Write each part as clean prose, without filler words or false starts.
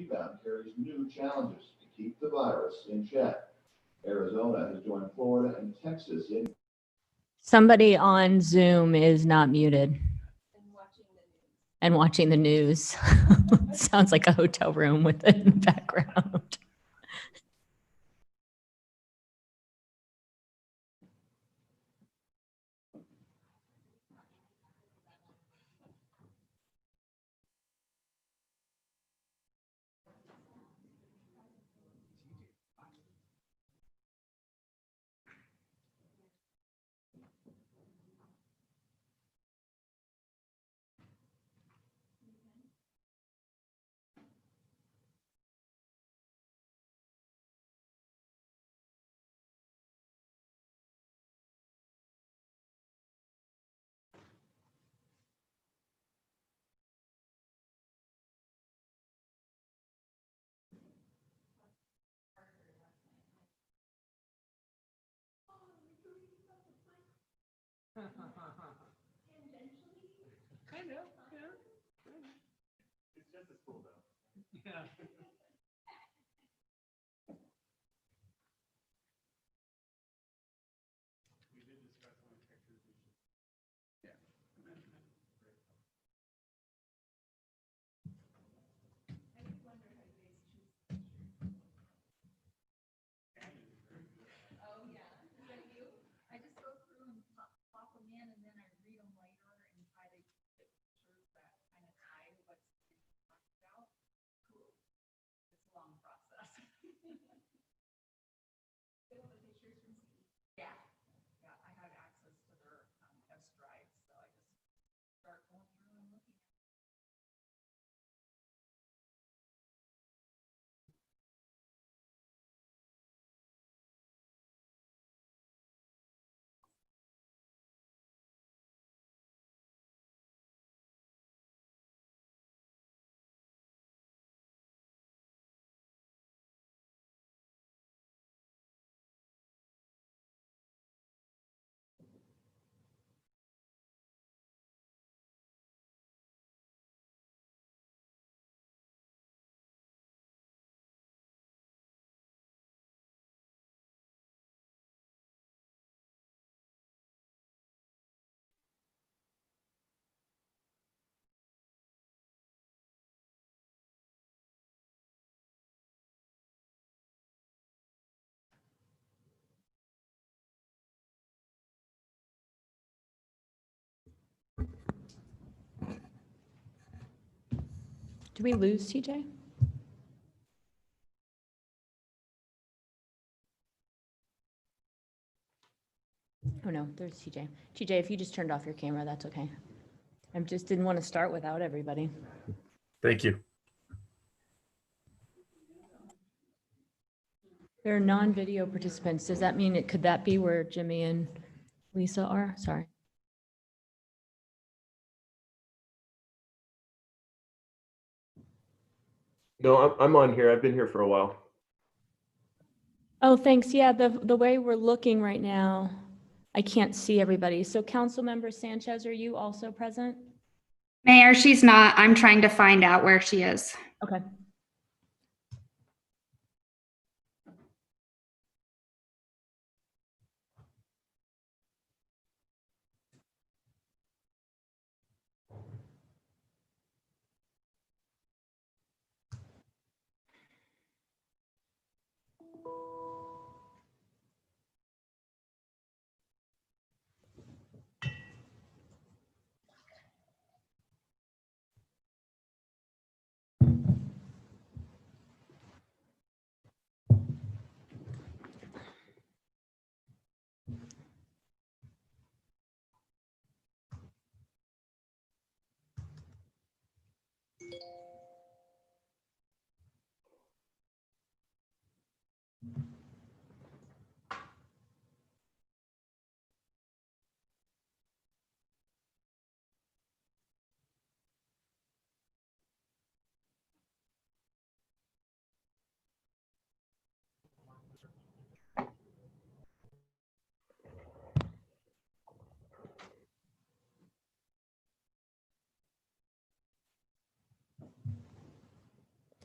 rebound carries new challenges to keep the virus in check. Arizona has joined Florida and Texas in. Somebody on Zoom is not muted and watching the news. Sounds like a hotel room with it in the background. Kind of, yeah. It's just a school though. Yeah. We did discuss on the pictures. Yeah. I just wonder how you guys choose. Oh yeah, is that you? I just go through and pop them in, and then I read them later and try to get pictures that kind of tie what's being talked about. Cool. It's a long process. Yeah. Yeah, I have access to their test drives, so I just start going through and looking. Do we lose TJ? Oh no, there's TJ. TJ, if you just turned off your camera, that's okay. I just didn't want to start without everybody. Thank you. There are non-video participants. Does that mean could that be where Jimmy and Lisa are? Sorry. No, I'm on here. I've been here for a while. Oh, thanks. Yeah, the way we're looking right now, I can't see everybody. So Councilmember Sanchez, are you also present? Mayor, she's not. I'm trying to find out where she is. Okay.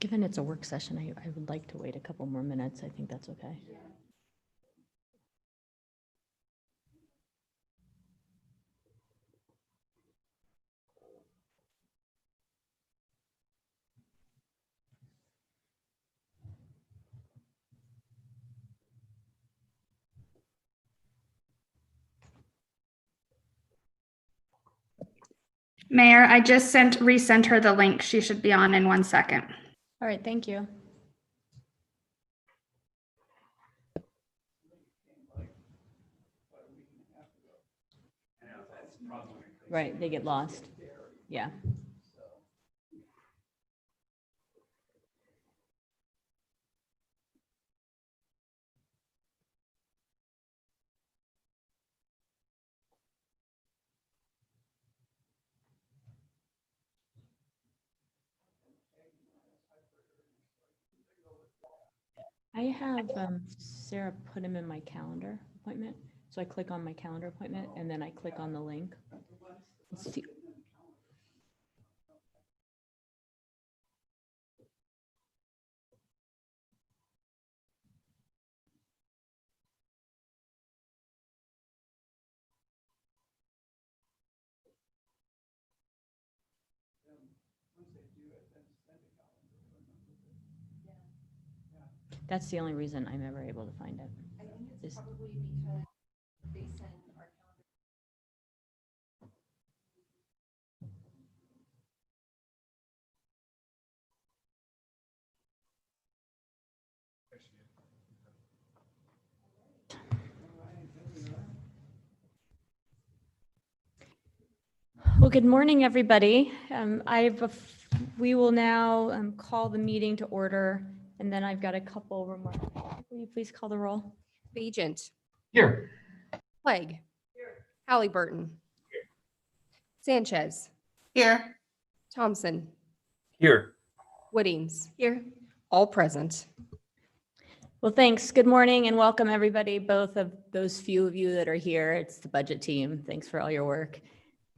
Given it's a work session, I would like to wait a couple more minutes. I think that's okay. Mayor, I just resent her the link. She should be on in 1 second. All right, thank you. Right, they get lost. Yeah. I have Sarah put him in my calendar appointment. So I click on my calendar appointment and then I click on the link. Let's see. That's the only reason I'm ever able to find it. I think it's Is- probably because they send our calendar. Well, good morning, everybody. We will now call the meeting to order, and then I've got a couple remarks. Will you please call the roll? Agent. Here. Clegg. Halliburton. Sanchez. Here. Thompson. Here. Woodings. Here. All present. Well, thanks. Good morning and welcome, everybody, both of those few of you that are here. It's the budget team. Thanks for all your work.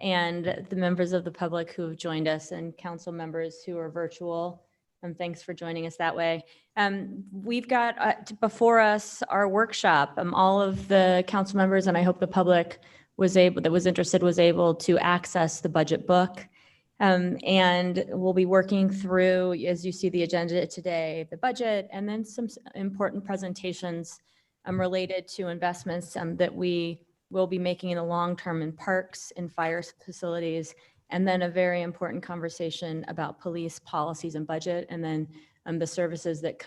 And the members of the public who have joined us and council members who are virtual. And thanks for joining us that way. We've got before us our workshop. All of the council members and I hope the public was able to access the budget book. And we'll be working through, as you see the agenda today, the budget, and then some important presentations related to investments that we will be making in the long term in parks and fire facilities, and then a very important conversation about police policies and budget, and then the services that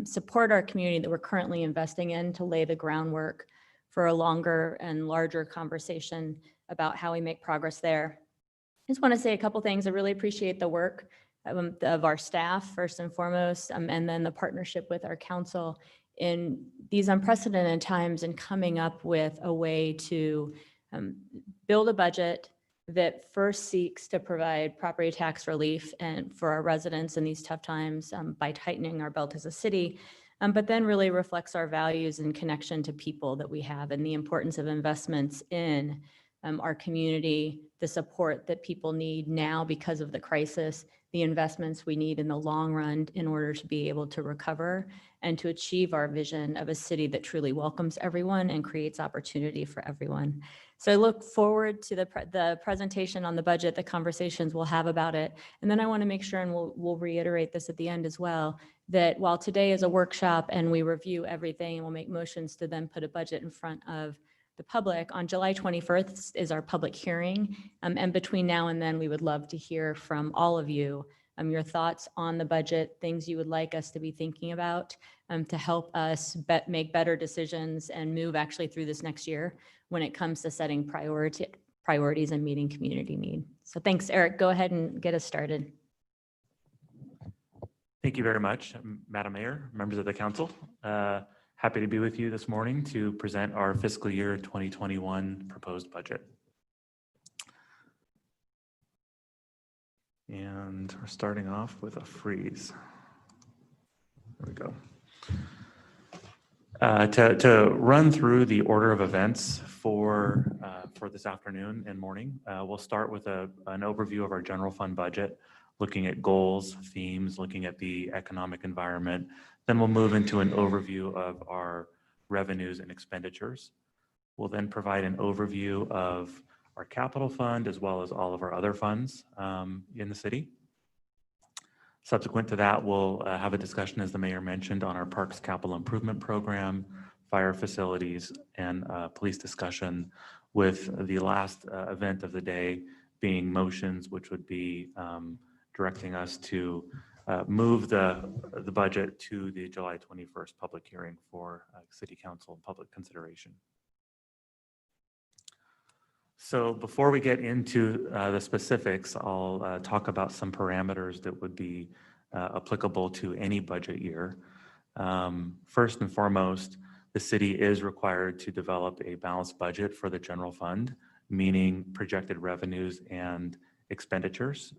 support our community that we're currently investing in to lay the groundwork for a longer and larger conversation about how we make progress there. I just want to say a couple things. I really appreciate the work of our staff, first and foremost, and then the partnership with our council in these unprecedented times and coming up with a way to build a budget that first seeks to provide property tax relief and for our residents in these tough times by tightening our belt as a city, but then really reflects our values and connection to people that we have and the importance of investments in our community, the support that people need now because of the crisis, the investments we need in the long run in order to be able to recover and to achieve our vision of a city that truly welcomes everyone and creates opportunity for everyone. So I look forward to the presentation on the budget, the conversations we'll have about it. And then I want to make sure, and we'll reiterate this at the end as well, that while today is a workshop and we review everything and we'll make motions to then put a budget in front of the public, on July 21st is our public hearing. And between now and then, we would love to hear from all of you, your thoughts on the budget, things you would like us to be thinking about to help us make better decisions and move actually through this next year when it comes to setting priorities and meeting community need. So thanks, Eric. Go ahead and get us started. Thank you very much, Madam Mayor, members of the council. Happy to be with you this morning to present our fiscal year 2021 proposed budget. And we're starting off with a freeze. There we go. To run through the order of events for this afternoon and morning, we'll start with an overview of our general fund budget. looking at goals, themes, looking at the economic environment. Then we'll move into an overview of our revenues and expenditures. We'll then provide an overview of our capital fund as well as all of our other funds in the city. Subsequent to that, we'll have a discussion, as the mayor mentioned, on our Parks Capital Improvement Program, fire facilities, and police discussion, with the last event of the day being motions, which would be directing us to move the budget to the July 21st public hearing for City Council public consideration. So before we get into the specifics, I'll talk about some parameters that would be applicable to any budget year. First and foremost, the city is required to develop a balanced budget for the general fund, meaning projected revenues and expenditures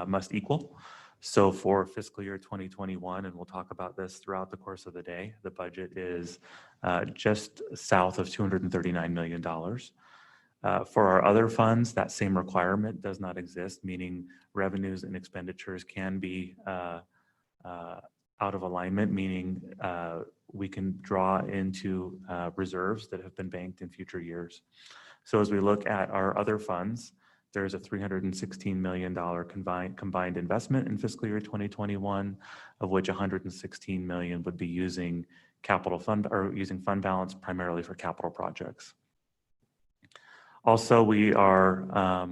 must equal. So for fiscal year 2021, and we'll talk about this throughout the course of the day, the budget is just south of $239 million. For our other funds, that same requirement does not exist, meaning revenues and expenditures can be out of alignment, meaning we can draw into reserves that have been banked in future years. So as we look at our other funds, there's a $316 million combined investment in fiscal year 2021, of which $116 million would be using capital fund or using fund balance primarily for capital projects. Also, we are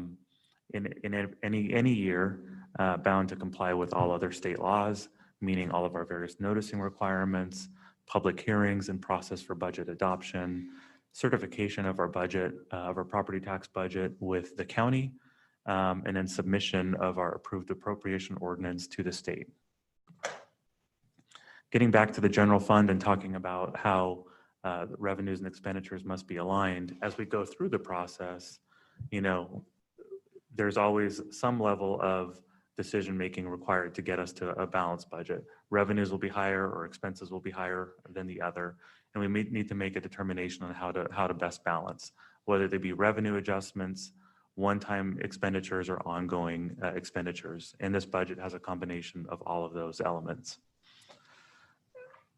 in any year bound to comply with all other state laws, meaning all of our various noticing requirements, public hearings and process for budget adoption, certification of our budget, of our property tax budget with the county, and then submission of our approved appropriation ordinance to the state. Getting back to the general fund and talking about how revenues and expenditures must be aligned, as we go through the process, you know, there's always some level of decision-making required to get us to a balanced budget. Revenues will be higher or expenses will be higher than the other. And we may need to make a determination on how to best balance, whether they be revenue adjustments, one-time expenditures, or ongoing expenditures. And this budget has a combination of all of those elements.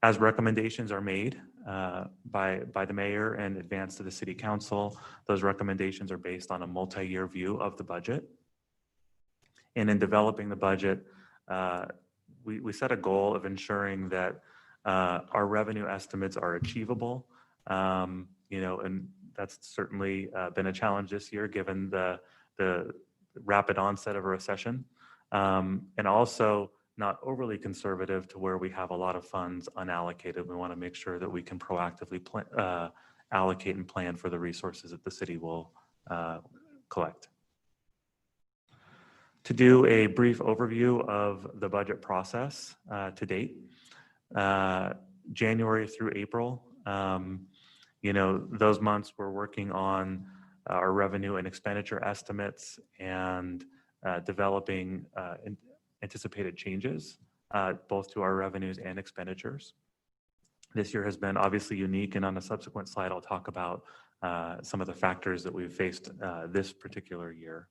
As recommendations are made by the mayor and advanced to the city council, those recommendations are based on a multi-year view of the budget. And in developing the budget, we set a goal of ensuring that our revenue estimates are achievable, you know, and that's certainly been a challenge this year given the rapid onset of a recession, and also not overly conservative to where we have a lot of funds unallocated. We want to make sure that we can proactively allocate and plan for the resources that the city will collect. To do a brief overview of the budget process to date, January through April, you know, those months we're working on our revenue and expenditure estimates and developing anticipated changes both to our revenues and expenditures. This year has been obviously unique, and on a subsequent slide, I'll talk about some of the factors that we've faced this particular year.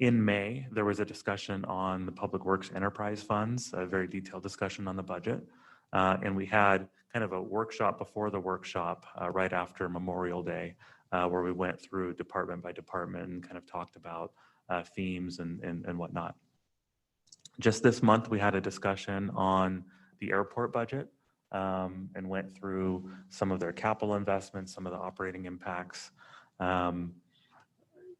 In May, there was a discussion on the Public Works Enterprise Funds, a very detailed discussion on the budget. And we had kind of a workshop before the workshop right after Memorial Day, where we went through department by department and kind of talked about themes and whatnot. Just this month, we had a discussion on the airport budget and went through some of their capital investments, some of the operating impacts.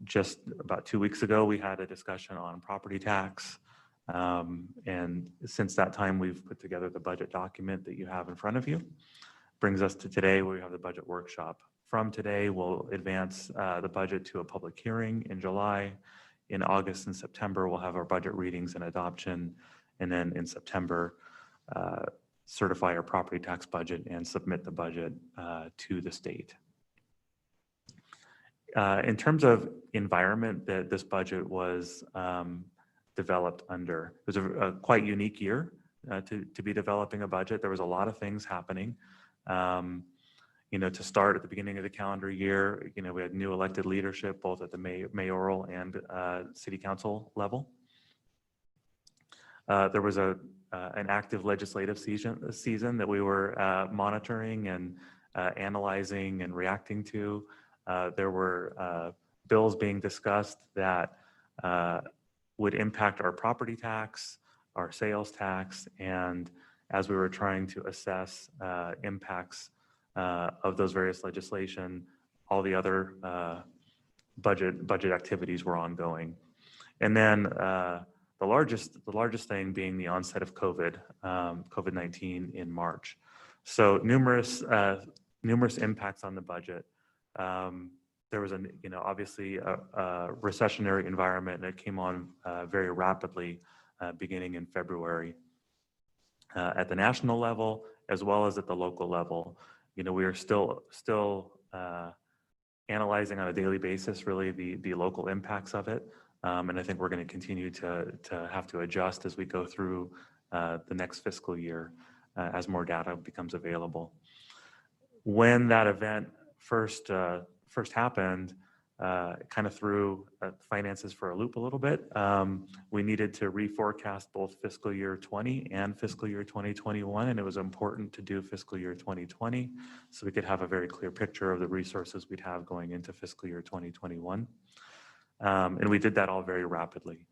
Just about 2 weeks ago, we had a discussion on property tax. And since that time, we've put together the budget document that you have in front of you. Brings us to today, where we have the budget workshop. From today, we'll advance the budget to a public hearing in July. In August and September, we'll have our budget readings and adoption. And then in September, certify our property tax budget and submit the budget to the state. In terms of environment that this budget was developed under, it was a quite unique year to be developing a budget. There was a lot of things happening. You to start at the beginning of the calendar year, we had new elected leadership, both at the mayoral and city council level. There was an active legislative season that we were monitoring and analyzing and reacting to. There were bills being discussed that would impact our property tax, our sales tax, and as we were trying to assess impacts of those various legislation, all the other budget activities were ongoing. And then the largest thing being the onset of COVID-19 in March. So numerous impacts on the budget. There was obviously a recessionary environment that came on very rapidly beginning in February at the national level as well as at the local level. We are still analyzing on a daily basis really the local impacts of it. And I think we're going to continue to have to adjust as we go through the next fiscal year as more data becomes available. When that event first happened, it kind of threw finances for a loop a little bit. We needed to reforecast both fiscal year 20 and fiscal year 2021, and it was important to do fiscal year 2020 so we could have a very clear picture of the resources we'd have going into fiscal year 2021. And we did that all very rapidly.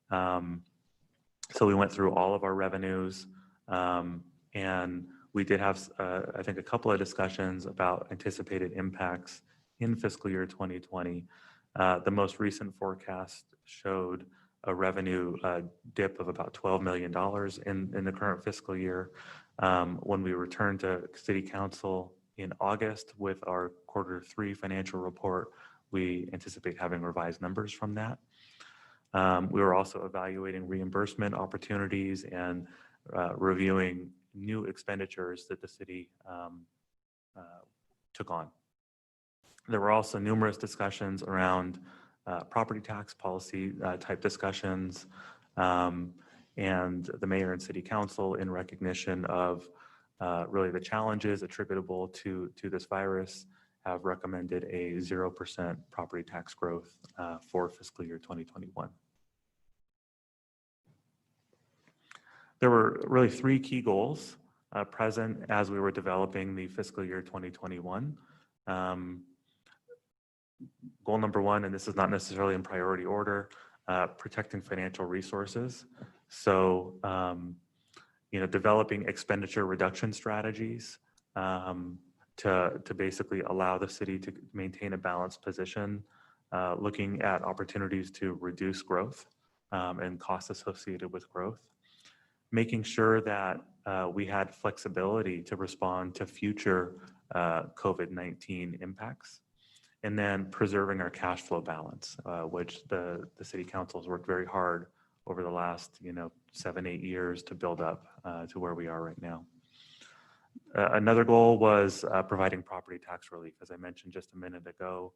So we went through all of our revenues, and we did have, I think, a couple of discussions about anticipated impacts in fiscal year 2020. The most recent forecast showed a revenue dip of about $12 million in the current fiscal year. When we returned to City Council in August with our Q3 financial report, we anticipate having revised numbers from that. We were also evaluating reimbursement opportunities and reviewing new expenditures that the city took on. There were also numerous discussions around property tax policy type discussions, and the mayor and city council, in recognition of really the challenges attributable to this virus, have recommended a 0% property tax growth for fiscal year 2021. There were really three key goals present as we were developing the fiscal year 2021. Goal number one, and this is not necessarily in priority order, protecting financial resources. So, developing expenditure reduction strategies to basically allow the city to maintain a balanced position, looking at opportunities to reduce growth and costs associated with growth, making sure that we had flexibility to respond to future COVID-19 impacts, and then preserving our cash flow balance, which the city council has worked very hard over the last 7-8 years to build up to where we are right now. Another goal was providing property tax relief. As I mentioned just a minute ago,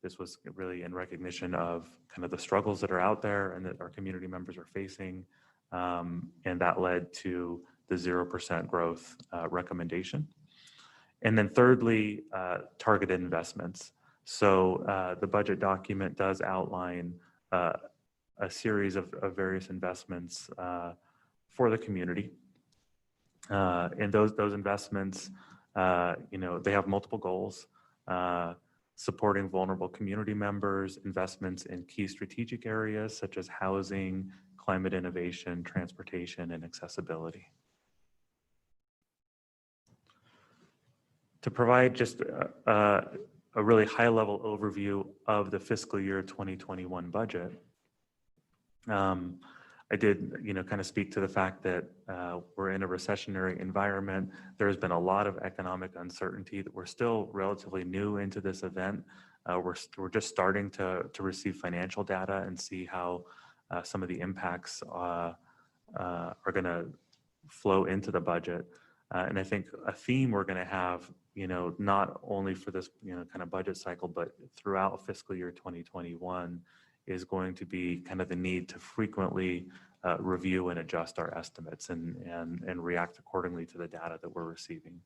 this was really in recognition of kind of the struggles that are out there and that our community members are facing, and that led to the 0% growth recommendation. And then thirdly, targeted investments. So the budget document does outline a series of various investments for the community. And those investments, they have multiple goals: supporting vulnerable community members, investments in key strategic areas such as housing, climate innovation, transportation, and accessibility. To provide just a really high-level overview of the fiscal year 2021 budget, I did, kind of speak to the fact that we're in a recessionary environment. There's been a lot of economic uncertainty. That we're still relatively new into this event. We're just starting to receive financial data and see how some of the impacts are going to flow into the budget. And I think a theme we're going to have, not only for this, kind of budget cycle, but throughout fiscal year 2021 is going to be kind of the need to frequently review and adjust our estimates and react accordingly to the data that we're receiving.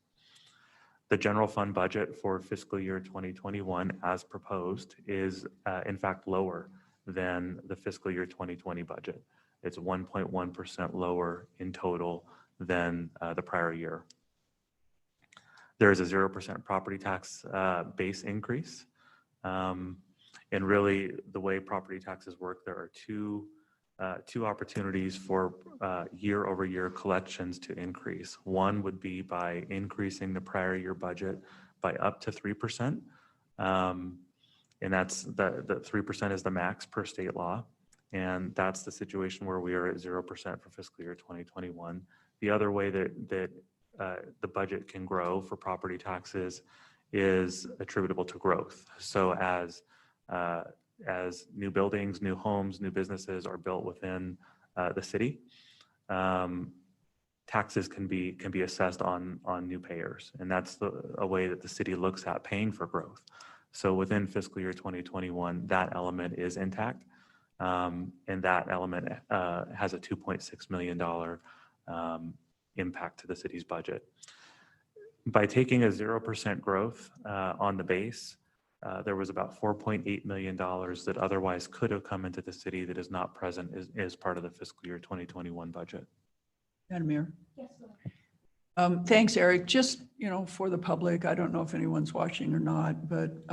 The general fund budget for fiscal year 2021 as proposed is in fact lower than the fiscal year 2020 budget. It's 1.1% lower in total than the prior year. There is a 0% property tax base increase. And really the way property taxes work, there are two opportunities for year-over-year collections to increase. One would be by increasing the prior year budget by up to 3%. And that's the 3% is the max per state law. And that's the situation where we are at 0% for fiscal year 2021. The other way that the budget can grow for property taxes is attributable to growth. So as new buildings, new homes, new businesses are built within the city, taxes can be assessed on new payers, and that's a way that the city looks at paying for growth. So within fiscal year 2021, that element is intact, and that element has a $2.6 million impact to the city's budget. By taking a 0% growth on the base, there was about $4.8 million that otherwise could have come into the city that is not present as part of the fiscal year 2021 budget. Madam Mayor? Yes. Thanks, Eric. Just, for the public, I don't know if anyone's watching or not, but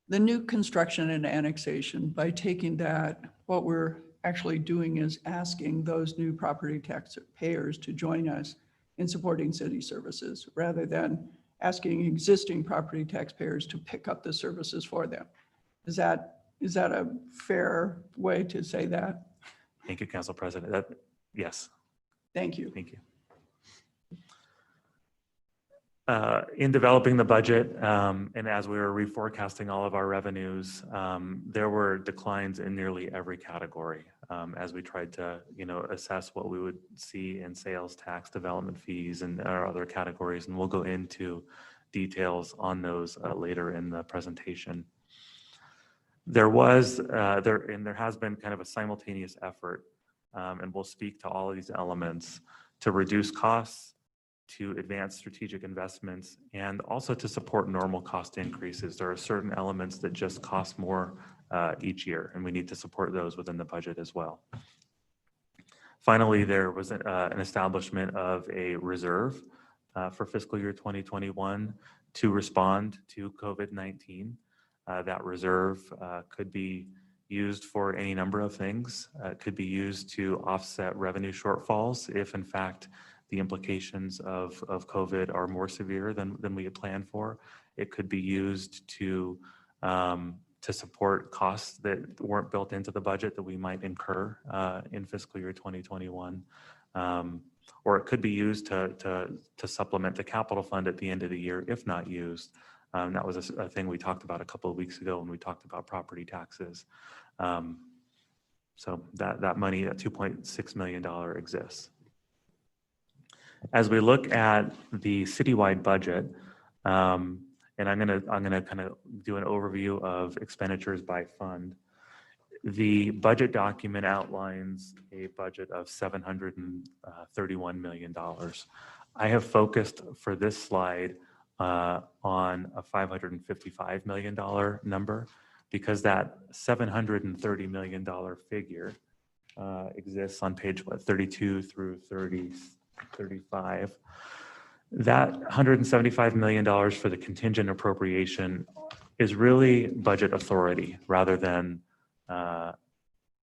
the new construction and annexation, by taking that, what we're actually doing is asking those new property tax payers to join us in supporting city services rather than asking existing property taxpayers to pick up the services for them. Is that a fair way to say that? Thank you, Council President. Yes. Thank you. Thank you. In developing the budget, and as we were reforecasting all of our revenues, there were declines in nearly every category as we tried to, assess what we would see in sales tax, development fees, and our other categories. And we'll go into details on those later in the presentation. There has been kind of a simultaneous effort, and we'll speak to all of these elements to reduce costs, to advance strategic investments, and also to support normal cost increases. There are certain elements that just cost more each year, and we need to support those within the budget as well. Finally, there was an establishment of a reserve for fiscal year 2021 to respond to COVID-19. That reserve could be used for any number of things. It could be used to offset revenue shortfalls if, in fact, the implications of COVID are more severe than we had planned for. It could be used to support costs that weren't built into the budget that we might incur in fiscal year 2021. Or it could be used to supplement the capital fund at the end of the year if not used. That was a thing we talked about a couple of weeks ago when we talked about property taxes. So that money, that $2.6 million exists. As we look at the citywide budget, and I'm gonna kind of do an overview of expenditures by fund. The budget document outlines a budget of $731 million. I have focused for this slide on a $555 million number because that $730 million figure exists on page 32 through 35. That $175 million for the contingent appropriation is really budget authority rather than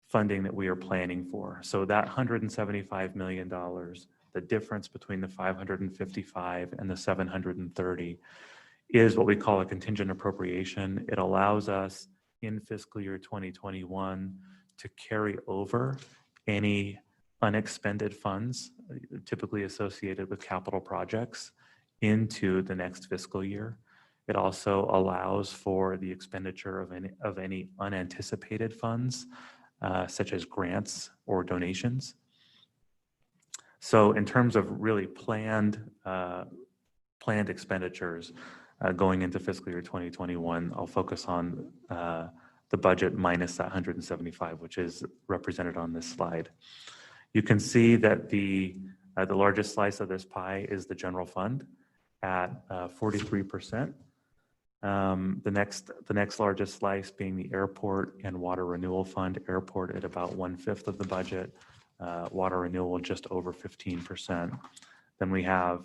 funding that we are planning for. So that $175 million, the difference between the 555 and the 730 is what we call a contingent appropriation. It allows us in fiscal year 2021 to carry over any unexpended funds typically associated with capital projects into the next fiscal year. It also allows for the expenditure of any unanticipated funds, such as grants or donations. So in terms of really planned expenditures going into fiscal year 2021, I'll focus on the budget minus that 175, which is represented on this slide. You can see that the largest slice of this pie is the general fund at 43%. The next largest slice being the airport and water renewal fund. Airport at about 1/5 of the budget, water renewal just over 15%. Then we have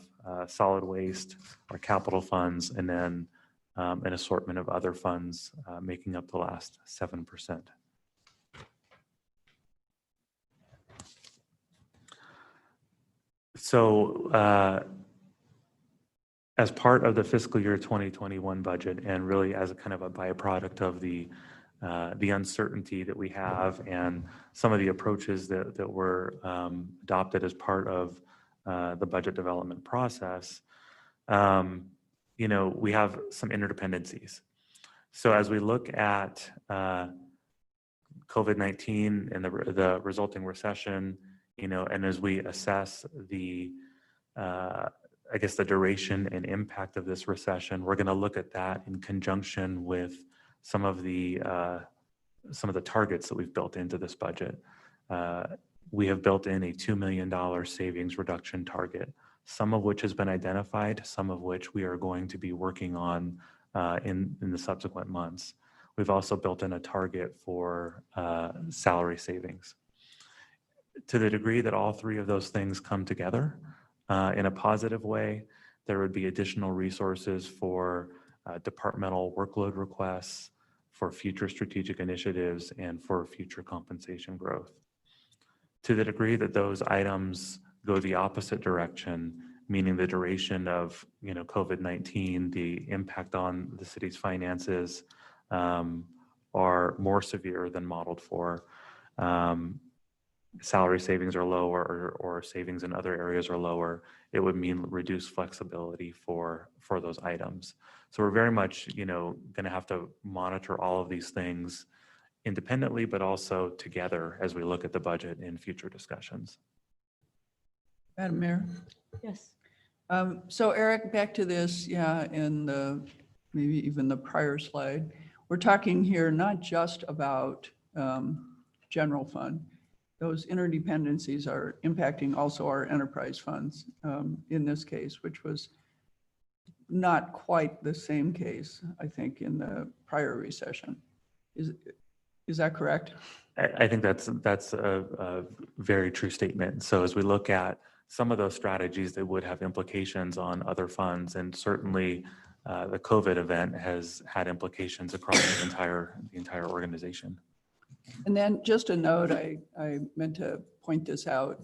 solid waste, our capital funds, and then an assortment of other funds making up the last 7%. So as part of the fiscal year 2021 budget, and really as a kind of a byproduct of the uncertainty that we have and some of the approaches that were adopted as part of the budget development process, we have some interdependencies. So as we look at COVID-19 and the resulting recession, and as we assess the duration and impact of this recession, we're going to look at that in conjunction with some of the targets that we've built into this budget. We have built in a $2 million savings reduction target, some of which has been identified, some of which we are going to be working on in the subsequent months. We've also built in a target for salary savings. To the degree that all three of those things come together in a positive way, there would be additional resources for departmental workload requests, for future strategic initiatives, and for future compensation growth. To the degree that those items go the opposite direction, meaning the duration of COVID-19, the impact on the city's finances are more severe than modeled for, salary savings are lower or savings in other areas are lower, it would mean reduced flexibility for those items. So we're very much going to have to monitor all of these things independently, but also together as we look at the budget in future discussions. Madam Mayor? Yes. So Eric, back to this, in maybe even the prior slide, we're talking here not just about general fund. Those interdependencies are impacting also our enterprise funds in this case, which was not quite the same case, I think, in the prior recession. Is that correct? I think that's a very true statement. So as we look at some of those strategies that would have implications on other funds, and certainly the COVID event has had implications across the entire organization. And then just a note, I meant to point this out.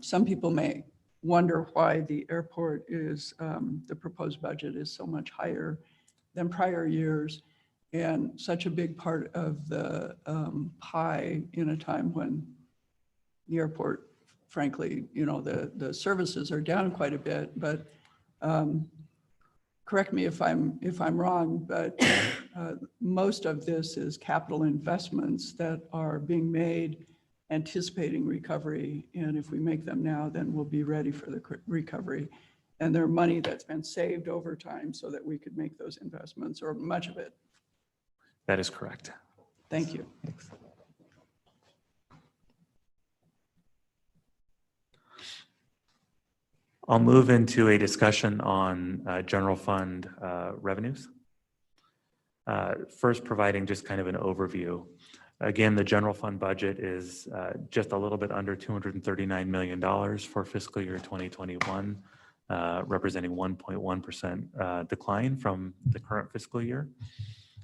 Some people may wonder why the airport is, the proposed budget is so much higher than prior years and such a big part of the pie in a time when the airport, frankly, the services are down quite a bit, but correct me if I'm wrong, but most of this is capital investments that are being made anticipating recovery. And if we make them now, then we'll be ready for the recovery. And they're money that's been saved over time so that we could make those investments, or much of it. That is correct. Thank you. Thanks. I'll move into a discussion on general fund revenues. First, providing just kind of an overview. Again, the general fund budget is just a little bit under $239 million for fiscal year 2021, representing 1.1% decline from the current fiscal year.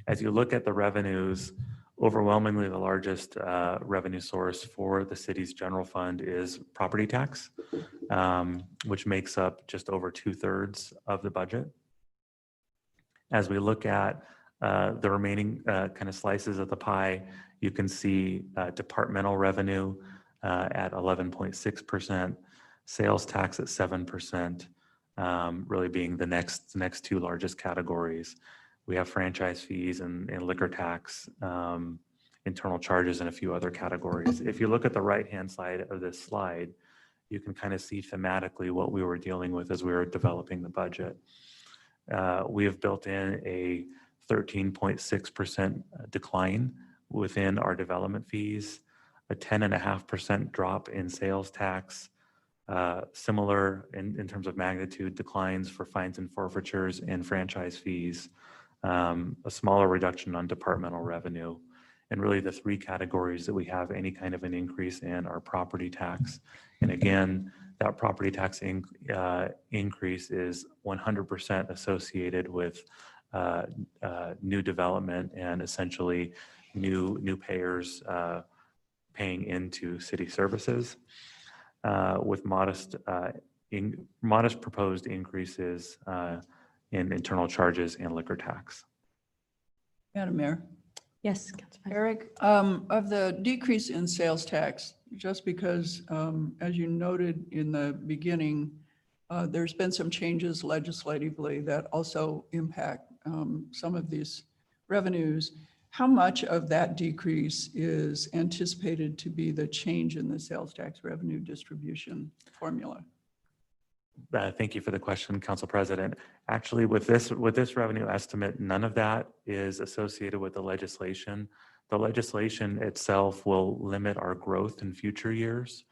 As you look at the revenues, overwhelmingly the largest revenue source for the city's general fund is property tax, which makes up just over 2/3 of the budget. As we look at the remaining kind of slices of the pie, you can see departmental revenue at 11.6%, sales tax at 7%, really being the next two largest categories. We have franchise fees and liquor tax, internal charges, and a few other categories. If you look at the right-hand side of this slide, you can kind of see thematically what we were dealing with as we were developing the budget. We have built in a 13.6% decline within our development fees, a 10.5% drop in sales tax, similar in terms of magnitude declines for fines and forfeitures and franchise fees, a smaller reduction on departmental revenue. And really the three categories that we have any kind of an increase in are property tax. And again, that property tax increase is 100% associated with new development and essentially new payers paying into city services, with modest proposed increases in internal charges and liquor tax. Madam Mayor. Yes, Council President. Eric, of the decrease in sales tax, just because, as you noted in the beginning, there's been some changes legislatively that also impact some of these revenues. How much of that decrease is anticipated to be the change in the sales tax revenue distribution formula? Thank you for the question, Council President. Actually, with this revenue estimate, none of that is associated with the legislation. The legislation itself will limit our growth in future years.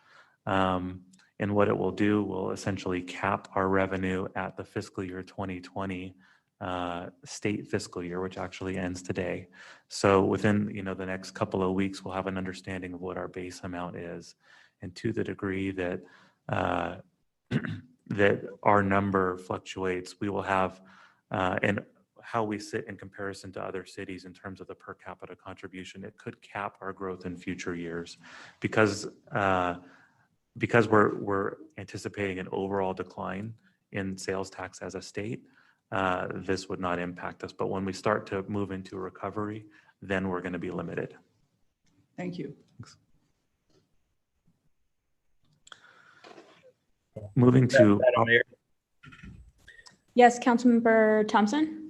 And what it will do will essentially cap our revenue at the fiscal year 2020 state fiscal year, which actually ends today. So within the next couple of weeks, we'll have an understanding of what our base amount is. And to the degree that that our number fluctuates, we will have, and how we sit in comparison to other cities in terms of the per capita contribution, it could cap our growth in future years because we're anticipating an overall decline in sales tax as a state. This would not impact us, but when we start to move into recovery, then we're going to be limited. Thank you. Thanks. Moving to Madam Mayor. Yes, Councilmember Thompson.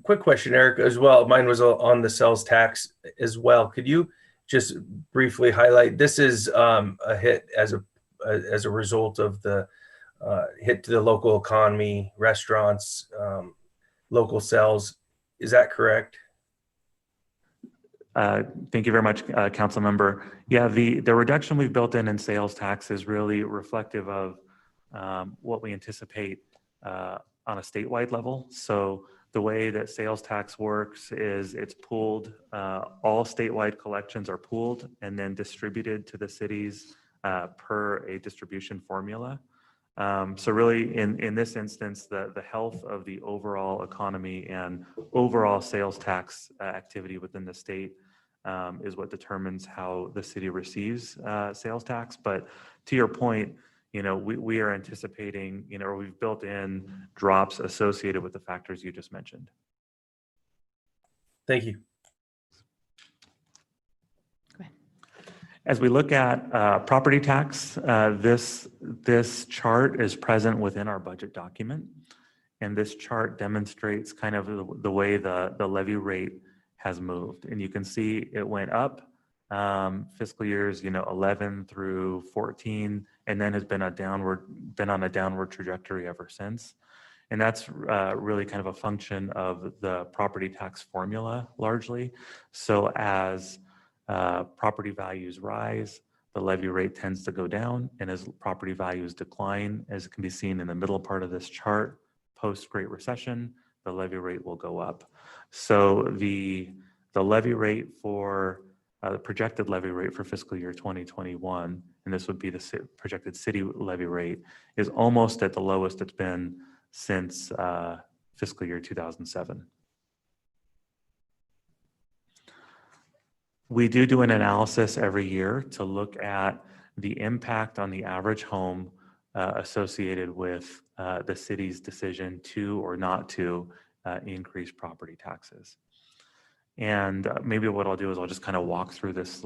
Quick question, Eric, as well. Mine was on the sales tax as well. Could you just briefly highlight, this is a hit as a result of the hit to the local economy, restaurants, local sales. Is that correct? Thank you very much, Council Member. Yeah, the reduction we've built in sales tax is really reflective of what we anticipate on a statewide level. So the way that sales tax works is it's pooled, all statewide collections are pooled and then distributed to the cities per a distribution formula. So really in this instance, the health of the overall economy and overall sales tax activity within the state is what determines how the city receives sales tax. But to your point, we are anticipating, or we've built in drops associated with the factors you just mentioned. Thank you. As we look at property tax, this chart is present within our budget document. And this chart demonstrates kind of the way the levy rate has moved. And you can see it went up fiscal years 11 through 14, and then has been on a downward trajectory ever since. And that's really kind of a function of the property tax formula largely. So as property values rise, the levy rate tends to go down, and as property values decline, as can be seen in the middle part of this chart, post-Great Recession, the levy rate will go up. So the levy rate for the projected levy rate for fiscal year 2021, and this would be the projected city levy rate, is almost at the lowest it's been since fiscal year 2007. We do an analysis every year to look at the impact on the average home associated with the city's decision to or not to increase property taxes. And maybe what I'll do is I'll just kind of walk through this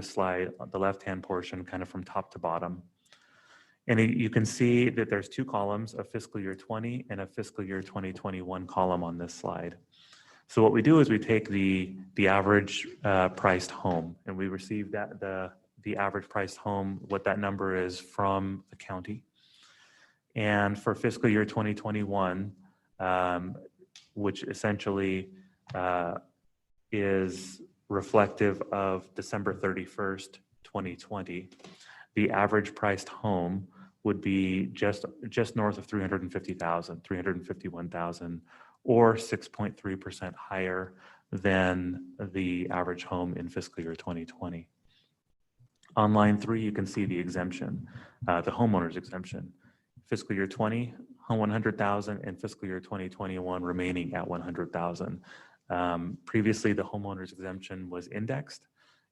slide, the left-hand portion, kind of from top to bottom. And you can see that there's two columns, a fiscal year 20 and a fiscal year 2021 column on this slide. So what we do is we take the average priced home, and we receive that the average priced home, what that number is from the county. And for fiscal year 2021, which essentially is reflective of December 31st, 2020, the average priced home would be just north of 350,000, 351,000, or 6.3% higher than the average home in fiscal year 2020. On line 3, you can see the exemption, the homeowner's exemption. Fiscal year 20, 100,000, and fiscal year 2021 remaining at 100,000. Previously, the homeowner's exemption was indexed,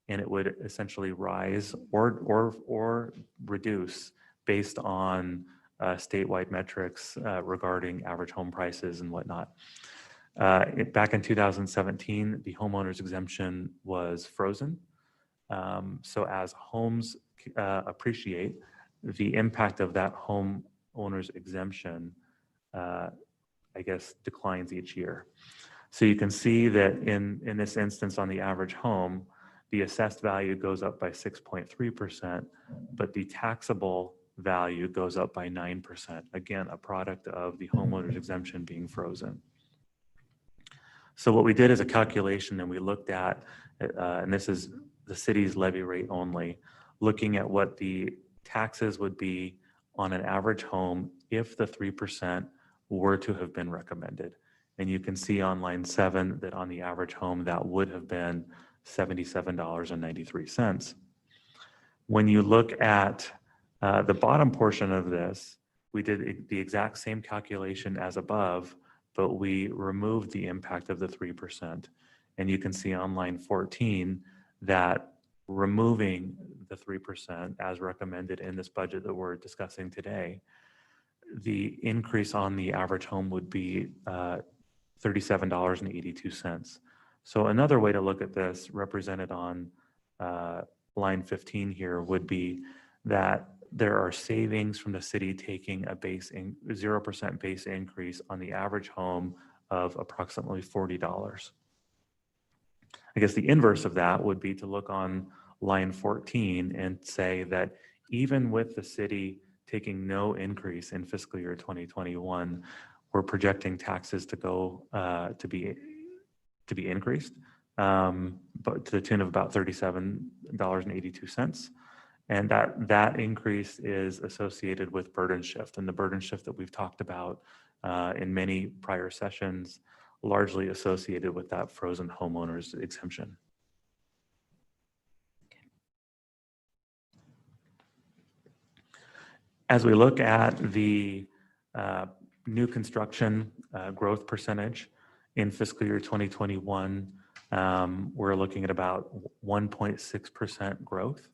and it would essentially rise or reduce based on statewide metrics regarding average home prices and whatnot. Back in 2017, the homeowner's exemption was frozen. So as homes appreciate, the impact of that homeowner's exemption, I guess, declines each year. So you can see that in this instance, on the average home, the assessed value goes up by 6.3%, but the taxable value goes up by 9%. Again, a product of the homeowner's exemption being frozen. So what we did is a calculation, and we looked at, and this is the city's levy rate only, looking at what the taxes would be on an average home if the 3% were to have been recommended. And you can see on line 7 that on the average home, that would have been $77.93. When you look at the bottom portion of this, we did the exact same calculation as above, but we removed the impact of the 3%. And you can see on line 14 that removing the 3% as recommended in this budget that we're discussing today, the increase on the average home would be $37.82. So another way to look at this, represented on line 15 here, would be that there are savings from the city taking a 0% base increase on the average home of approximately $40. I guess the inverse of that would be to look on line 14 and say that even with the city taking no increase in fiscal year 2021, we're projecting taxes to go to be increased, but to the tune of about $37.82. And that increase is associated with burden shift, and the burden shift that we've talked about in many prior sessions, largely associated with that frozen homeowner's exemption. As we look at the new construction growth percentage in fiscal year 2021, we're looking at about 1.6% growth.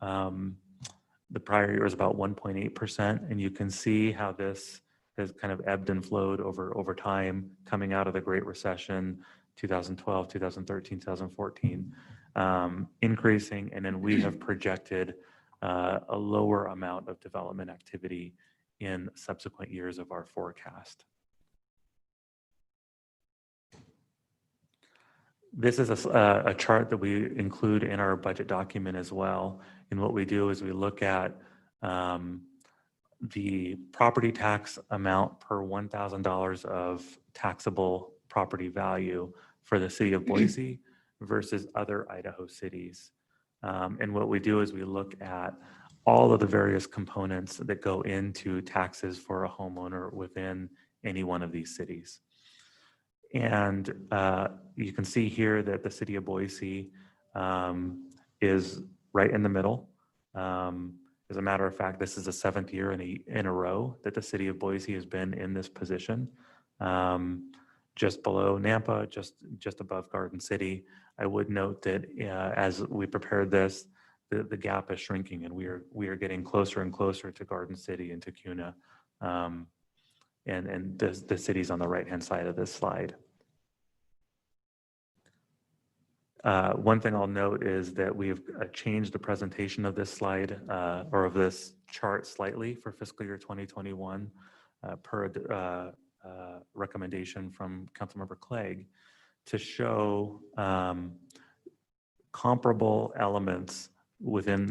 The prior year was about 1.8%, and you can see how this has kind of ebbed and flowed over time, coming out of the Great Recession, 2012, 2013, 2014, increasing, and then we have projected a lower amount of development activity in subsequent years of our forecast. This is a chart that we include in our budget document as well. And what we do is we look at the property tax amount per $1,000 of taxable property value for the city of Boise versus other Idaho cities. And what we do is we look at all of the various components that go into taxes for a homeowner within any one of these cities. And you can see here that the city of Boise is right in the middle. As a matter of fact, this is the 7th year in a row that the city of Boise has been in this position. Just below Nampa, just above Garden City. I would note that as we prepared this, the gap is shrinking, and we are getting closer and closer to Garden City and to Kuna. And the cities on the right-hand side of this slide. One thing I'll note is that we've changed the presentation of this slide or of this chart slightly for fiscal year 2021 per recommendation from Councilmember Clegg to show comparable elements within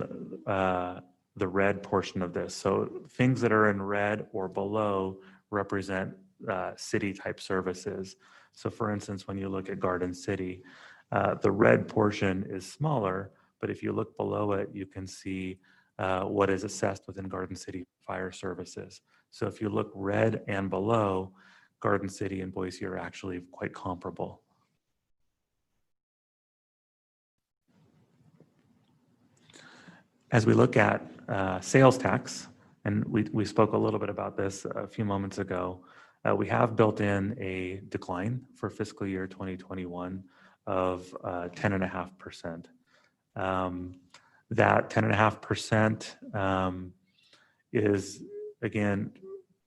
the red portion of this. So things that are in red or below represent city type services. So for instance, when you look at Garden City, the red portion is smaller, but if you look below it, you can see what is assessed within Garden City Fire Services. So if you look red and below, Garden City and Boise are actually quite comparable. As we look at sales tax, and we spoke a little bit about this a few moments ago, we have built in a decline for fiscal year 2021 of 10.5%. That 10.5% is, again,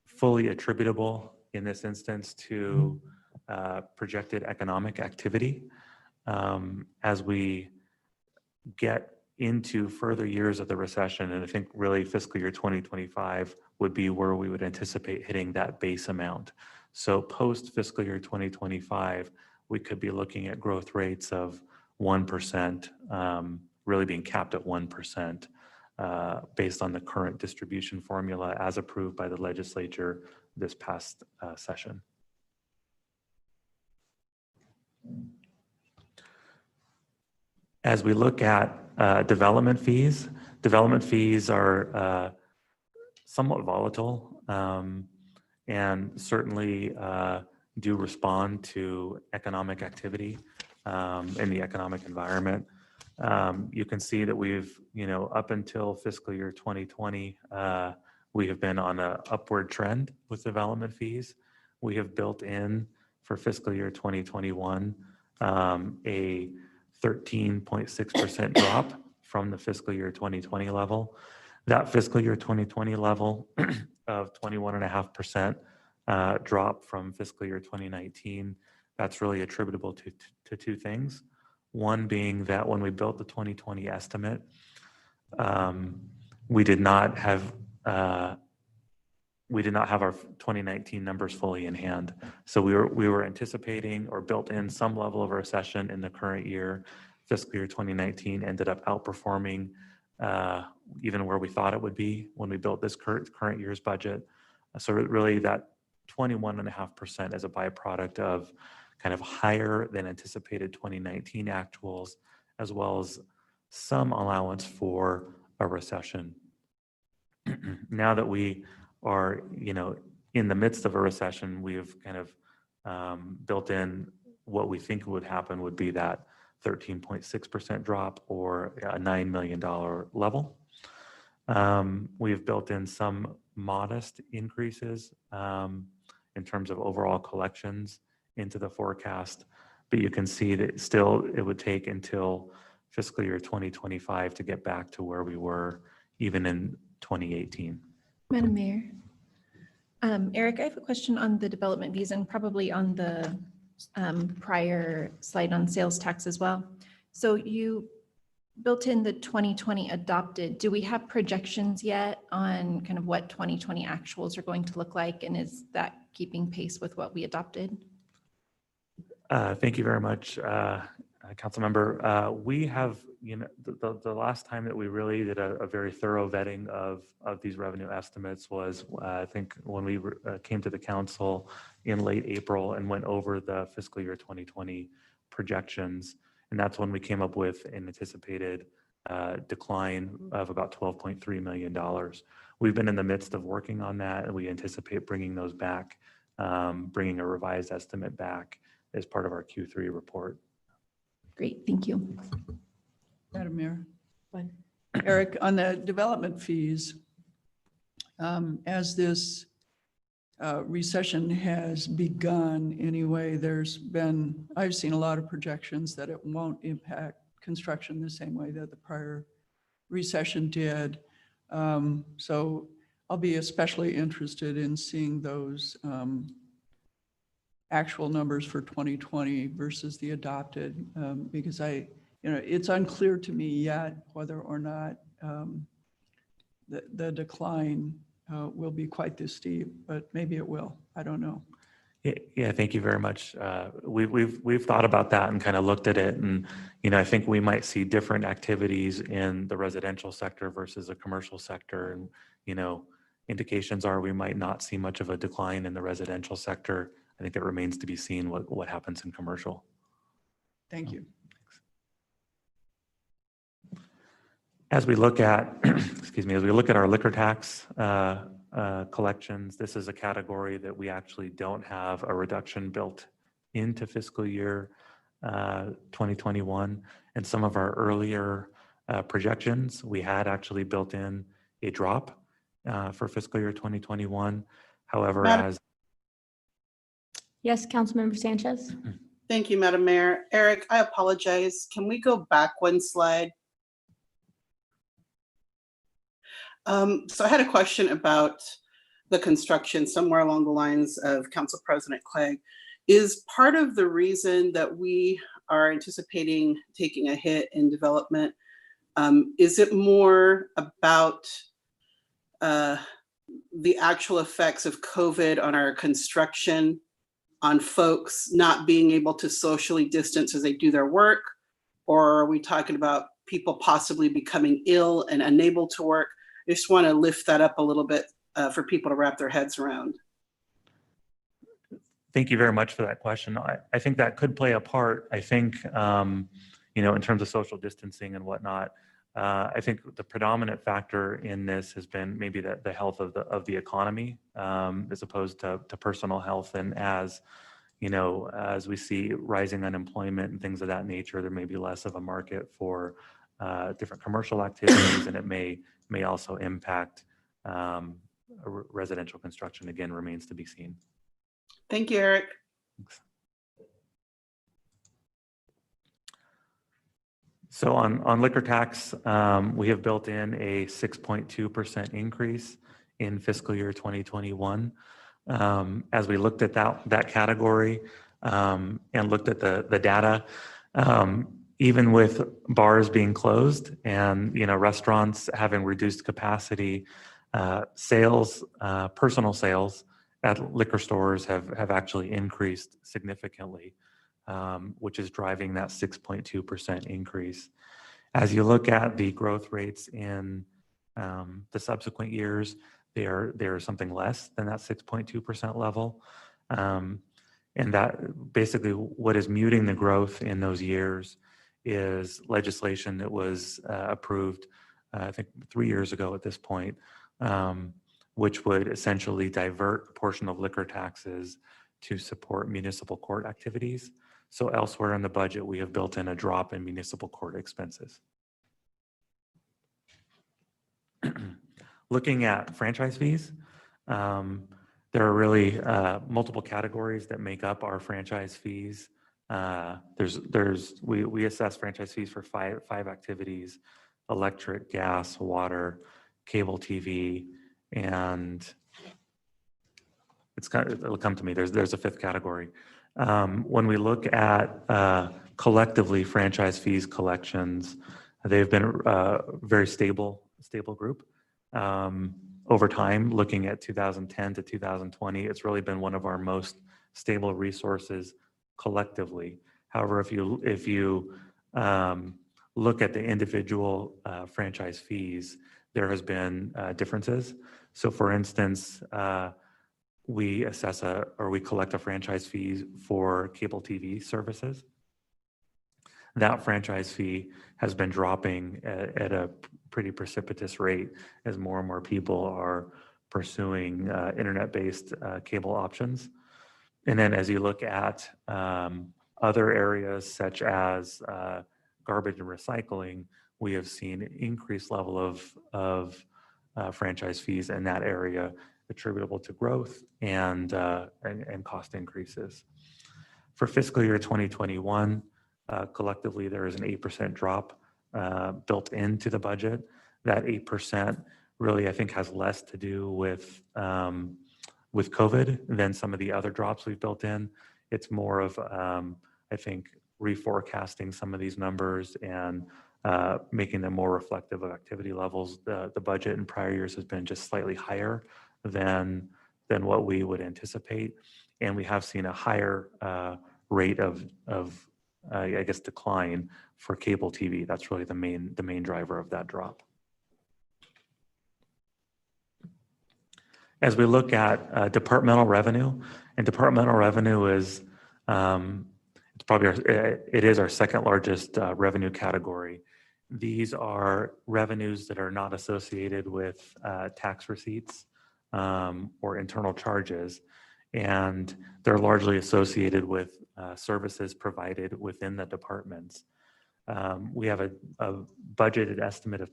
fully attributable in this instance to projected economic activity. As we get into further years of the recession, and I think really fiscal year 2025 would be where we would anticipate hitting that base amount. So post fiscal year 2025, we could be looking at growth rates of 1%, really being capped at 1% based on the current distribution formula as approved by the legislature this past session. As we look at development fees are somewhat volatile and certainly do respond to economic activity in the economic environment. You can see that we've, up until fiscal year 2020, we have been on an upward trend with development fees. We have built in for fiscal year 2021 a 13.6% drop from the fiscal year 2020 level. That fiscal year 2020 level of 21.5% drop from fiscal year 2019, that's really attributable to two things. One being that when we built the 2020 estimate, we did not have our 2019 numbers fully in hand. So we were anticipating or built in some level of recession in the current year. Fiscal year 2019 ended up outperforming even where we thought it would be when we built this current year's budget. So really that 21.5% is a byproduct of kind of higher than anticipated 2019 actuals, as well as some allowance for a recession. Now that we are, in the midst of a recession, we have kind of built in what we think would happen would be that 13.6% drop or a $9 million level. We've built in some modest increases in terms of overall collections into the forecast, but you can see that still it would take until fiscal year 2025 to get back to where we were even in 2018. Madam Mayor. Eric, I have a question on the development fees and probably on the prior slide on sales tax as well. So you built in the 2020 adopted. Do we have projections yet on kind of what 2020 actuals are going to look like? And is that keeping pace with what we adopted? Thank you very much, Councilmember. We have, the last time that we really did a very thorough vetting of these revenue estimates was, I think, when we came to the council in late April and went over the fiscal year 2020 projections. And that's when we came up with an anticipated decline of about $12.3 million. We've been in the midst of working on that, and we anticipate bringing those back, bringing a revised estimate back as part of our Q3 report. Great, thank you. Madam Mayor. Eric, on the development fees, as this recession has begun anyway, I've seen a lot of projections that it won't impact construction the same way that the prior recession did. So I'll be especially interested in seeing those actual numbers for 2020 versus the adopted, because it's unclear to me yet whether or not the decline will be quite this steep, but maybe it will. I don't know. Yeah, thank you very much. We've thought about that and kind of looked at it, and I think we might see different activities in the residential sector versus the commercial sector, and indications are we might not see much of a decline in the residential sector. I think it remains to be seen what happens in commercial. Thank you. As we look at, excuse me, as we look at our liquor tax collections, this is a category that we actually don't have a reduction built into fiscal year 2021. And some of our earlier projections, we had actually built in a drop for fiscal year 2021. However, Madam- Yes, Councilmember Sanchez? Thank you, Madam Mayor. Eric, I apologize. Can we go back one slide? So I had a question about the construction somewhere along the lines of Council President Clegg. Is part of the reason that we are anticipating taking a hit in development, is it more about the actual effects of COVID on our construction, on folks not being able to socially distance as they do their work? Or are we talking about people possibly becoming ill and unable to work? I just want to lift that up a little bit for people to wrap their heads around. Thank you very much for that question. I think that could play a part. I think, in terms of social distancing and whatnot, I think the predominant factor in this has been maybe the health of the economy, as opposed to personal health. And as we see rising unemployment and things of that nature, there may be less of a market for different commercial activities, and it may also impact residential construction. Again, remains to be seen. Thank you, Eric. Thanks. So on liquor tax, we have built in a 6.2% increase in fiscal year 2021. As we looked at that category and looked at the data, even with bars being closed and restaurants having reduced capacity, personal sales at liquor stores have actually increased significantly, which is driving that 6.2% increase. As you look at the growth rates in the subsequent years, they are something less than that 6.2% level. And that basically what is muting the growth in those years is legislation that was approved, I think 3 years ago at this point, which would essentially divert a portion of liquor taxes to support municipal court activities. So elsewhere in the budget, we have built in a drop in municipal court expenses. Looking at franchise fees, there are really multiple categories that make up our franchise fees. We assess franchise fees for five activities: electric, gas, water, cable TV, and it'll come to me. There's a fifth category. When we look at collectively franchise fees collections, they've been a very stable group. Over time, looking at 2010 to 2020, it's really been one of our most stable resources collectively. However, if you look at the individual franchise fees, there has been differences. So for instance, we collect a franchise fee for cable TV services. That franchise fee has been dropping at a pretty precipitous rate as more and more people are pursuing internet-based cable options. And then as you look at other areas such as garbage and recycling, we have seen an increased level of franchise fees in that area attributable to growth and cost increases. For fiscal year 2021, collectively, there is an 8% drop built into the budget. That 8% really, I think, has less to do with COVID than some of the other drops we've built in. It's more of, I think, reforecasting some of these numbers and making them more reflective of activity levels. The budget in prior years has been just slightly higher than what we would anticipate, and we have seen a higher rate of decline for cable TV. That's really the main driver of that drop. As we look at departmental revenue, and departmental revenue is it is our second largest revenue category, These are revenues that are not associated with tax receipts or internal charges, and they're largely associated with services provided within the departments. We have a budgeted estimate of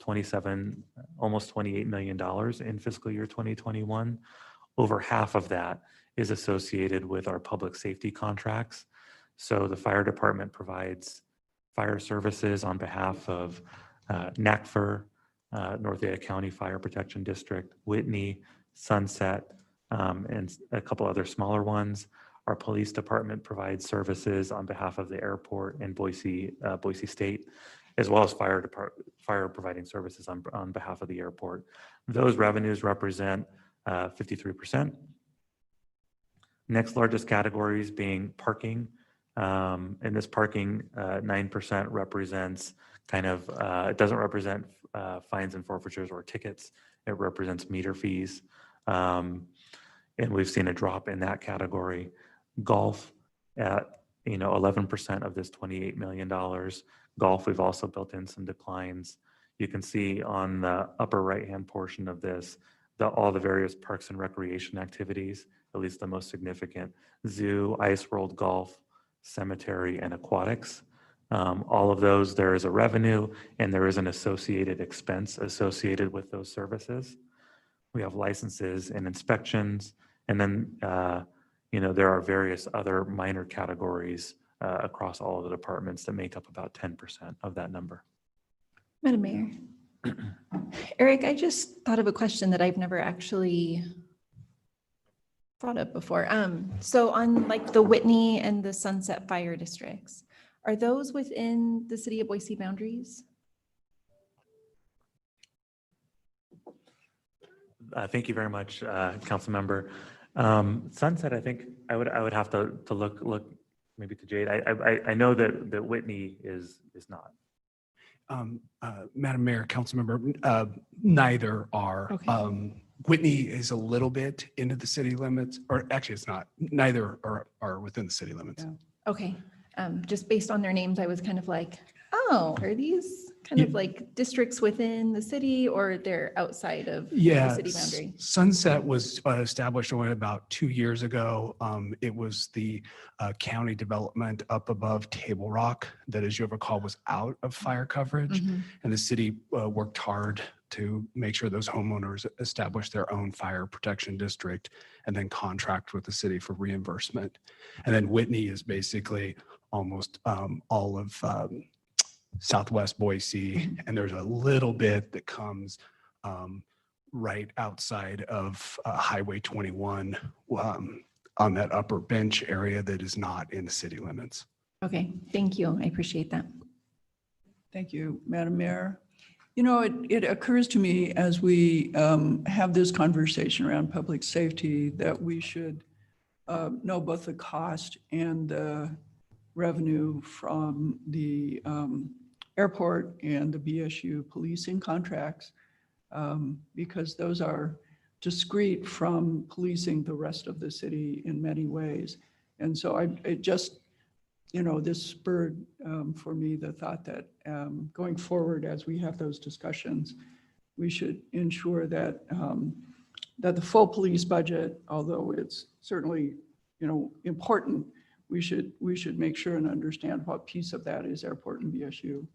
almost $28 million in fiscal year 2021. Over half of that is associated with our public safety contracts. So the fire department provides fire services on behalf of NACFR, North Ada County Fire Protection District, Whitney, Sunset, and a couple other smaller ones. Our police department provides services on behalf of the airport and Boise State, as well as fire providing services on behalf of the airport. Those revenues represent 53%. Next largest categories being parking. And this parking, 9% represents it doesn't represent fines and forfeitures or tickets. It represents meter fees. And we've seen a drop in that category. Golf at 11% of this $28 million. Golf, we've also built in some declines. You can see on the upper right-hand portion of this, all the various parks and recreation activities, at least the most significant: zoo, ice world, golf, cemetery, and aquatics. All of those, there is a revenue and there is an associated expense associated with those services. We have licenses and inspections, and then there are various other minor categories across all of the departments that make up about 10% of that number. Madam Mayor. Eric, I just thought of a question that I've never actually brought up before. So on like the Whitney and the Sunset Fire Districts, are those within the city of Boise boundaries? Thank you very much, Council Member. Sunset, I think I would have to look maybe to Jade. I know that Whitney is not. Madam Mayor, Council Member, neither are. Okay. Whitney is a little bit into the city limits, or actually it's not. Neither are within the city limits. Yeah. Okay. Just based on their names, I was kind of like, oh, are these kind of like districts within the city, or they're outside of the city boundary? Sunset was established only about 2 years ago. It was the county development up above Table Rock that, as you recall, was out of fire coverage. Mhm. And the city worked hard to make sure those homeowners established their own fire protection district and then contract with the city for reimbursement. And then Whitney is basically almost all of Southwest Boise, and there's a little bit that comes right outside of Highway 21 on that upper bench area that is not in the city limits. Okay, thank you. I appreciate that. Thank you, Madam Mayor. It occurs to me as we have this conversation around public safety that we should know both the cost and the revenue from the airport and the BSU policing contracts, because those are discrete from policing the rest of the city in many ways. And so it just, this spurred for me the thought that going forward, as we have those discussions, we should ensure that that the full police budget, although it's certainly important, we should make sure and understand what piece of that is airport and BSU.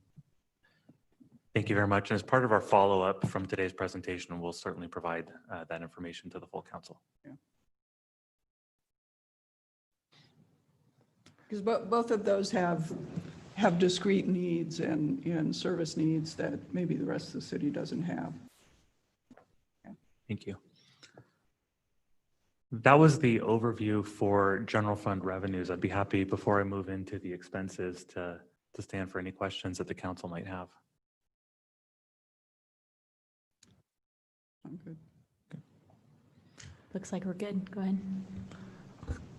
Thank you very much. And as part of our follow-up from today's presentation, we'll certainly provide that information to the full council. Yeah. Because both of those have discrete needs and service needs that maybe the rest of the city doesn't have. Yeah. Thank you. That was the overview for general fund revenues. I'd be happy, before I move into the expenses, to stand for any questions that the council might have. I'm good. Looks like we're good. Go ahead.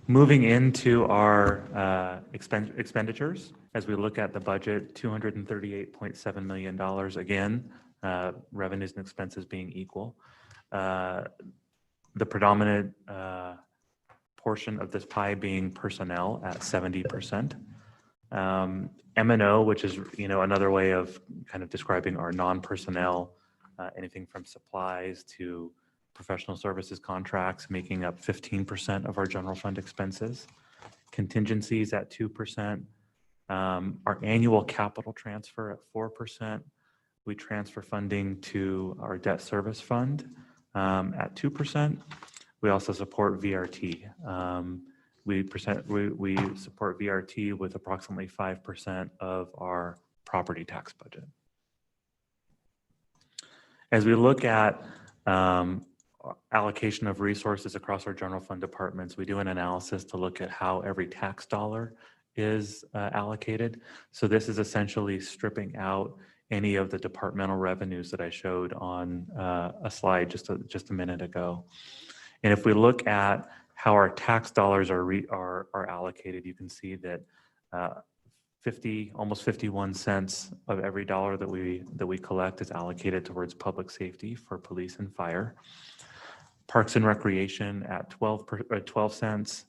Moving into our expenditures, as we look at the budget, $238.7 million, again, revenues and expenses being equal. The predominant portion of this pie being personnel at 70%. M&O, which is, another way of kind of describing our non-personnel, anything from supplies to professional services contracts, making up 15% of our general fund expenses. Contingencies at 2%. Our annual capital transfer at 4%. We transfer funding to our debt service fund at 2%. We also support VRT. We support VRT with approximately 5% of our property tax budget. As we look at allocation of resources across our general fund departments, we do an analysis to look at how every tax dollar is allocated. So this is essentially stripping out any of the departmental revenues that I showed on a slide just a minute ago. And if we look at how our tax dollars are allocated, you can see that almost 51 cents of every dollar that we collect is allocated towards public safety for police and fire. Parks and recreation at 12 cents.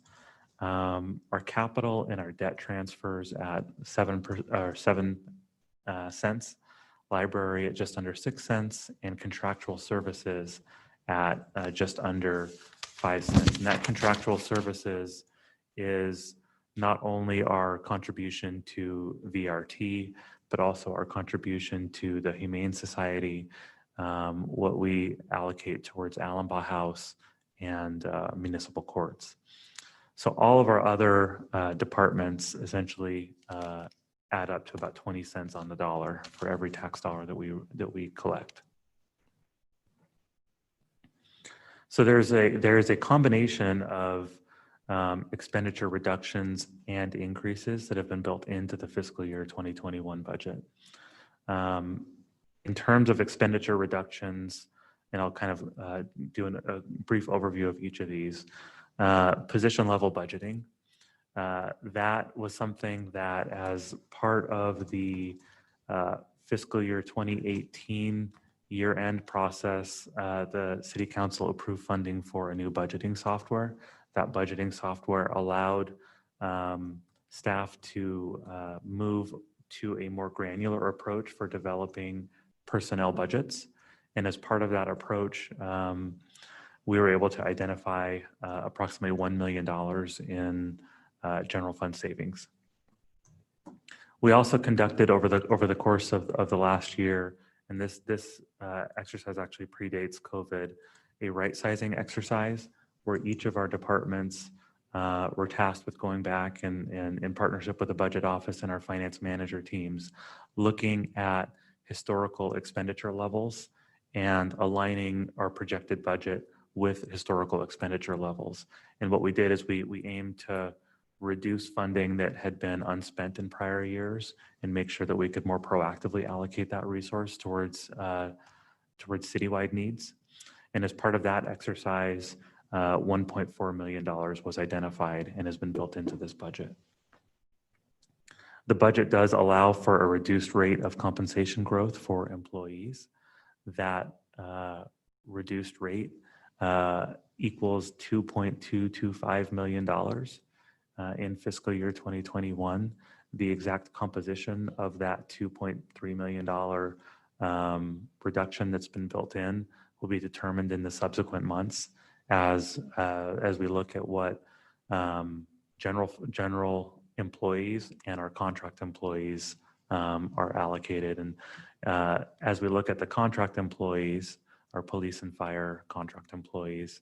Our capital and our debt transfers at 7 cents. Library at just under 6 cents, and contractual services at just under 5 cents. And that contractual services is not only our contribution to VRT, but also our contribution to the Humane Society, what we allocate towards Allenbaugh House and municipal courts. So all of our other departments essentially add up to about 20 cents on the dollar for every tax dollar that we collect. So there's a combination of expenditure reductions and increases that have been built into the fiscal year 2021 budget. In terms of expenditure reductions, and I'll kind of do a brief overview of each of these. Position level budgeting. That was something that, as part of the fiscal year 2018 year-end process, the City Council approved funding for a new budgeting software. That budgeting software allowed staff to move to a more granular approach for developing personnel budgets. And as part of that approach, we were able to identify approximately $1 million in general fund savings. We also conducted over the course of the last year, and this exercise actually predates COVID, a right-sizing exercise where each of our departments were tasked with going back and in partnership with the budget office and our finance manager teams, looking at historical expenditure levels and aligning our projected budget with historical expenditure levels. And what we did is we aimed to reduce funding that had been unspent in prior years and make sure that we could more proactively allocate that resource towards citywide needs. And as part of that exercise, $1.4 million was identified and has been built into this budget. The budget does allow for a reduced rate of compensation growth for employees. That reduced rate equals $2.225 million in fiscal year 2021. The exact composition of that $2.3 million reduction that's been built in will be determined in the subsequent months as we look at what general employees and our contract employees are allocated. And as we look at the contract employees, our police and fire contract employees,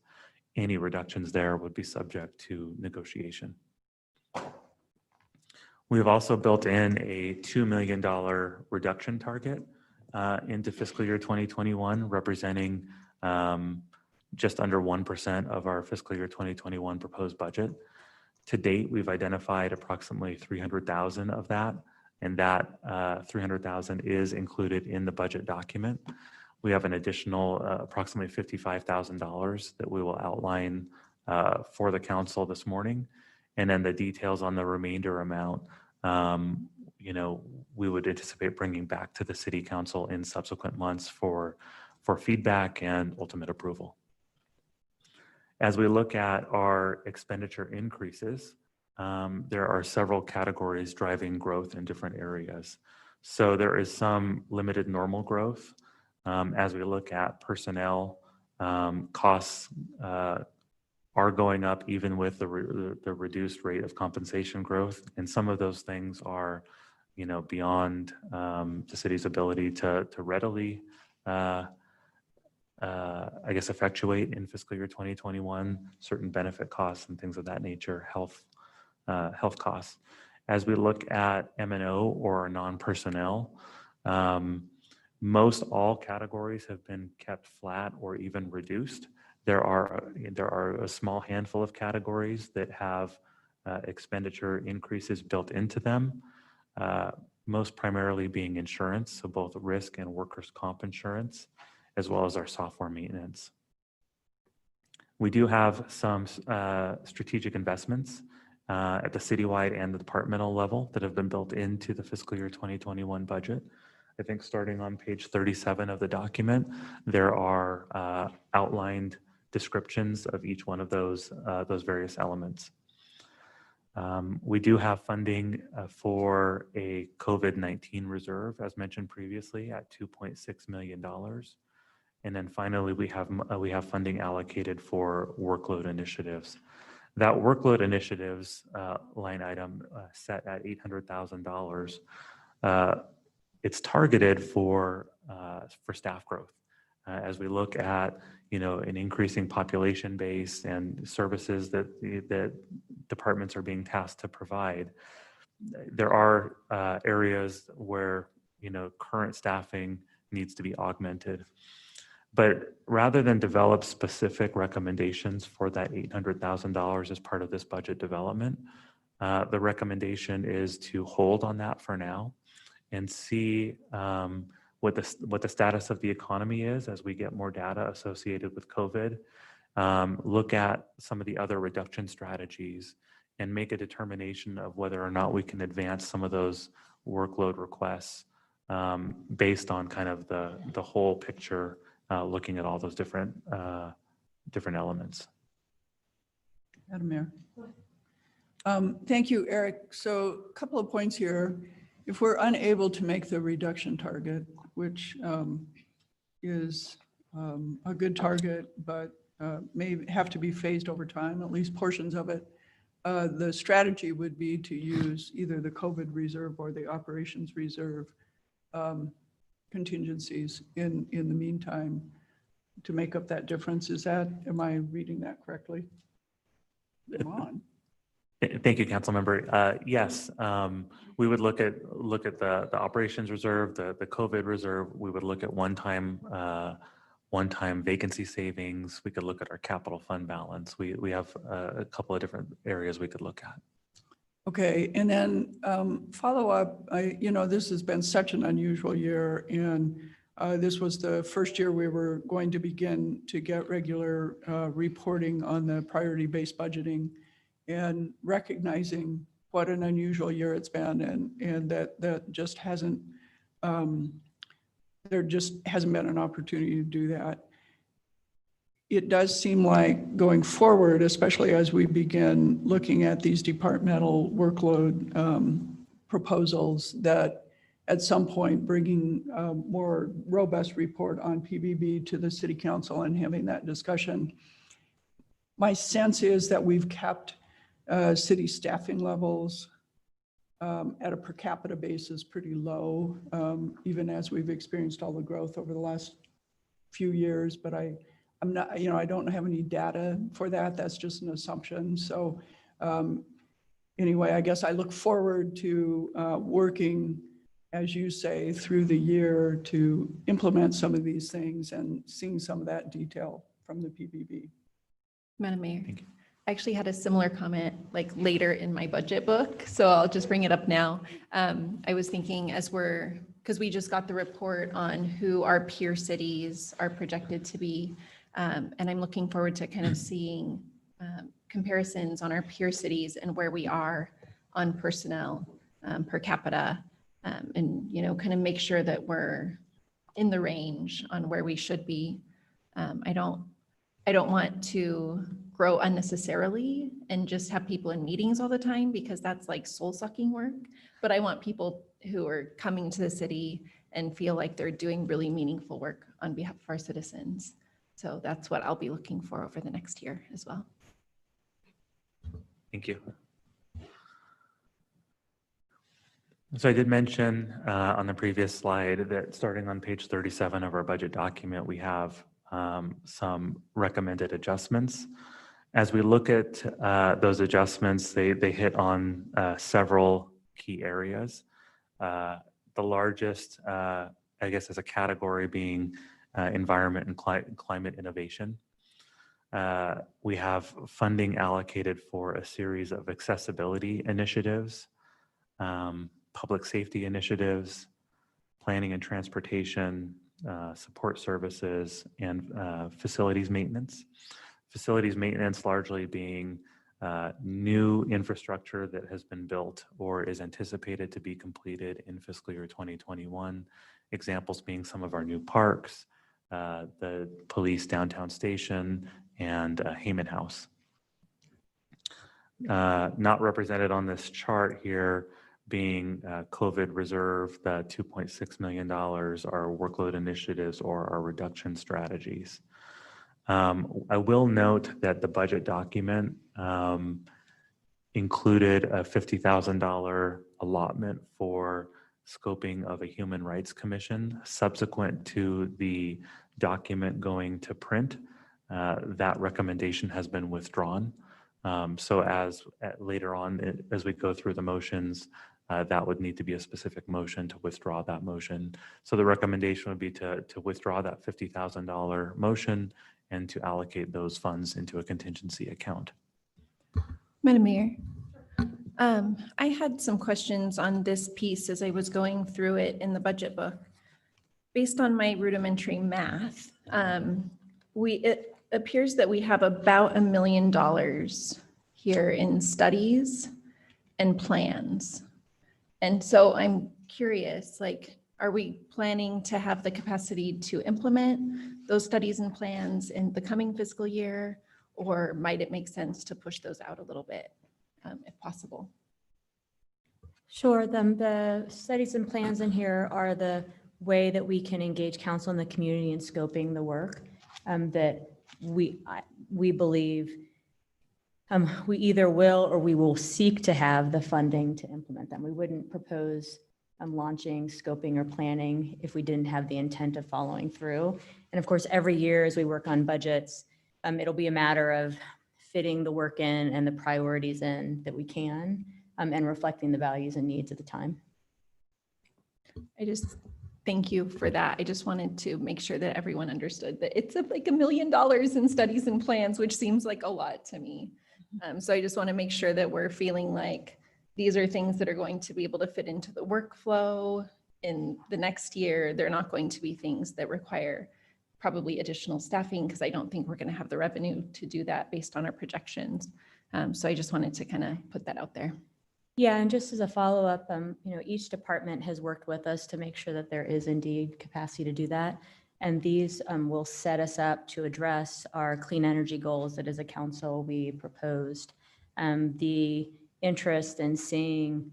any reductions there would be subject to negotiation. We've also built in a $2 million reduction target into fiscal year 2021, representing just under 1% of our fiscal year 2021 proposed budget. To date, we've identified approximately 300,000 of that, and that 300,000 is included in the budget document. We have an additional approximately $55,000 that we will outline for the council this morning. And then the details on the remainder amount, we would anticipate bringing back to the City Council in subsequent months for feedback and ultimate approval. As we look at our expenditure increases, there are several categories driving growth in different areas. So there is some limited normal growth. As we look at personnel, costs are going up even with the reduced rate of compensation growth. And some of those things are, beyond the city's ability to readily, effectuate in fiscal year 2021, certain benefit costs and things of that nature, health costs. As we look at M&O or non-personnel, most all categories have been kept flat or even reduced. There are a small handful of categories that have expenditure increases built into them, most primarily being insurance, so both risk and workers' comp insurance, as well as our software maintenance. We do have some strategic investments at the citywide and the departmental level that have been built into the fiscal year 2021 budget. I think starting on page 37 of the document, there are outlined descriptions of each one of those various elements. We do have funding for a COVID-19 reserve, as mentioned previously, at $2.6 million. And then finally, we have funding allocated for workload initiatives. That workload initiatives line item set at $800,000. It's targeted for staff growth. As we look at an increasing population base and services that departments are being tasked to provide, there are areas where current staffing needs to be augmented. But rather than develop specific recommendations for that $800,000 as part of this budget development, the recommendation is to hold on that for now and see what the status of the economy is as we get more data associated with COVID, look at some of the other reduction strategies and make a determination of whether or not we can advance some of those workload requests based on kind of the whole picture, looking at all those different elements. Madam Mayor. Thank you, Eric. So a couple of points here. If we're unable to make the reduction target, which is a good target, but may have to be phased over time, at least portions of it, the strategy would be to use either the COVID reserve or the operations reserve contingencies in the meantime to make up that difference. Am I reading that correctly? Come on. Thank you, Council Member. Yes, we would look at the operations reserve, the COVID reserve. We would look at one-time vacancy savings. We could look at our capital fund balance. We have a couple of different areas we could look at. Okay, and then follow up. This has been such an unusual year, and this was the first year we were going to begin to get regular reporting on the priority-based budgeting, and recognizing what an unusual year it's been, and that just hasn't, there just hasn't been an opportunity to do that. It does seem like going forward, especially as we begin looking at these departmental workload proposals, that at some point bringing a more robust report on PBB to the City Council and having that discussion. My sense is that we've kept city staffing levels at a per capita basis pretty low, even as we've experienced all the growth over the last few years, but I'm not, I don't have any data for that. That's just an assumption. So anyway, I guess I look forward to working, as you say, through the year to implement some of these things and seeing some of that detail from the PBB. Madam Mayor, I actually had a similar comment like later in my budget book, so I'll just bring it up now. I was thinking because we just got the report on who our peer cities are projected to be, and I'm looking forward to kind of seeing comparisons on our peer cities and where we are on personnel per capita, and kind of make sure that we're in the range on where we should be. I don't want to grow unnecessarily and just have people in meetings all the time, because that's like soul sucking work. But I want people who are coming to the city and feel like they're doing really meaningful work on behalf of our citizens. So that's what I'll be looking for over the next year as well. Thank you. So I did mention on the previous slide that starting on page 37 of our budget document, we have some recommended adjustments. As we look at those adjustments, they hit on several key areas. The largest, I guess, as a category being environment and climate innovation. We have funding allocated for a series of accessibility initiatives, public safety initiatives, planning and transportation, support services, and facilities maintenance. Facilities maintenance largely being new infrastructure that has been built or is anticipated to be completed in fiscal year 2021. Examples being some of our new parks, the police downtown station, and Heyman House. Not represented on this chart here being COVID reserve, the $2.6 million, our workload initiatives or our reduction strategies. I will note that the budget document included a $50,000 allotment for scoping of a human rights commission. Subsequent to the document going to print, that recommendation has been withdrawn. So as later on, as we go through the motions, that would need to be a specific motion to withdraw that motion. So the recommendation would be to withdraw that $50,000 motion and to allocate those funds into a contingency account. Madam Mayor, I had some questions on this piece as I was going through it in the budget book. Based on my rudimentary math, it appears that we have about $1 million here in studies and plans. And so I'm curious, like, are we planning to have the capacity to implement those studies and plans in the coming fiscal year? Or might it make sense to push those out a little bit, if possible? Sure. The studies and plans in here are the way that we can engage council and the community in scoping the work that we believe we either will or we will seek to have the funding to implement them. We wouldn't propose launching, scoping, or planning if we didn't have the intent of following through. And of course, every year as we work on budgets, it'll be a matter of fitting the work in and the priorities in that we can, and reflecting the values and needs at the time. Thank you for that. I just wanted to make sure that everyone understood that it's like $1 million in studies and plans, which seems like a lot to me. So I just want to make sure that we're feeling like these are things that are going to be able to fit into the workflow in the next year. They're not going to be things that require probably additional staffing, because I don't think we're going to have the revenue to do that based on our projections. So I just wanted to kind of put that out there. Yeah, and just as a follow-up, each department has worked with us to make sure that there is indeed capacity to do that. And these will set us up to address our clean energy goals that as a council we proposed. The interest in seeing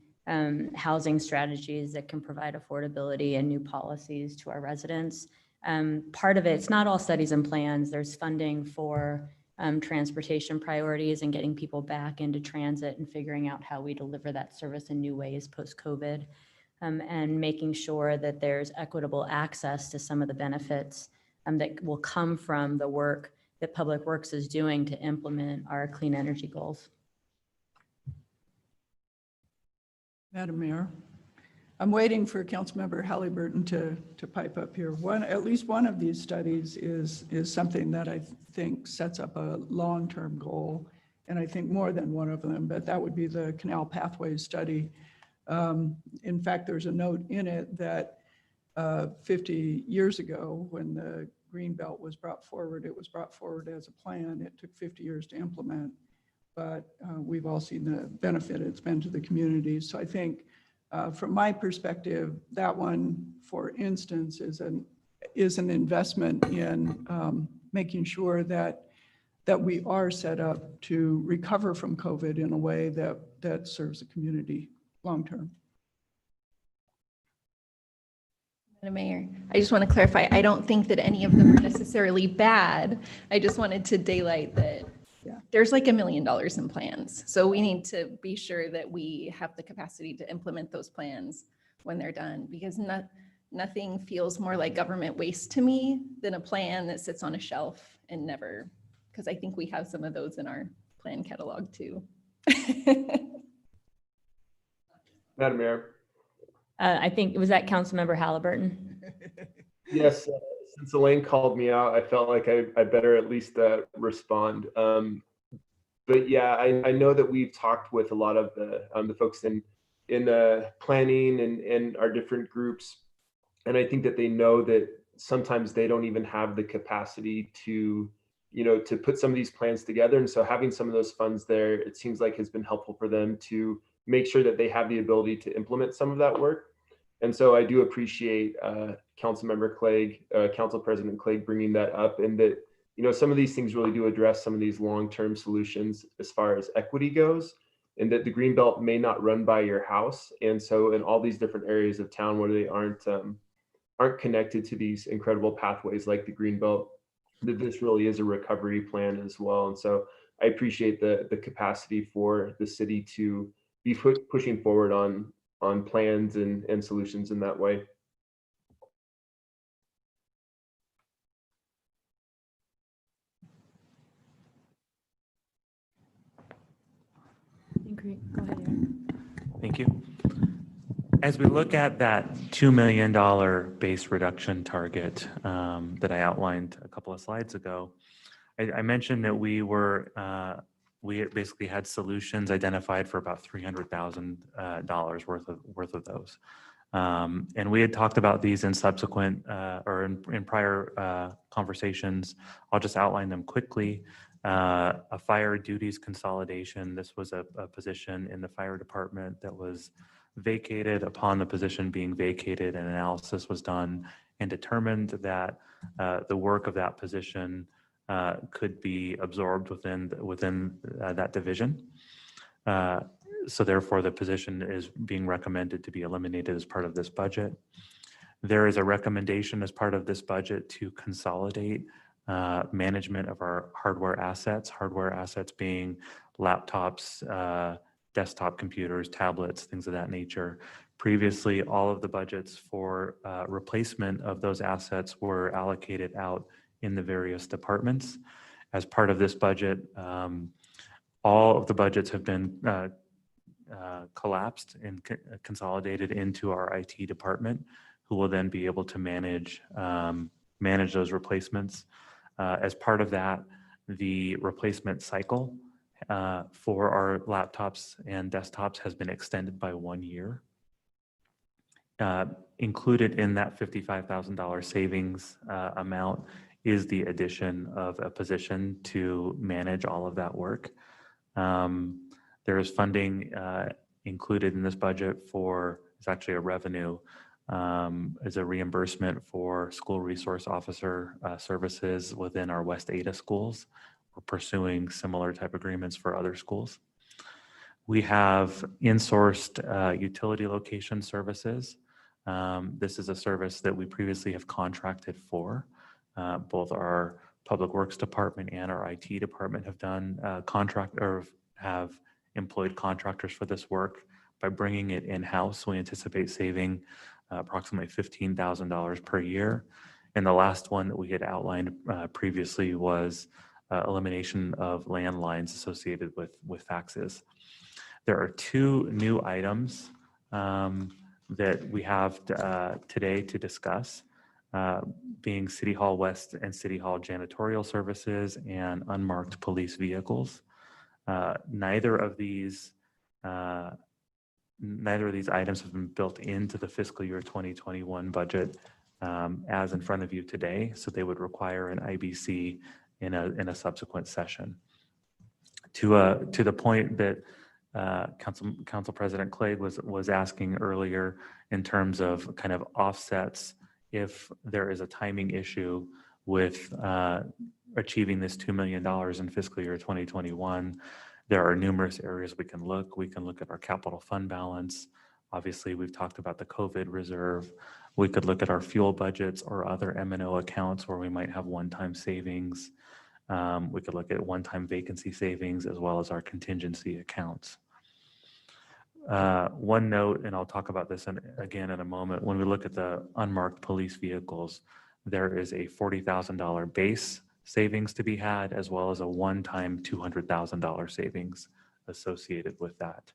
housing strategies that can provide affordability and new policies to our residents. Part of it's not all studies and plans. There's funding for transportation priorities and getting people back into transit and figuring out how we deliver that service in new ways post-COVID, and making sure that there's equitable access to some of the benefits that will come from the work that Public Works is doing to implement our clean energy goals. Madam Mayor, I'm waiting for Councilmember Halliburton to pipe up here. At least one of these studies is something that I think sets up a long-term goal, and I think more than one of them, but that would be the Canal Pathways study. In fact, there's a note in it that 50 years ago, when the Green Belt was brought forward, it was brought forward as a plan. It took 50 years to implement, but we've all seen the benefit it's been to the community. So I think from my perspective, that one, for instance, is an investment in making sure that that we are set up to recover from COVID in a way that serves the community long-term. Madam Mayor, I just want to clarify, I don't think that any of them are necessarily bad. I just wanted to daylight that there's like $1 million in plans. So we need to be sure that we have the capacity to implement those plans when they're done, because nothing feels more like government waste to me than a plan that sits on a shelf and never, because I think we have some of those in our plan catalog too. Madam Mayor. I think, was that Councilmember Halliburton? Yes, since Elaine called me out, I felt like I better at least respond. But yeah, I know that we've talked with a lot of the folks in planning and our different groups, and I think that they know that sometimes they don't even have the capacity to, to put some of these plans together. And so having some of those funds there, it seems like has been helpful for them to make sure that they have the ability to implement some of that work. And so I do appreciate Councilmember Clegg, Council President Clegg bringing that up, and that, some of these things really do address some of these long-term solutions as far as equity goes, and that the Greenbelt may not run by your house. And so in all these different areas of town where they aren't connected to these incredible pathways like the Greenbelt, that this really is a recovery plan as well. And so I appreciate the capacity for the city to be pushing forward on plans and solutions in that way. Great. Go ahead, Eric. Thank you. As we look at that $2 million base reduction target that I outlined a couple of slides ago, I mentioned that we basically had solutions identified for about $300,000 worth of those. And we had talked about these in subsequent or in prior conversations. I'll just outline them quickly. A fire duties consolidation. This was a position in the fire department that was vacated. Upon the position being vacated, an analysis was done and determined that the work of that position could be absorbed within that division. So therefore, the position is being recommended to be eliminated as part of this budget. There is a recommendation as part of this budget to consolidate management of our hardware assets being laptops, desktop computers, tablets, things of that nature. Previously, all of the budgets for replacement of those assets were allocated out in the various departments. As part of this budget, all of the budgets have been collapsed and consolidated into our IT department, who will then be able to manage those replacements. As part of that, the replacement cycle for our laptops and desktops has been extended by 1 year. Included in that $55,000 savings amount is the addition of a position to manage all of that work. There is funding included in this budget it's actually a revenue, as a reimbursement for school resource officer services within our West Ada schools. We're pursuing similar type agreements for other schools. We have insourced utility location services. This is a service that we previously have contracted for. Both our Public Works Department and our IT department have done have employed contractors for this work. By bringing it in-house, we anticipate saving approximately $15,000 per year. And the last one that we had outlined previously was elimination of landlines associated with faxes. There are two new items that we have today to discuss, being City Hall West and City Hall janitorial services and unmarked police vehicles. Neither of these items have been built into the fiscal year 2021 budget as in front of you today, so they would require an IBC in a subsequent session. To the point that Council President Clegg was asking earlier in terms of kind of offsets if there is a timing issue with achieving this $2 million in fiscal year 2021. There are numerous areas we can look. We can look at our capital fund balance. Obviously, we've talked about the COVID reserve. We could look at our fuel budgets or other M&O accounts where we might have one-time savings. We could look at one-time vacancy savings as well as our contingency accounts. One note, and I'll talk about this again in a moment, when we look at the unmarked police vehicles, there is a $40,000 base savings to be had, as well as a one-time $200,000 savings associated with that.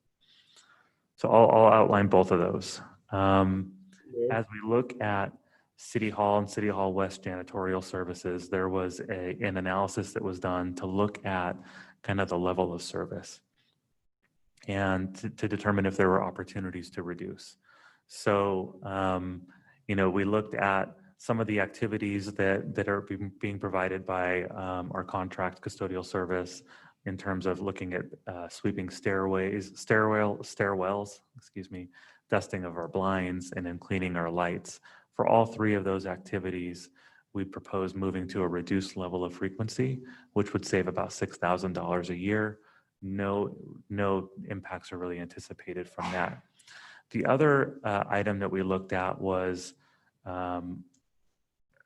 So I'll outline both of those. As we look at City Hall and City Hall West janitorial services, there was an analysis that was done to look at kind of the level of service and to determine if there were opportunities to reduce. So, we looked at some of the activities that are being provided by our contract custodial service in terms of looking at sweeping stairwells, dusting of our blinds, and then cleaning our lights. For all three of those activities, we propose moving to a reduced level of frequency, which would save about $6,000 a year. No impacts are really anticipated from that. The other item that we looked at was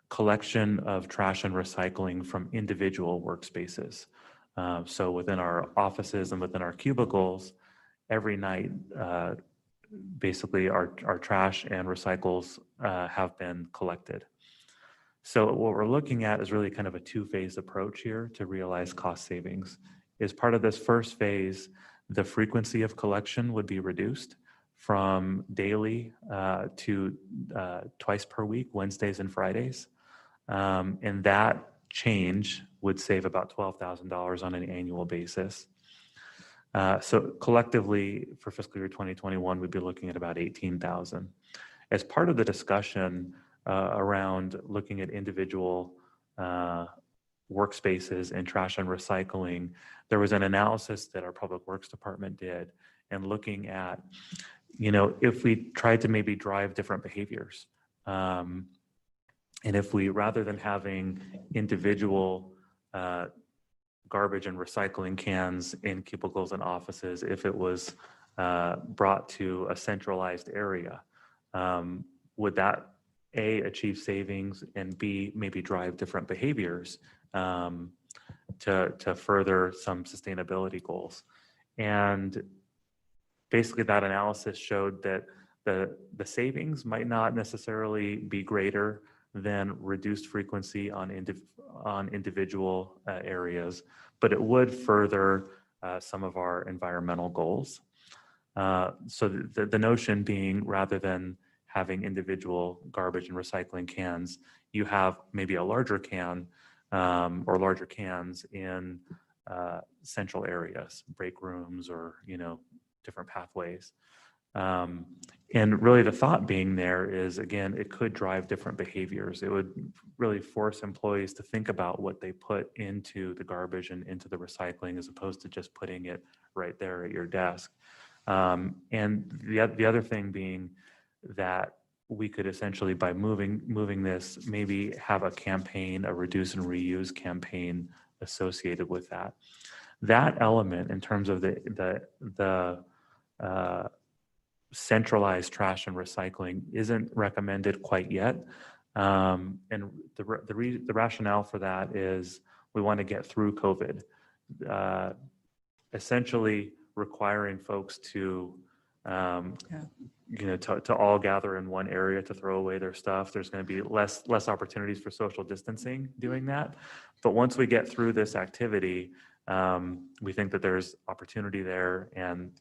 collection of trash and recycling from individual workspaces. So within our offices and within our cubicles, every night, basically our trash and recycles have been collected. So what we're looking at is really kind of a two-phase approach here to realize cost savings. As part of this first phase, the frequency of collection would be reduced from daily to twice per week, Wednesdays and Fridays. And that change would save about $12,000 on an annual basis. So collectively for fiscal year 2021, we'd be looking at about $18,000. As part of the discussion around looking at individual workspaces and trash and recycling, there was an analysis that our Public Works Department did and looking at, if we tried to maybe drive different behaviors, and if we, rather than having individual garbage and recycling cans in cubicles and offices, if it was brought to a centralized area, would that A, achieve savings, and B, maybe drive different behaviors to further some sustainability goals? And basically that analysis showed that the savings might not necessarily be greater than reduced frequency on individual areas, but it would further some of our environmental goals. So the notion being, rather than having individual garbage and recycling cans, you have maybe a larger can or larger cans in central areas, break rooms, or different pathways. And really the thought being there is, again, it could drive different behaviors. It would really force employees to think about what they put into the garbage and into the recycling, as opposed to just putting it right there at your desk. And the other thing being that we could essentially, by moving this, maybe have a campaign, a reduce and reuse campaign associated with that. That element, in terms of the centralized trash and recycling, isn't recommended quite yet. And the rationale for that is we want to get through COVID. Essentially requiring folks to to all gather in one area to throw away their stuff. There's going to be less opportunities for social distancing doing that. But once we get through this activity, we think that there's opportunity there, and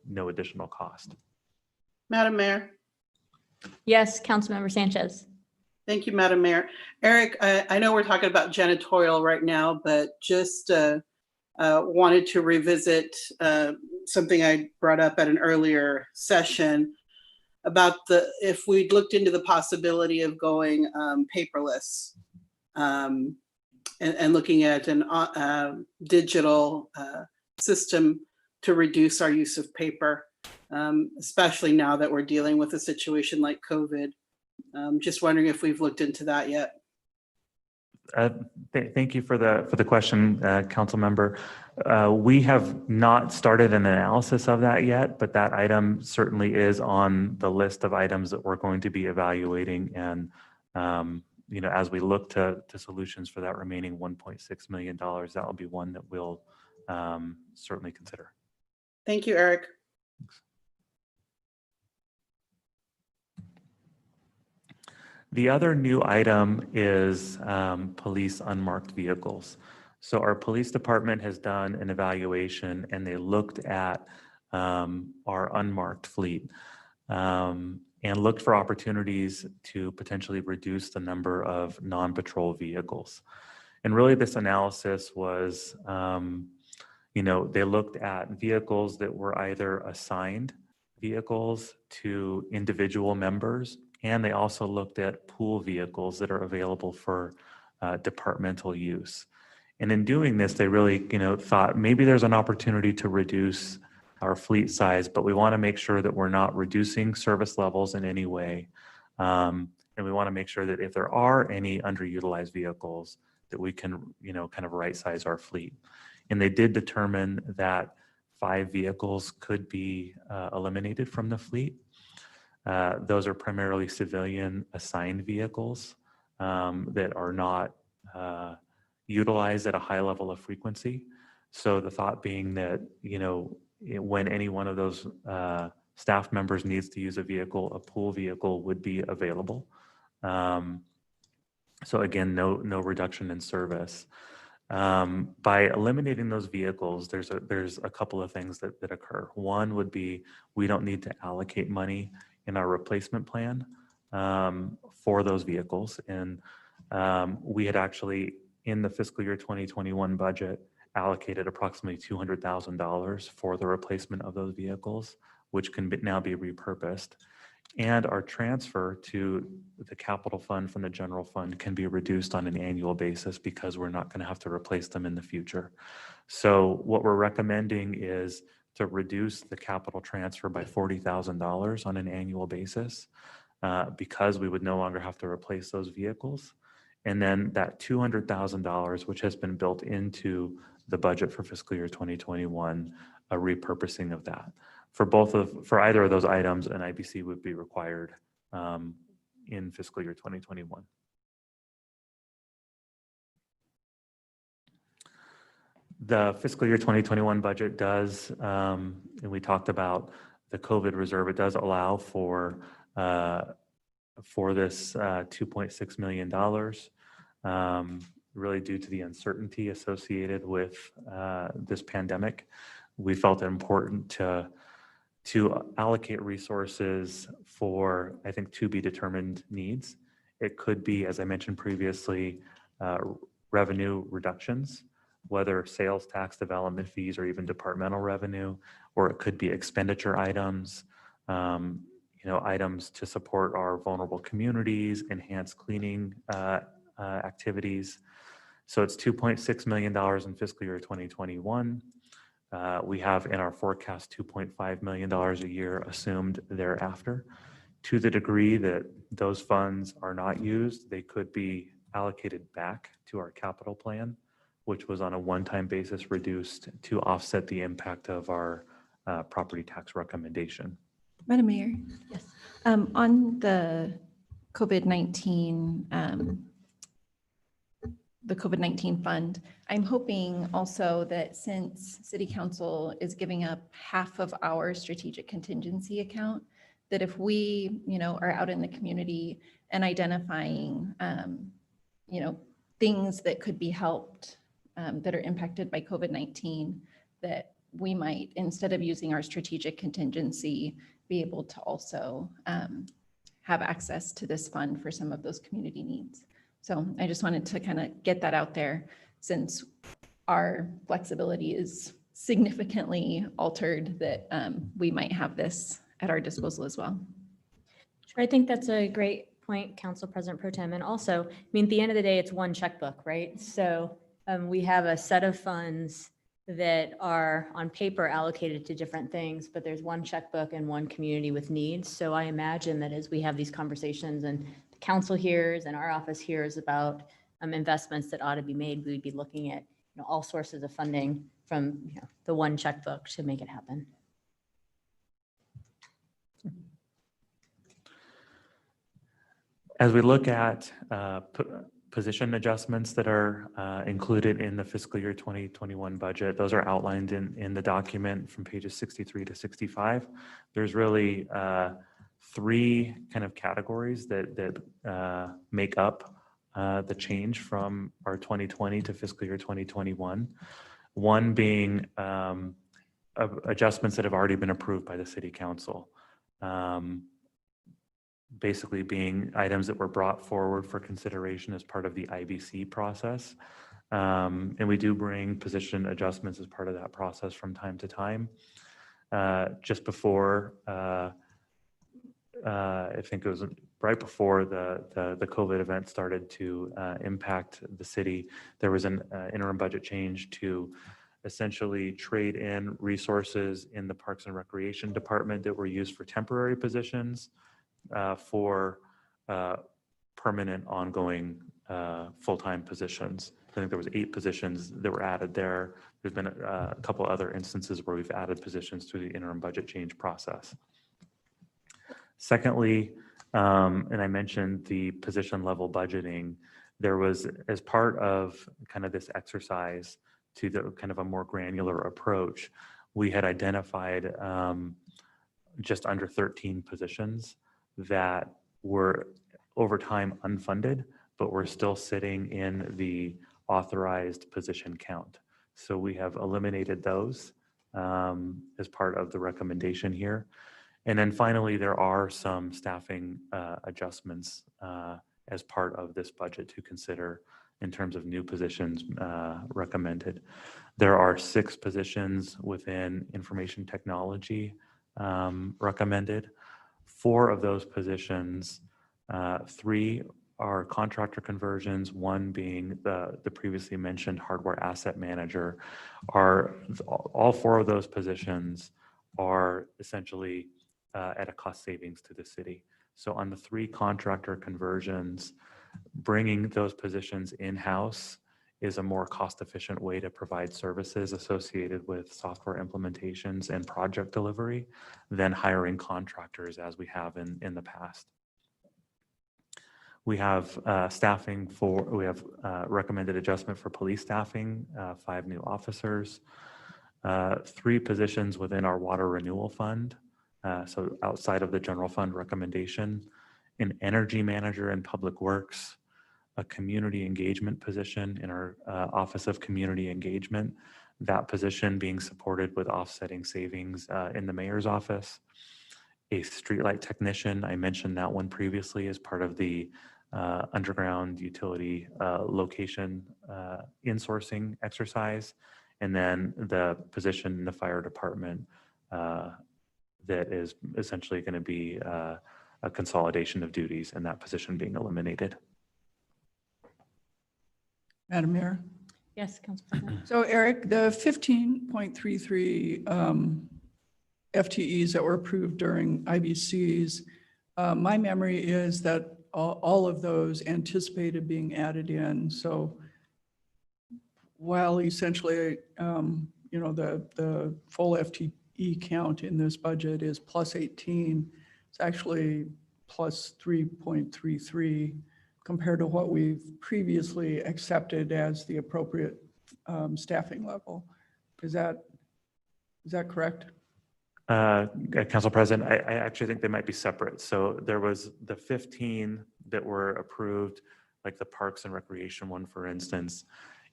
no additional cost. Madam Mayor. Yes, Councilmember Sanchez. Thank you, Madam Mayor. Eric, I know we're talking about janitorial right now, but just wanted to revisit something I brought up at an earlier session about if we looked into the possibility of going paperless and looking at an digital system to reduce our use of paper, especially now that we're dealing with a situation like COVID. Just wondering if we've looked into that yet. Thank you for the question, council member. We have not started an analysis of that yet, but that item certainly is on the list of items that we're going to be evaluating. And as we look to solutions for that remaining $1.6 million, that will be one that we'll certainly consider. Thank you, Eric. The other new item is police unmarked vehicles. So our police department has done an evaluation and they looked at our unmarked fleet and looked for opportunities to potentially reduce the number of non-patrol vehicles. And really this analysis was, they looked at vehicles that were either assigned vehicles to individual members, and they also looked at pool vehicles that are available for departmental use. And in doing this, they really, thought maybe there's an opportunity to reduce our fleet size, but we want to make sure that we're not reducing service levels in any way. And we want to make sure that if there are any underutilized vehicles, that we can, kind of right size our fleet. And they did determine that 5 vehicles could be eliminated from the fleet. Those are primarily civilian assigned vehicles that are not utilized at a high level of frequency. So the thought being that, when any one of those staff members needs to use a vehicle, a pool vehicle would be available. So again, no reduction in service. By eliminating those vehicles, there's a couple of things that occur. One would be we don't need to allocate money in our replacement plan for those vehicles. And we had actually, in the fiscal year 2021 budget, allocated approximately $200,000 for the replacement of those vehicles, which can now be repurposed. And our transfer to the capital fund from the general fund can be reduced on an annual basis because we're not going to have to replace them in the future. So what we're recommending is to reduce the capital transfer by $40,000 on an annual basis because we would no longer have to replace those vehicles. And then that $200,000, which has been built into the budget for fiscal year 2021, a repurposing of that. For either of those items, an IBC would be required in fiscal year 2021. The fiscal year 2021 budget does, and we talked about the COVID reserve, it does allow for this $2.6 million, really due to the uncertainty associated with this pandemic. We felt it important to allocate resources for, I think, to be determined needs. It could be, as I mentioned previously, revenue reductions, whether sales tax, development fees, or even departmental revenue, or it could be expenditure items, items to support our vulnerable communities, enhance cleaning activities. So it's $2.6 million in fiscal year 2021. We have in our forecast $2.5 million a year assumed thereafter. To the degree that those funds are not used, they could be allocated back to our capital plan, which was on a one-time basis reduced to offset the impact of our property tax recommendation. Madam Mayor? Yes. On the COVID-19, the COVID-19 fund, I'm hoping also that since City Council is giving up half of our strategic contingency account, that if we, are out in the community and identifying, things that could be helped that are impacted by COVID-19, that we might, instead of using our strategic contingency, be able to also have access to this fund for some of those community needs. So I just wanted to kind of get that out there since our flexibility is significantly altered, that we might have this at our disposal as well. Sure, I think that's a great point, Council President Pro Tem. And also, at the end of the day, it's one checkbook, right? So we have a set of funds that are on paper allocated to different things, but there's one checkbook and one community with needs. So I imagine that as we have these conversations and the council hears and our office hears about investments that ought to be made, we would be looking at, all sources of funding from, the one checkbook to make it happen. As we look at position adjustments that are included in the fiscal year 2021 budget, those are outlined in the document from pages 63 to 65. There's really three kind of categories that make up the change from our 2020 to fiscal year 2021. One being adjustments that have already been approved by the city council. Basically being items that were brought forward for consideration as part of the IBC process. And we do bring position adjustments as part of that process from time to time. Just before, I think it was right before the COVID event started to impact the city, there was an interim budget change to essentially trade in resources in the Parks and Recreation Department that were used for temporary positions for permanent, ongoing, full-time positions. I think there was 8 positions that were added there. There's been a couple other instances where we've added positions through the interim budget change process. Secondly, and I mentioned the position level budgeting, there was, as part of kind of this exercise to the kind of a more granular approach, we had identified just under 13 positions that were over time unfunded, but were still sitting in the authorized position count. So we have eliminated those as part of the recommendation here. And then finally, there are some staffing adjustments as part of this budget to consider in terms of new positions recommended. There are 6 positions within information technology recommended. 4 of those positions, 3 are contractor conversions, 1 being the previously mentioned hardware asset manager. All 4 of those positions are essentially at a cost savings to the city. So on the 3 contractor conversions, bringing those positions in-house is a more cost-efficient way to provide services associated with software implementations and project delivery than hiring contractors as we have in the past. We have recommended adjustment for police staffing, 5 new officers, 3 positions within our water renewal fund, so outside of the general fund recommendation, an energy manager in public works, a community engagement position in our Office of Community Engagement, that position being supported with offsetting savings in the mayor's office. A streetlight technician, I mentioned that one previously as part of the underground utility location insourcing exercise. And then the position in the fire department that is essentially going to be a consolidation of duties and that position being eliminated. Madam Mayor. Yes, Council President. So Eric, the 15.33 FTEs that were approved during IBCs, my memory is that all of those anticipated being added in. So while essentially, the full FTE count in this budget is plus 18, it's actually plus 3.33 compared to what we've previously accepted as the appropriate staffing level. Is that correct? Council President, I actually think they might be separate. So there was the 15 that were approved, like the Parks and Recreation one, for instance.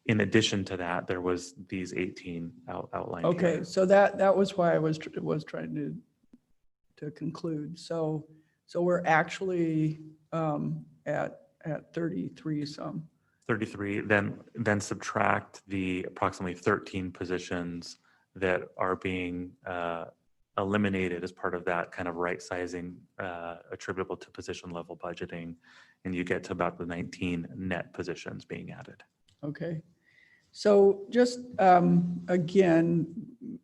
In addition to that, there was these 18 outlined. Okay, here. so that was why I was trying to conclude. So we're actually at 33 some. 33, then subtract the approximately 13 positions that are being eliminated as part of that kind of right sizing attributable to position level budgeting, and you get to about the 19 net positions being added. Okay, so just again,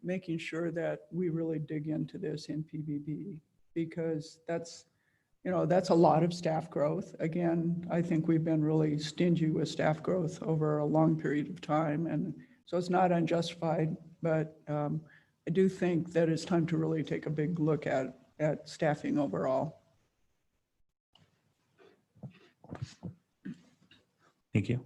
making sure that we really dig into this in PBB, because that's you know, that's a lot of staff growth. Again, I think we've been really stingy with staff growth over a long period of time. And so it's not unjustified, but I do think that it's time to really take a big look at staffing overall. Thank you.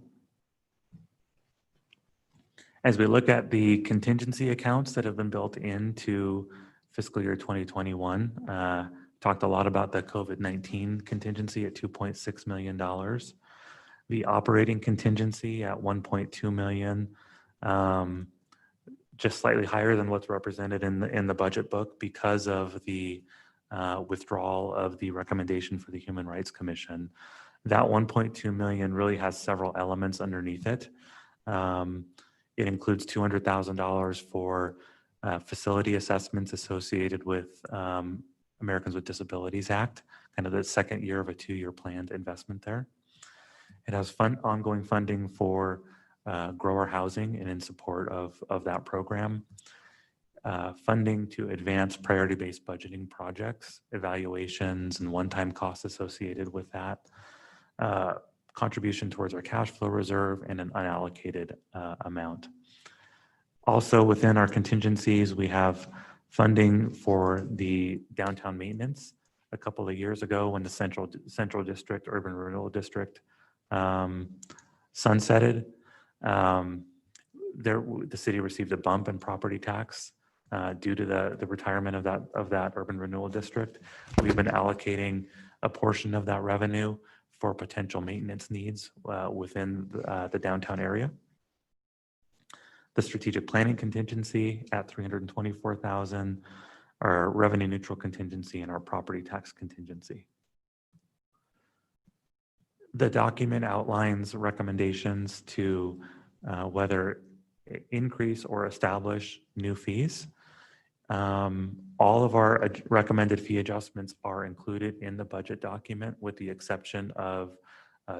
As we look at the contingency accounts that have been built into fiscal year 2021, talked a lot about the COVID-19 contingency at $2.6 million. The operating contingency at $1.2 million, just slightly higher than what's represented in the budget book because of the withdrawal of the recommendation for the Human Rights Commission. That 1.2 million really has several elements underneath it. It includes $200,000 for facility assessments associated with Americans with Disabilities Act, kind of the second year of a 2-year planned investment there. It has ongoing funding for grower housing and in support of that program. Funding to advance priority-based budgeting projects, evaluations, and one-time costs associated with that. Contribution towards our cash flow reserve and an unallocated amount. Also within our contingencies, we have funding for the downtown maintenance. A couple of years ago when the Central District, Urban Renewal District sunsetted, the city received a bump in property tax due to the retirement of that Urban Renewal District. We've been allocating a portion of that revenue for potential maintenance needs within the downtown area. The strategic planning contingency at $324,000, our revenue neutral contingency, and our property tax contingency. The document outlines recommendations to whether increase or establish new fees. All of our recommended fee adjustments are included in the budget document with the exception of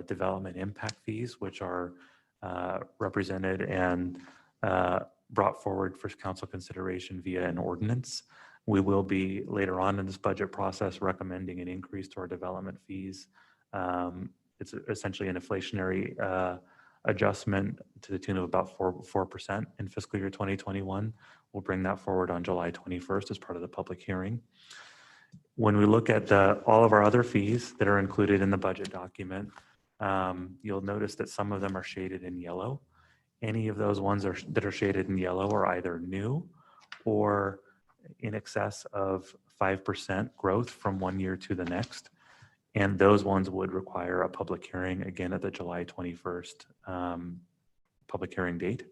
development impact fees, which are represented and brought forward for council consideration via an ordinance. We will be later on in this budget process recommending an increase to our development fees. It's essentially an inflationary adjustment to the tune of about 4% in fiscal year 2021. We'll bring that forward on July 21st as part of the public hearing. When we look at all of our other fees that are included in the budget document, you'll notice that some of them are shaded in yellow. Any of those ones that are shaded in yellow are either new or in excess of 5% growth from one year to the next. And those ones would require a public hearing again at the July 21st public hearing date.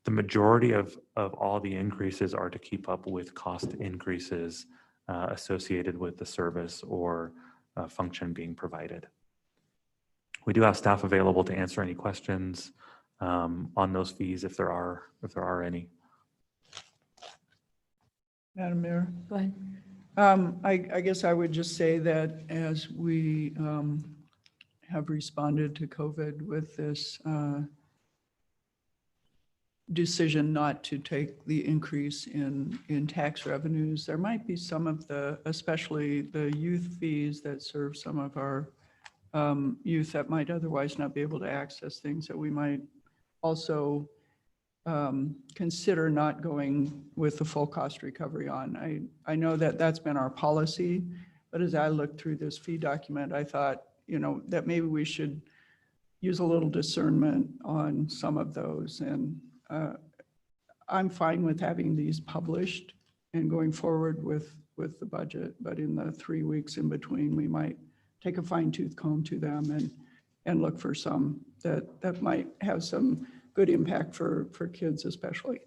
The majority of all the increases are to keep up with cost increases associated with the service or function being provided. We do have staff available to answer any questions on those fees if there are any. Madam Mayor? Go ahead. I guess I would just say that as we have responded to COVID with this decision not to take the increase in tax revenues, there might be some of especially the youth fees that serve some of our youth that might otherwise not be able to access things that we might also consider not going with the full cost recovery on. I know that that's been our policy, but as I looked through this fee document, I thought, that maybe we should use a little discernment on some of those. And I'm fine with having these published and going forward with the budget, but in the 3 weeks in between, we might take a fine-tooth comb to them and look for some that might have some good impact for kids especially.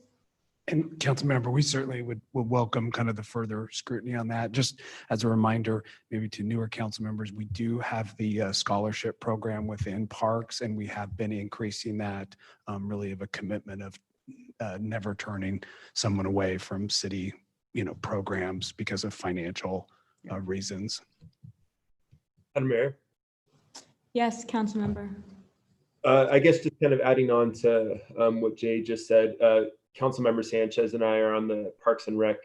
And council member, we certainly would welcome kind of the further scrutiny on that. Just as a reminder, maybe to newer council members, we do have the scholarship program within parks, and we have been increasing that really of a commitment of never turning someone away from city, programs because of financial reasons. Madam Mayor? Yes, council member. I guess just kind of adding on to what Jay just said, Councilmember Sanchez and I are on the Parks and Rec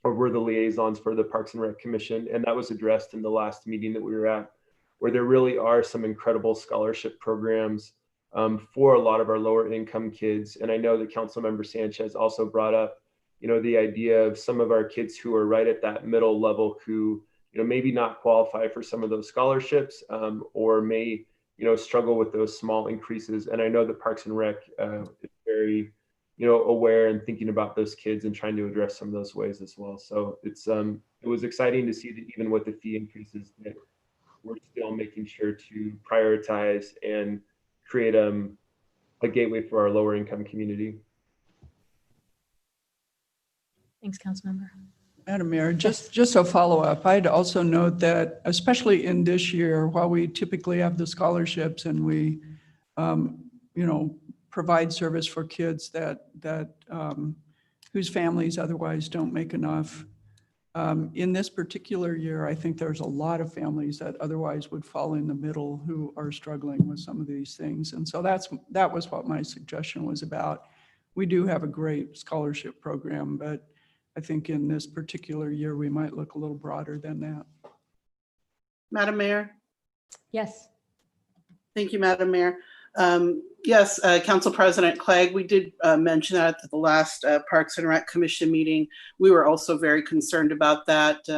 or we're the liaisons for the Parks and Rec Commission. And that was addressed in the last meeting that we were at, where there really are some incredible scholarship programs for a lot of our lower income kids. And I know that Councilmember Sanchez also brought up, the idea of some of our kids who are right at that middle level who, maybe not qualify for some of those scholarships or may, struggle with those small increases. And I know that Parks and Rec is very, aware and thinking about those kids and trying to address some of those ways as well. So it was exciting to see that even with the fee increases, that we're still making sure to prioritize and create a gateway for our lower income community. Thanks, Councilmember. Madam Mayor, just a follow-up. I'd also note that, especially in this year, while we typically have the scholarships and we, provide service for kids that whose families otherwise don't make enough. In this particular year, I think there's a lot of families that otherwise would fall in the middle who are struggling with some of these things. And so that was what my suggestion was about. We do have a great scholarship program, but I think in this particular year, we might look a little broader than that. Madam Mayor? Yes. Thank you, Madam Mayor. Yes, Council President Clegg, we did mention that at the last Parks and Rec Commission meeting. We were also very concerned about that.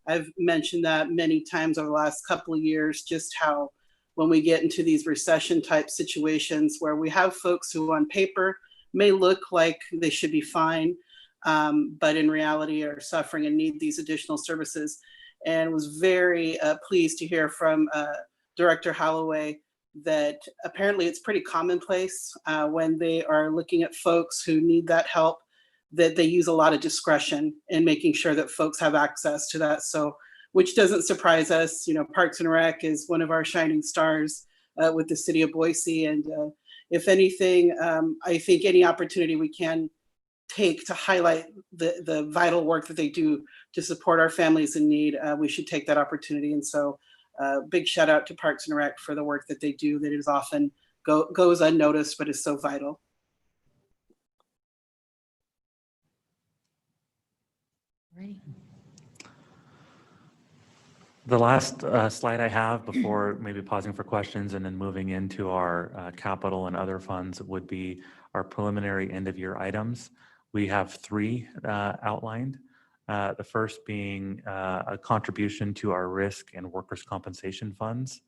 I've mentioned that many times over the last couple of years, just how when we get into these recession type situations where we have folks who on paper may look like they should be fine, but in reality are suffering and need these additional services. And was very pleased to hear from Director Holloway that apparently it's pretty commonplace when they are looking at folks who need that help, that they use a lot of discretion in making sure that folks have access to that. So, which doesn't surprise us. Parks and Rec is one of our shining stars with the city of Boise. And if anything, I think any opportunity we can take to highlight the vital work that they do to support our families in need, we should take that opportunity. And so big shout out to Parks and Rec for the work that they do that is often goes unnoticed, but is so vital. Ready. The last slide I have before maybe pausing for questions and then moving into our capital and other funds would be our preliminary end of year items. We have three outlined. The first being a contribution to our risk and workers' compensation funds.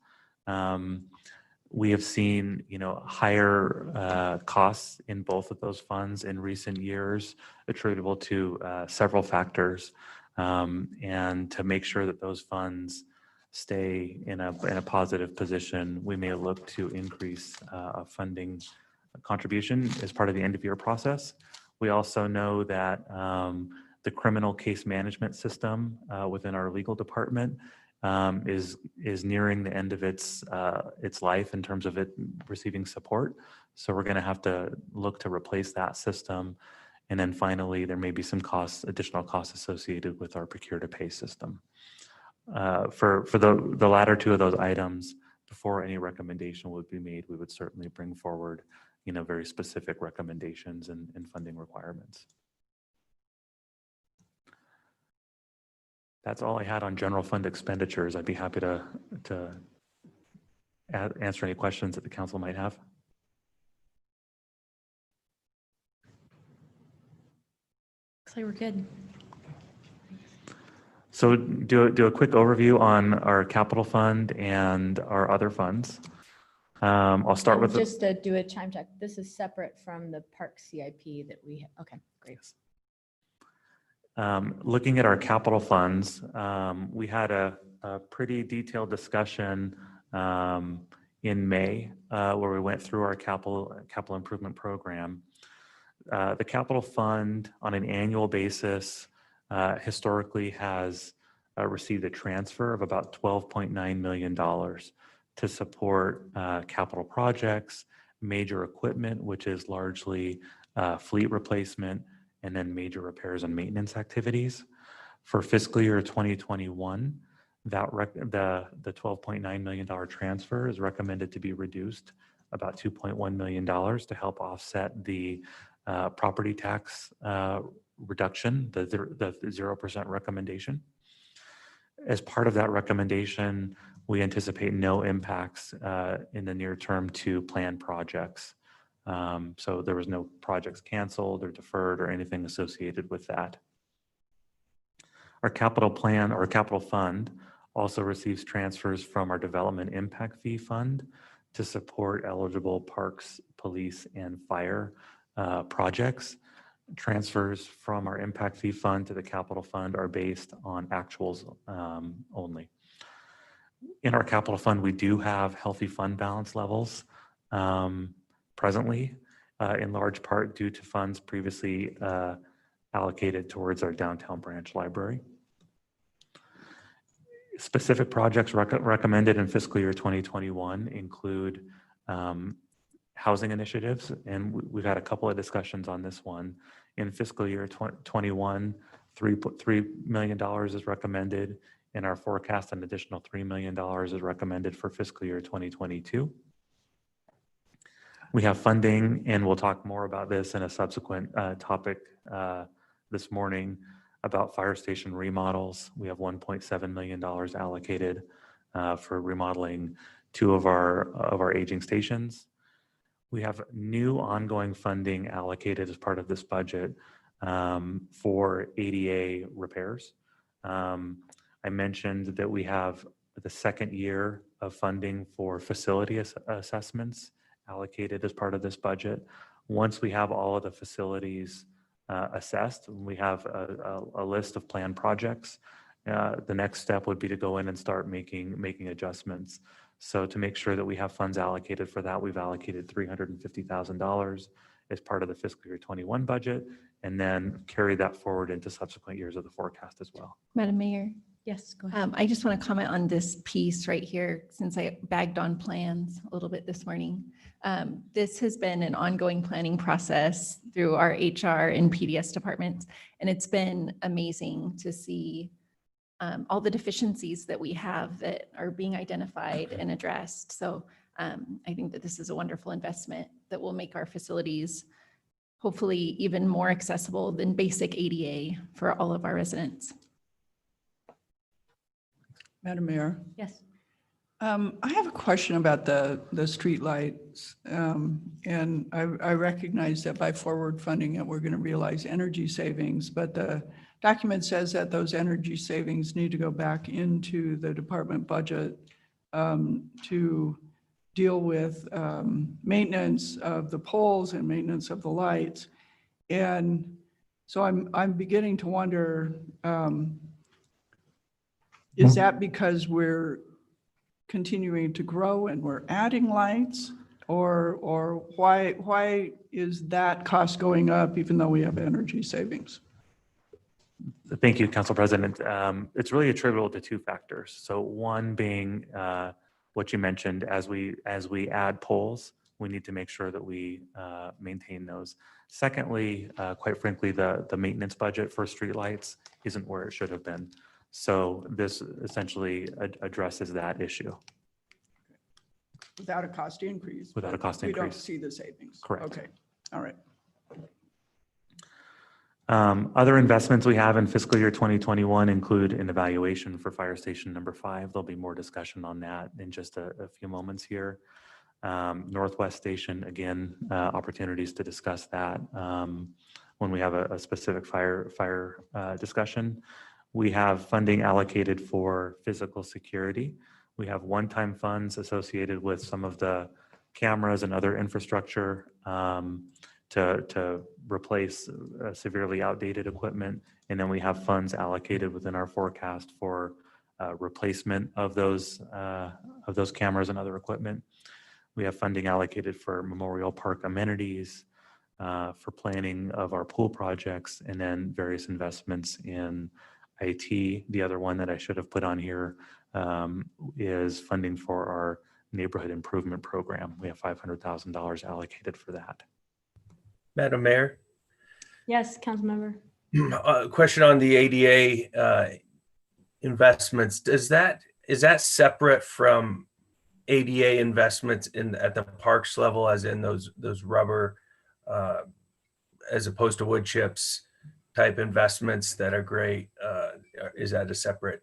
We have seen, higher costs in both of those funds in recent years, attributable to several factors. And to make sure that those funds stay in a positive position, we may look to increase a funding contribution as part of the end of year process. We also know that the criminal case management system within our legal department is nearing the end of its life in terms of it receiving support. So we're going to have to look to replace that system. And then finally, there may be some additional costs associated with our procure to pay system. For the latter two of those items, before any recommendation would be made, we would certainly bring forward, very specific recommendations and funding requirements. That's all I had on general fund expenditures. I'd be happy to answer any questions that the council might have. Looks like we're good. So do a quick overview on our capital fund and our other funds. I'll start with just to do a chime check. This is separate from the park CIP that we have. Okay, great. Looking at our capital funds, we had a pretty detailed discussion in May where we went through our capital improvement program. The capital fund on an annual basis historically has received a transfer of about $12.9 million to support capital projects, major equipment, which is largely fleet replacement, and then major repairs and maintenance activities. For fiscal year 2021, the $12.9 million transfer is recommended to be reduced about $2.1 million to help offset the property tax reduction, the 0% recommendation. As part of that recommendation, we anticipate no impacts in the near term to planned projects. So there was no projects canceled or deferred or anything associated with that. Our capital plan or capital fund also receives transfers from our development impact fee fund to support eligible parks, police, and fire projects. Transfers from our impact fee fund to the capital fund are based on actuals only. In our capital fund, we do have healthy fund balance levels presently, in large part due to funds previously allocated towards our downtown branch library. Specific projects recommended in fiscal year 2021 include housing initiatives, and we've had a couple of discussions on this one. In fiscal year 21, $3 million is recommended. In our forecast, an additional $3 million is recommended for fiscal year 2022. We have funding, and we'll talk more about this in a subsequent topic this morning about fire station remodels. We have $1.7 million allocated for remodeling 2 of our aging stations. We have new ongoing funding allocated as part of this budget for ADA repairs. I mentioned that we have the second year of funding for facility assessments allocated as part of this budget. Once we have all of the facilities assessed, we have a list of planned projects. The next step would be to go in and start making adjustments. So to make sure that we have funds allocated for that, we've allocated $350,000 as part of the fiscal year 21 budget, and then carry that forward into subsequent years of the forecast as well. Madam Mayor, Yes, go ahead. I just want to comment on this piece right here, since I bagged on plans a little bit this morning. This has been an ongoing planning process through our HR and PDS departments, and it's been amazing to see all the deficiencies that we have that are being identified and addressed. So I think that this is a wonderful investment that will make our facilities hopefully even more accessible than basic ADA for all of our residents. Madam Mayor, Yes. I have a question about the street lights. And I recognize that by forward funding it, we're going to realize energy savings, but the document says that those energy savings need to go back into the department budget to deal with maintenance of the poles and maintenance of the lights. And so I'm beginning to wonder, is that because we're continuing to grow and we're adding lights, or why is that cost going up even though we have energy savings? Thank you, Council President. It's really attributable to 2 factors. So one being what you mentioned, as we add poles, we need to make sure that we maintain those. Secondly, quite frankly, the maintenance budget for streetlights isn't where it should have been. So this essentially addresses that issue. Without a cost increase? Without a cost We don't increase. see the savings? Correct. Okay, all right. Other investments we have in fiscal year 2021 include an evaluation for fire station number 5. There'll be more discussion on that in just a few moments here. Northwest Station, again, opportunities to discuss that when we have a specific fire discussion. We have funding allocated for physical security. We have one-time funds associated with some of the cameras and other infrastructure to replace severely outdated equipment. And then we have funds allocated within our forecast for replacement of those cameras and other equipment. We have funding allocated for Memorial Park amenities, for planning of our pool projects, and then various investments in IT. The other one that I should have put on here is funding for our neighborhood improvement program. We have $500,000 allocated for that. Madam Mayor, Yes, Councilmember. question on the ADA investments. Is that separate from ADA investments at the parks level, as in those rubber as opposed to wood chips type investments that are great, is that a separate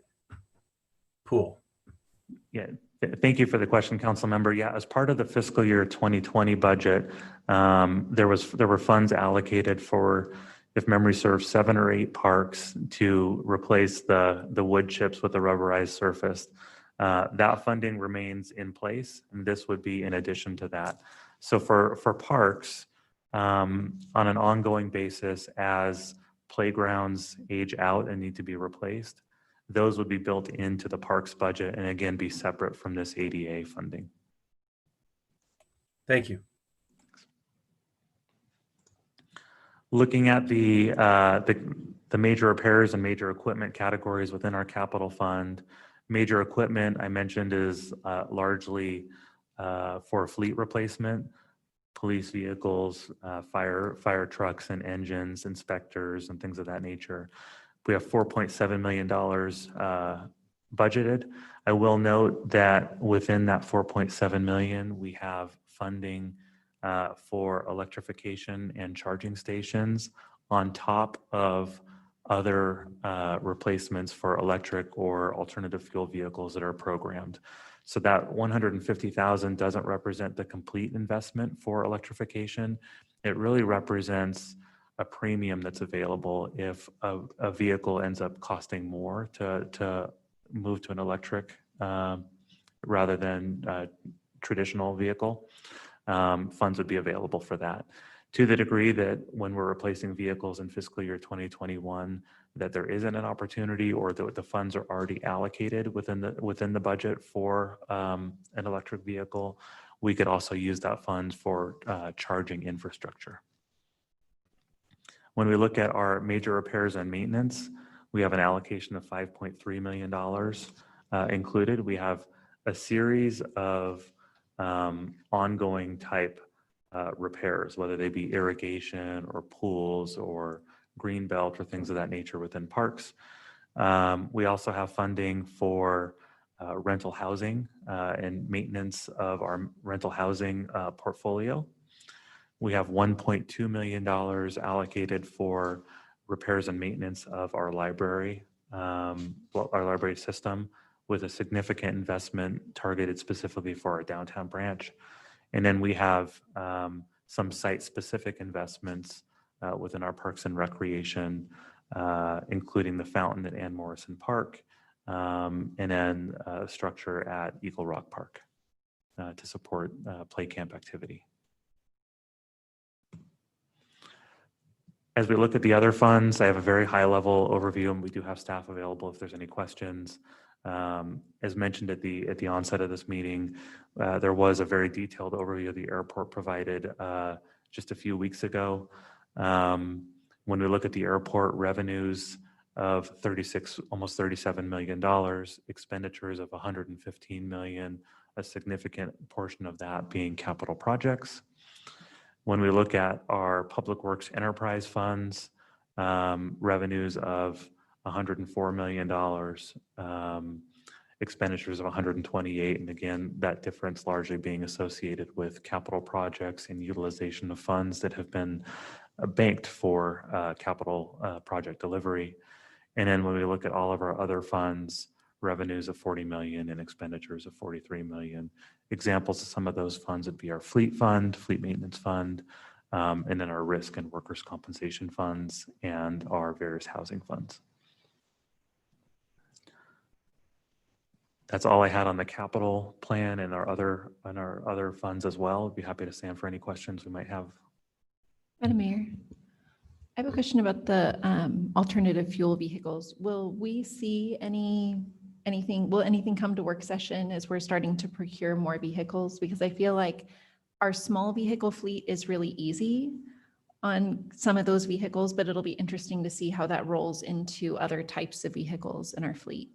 pool? Yeah, thank you for the question, council member. Yeah, as part of the fiscal year 2020 budget, there were funds allocated for, if memory serves, 7 or 8 parks to replace the wood chips with a rubberized surface. That funding remains in place, and this would be in addition to that. So for parks, on an ongoing basis, as playgrounds age out and need to be replaced, those would be built into the parks budget and again be separate from this ADA funding. Thank you. Looking at the major repairs and major equipment categories within our capital fund, major equipment I mentioned is largely for fleet replacement, police vehicles, fire trucks and engines, inspectors and things of that nature. We have $4.7 million budgeted. I will note that within that $4.7 million, we have funding for electrification and charging stations on top of other replacements for electric or alternative fuel vehicles that are programmed. So that $150,000 doesn't represent the complete investment for electrification. It really represents a premium that's available if a vehicle ends up costing more to move to an electric rather than a traditional vehicle. Funds would be available for that. To the degree that when we're replacing vehicles in fiscal year 2021, that there isn't an opportunity or that the funds are already allocated within the budget for an electric vehicle, we could also use that funds for charging infrastructure. When we look at our major repairs and maintenance, we have an allocation of $5.3 million included. We have a series of ongoing type repairs, whether they be irrigation or pools or green belt or things of that nature within parks. We also have funding for rental housing and maintenance of our rental housing portfolio. We have $1.2 million allocated for repairs and maintenance of our library system, with a significant investment targeted specifically for our downtown branch. And then we have some site-specific investments within our parks and recreation, including the fountain at Ann Morrison Park, and then a structure at Eagle Rock Park to support play camp activity. As we look at the other funds, I have a very high-level overview, and we do have staff available if there's any questions. As mentioned at the onset of this meeting, there was a very detailed overview of the airport provided just a few weeks ago. When we look at the airport revenues of almost $37 million, expenditures of $115 million, a significant portion of that being capital projects. When we look at our public works enterprise funds, revenues of $104 million, expenditures of $128, and again, that difference largely being associated with capital projects and utilization of funds that have been banked for capital project delivery. And then when we look at all of our other funds, revenues of $40 million and expenditures of $43 million. Examples of some of those funds would be our fleet fund, fleet maintenance fund, and then our risk and workers' compensation funds and our various housing funds. That's all I had on the capital plan and our other funds as well. I'd be happy to stand for any questions we might have. Madam Mayor, I have a question about the alternative fuel vehicles. Will we see will anything come to work session as we're starting to procure more vehicles? Because I feel like our small vehicle fleet is really easy on some of those vehicles, but it'll be interesting to see how that rolls into other types of vehicles in our fleet.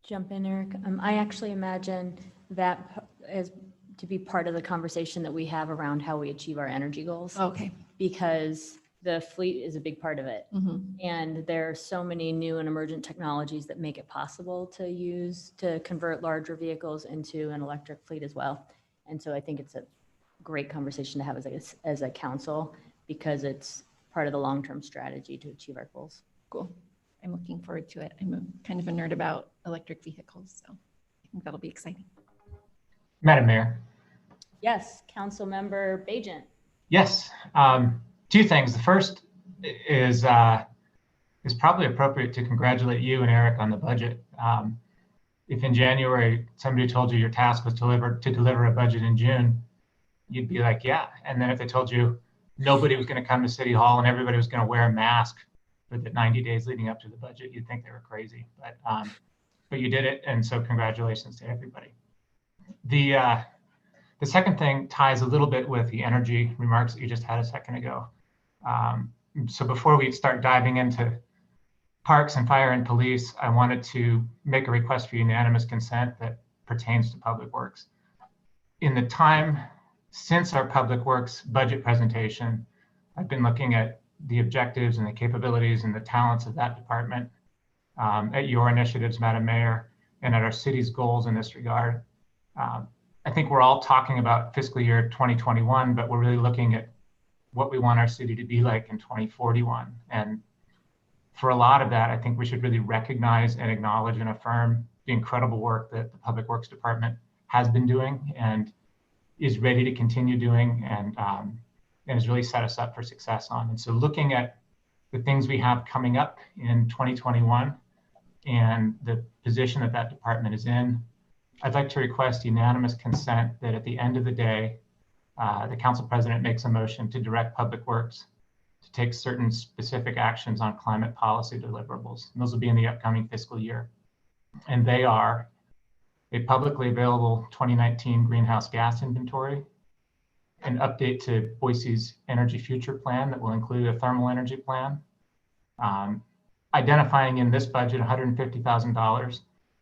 Jump in, Eric. I actually imagine that as to be part of the conversation that we have around how we achieve our energy goals. Okay. Because the fleet is a big part of it. Mm-hmm. And there are so many new and emergent technologies that make it possible to convert larger vehicles into an electric fleet as well. And so I think it's a great conversation to have as a council, because it's part of the long-term strategy to achieve our goals. Cool. I'm looking forward to it. I'm kind of a nerd about electric vehicles, so I think that'll be exciting. Madam Mayor. Yes, Council Member Bajent. Yes. Two things. The first is probably appropriate to congratulate you and Eric on the budget. If in January somebody told you your task was to deliver a budget in June, you'd be like, yeah. And then if they told you nobody was going to come to City Hall and everybody was going to wear a mask for the 90 days leading up to the budget, you'd think they were crazy. But you did it, and so congratulations to everybody. The second thing ties a little bit with the energy remarks that you just had a second ago. So before we start diving into parks and fire and police, I wanted to make a request for unanimous consent that pertains to Public Works. In the time since our Public Works budget presentation, I've been looking at the objectives and the capabilities and the talents of that department, at your initiatives, Madam Mayor, and at our city's goals in this regard. I think we're all talking about fiscal year 2021, but we're really looking at what we want our city to be like in 2041. And for a lot of that, I think we should really recognize and acknowledge and affirm the incredible work that the Public Works Department has been doing and is ready to continue doing, and has really set us up for success on. And so looking at the things we have coming up in 2021 and the position that that department is in, I'd like to request unanimous consent that at the end of the day, the council president makes a motion to direct Public Works to take certain specific actions on climate policy deliverables. And those will be in the upcoming fiscal year. And they are a publicly available 2019 greenhouse gas inventory, an update to Boise's energy future plan that will include a thermal energy plan, identifying in this budget $150,000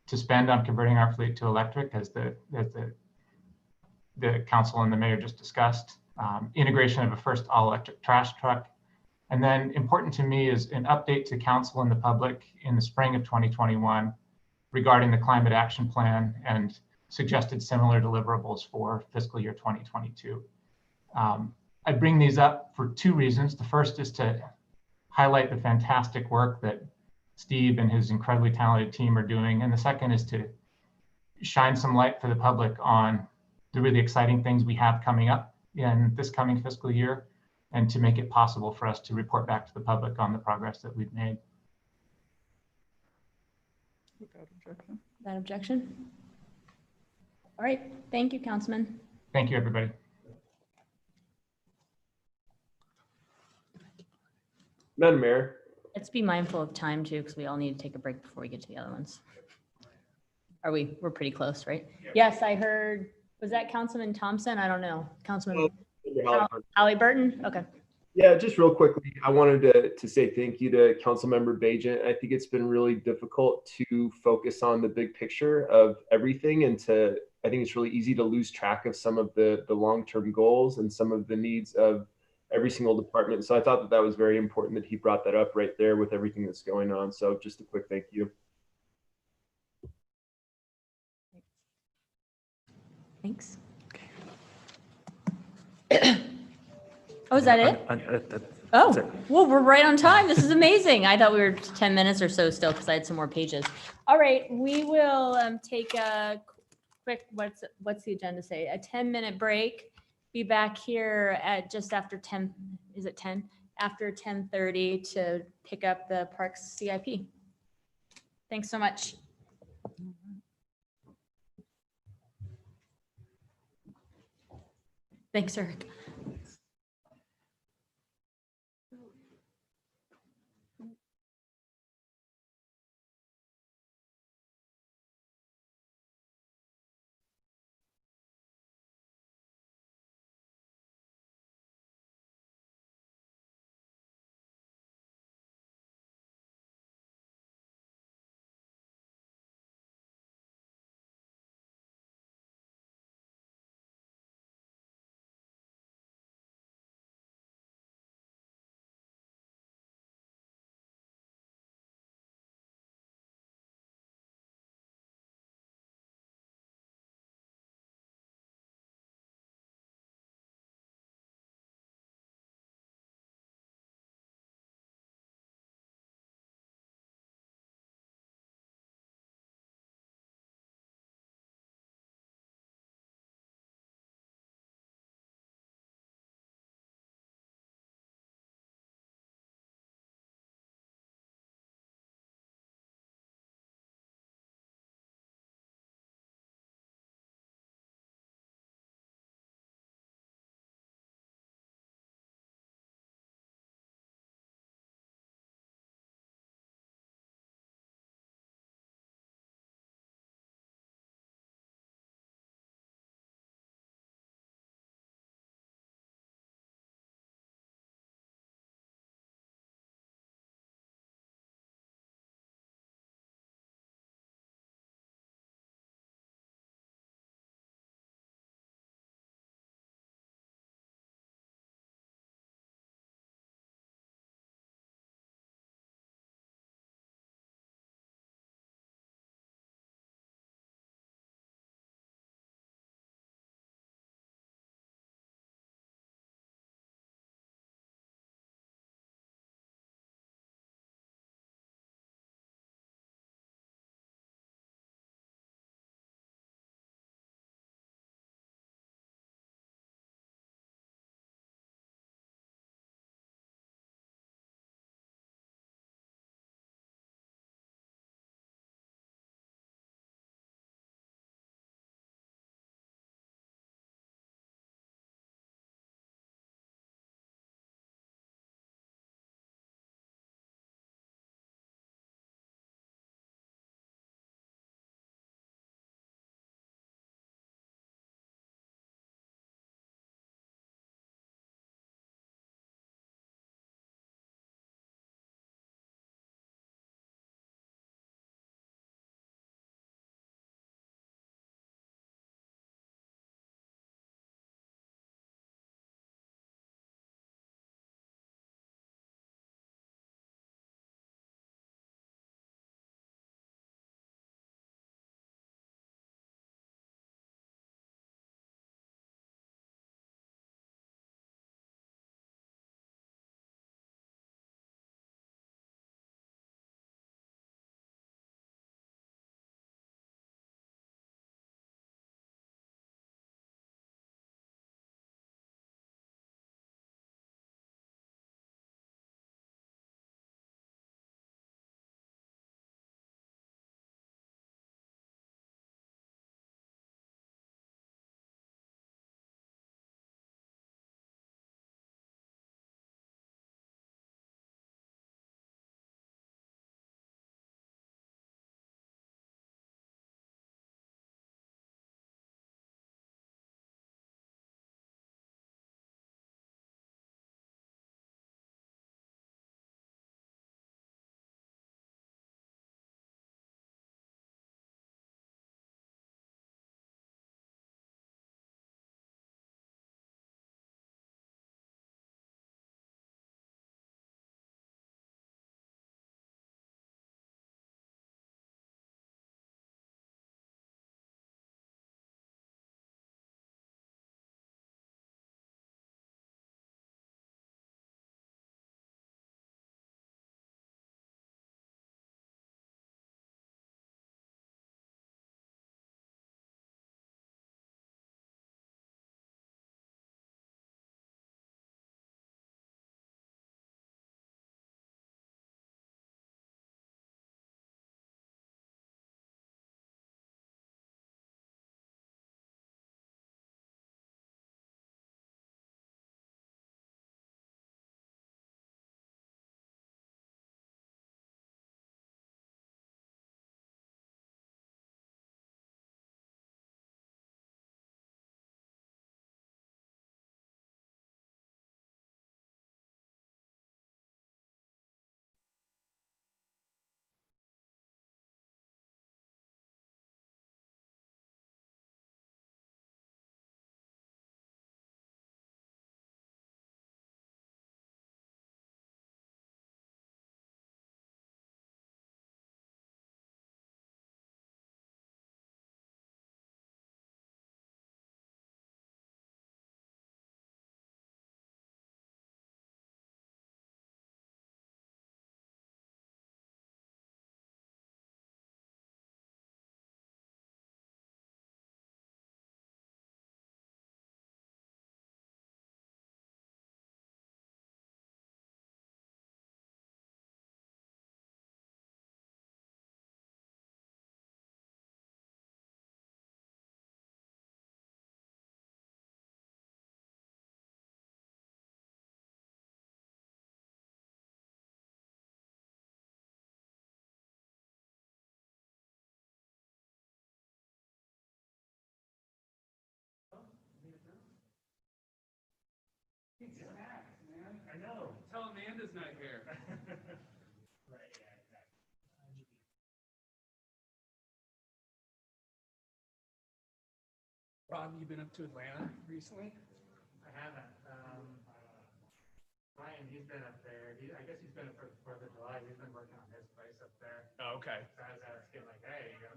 to spend on converting our fleet to electric, as the council and the mayor just discussed, integration of a first all-electric trash truck. And then important to me is an update to council and the public in the spring of 2021 regarding the climate action plan and suggested similar deliverables for fiscal year 2022. I bring these up for two reasons. The first is to highlight the fantastic work that Steve and his incredibly talented team are doing. And the second is to shine some light for the public on the really exciting things we have coming up in this coming fiscal year, and to make it possible for us to report back to the public on the progress that we've made. Without objection? All right, thank you, Councilman. Thank you, everybody. Madam Mayor. Let's be mindful of time too, because we all need to take a break before we get to the other ones. We're pretty close, right? Yes, I heard, was that Councilman Thompson? I don't know. Councilman Halliburton? Okay. Yeah, just real quickly, I wanted to say thank you to Councilmember Bajent. I think it's been really difficult to focus on the big picture of everything, and I think it's really easy to lose track of some of the long-term goals and some of the needs of every single department. So I thought that was very important that he brought that up right there with everything that's going on. So just a quick thank you. Thanks. Oh, is that it? Oh, well, we're right on time. This is amazing. I thought we were 10 minutes or so still because I had some more pages. All right, we will take a quick, what's the agenda say? A 10-minute break. Be back here at just after 10, is it 10? After 10:30 to pick up the Parks CIP. Thanks so much. Thanks, Eric. Tom, you been up to Atlanta recently? I haven't. Ryan, he's been up there. I guess he's been up for the 4th of July. He's been working on his place up there. Oh, okay. So I was asking like, hey, you know,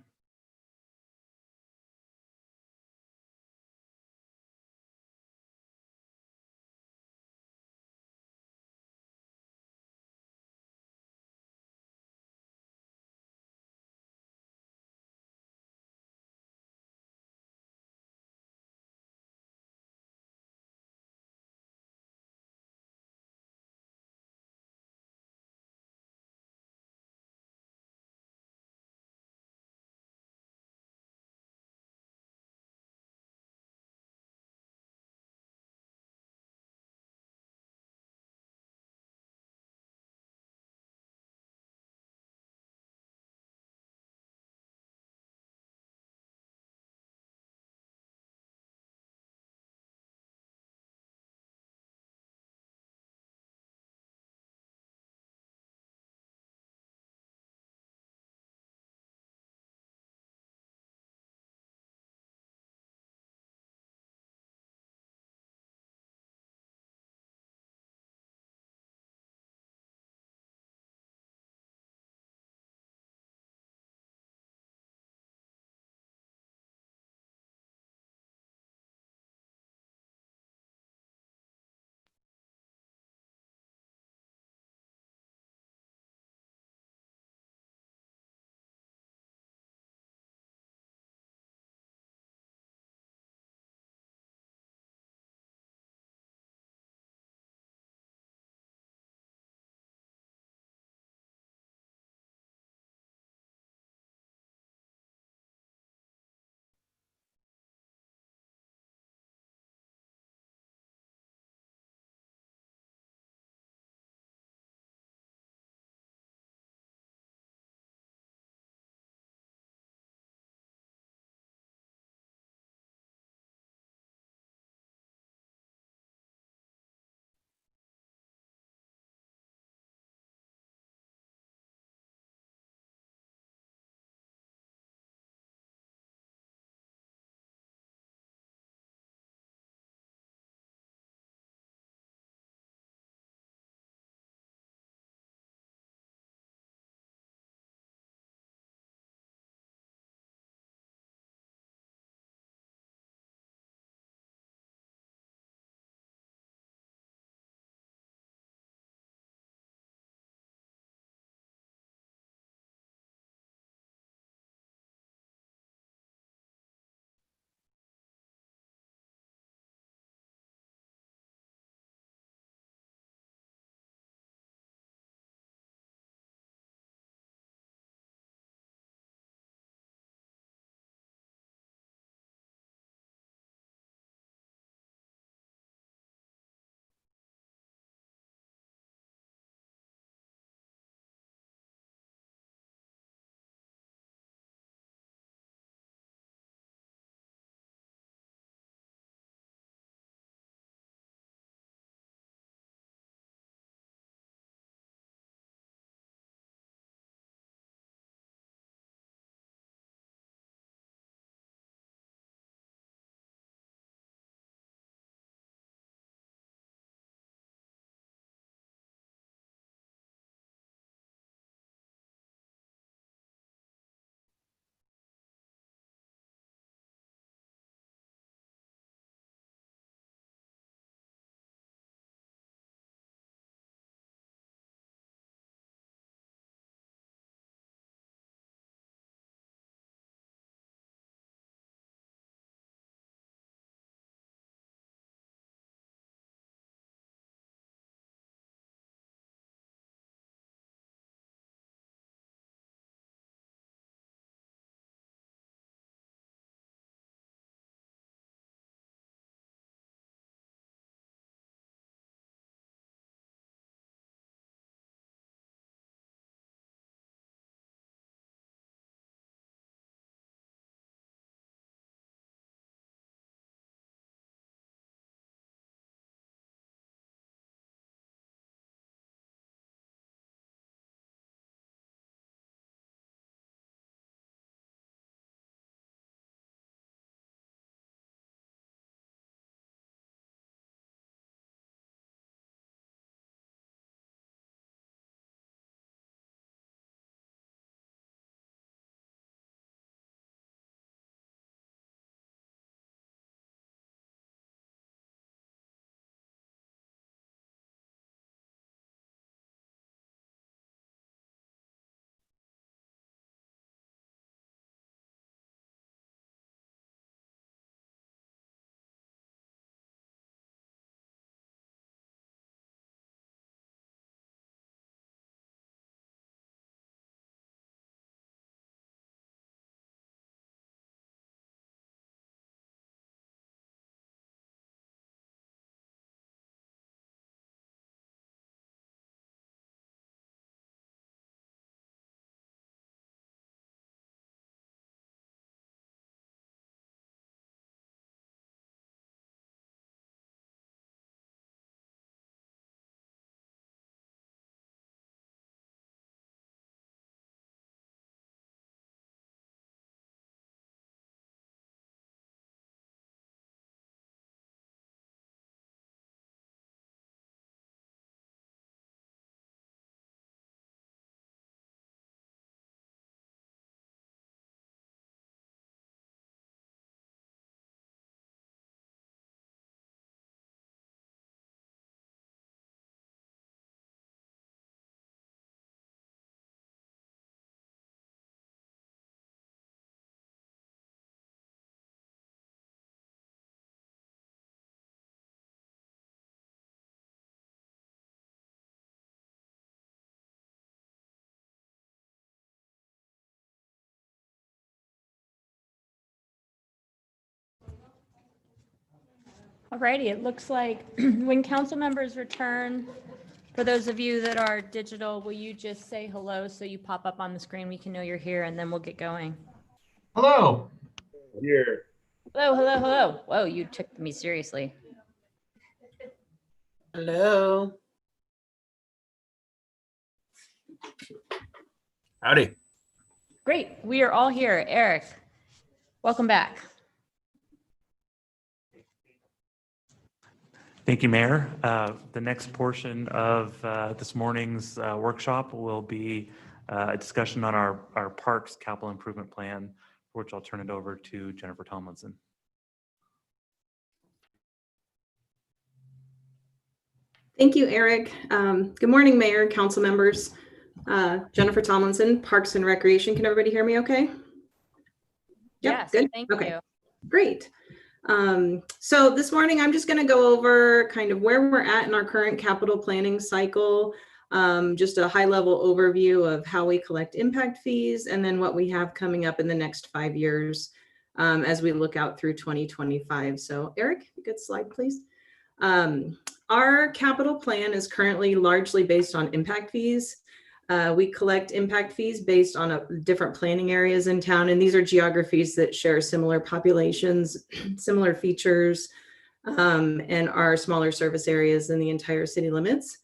Alrighty, it looks like when council members return, for those of you that are digital, will you just say hello so you pop up on the screen? We can know you're here and then we'll get going. Hello. Here. Hello, hello, hello. Whoa, you took me seriously. Hello. Howdy. Great, we are all here. Eric, welcome back. Thank you, Mayor. The next portion of this morning's workshop will be a discussion on our parks capital improvement plan, for which I'll turn it over to Jennifer Tomlinson. Thank you, Eric. Good morning, Mayor, council members. Jennifer Tomlinson, Parks and Recreation. Can everybody hear me okay? Yep, Yes, good. thank Okay, you. great. So this morning, I'm just going to go over kind of where we're at in our current capital planning cycle, just a high level overview of how we collect impact fees, and then what we have coming up in the next 5 years as we look out through 2025. So Eric, good slide, please. Our capital plan is currently largely based on impact fees. We collect impact fees based on different planning areas in town, and these are geographies that share similar populations, similar features, and are smaller service areas than the entire city limits.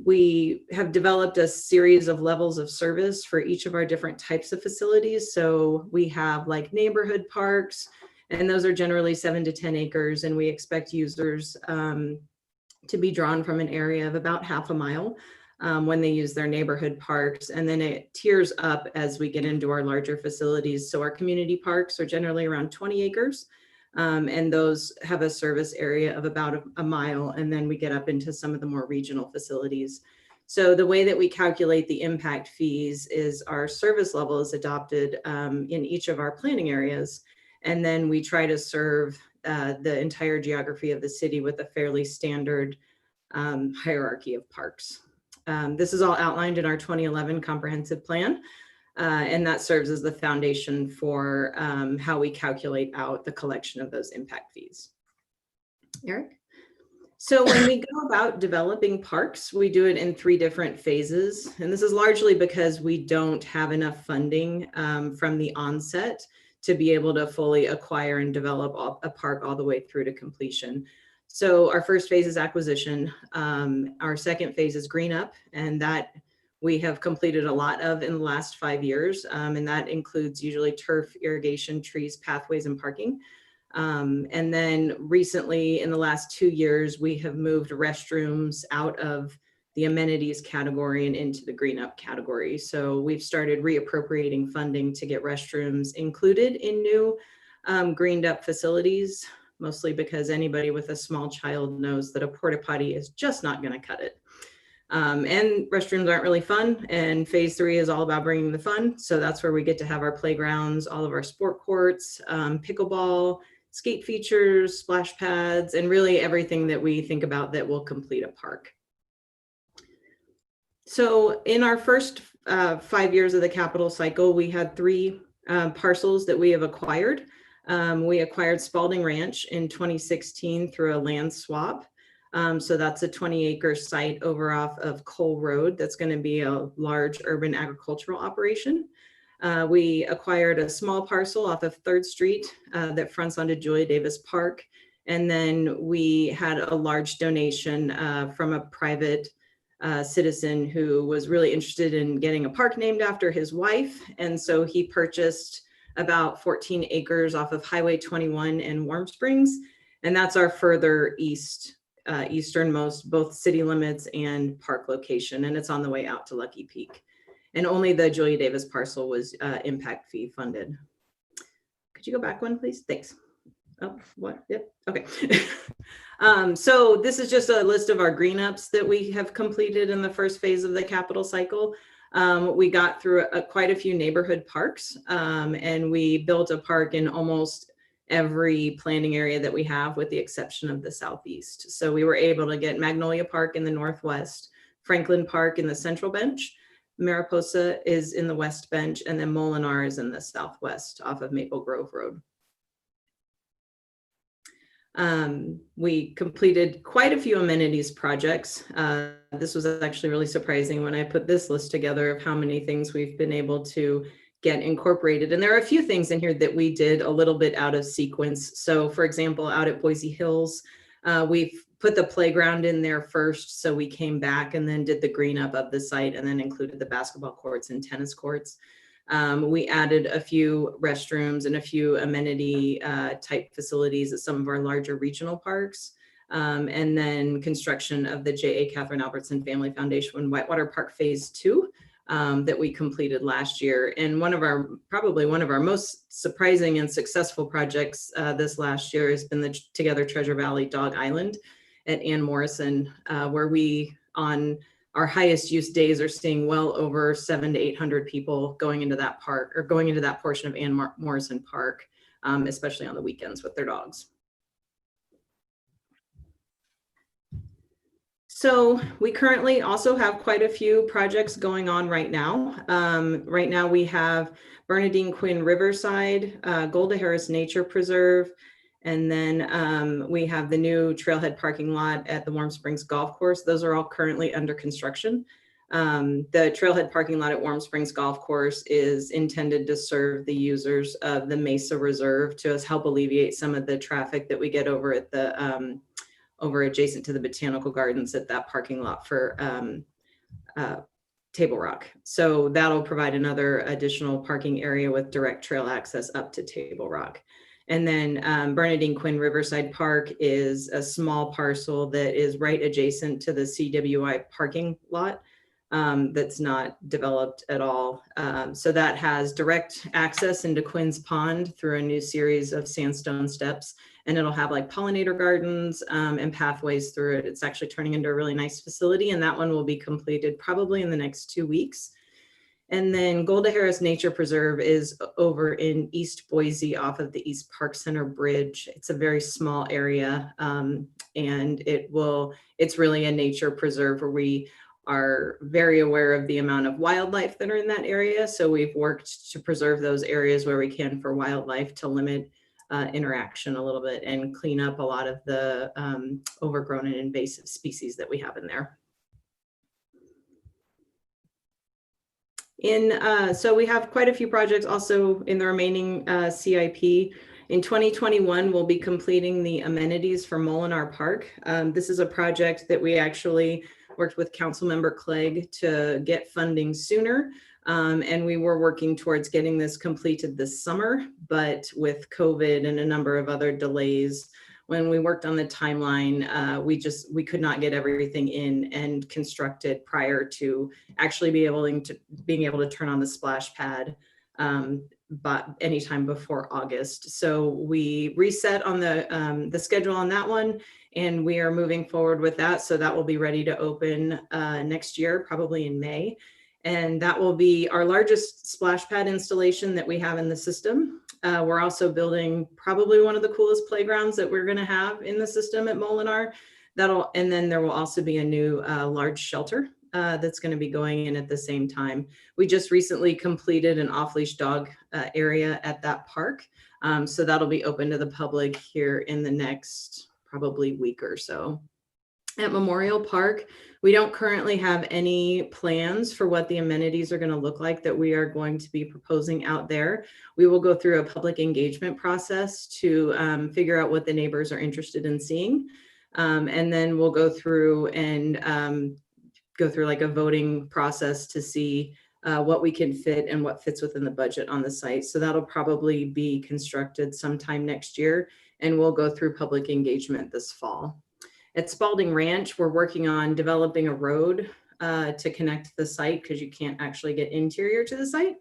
We have developed a series of levels of service for each of our different types of facilities. So we have like neighborhood parks, and those are generally 7 to 10 acres, and we expect users to be drawn from an area of about half a mile. When they use their neighborhood parks, and then it tiers up as we get into our larger facilities. So our community parks are generally around 20 acres, and those have a service area of about a mile, and then we get up into some of the more regional facilities. So the way that we calculate the impact fees is our service level is adopted in each of our planning areas, and then we try to serve the entire geography of the city with a fairly standard hierarchy of parks. This is all outlined in our 2011 comprehensive plan, and that serves as the foundation for how we calculate out the collection of those impact fees. Eric? So when we go about developing parks, we do it in 3 different phases, and this is largely because we don't have enough funding from the onset to be able to fully acquire and develop a park all the way through to completion. So our first phase is acquisition. Our second phase is green up, and that we have completed a lot of in the last 5 years. And that includes usually turf, irrigation, trees, pathways, and parking. And then recently in the last 2 years, we have moved restrooms out of the amenities category and into the green up category. So we've started reappropriating funding to get restrooms included in new greened up facilities, mostly because anybody with a small child knows that a porta potty is just not going to cut it. And restrooms aren't really fun, and phase 3 is all about bringing the fun. So that's where we get to have our playgrounds, all of our sport courts, pickleball, skate features, splash pads, and really everything that we think about that will complete a park. So in our first 5 years of the capital cycle, we had 3 parcels that we have acquired. We acquired Spalding Ranch in 2016 through a land swap. So that's a 20-acre site over off of Cole Road. That's going to be a large urban agricultural operation. We acquired a small parcel off of 3rd Street that fronts onto Julia Davis Park. And then we had a large donation from a private citizen who was really interested in getting a park named after his wife. And so he purchased about 14 acres off of Highway 21 in Warm Springs. And that's our further easternmost, both city limits and park location. And it's on the way out to Lucky Peak. And only the Julia Davis parcel was impact fee funded. Could you go back one, please? Thanks. Oh, what? Yep. Okay. So this is just a list of our green ups that we have completed in the first phase of the capital cycle. We got through quite a few neighborhood parks, and we built a park in almost every planning area that we have, with the exception of the southeast. So we were able to get Magnolia Park in the northwest, Franklin Park in the central bench, Mariposa is in the west bench, and then Molinar is in the southwest off of Maple Grove Road. We completed quite a few amenities projects. This was actually really surprising when I put this list together of how many things we've been able to get incorporated. And there are a few things in here that we did a little bit out of sequence. So for example, out at Boise Hills, we've put the playground in there first. So we came back and then did the green up of the site and then included the basketball courts and tennis courts. We added a few restrooms and a few amenity type facilities at some of our larger regional parks. And then construction of the J.A. Catherine Albertson Family Foundation Whitewater Park Phase 2 that we completed last year. And probably one of our most surprising and successful projects this last year has been the Together Treasure Valley Dog Island at Ann Morrison, where we, on our highest use days, are seeing well over 700 to 800 people going into that park or going into that portion of Ann Morrison Park, especially on the weekends with their dogs. So we currently also have quite a few projects going on right now. Right now we have Bernadine Quinn Riverside, Golda Harris Nature Preserve, and then we have the new trailhead parking lot at the Warm Springs Golf Course. Those are all currently under construction. The trailhead parking lot at Warm Springs Golf Course is intended to serve the users of the Mesa Reserve to help alleviate some of the traffic that we get over at the over adjacent to the Botanical Gardens at that parking lot for Table Rock. So that'll provide another additional parking area with direct trail access up to Table Rock. And then Bernadine Quinn Riverside Park is a small parcel that is right adjacent to the CWI parking lot that's not developed at all. So that has direct access into Quinn's Pond through a new series of sandstone steps, and it'll have like pollinator gardens and pathways through it. It's actually turning into a really nice facility, and that one will be completed probably in the next 2 weeks. And then Golda Harris Nature Preserve is over in East Boise off of the East Park Center Bridge. It's a very small area, and it's really a nature preserve where we are very aware of the amount of wildlife that are in that area. So we've worked to preserve those areas where we can for wildlife to limit interaction a little bit and clean up a lot of the overgrown and invasive species that we have in there. So we have quite a few projects also in the remaining CIP. In 2021, we'll be completing the amenities for Molinar Park. This is a project that we actually worked with Councilmember Clegg to get funding sooner. And we were working towards getting this completed this summer, but with COVID and a number of other delays, when we worked on the timeline, we could not get everything in and constructed prior to actually being able to turn on the splash pad, but anytime before August. So we reset on the schedule on that one, and we are moving forward with that. So that will be ready to open next year, probably in May. And that will be our largest splash pad installation that we have in the system. We're also building probably one of the coolest playgrounds that we're going to have in the system at Molinar. And then there will also be a new large shelter that's going to be going in at the same time. We just recently completed an off-leash dog area at that park. So that'll be open to the public here in the next probably week or so. At Memorial Park, we don't currently have any plans for what the amenities are going to look like that we are going to be proposing out there. We will go through a public engagement process to figure out what the neighbors are interested in seeing. And then we'll go through and go through like a voting process to see what we can fit and what fits within the budget on the site. So that'll probably be constructed sometime next year, and we'll go through public engagement this fall. At Spalding Ranch, we're working on developing a road to connect the site because you can't actually get interior to the site.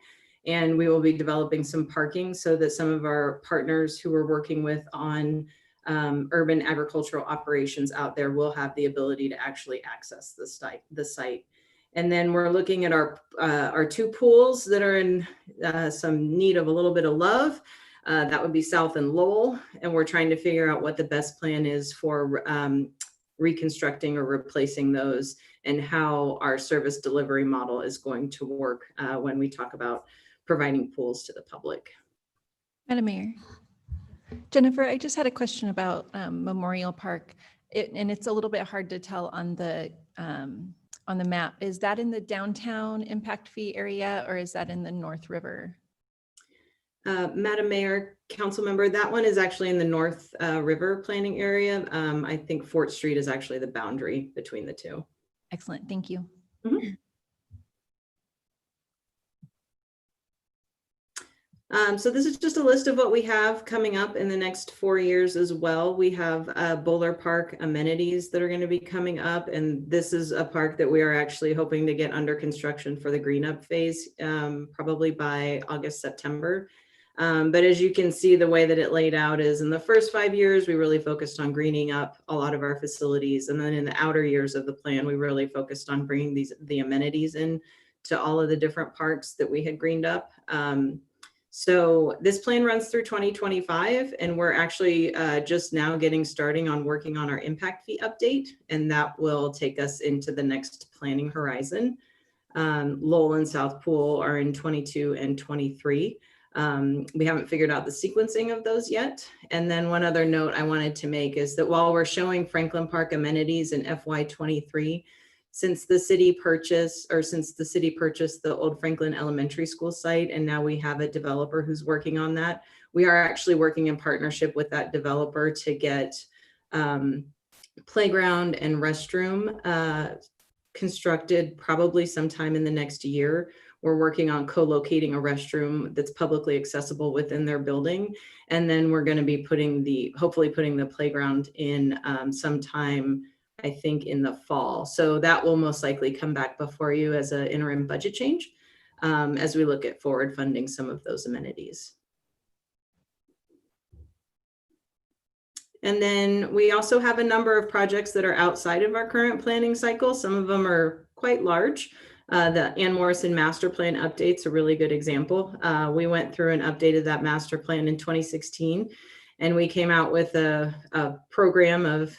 And we will be developing some parking so that some of our partners who we're working with on urban agricultural operations out there will have the ability to actually access the site. And then we're looking at our two pools that are in some need of a little bit of love. That would be South and Lowell. And we're trying to figure out what the best plan is for reconstructing or replacing those and how our service delivery model is going to work when we talk about providing pools to the public. Madam Mayor. Jennifer, I just had a question about Memorial Park. And it's a little bit hard to tell on the map. Is that in the downtown impact fee area or is that in the North River? Madam Mayor, council member, that one is actually in the North River planning area. I think Fort Street is actually the boundary between the two. Excellent, thank you. So this is just a list of what we have coming up in the next 4 years as well. We have Bowler Park amenities that are going to be coming up. And this is a park that we are actually hoping to get under construction for the green up phase, probably by August, September. But as you can see, the way that it laid out is in the first 5 years, we really focused on greening up a lot of our facilities. And then in the outer years of the plan, we really focused on bringing the amenities in to all of the different parks that we had greened up. So this plan runs through 2025, and we're actually just now getting starting on working on our impact fee update, and that will take us into the next planning horizon. Lowell and South Pool are in 22 and 23. We haven't figured out the sequencing of those yet. And then one other note I wanted to make is that while we're showing Franklin Park amenities in FY23, since the city purchased the old Franklin Elementary School site, and now we have a developer who's working on that, we are actually working in partnership with that developer to get playground and restroom constructed probably sometime in the next year. We're working on co-locating a restroom that's publicly accessible within their building. And then we're going to be hopefully putting the playground in sometime, I think, in the fall. So that will most likely come back before you as an interim budget change as we look at forward funding some of those amenities. And then we also have a number of projects that are outside of our current planning cycle. Some of them are quite large. The Ann Morrison master plan update's a really good example. We went through and updated that master plan in 2016. And we came out with a program of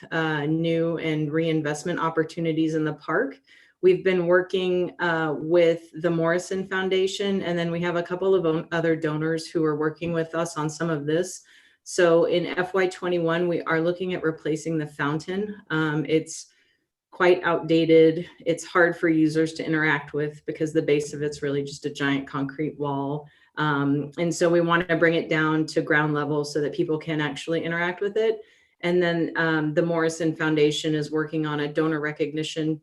new and reinvestment opportunities in the park. We've been working with the Morrison Foundation, and then we have a couple of other donors who are working with us on some of this. So in FY21, we are looking at replacing the fountain. It's quite outdated. It's hard for users to interact with because the base of it's really just a giant concrete wall. And so we want to bring it down to ground level so that people can actually interact with it. And then the Morrison Foundation is working on a donor recognition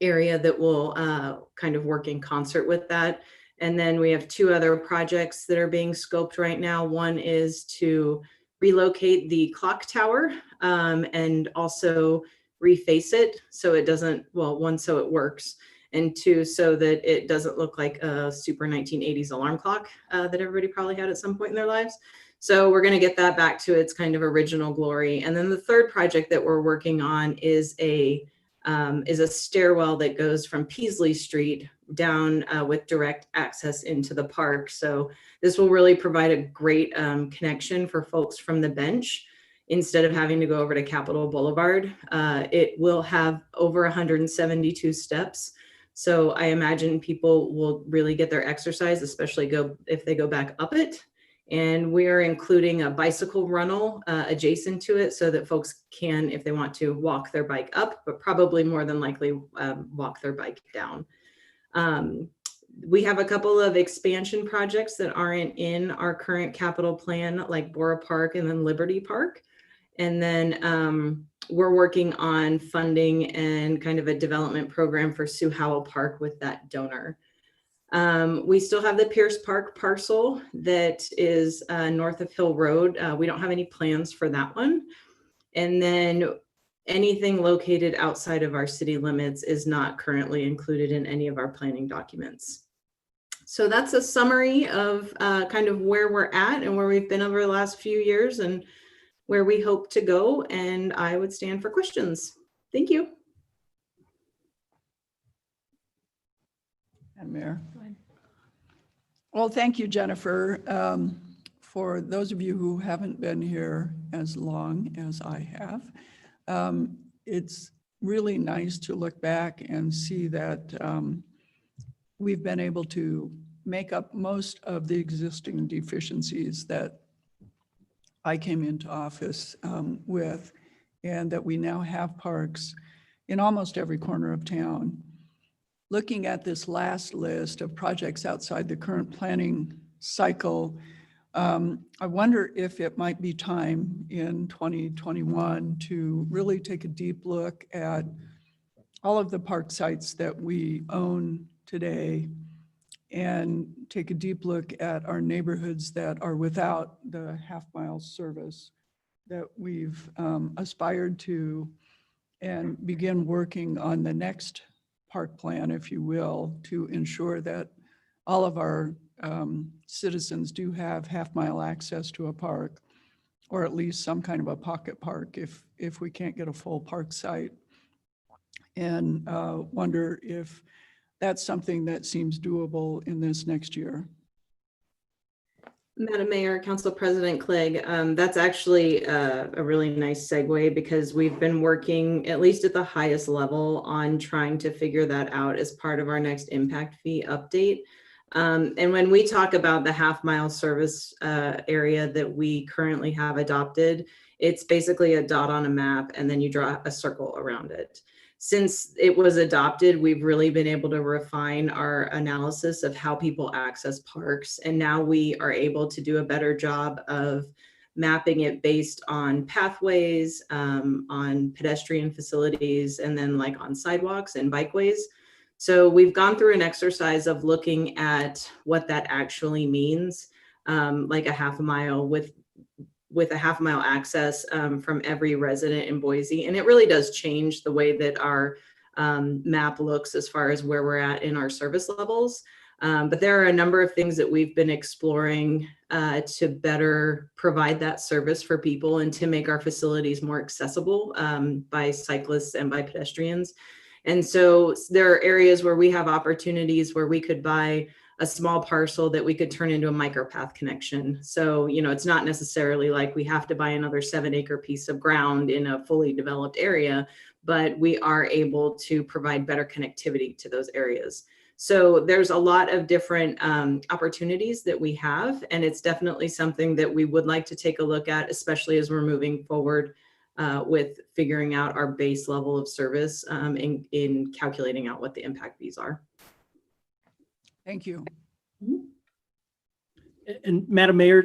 area that will kind of work in concert with that. And then we have two other projects that are being scoped right now. One is to relocate the clock tower and also reface it so it doesn't, well, one, so it works, and two, so that it doesn't look like a super 1980s alarm clock that everybody probably had at some point in their lives. So we're going to get that back to its kind of original glory. And then the third project that we're working on is a stairwell that goes from Peasley Street down with direct access into the park. So this will really provide a great connection for folks from the bench. Instead of having to go over to Capitol Boulevard, it will have over 172 steps. So I imagine people will really get their exercise, especially if they go back up it. And we are including a bicycle runnel adjacent to it so that folks can, if they want to, walk their bike up, but probably more than likely walk their bike down. We have a couple of expansion projects that aren't in our current capital plan, like Bora Park and then Liberty Park. And then we're working on funding and kind of a development program for Sue Howell Park with that donor. We still have the Pierce Park parcel that is north of Hill Road. We don't have any plans for that one. And then anything located outside of our city limits is not currently included in any of our planning documents. So that's a summary of kind of where we're at and where we've been over the last few years and where we hope to go. And I would stand for questions. Thank you. And Mayor. Go ahead. Well, thank you, Jennifer. For those of you who haven't been here as long as I have, it's really nice to look back and see that we've been able to make up most of the existing deficiencies that I came into office with, and that we now have parks in almost every corner of town. Looking at this last list of projects outside the current planning cycle, I wonder if it might be time in 2021 to really take a deep look at all of the park sites that we own today and take a deep look at our neighborhoods that are without the half-mile service that we've aspired to, and begin working on the next park plan, if you will, to ensure that all of our citizens do have half-mile access to a park, or at least some kind of a pocket park if we can't get a full park site. And wonder if that's something that seems doable in this next year. Madam Mayor, Council President Clegg, that's actually a really nice segue, because we've been working, at least at the highest level, on trying to figure that out as part of our next impact fee update. And when we talk about the half-mile service area that we currently have adopted, it's basically a dot on a map and then you draw a circle around it. Since it was adopted, we've really been able to refine our analysis of how people access parks. And now we are able to do a better job of mapping it based on pathways, on pedestrian facilities, and then like on sidewalks and bikeways. So we've gone through an exercise of looking at what that actually means, like a half a mile with a half mile access from every resident in Boise. And it really does change the way that our map looks as far as where we're at in our service levels. But there are a number of things that we've been exploring to better provide that service for people and to make our facilities more accessible by cyclists and by pedestrians. And so there are areas where we have opportunities where we could buy a small parcel that we could turn into a micropath connection. So, you know, it's not necessarily like we have to buy another 7-acre piece of ground in a fully developed area, but we are able to provide better connectivity to those areas. So there's a lot of different opportunities that we have, and it's definitely something that we would like to take a look at, especially as we're moving forward with figuring out our base level of service in calculating out what the impact fees are. Thank you. And Madam Mayor,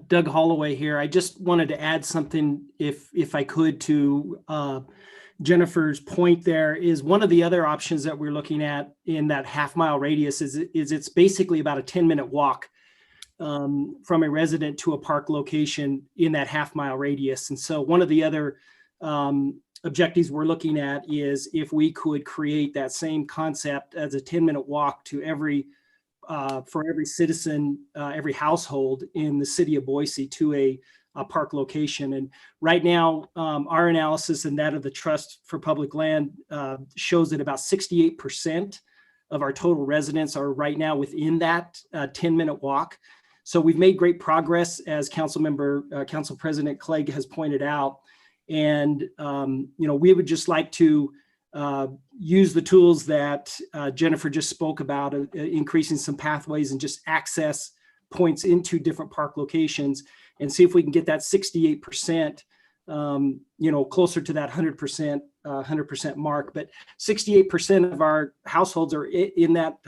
Doug Holloway here. I just wanted to add something, if I could, to Jennifer's point. There is one of the other options that we're looking at in that half-mile radius is it's basically about a 10-minute walk from a resident to a park location in that half-mile radius. And so one of the other objectives we're looking at is if we could create that same concept as a 10-minute walk to for every citizen, every household in the city of Boise to a park location. And right now, our analysis and that of the Trust for Public Land shows that about 68% of our total residents are right now within that 10-minute walk. So we've made great progress, as Council President Clegg has pointed out. And, you know, we would just like to use the tools that Jennifer just spoke about, increasing some pathways and just access points into different park locations, and see if we can get that 68%, you know, closer to that 100% mark. But 68% of our households are in that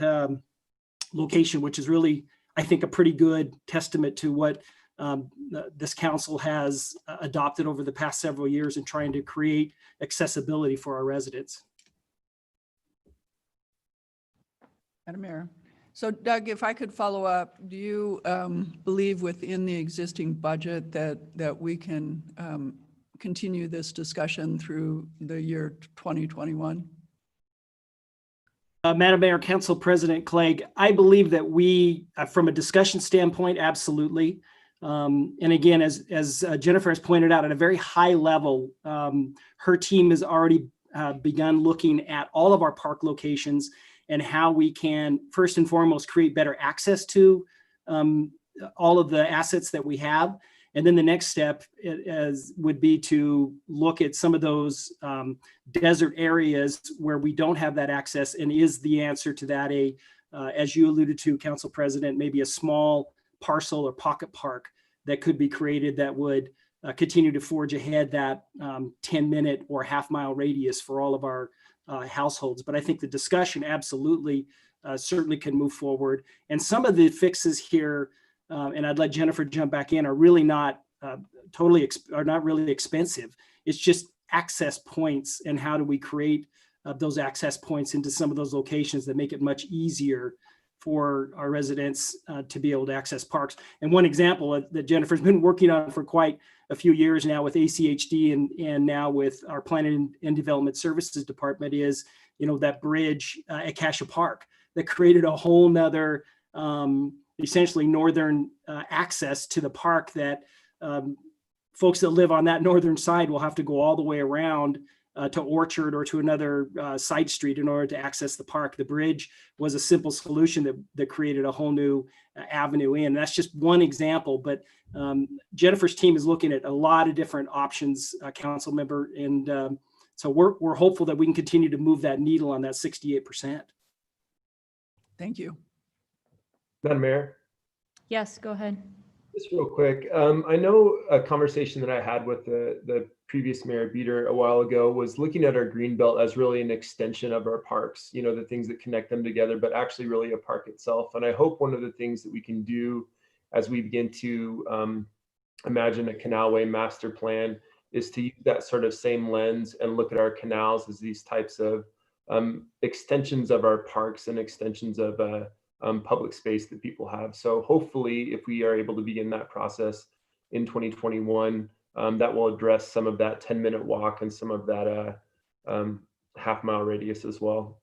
location, which is really, I think, a pretty good testament to what this council has adopted over the past several years in trying to create accessibility for our residents. Madam Mayor. So Doug, if I could follow up, do you believe within the existing budget that we can continue this discussion through the year 2021? Madam Mayor, Council President Clegg, I believe that we, from a discussion standpoint, absolutely. And again, as Jennifer has pointed out, at a very high level, her team has already begun looking at all of our park locations and how we can, first and foremost, create better access to all of the assets that we have. And then the next step would be to look at some of those desert areas where we don't have that access, and is the answer to that as you alluded to, Council President, maybe a small parcel or pocket park that could be created that would continue to forge ahead that 10-minute or half-mile radius for all of our households. But I think the discussion absolutely certainly can move forward. And some of the fixes here, and I'd let Jennifer jump back in, are really not are not really expensive. It's just access points, and how do we create those access points into some of those locations that make it much easier for our residents to be able to access parks. And one example that Jennifer's been working on for quite a few years now with ACHD and now with our Planning and Development Services Department is, that bridge at Cassia Park that created a whole nother essentially northern access to the park that folks that live on that northern side will have to go all the way around to Orchard or to another side street in order to access the park. The bridge was a simple solution that created a whole new avenue in. That's just one example, but Jennifer's team is looking at a lot of different options, council member, and so we're hopeful that we can continue to move that needle on that 68%. Thank you. Madam Mayor? Yes, go ahead. Just real quick, I know a conversation that I had with the previous Mayor Beater a while ago was looking at our green belt as really an extension of our parks, the things that connect them together, but actually really a park itself. And I hope one of the things that we can do as we begin to imagine a canalway master plan is to use that sort of same lens and look at our canals as these types of extensions of our parks and extensions of public space that people have. So hopefully, if we are able to begin that process in 2021, that will address some of that 10-minute walk and some of that half-mile radius as well.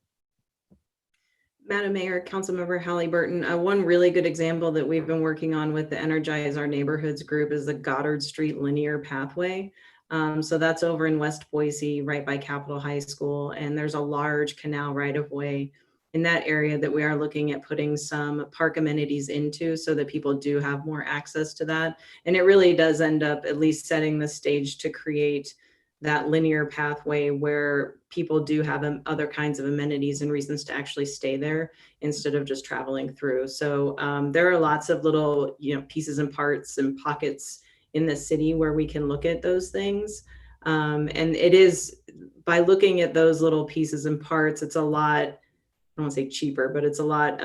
Madam Mayor, Councilmember Halliburton, one really good example that we've been working on with the Energize Our Neighborhoods group is the Goddard Street linear pathway. So that's over in West Boise, right by Capitol High School. And there's a large canal right of way in that area that we are looking at putting some park amenities into so that people do have more access to that. And it really does end up at least setting the stage to create that linear pathway where people do have other kinds of amenities and reasons to actually stay there instead of just traveling through. So there are lots of little, pieces and parts and pockets in the city where we can look at those things. And it is, by looking at those little pieces and parts, it's a lot, I don't want to say cheaper, but it's a lot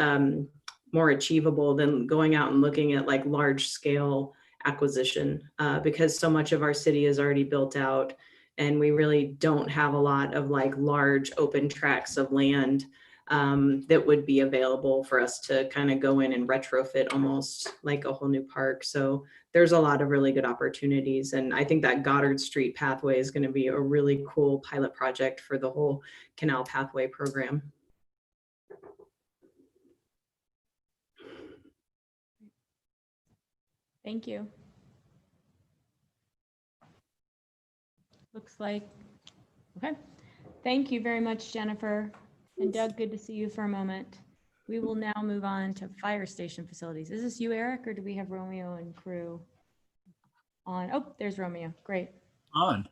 more achievable than going out and looking at like large scale acquisition because so much of our city is already built out and we really don't have a lot of like large open tracts of land that would be available for us to kind of go in and retrofit almost like a whole new park. So there's a lot of really good opportunities. And I think that Goddard Street pathway is going to be a really cool pilot project for the whole canal pathway program. Thank you. Looks like, okay. Thank you very much, Jennifer. And Doug, good to see you for a moment. We will now move on to fire station facilities. Is this you, Eric, or do we have Romeo and crew on? Oh, there's Romeo. Great. On.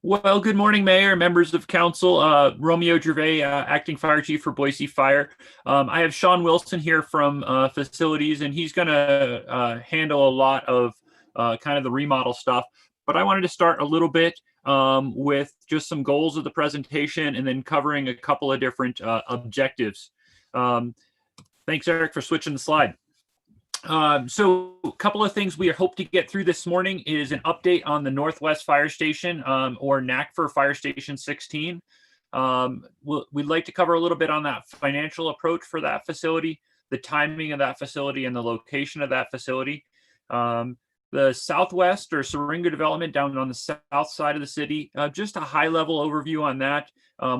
Well, good morning, Mayor, members of council. Romeo Gervais, acting fire chief for Boise Fire. I have Sean Wilson here from facilities, and he's going to handle a lot of kind of the remodel stuff. But I wanted to start a little bit with just some goals of the presentation and then covering a couple of different objectives. Thanks, Eric, for switching the slide. So a couple of things we hope to get through this morning is an update on the Northwest Fire Station or NACFR Fire Station 16. We'd like to cover a little bit on that financial approach for that facility, the timing of that facility, and the location of that facility. The Southwest or Syringa development down on the south side of the city, just a high level overview on that.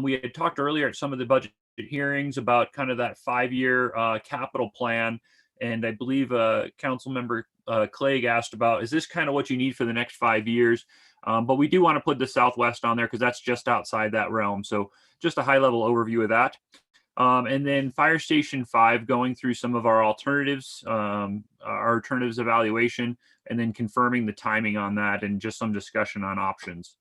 We had talked earlier at some of the budget hearings about kind of that 5-year capital plan. And I believe Council Member Clegg asked about, is this kind of what you need for the next 5 years? But we do want to put the Southwest on there because that's just outside that realm. So just a high level overview of that. And then Fire Station 5 going through some of our alternatives, our alternatives evaluation, and then confirming the timing on that and just some discussion on options.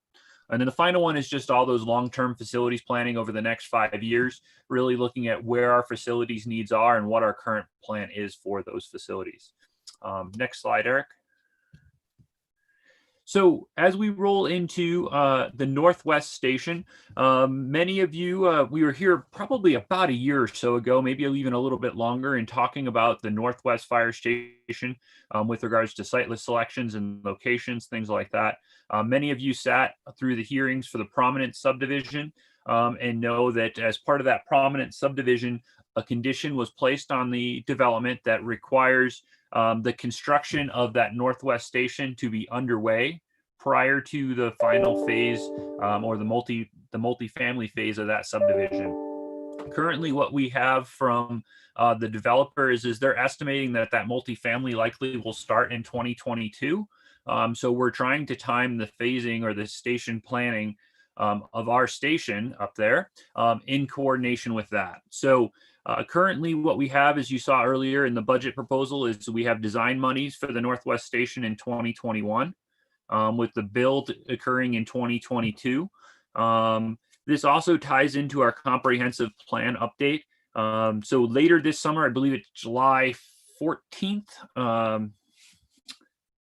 And then the final one is just all those long-term facilities planning over the next 5 years, really looking at where our facilities needs are and what our current plan is for those facilities. Next slide, Eric. So as we roll into the Northwest Station, many of you, we were here probably about a year or so ago, maybe even a little bit longer, in talking about the Northwest Fire Station with regards to site list selections and locations, things like that. Many of you sat through the hearings for the Prominent subdivision and know that as part of that Prominent subdivision, a condition was placed on the development that requires the construction of that Northwest Station to be underway prior to the final phase or the multifamily phase of that subdivision. Currently, what we have from the developer is they're estimating that multifamily likely will start in 2022. So we're trying to time the phasing or the station planning of our station up there in coordination with that. So currently what we have, as you saw earlier in the budget proposal, is we have design monies for the Northwest Station in 2021 with the build occurring in 2022. This also ties into our comprehensive plan update. So later this summer, I believe it's July 14th.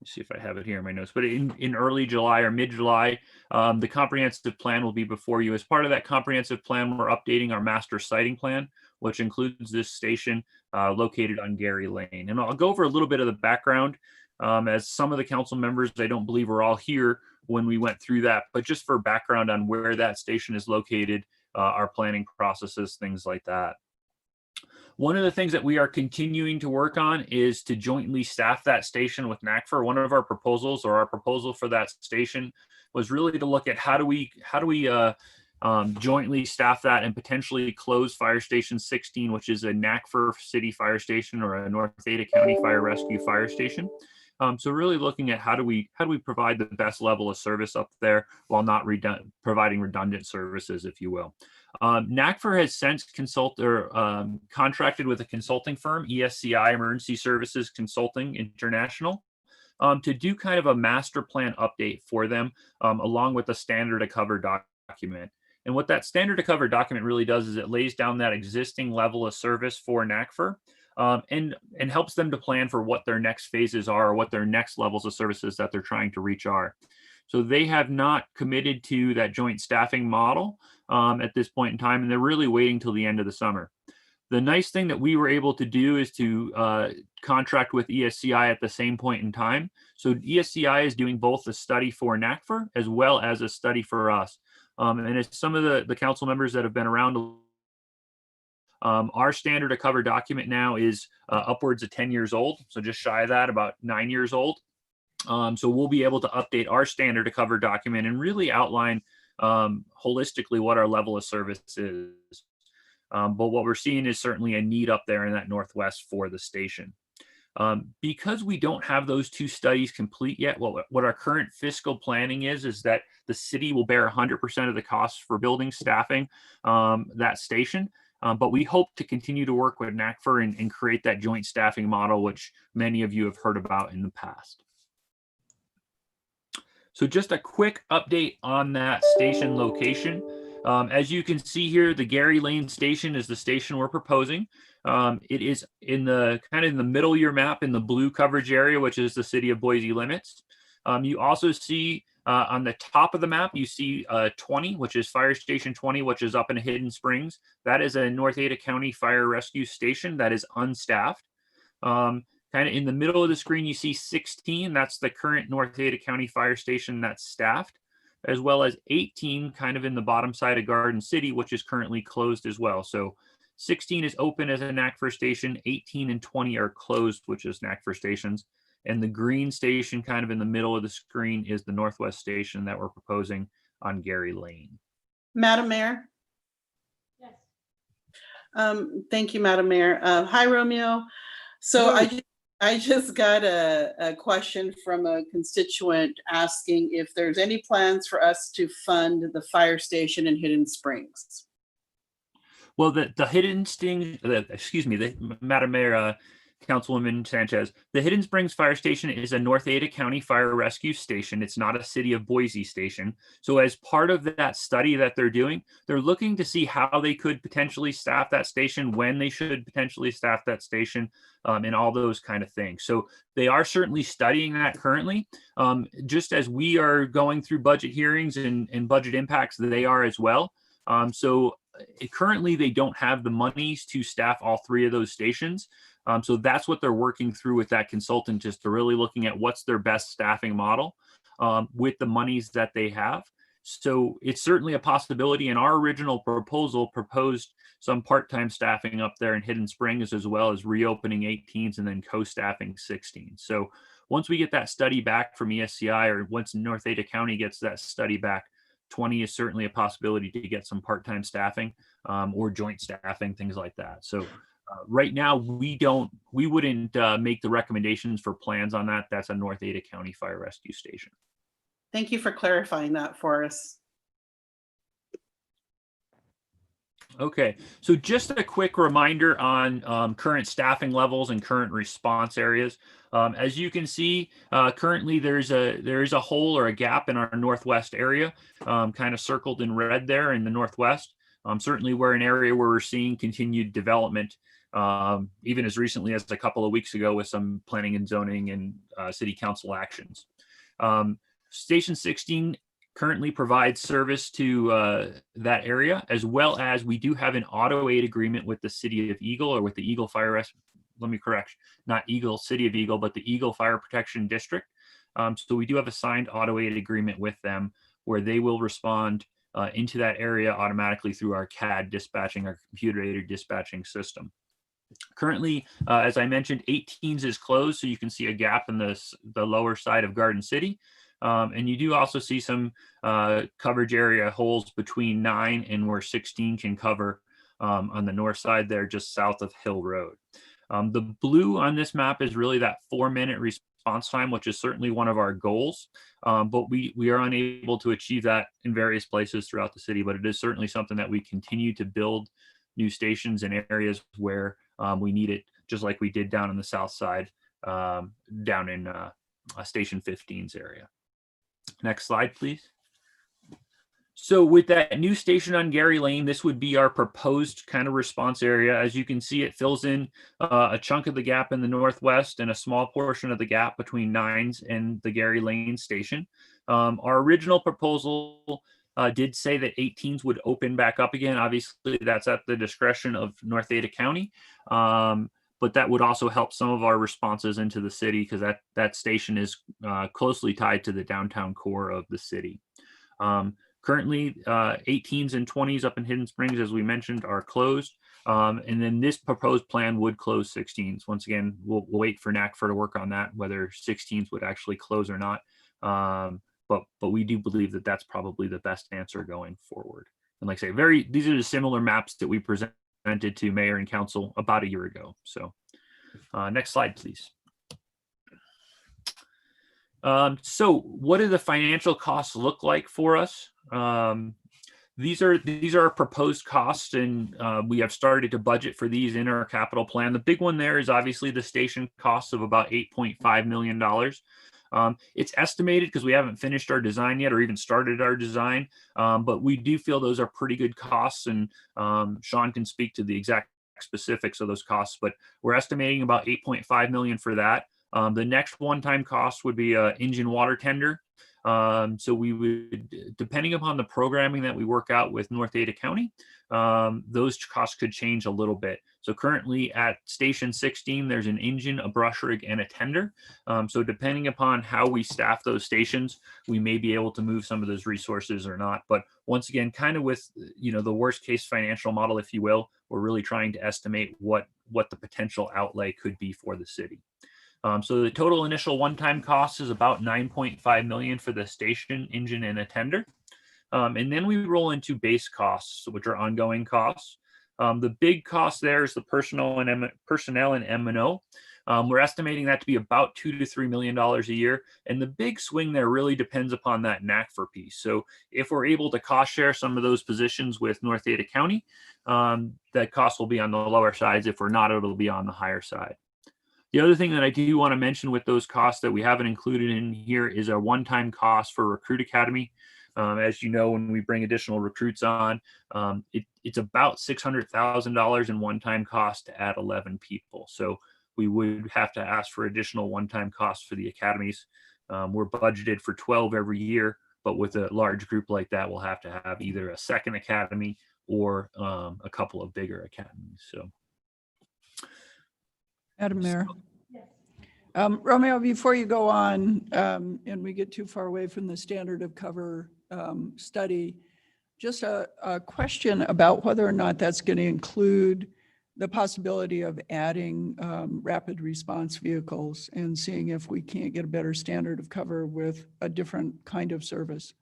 Let's see if I have it here in my notes, but in early July or mid-July, the comprehensive plan will be before you. As part of that comprehensive plan, we're updating our master siting plan, which includes this station located on Gary Lane. And I'll go over a little bit of the background as some of the council members, I don't believe were all here when we went through that, but just for background on where that station is located, our planning processes, things like that. One of the things that we are continuing to work on is to jointly staff that station with NACFR. One of our proposals, or our proposal for that station, was really to look at how do we jointly staff that and potentially close Fire Station 16, which is a NACFR city fire station or a North Ada County Fire Rescue fire station. So really looking at how do we provide the best level of service up there while not providing redundant services, if you will. NACFR has since contracted with a consulting firm, ESCI Emergency Services Consulting International, to do kind of a master plan update for them, along with a standard to cover document. And what that standard to cover document really does is it lays down that existing level of service for NACFR and helps them to plan for what their next phases are, or what their next levels of services that they're trying to reach are. So they have not committed to that joint staffing model at this point in time, and they're really waiting till the end of the summer. The nice thing that we were able to do is to contract with ESCI at the same point in time. So ESCI is doing both a study for NACFR as well as a study for us. And as some of the council members that have been around, our standard to cover document now is upwards of 10 years old. So just shy of that, about 9 years old. So we'll be able to update our standard to cover document and really outline holistically what our level of service is. But what we're seeing is certainly a need up there in that Northwest for the station. Because we don't have those two studies complete yet, what our current fiscal planning is that the city will bear 100% of the costs for building, staffing that station. But we hope to continue to work with NACFR and create that joint staffing model, which many of you have heard about in the past. So just a quick update on that station location. As you can see here, the Gary Lane station is the station we're proposing. It is in the middle of your map in the blue coverage area, which is the city of Boise limits. You also see on the top of the map, you see 20, which is Fire Station 20, which is up in Hidden Springs. That is a North Ada County Fire Rescue Station that is unstaffed. Kind of in the middle of the screen, you see 16. That's the current North Ada County Fire Station that's staffed, as well as 18 kind of in the bottom side of Garden City, which is currently closed as well. So 16 is open as a NACFR station, 18 and 20 are closed, which is NACFR stations. And the green station kind of in the middle of the screen is the Northwest Station that we're proposing on Gary Lane. Madam Mayor? Yes. Thank you, Madam Mayor. Hi, Romeo. So I just got a question from a constituent asking if there's any plans for us to fund the fire station in Hidden Springs. Well, the Madam Mayor, Councilwoman Sanchez, the Hidden Springs Fire Station is a North Ada County Fire Rescue Station. It's not a City of Boise station. So as part of that study that they're doing, they're looking to see how they could potentially staff that station, when they should potentially staff that station, and all those kind of things. So they are certainly studying that currently. Just as we are going through budget hearings and budget impacts, they are as well. Currently, they don't have the monies to staff all 3 of those stations. So that's what they're working through with that consultant, just to really looking at what's their best staffing model with the monies that they have. So it's certainly a possibility. And our original proposal proposed some part-time staffing up there in Hidden Springs, as well as reopening 18s and then co-staffing 16. So once we get that study back from ESCI, or once North Ada County gets that study back, 20 is certainly a possibility to get some part-time staffing or joint staffing, things like that. So right now, we wouldn't make the recommendations for plans on that. That's a North Ada County Fire Rescue Station. Thank you for clarifying that for us. Okay, so just a quick reminder on current staffing levels and current response areas. As you can see, currently there is a hole or a gap in our northwest area, kind of circled in red there in the northwest. Certainly we're an area where we're seeing continued development, even as recently as a couple of weeks ago with some planning and zoning and city council actions. Station 16 currently provides service to that area, as well as we do have an auto aid agreement with the City of Eagle, or with the Eagle Fire Rescue. Let me correct, not Eagle, City of Eagle, but the Eagle Fire Protection District. So we do have a signed auto aid agreement with them, where they will respond into that area automatically through our CAD dispatching, our computer-aided dispatching system. Currently, as I mentioned, 18s is closed, so you can see a gap in the lower side of Garden City. And you do also see some coverage area holes between 9 and where 16 can cover on the north side there, just south of Hill Road. The blue on this map is really that 4-minute response time, which is certainly one of our goals, but we are unable to achieve that in various places throughout the city. But it is certainly something that we continue to build new stations in areas where we need it, just like we did down on the south side, down in Station 15's area. Next slide, please. So with that new station on Gary Lane, this would be our proposed kind of response area. As you can see, it fills in a chunk of the gap in the northwest and a small portion of the gap between 9s and the Gary Lane station. Our original proposal did say that 18s would open back up again. Obviously, that's at the discretion of North Ada County. But that would also help some of our responses into the city, because that station is closely tied to the downtown core of the city. Currently, 18s and 20s up in Hidden Springs, as we mentioned, are closed. And then this proposed plan would close 16s. Once again, we'll wait for NACFR to work on that, whether 16s would actually close or not. But we do believe that that's probably the best answer going forward. And like I say, these are the similar maps that we presented to Mayor and Council about a year ago. So next slide, please. So what do the financial costs look like for us? These are our proposed costs, and we have started to budget for these in our capital plan. The big one there is obviously the station costs of about $8.5 million. It's estimated because we haven't finished our design yet or even started our design, but we do feel those are pretty good costs, and Sean can speak to the exact specifics of those costs, but we're estimating about $8.5 million for that. The next one-time cost would be engine water tender. So we would, depending upon the programming that we work out with North Ada County, those costs could change a little bit. So currently at Station 16, there's an engine, a brush rig, and a tender. So depending upon how we staff those stations, we may be able to move some of those resources or not. But once again, kind of with, the worst case financial model, if you will, we're really trying to estimate what the potential outlay could be for the city. So the total initial one-time cost is about $9.5 million for the station, engine, and a tender. And then we roll into base costs, which are ongoing costs. The big cost there is the personnel and M&O. We're estimating that to be about $2 to $3 million a year. And the big swing there really depends upon that NACFR piece. So if we're able to cost share some of those positions with North Ada County, that cost will be on the lower sides. If we're not, it'll be on the higher side. The other thing that I do want to mention with those costs that we haven't included in here is a one-time cost for Recruit Academy. As you know, when we bring additional recruits on, it's about $600,000 in one-time cost to add 11 people. So we would have to ask for additional one-time costs for the academies. We're budgeted for 12 every year, but with a large group like that, we'll have to have either a second academy or a couple of bigger academies. So, Madam Mayor. Romeo, before you go on and we get too far away from the standard of cover study, just a question about whether or not that's going to include the possibility of adding rapid response vehicles and seeing if we can't get a better standard of cover with a different kind of service.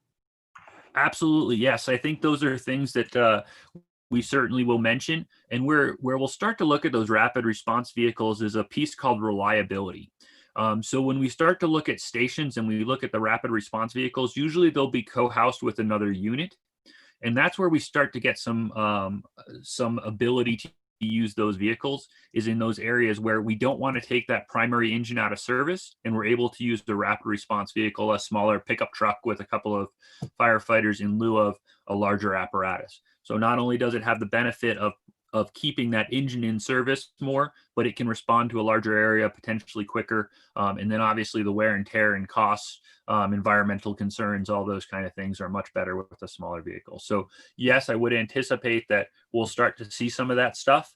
absolutely, yes. I think those are things that we certainly will mention. And where we'll start to look at those rapid response vehicles is a piece called reliability. So when we start to look at stations and we look at the rapid response vehicles, usually they'll be co-housed with another unit. And that's where we start to get some ability to use those vehicles, is in those areas where we don't want to take that primary engine out of service, and we're able to use the rapid response vehicle, a smaller pickup truck with a couple of firefighters in lieu of a larger apparatus. So not only does it have the benefit of keeping that engine in service more, but it can respond to a larger area potentially quicker. And then obviously the wear and tear and costs, environmental concerns, all those kind of things are much better with a smaller vehicle. So yes, I would anticipate that we'll start to see some of that stuff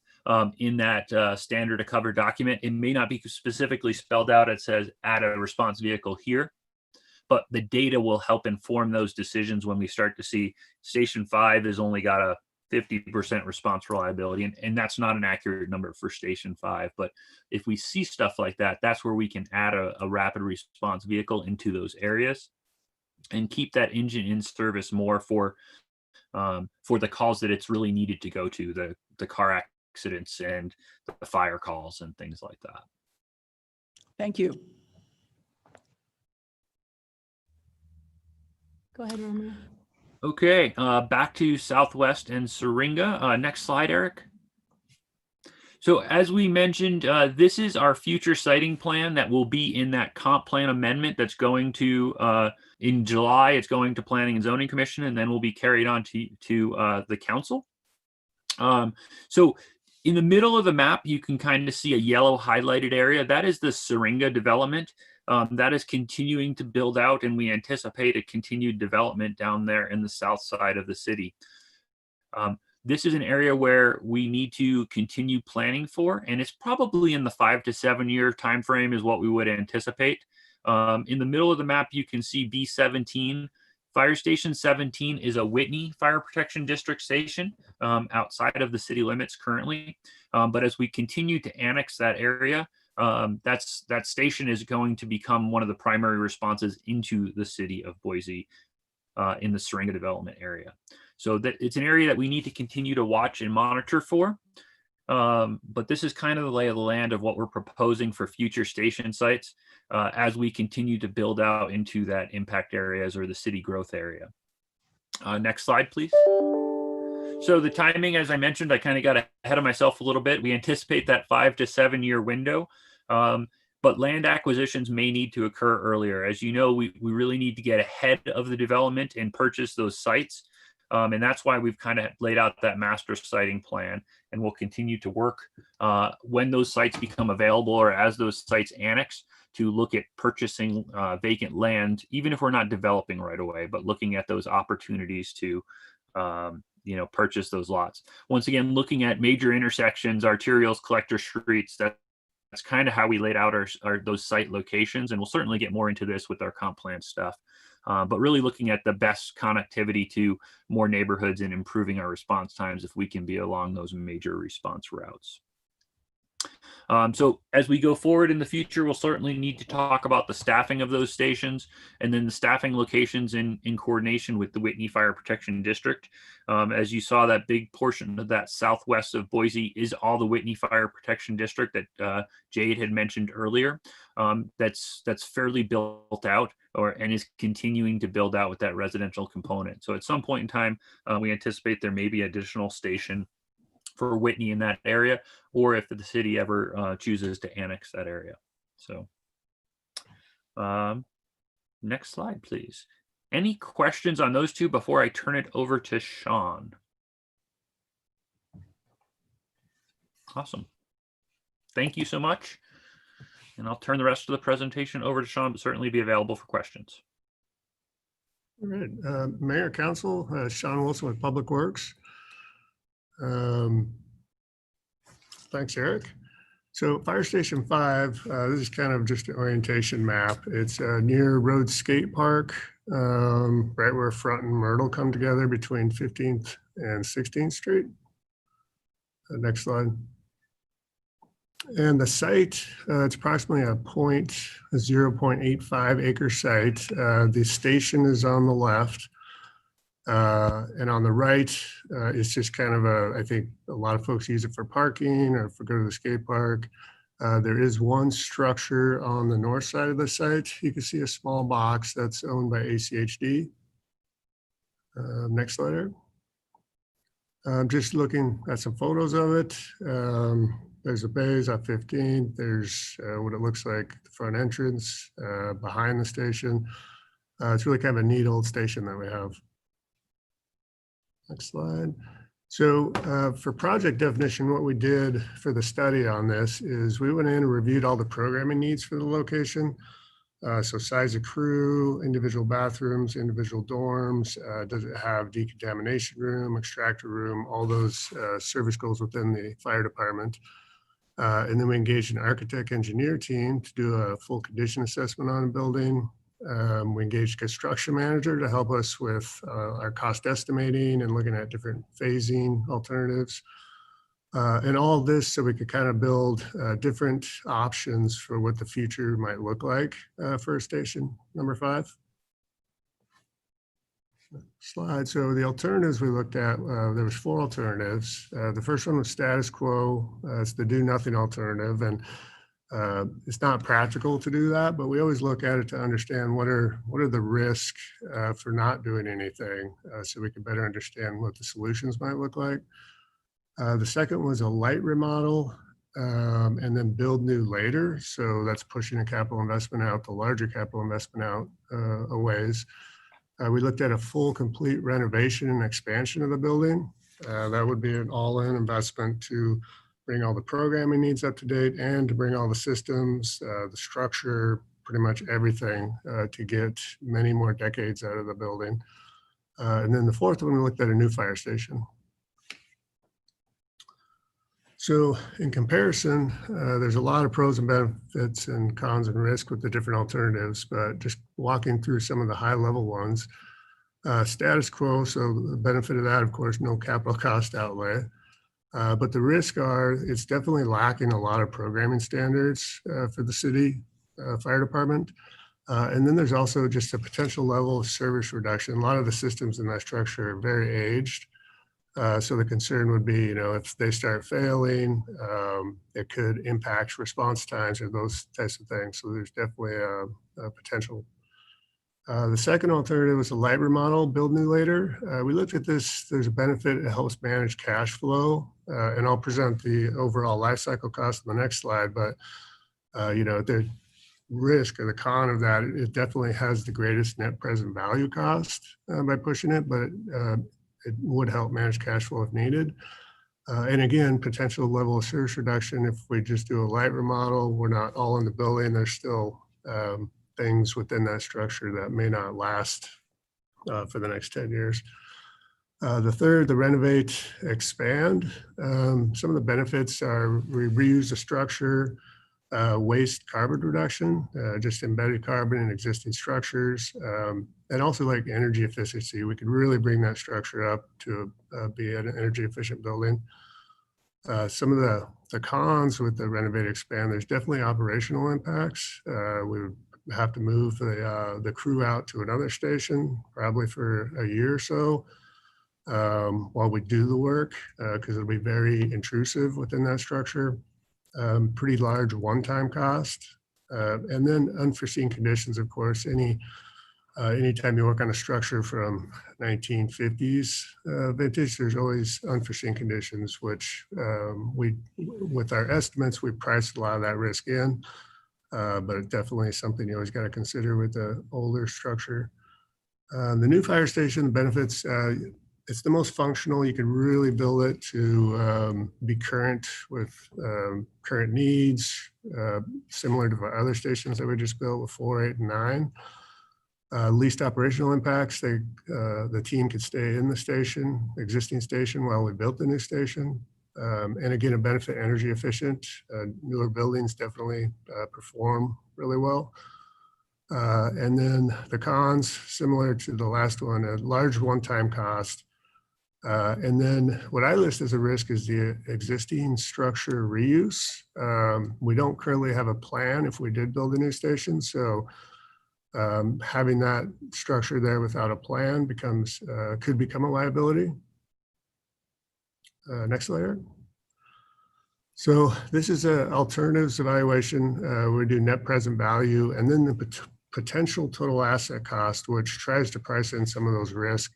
in that standard of cover document. It may not be specifically spelled out. It says add a response vehicle here, but the data will help inform those decisions when we start to see Station 5 has only got a 50% response reliability. And that's not an accurate number for Station 5. But if we see stuff like that, that's where we can add a rapid response vehicle into those areas and keep that engine in service more for the calls that it's really needed to go to, the car accidents and the fire calls and things like that. Thank you. Go ahead, Romeo. Okay, back to Southwest and Syringa. Next slide, Eric. So as we mentioned, this is our future siting plan that will be in that comp plan amendment that's going to, in July, it's going to Planning and Zoning Commission, and then will be carried on to the council. So in the middle of the map, you can kind of see a yellow highlighted area. That is the Syringa development. That is continuing to build out, and we anticipate a continued development down there in the south side of the city. This is an area where we need to continue planning for, and it's probably in the 5 to 7 year time frame is what we would anticipate. In the middle of the map, you can see B17. Fire Station 17 is a Whitney Fire Protection District station outside of the city limits currently. But as we continue to annex that area, that station is going to become one of the primary responses into the city of Boise in the Syringa development area. So that it's an area that we need to continue to watch and monitor for. But this is kind of the lay of the land of what we're proposing for future station sites as we continue to build out into that impact areas or the city growth area. Next slide, please. So the timing, as I mentioned, I kind of got ahead of myself a little bit. We anticipate that 5 to 7 year window, but land acquisitions may need to occur earlier. As you know, we really need to get ahead of the development and purchase those sites. And that's why we've kind of laid out that master siting plan, and we'll continue to work when those sites become available or as those sites annex to look at purchasing vacant land, even if we're not developing right away, but looking at those opportunities to purchase those lots. Once again, looking at major intersections, arterials, collector streets, that's kind of how we laid out our those site locations, and we'll certainly get more into this with our comp plan stuff. But really looking at the best connectivity to more neighborhoods and improving our response times if we can be along those major response routes. So as we go forward in the future, we'll certainly need to talk about the staffing of those stations and then the staffing locations in coordination with the Whitney Fire Protection District. As you saw, that big portion of that southwest of Boise is all the Whitney Fire Protection District that Jade had mentioned earlier. That's fairly built out and is continuing to build out with that residential component. So at some point in time, we anticipate there may be additional station for Whitney in that area, or if the city ever chooses to annex that area. So next slide, please. Any questions on those two before I turn it over to Sean? Awesome. Thank you so much. And I'll turn the rest of the presentation over to Sean, but certainly be available for questions. All right, Mayor, Council, Sean Wilson with Public Works. Thanks, Eric. So Fire Station 5, this is kind of just an orientation map. It's near Rhodes Skate Park, right where Front and Myrtle come together between 15th and 16th Street. Next slide. And the site, it's approximately a 0.85 acre site. The station is on the left. And on the right, it's just kind of I think a lot of folks use it for parking or for go to the skate park. There is one structure on the north side of the site. You can see a small box that's owned by ACHD. Next slide, Eric. Just looking at some photos of it. There's a bays off 15. There's what it looks like, the front entrance behind the station. It's really kind of a neat old station that we have. Next slide. So for project definition, what we did for the study on this is we went in and reviewed all the programming needs for the location. So size of crew, individual bathrooms, individual dorms, does it have decontamination room, extractor room, all those service goals within the fire department. And then we engaged an architect engineer team to do a full condition assessment on a building. We engaged a construction manager to help us with our cost estimating and looking at different phasing alternatives. And all of this so we could kind of build different options for what the future might look like for a station number 5. Slide. So the alternatives we looked at, there was 4 alternatives. The first one was status quo. It's the do nothing alternative. And it's not practical to do that, but we always look at it to understand what are the risks for not doing anything so we can better understand what the solutions might look like. The second was a light remodel and then build new later. So that's pushing a capital investment out, the larger capital investment out a ways. We looked at a full complete renovation and expansion of the building. That would be an all-in investment to bring all the programming needs up to date and to bring all the systems, the structure, pretty much everything to get many more decades out of the building. And then the fourth one, we looked at a new fire station. So in comparison, there's a lot of pros and benefits and cons and risk with the different alternatives, but just walking through some of the high level ones. Status quo, so the benefit of that, of course, no capital cost outlay. But the risk it's definitely lacking a lot of programming standards for the city fire department. And then there's also just a potential level of service reduction. A lot of the systems in that structure are very aged. So the concern would be, if they start failing, it could impact response times or those types of things. So there's definitely a potential. The second alternative was a light remodel, build new later. We looked at this, there's a benefit, it helps manage cash flow. And I'll present the overall life cycle cost on the next slide, but the risk or the con of that, it definitely has the greatest net present value cost by pushing it, but it would help manage cash flow if needed. And again, potential level of service reduction. If we just do a light remodel, we're not all in the building. There's still things within that structure that may not last for the next 10 years. The third, the renovate, expand. Some of the benefits are we reuse the structure, waste carbon reduction, just embedded carbon in existing structures, and also like energy efficiency. We could really bring that structure up to be an energy efficient building. Some of the cons with the renovate expand, there's definitely operational impacts. We would have to move the crew out to another station, probably for a year or so, while we do the work, because it'll be very intrusive within that structure. Pretty large one-time cost. And then unforeseen conditions, of course, any Anytime you work on a structure from 1950s vintage, there's always unforeseen conditions, which with our estimates, we priced a lot of that risk in, but it's definitely something you always got to consider with the older structure. The new fire station, the benefits, it's the most functional. You could really build it to be current with current needs, similar to the other stations that we just built with 4, 8, and 9. Least operational impacts, the team could stay in the existing station while we built the new station. And again, a benefit energy efficient. Newer buildings definitely perform really well. And then the cons, similar to the last one, a large one-time cost. And then what I list as a risk is the existing structure reuse. We don't currently have a plan if we did build a new station. So having that structure there without a plan could become a liability. Next slide, Eric. So this is an alternatives evaluation. We do net present value and then the potential total asset cost, which tries to price in some of those risks.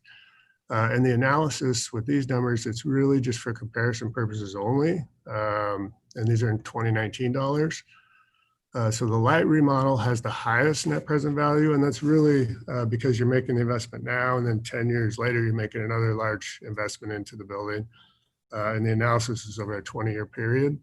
And the analysis with these numbers, it's really just for comparison purposes only. And these are in 2019 dollars. So the light remodel has the highest net present value, and that's really because you're making the investment now, and then 10 years later, you're making another large investment into the building. And the analysis is over a 20-year period.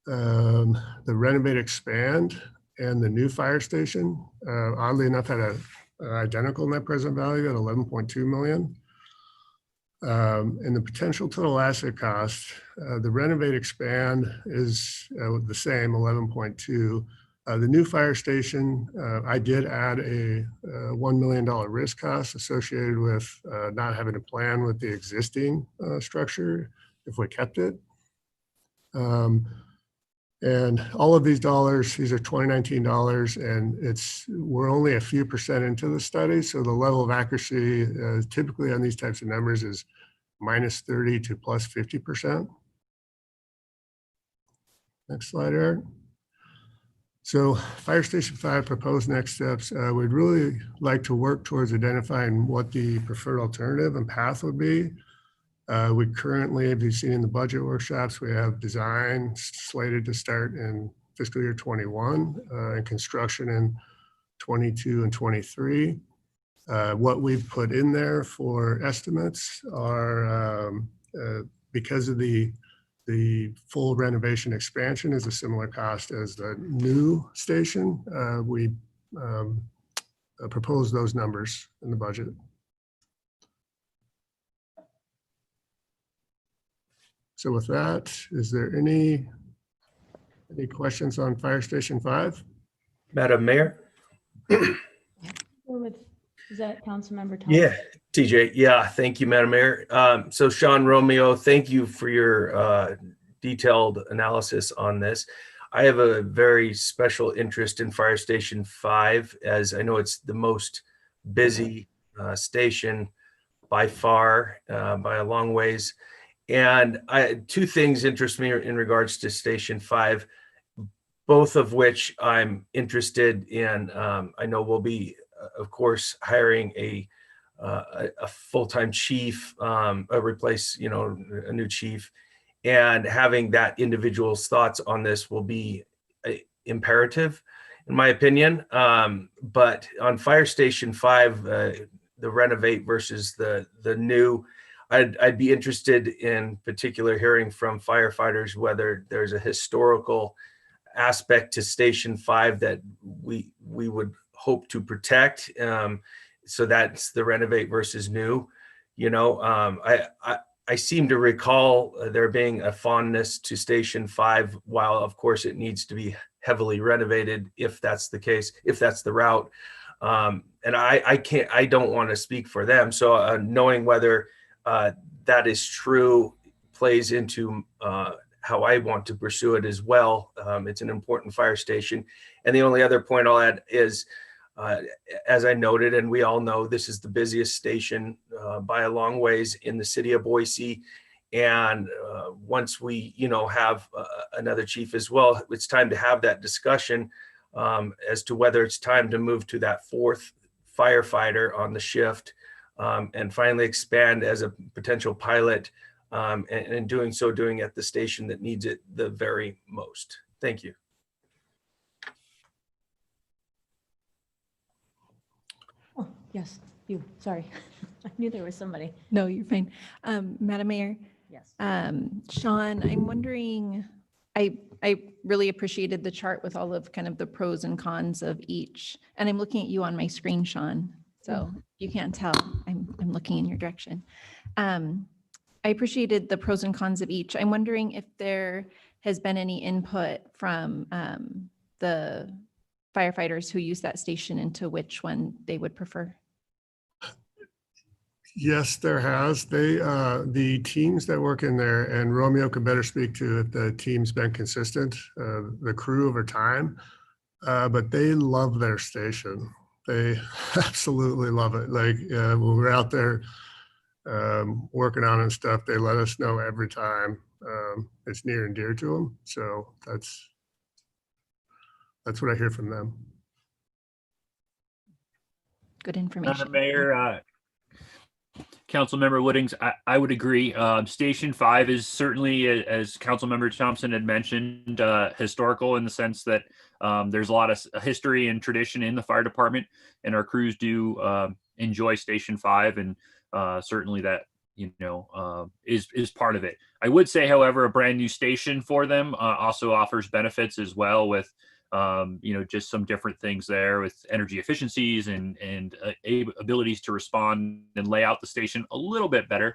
The renovate, expand, and the new fire station, oddly enough, had an identical net present value at 11.2 million. And the potential total asset cost, the renovate expand is the same, 11.2. The new fire station, I did add a $1 million risk cost associated with not having a plan with the existing structure if we kept it. And all of these dollars, these are 2019 dollars, and we're only a few percent into the study. So the level of accuracy typically on these types of numbers is -30 to +50%. Next slide, Eric. So Fire Station 5 proposed next steps. We'd really like to work towards identifying what the preferred alternative and path would be. We currently, if you've seen in the budget workshops, we have design slated to start in fiscal year 21 and construction in 22 and 23. What we've put in there for estimates are because of the full renovation expansion is a similar cost as the new station. We propose those numbers in the budget. So with that, is there any questions on Fire Station 5? Madam Mayor? Is that Councilmember Thomas? Yeah, TJ. Yeah, thank you, Madam Mayor. So Sean Romeo, thank you for your detailed analysis on this. I have a very special interest in Fire Station 5, as I know it's the most busy station by far, by a long ways. And two things interest me in regards to Station 5, both of which I'm interested in. I know we'll be, of course, hiring a full-time chief, replace, a new chief, and having that individual's thoughts on this will be imperative, in my opinion. But on Fire Station 5, the renovate versus the new, I'd be interested in particular hearing from firefighters whether there's a historical aspect to Station 5 that we would hope to protect. So that's the renovate versus new. I seem to recall there being a fondness to Station 5, while of course it needs to be heavily renovated if that's the case, if that's the route. And I don't want to speak for them. So knowing whether that is true plays into how I want to pursue it as well. It's an important fire station. And the only other point I'll add is, as I noted, and we all know, this is the busiest station by a long ways in the city of Boise. And once we, have another chief as well, it's time to have that discussion as to whether it's time to move to that firefighter on the shift, and finally expand as a potential pilot, and in doing so, doing at the station that needs it the very most. Thank you. Oh, yes, you, sorry. I knew there was somebody. No, you're fine. Madam Mayor, Yes. Sean, I'm wondering, I really appreciated the chart with all of kind of the pros and cons of each. And I'm looking at you on my screen, Sean. So you can't tell, I'm looking in your direction. I appreciated the pros and cons of each. I'm wondering if there has been any input from the firefighters who use that station into which one they would prefer. Yes, there has. The teams that work in there, and Romeo could better speak to if the team's been consistent, the crew over time, but they love their station. They absolutely love it. Like when we're out there working on and stuff, they let us know every time. It's near and dear to them. So that's what I hear from them. Good information. Madam Mayor, Councilmember Woodings, I would agree. Station 5 is certainly, as Councilmember Thompson had mentioned, historical in the sense that there's a lot of history and tradition in the fire department, and our crews do enjoy Station 5, and certainly that is part of it. I would say, however, a brand new station for them also offers benefits as well with just some different things there with energy efficiencies and abilities to respond and lay out the station a little bit better.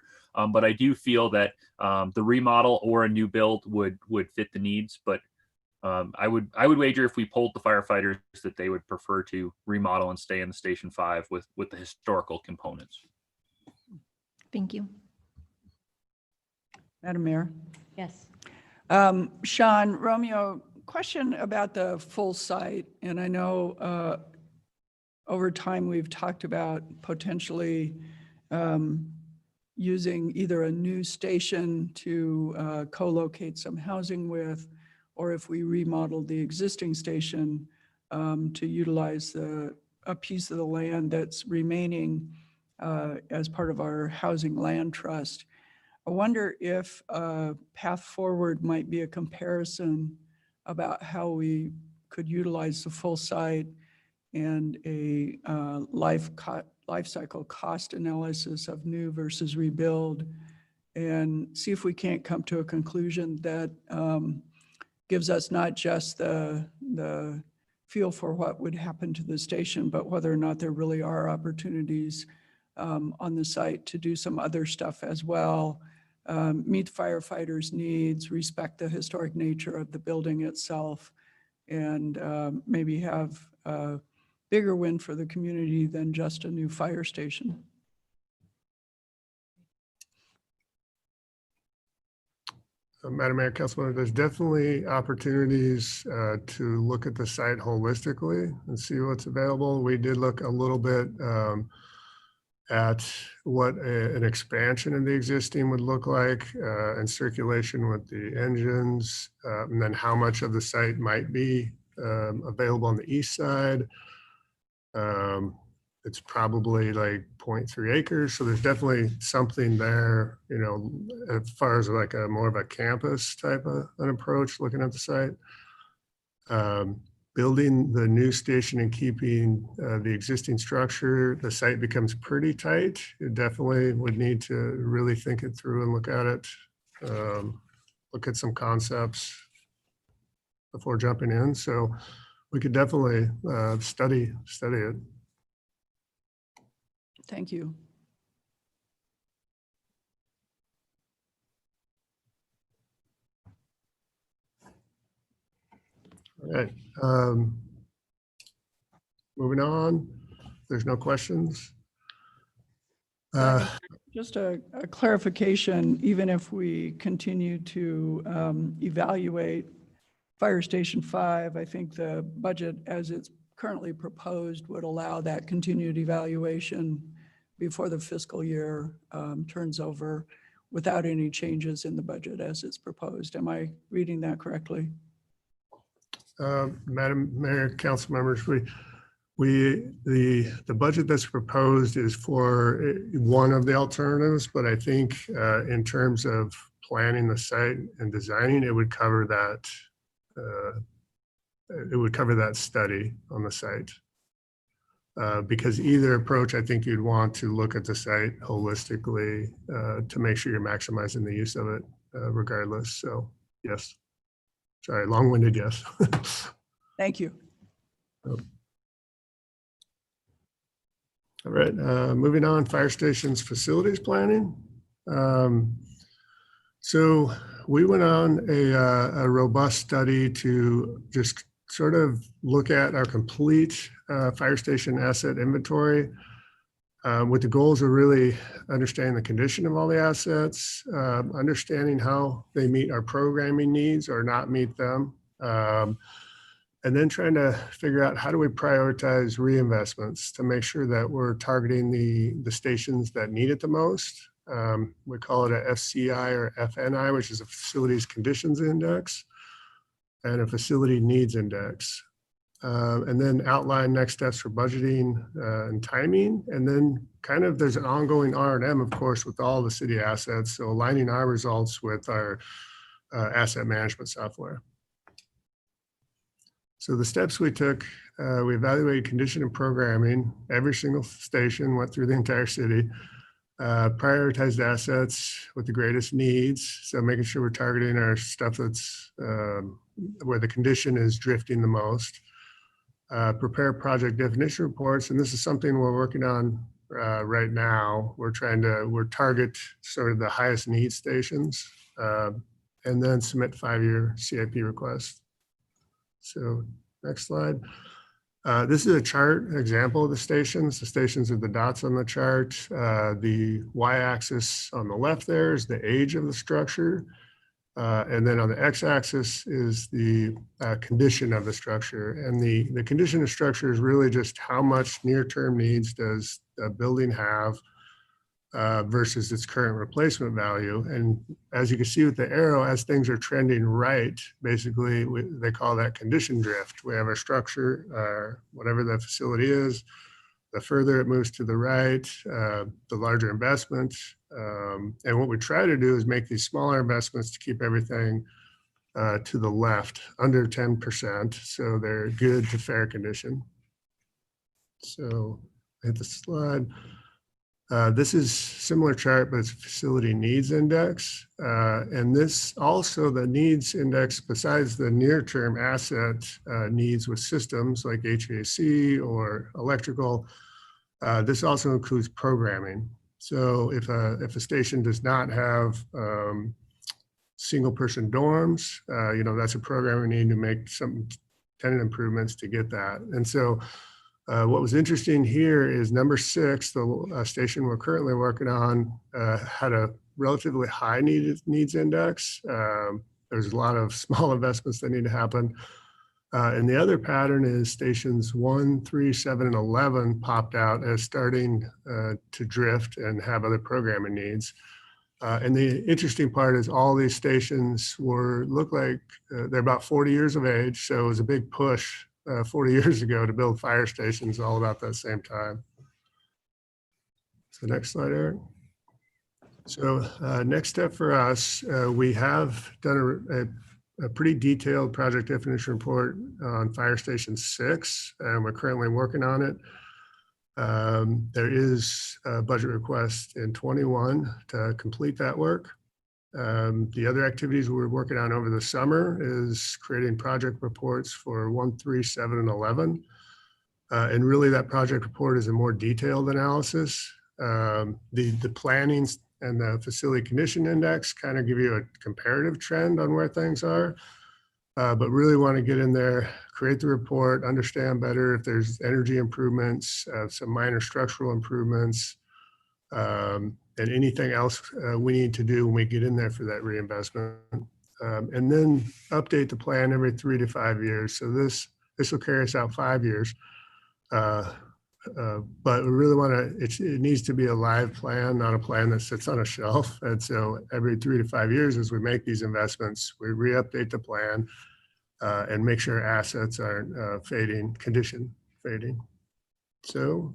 But I do feel that the remodel or a new build would fit the needs. But I would wager if we polled the firefighters that they would prefer to remodel and stay in the Station 5 with the historical components. Thank you. Madam Mayor. Yes. Sean, Romeo, question about the full site. And I know over time we've talked about potentially using either a new station to co-locate some housing with, or if we remodel the existing station to utilize a piece of the land that's remaining as part of our housing land trust. I wonder if a path forward might be a comparison about how we could utilize the full site and a life cycle cost analysis of new versus rebuild, and see if we can't come to a conclusion that gives us not just the feel for what would happen to the station, but whether or not there really are opportunities on the site to do some other stuff as well, meet firefighters' needs, respect the historic nature of the building itself, and maybe have a bigger win for the community than just a new fire station. Madam Mayor, Councilmember, there's definitely opportunities to look at the site holistically and see what's available. We did look a little bit at what an expansion of the existing would look like and circulation with the engines, and then how much of the site might be available on the east side. It's probably like 0.3 acres. So there's definitely something there, as far as like a more of a campus type of an approach looking at the site. Building the new station and keeping the existing structure, the site becomes pretty tight. It definitely would need to really think it through and look at it, look at some concepts before jumping in. So we could definitely study it. Thank you. All right. Moving on. There's no questions. Just a clarification, even if we continue to evaluate Fire Station 5, I think the budget as it's currently proposed would allow that continued evaluation before the fiscal year turns over without any changes in the budget as it's proposed. Am I reading that correctly? Madam Mayor, council members, The budget that's proposed is for one of the alternatives, but I think in terms of planning the site and designing, it would cover that. It would cover that study on the site. Because either approach, I think you'd want to look at the site holistically to make sure you're maximizing the use of it regardless. So yes. Sorry, long-winded yes. Thank you. All right, moving on, fire stations facilities planning. So we went on a robust study to just sort of look at our complete fire station asset inventory with the goals of really understanding the condition of all the assets, understanding how they meet our programming needs or not meet them, and then trying to figure out how do we prioritize reinvestments to make sure that we're targeting the stations that need it the most. We call it a FCI or FNI, which is a Facilities Conditions Index, and a Facility Needs Index. And then outline next steps for budgeting and timing. And then kind of there's an ongoing R&M, of course, with all the city assets. So aligning our results with our asset management software. So the steps we took, we evaluated condition and programming. Every single station went through the entire city. Prioritized assets with the greatest needs. So making sure we're targeting our stuff that's where the condition is drifting the most. Prepare project definition reports. And this is something we're working on right now. We're target sort of the highest need stations and then submit 5-year CIP request. So next slide. This is a chart example of the stations. The stations are the dots on the chart. The y-axis on the left there is the age of the structure. And then on the x-axis is the condition of the structure. And the condition of structure is really just how much near-term needs does a building have versus its current replacement value. And as you can see with the arrow, as things are trending right, basically they call that condition drift. We have our structure, whatever the facility is, the further it moves to the right, the larger investment. And what we try to do is make these smaller investments to keep everything to the left, under 10%. So they're good to fair condition. So hit the slide. This is similar chart, but it's a facility needs index. And this also the needs index, besides the near-term asset needs with systems like HVAC or electrical, this also includes programming. So if a station does not have single person dorms, that's a program we need to make some tenant improvements to get that. And so what was interesting here is number 6, the station we're currently working on, had a relatively high needs index. There's a lot of small investments that need to happen. And the other pattern is stations 1, 3, 7, and 11 popped out as starting to drift and have other programming needs. And the interesting part is all these stations look like they're about 40 years of age. So it was a big push 40 years ago to build fire stations all about that same time. So next slide, Eric. So next step for us, we have done a pretty detailed project definition report on Fire Station 6, and we're currently working on it. There is a budget request in 21 to complete that work. The other activities we're working on over the summer is creating project reports for 1, 3, 7, and 11. And really that project report is a more detailed analysis. The planning and the facility condition index kind of give you a comparative trend on where things are. But really want to get in there, create the report, understand better if there's energy improvements, some minor structural improvements, and anything else we need to do when we get in there for that reinvestment. And then update the plan every 3 to 5 years. So this will carry us out 5 years. But we really want to, it needs to be a live plan, not a plan that sits on a shelf. And so every 3 to 5 years, as we make these investments, we re-update the plan and make sure assets aren't condition fading. So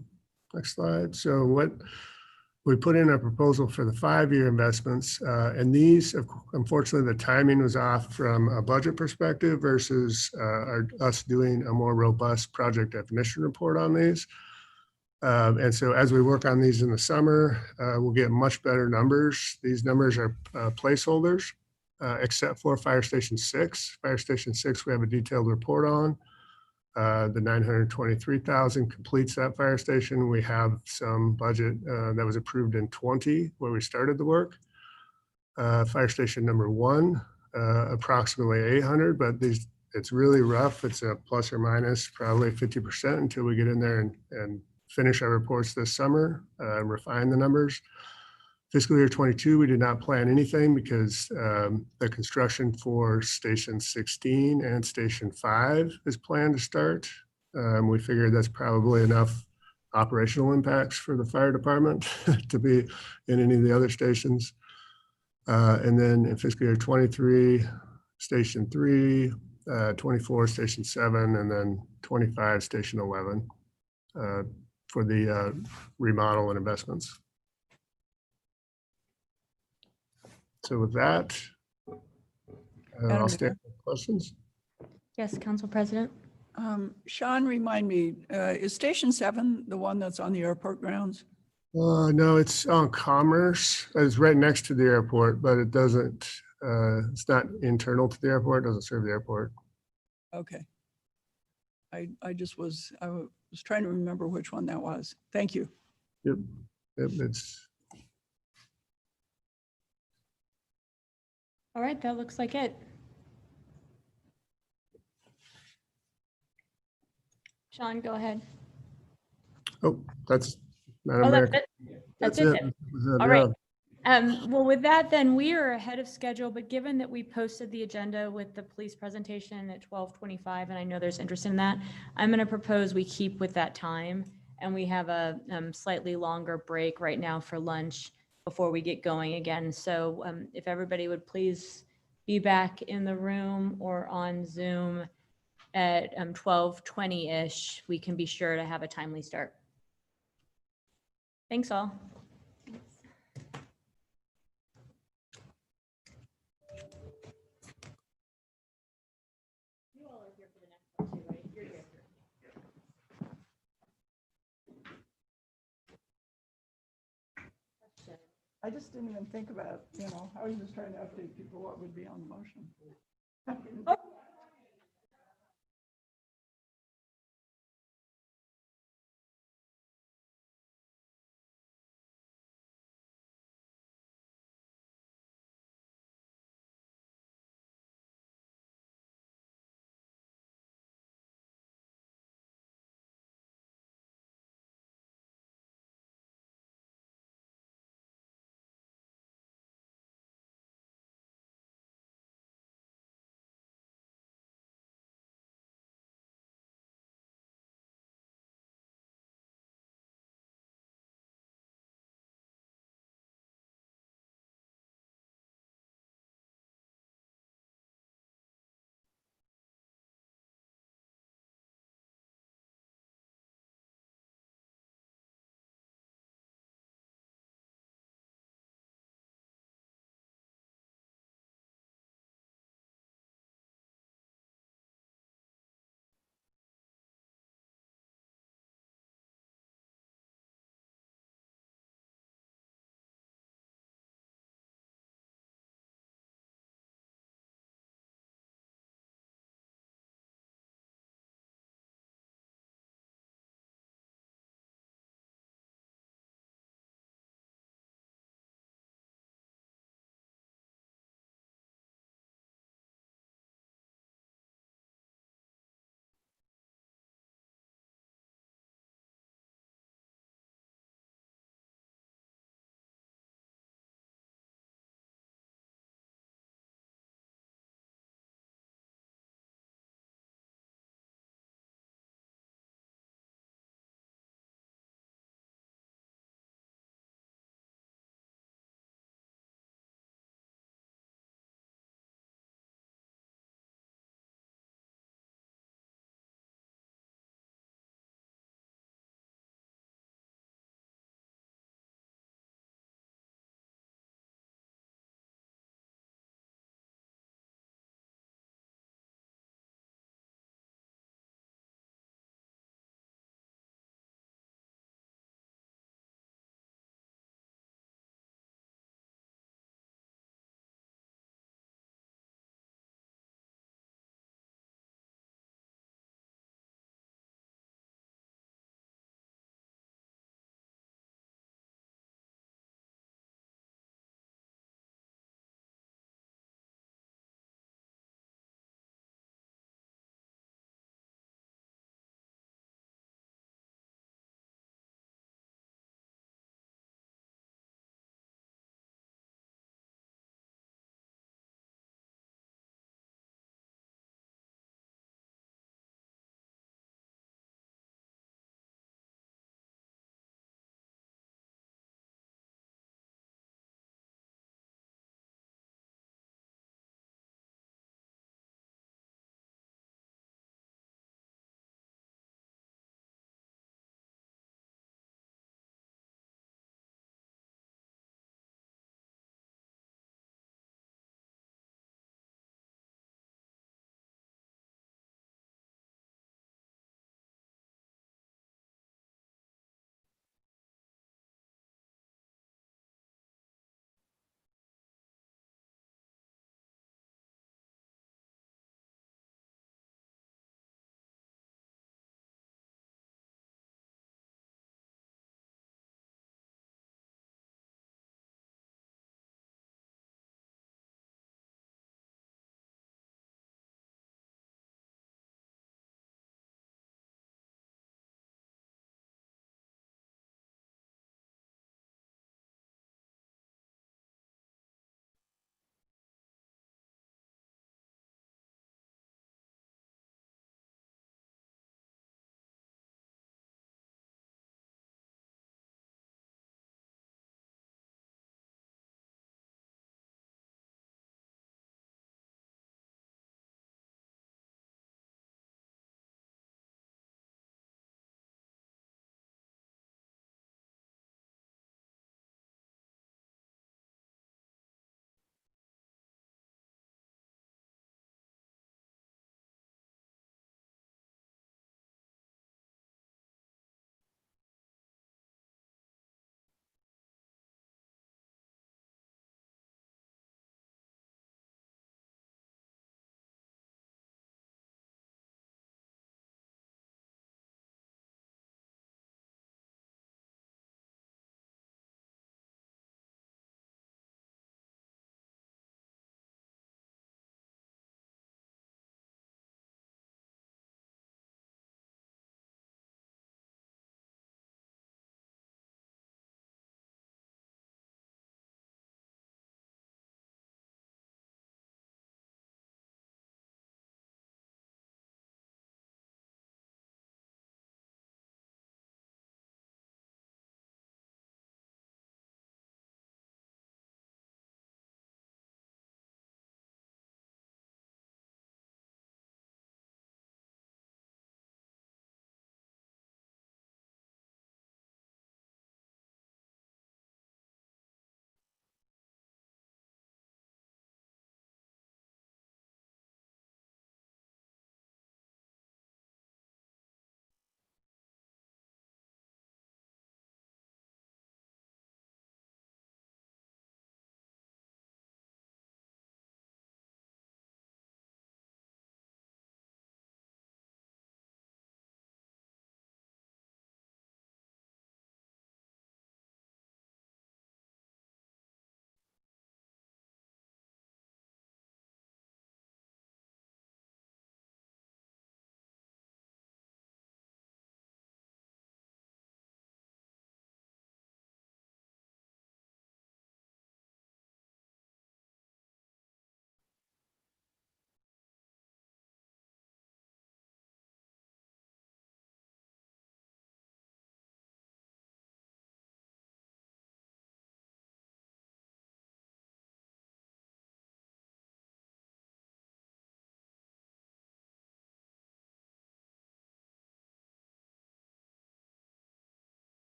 next slide. So what we put in a proposal for the 5-year investments, and these, unfortunately, the timing was off from a budget perspective versus us doing a more robust project definition report on these. And so as we work on these in the summer, we'll get much better numbers. These numbers are placeholders, except for Fire Station 6. Fire Station 6, we have a detailed report on. The 923,000 completes that fire station. We have some budget that was approved in 20 where we started the work. Fire station number 1, approximately 800, but it's really rough. It's a plus or minus probably 50% until we get in there and finish our reports this summer and refine the numbers. Fiscal year 22, we did not plan anything because the construction for Station 16 and Station 5 is planned to start. We figured that's probably enough operational impacts for the fire department to be in any of the other stations. And then in fiscal year 23, Station 3, 24, Station 7, and then 25, Station 11 for the remodel and investments. So with that, I'll stand for questions. Yes, Council President. Sean, remind me, is Station 7 the one that's on the airport grounds? No, it's on Commerce. It's right next to the airport, but it doesn't, it's not internal to the airport, it doesn't serve the airport. Okay. I was trying to remember which one that was. Thank you. Yep, it's. All right, that looks like it. Sean, go ahead. Oh, that's not Oh, American. that's it. Then. All right. Well, with that, then we are ahead of schedule, but given that we posted the agenda with the police presentation at 12:25, and I know there's interest in that, I'm going to propose we keep with that time, and we have a slightly longer break right now for lunch before we get going again. So if everybody would please be back in the room or on Zoom at 12:20-ish, we can be sure to have a timely start. Thanks all. You all are here for the next one too, right? You're here. I just didn't even think about, I was just trying to update people what would be on the motion.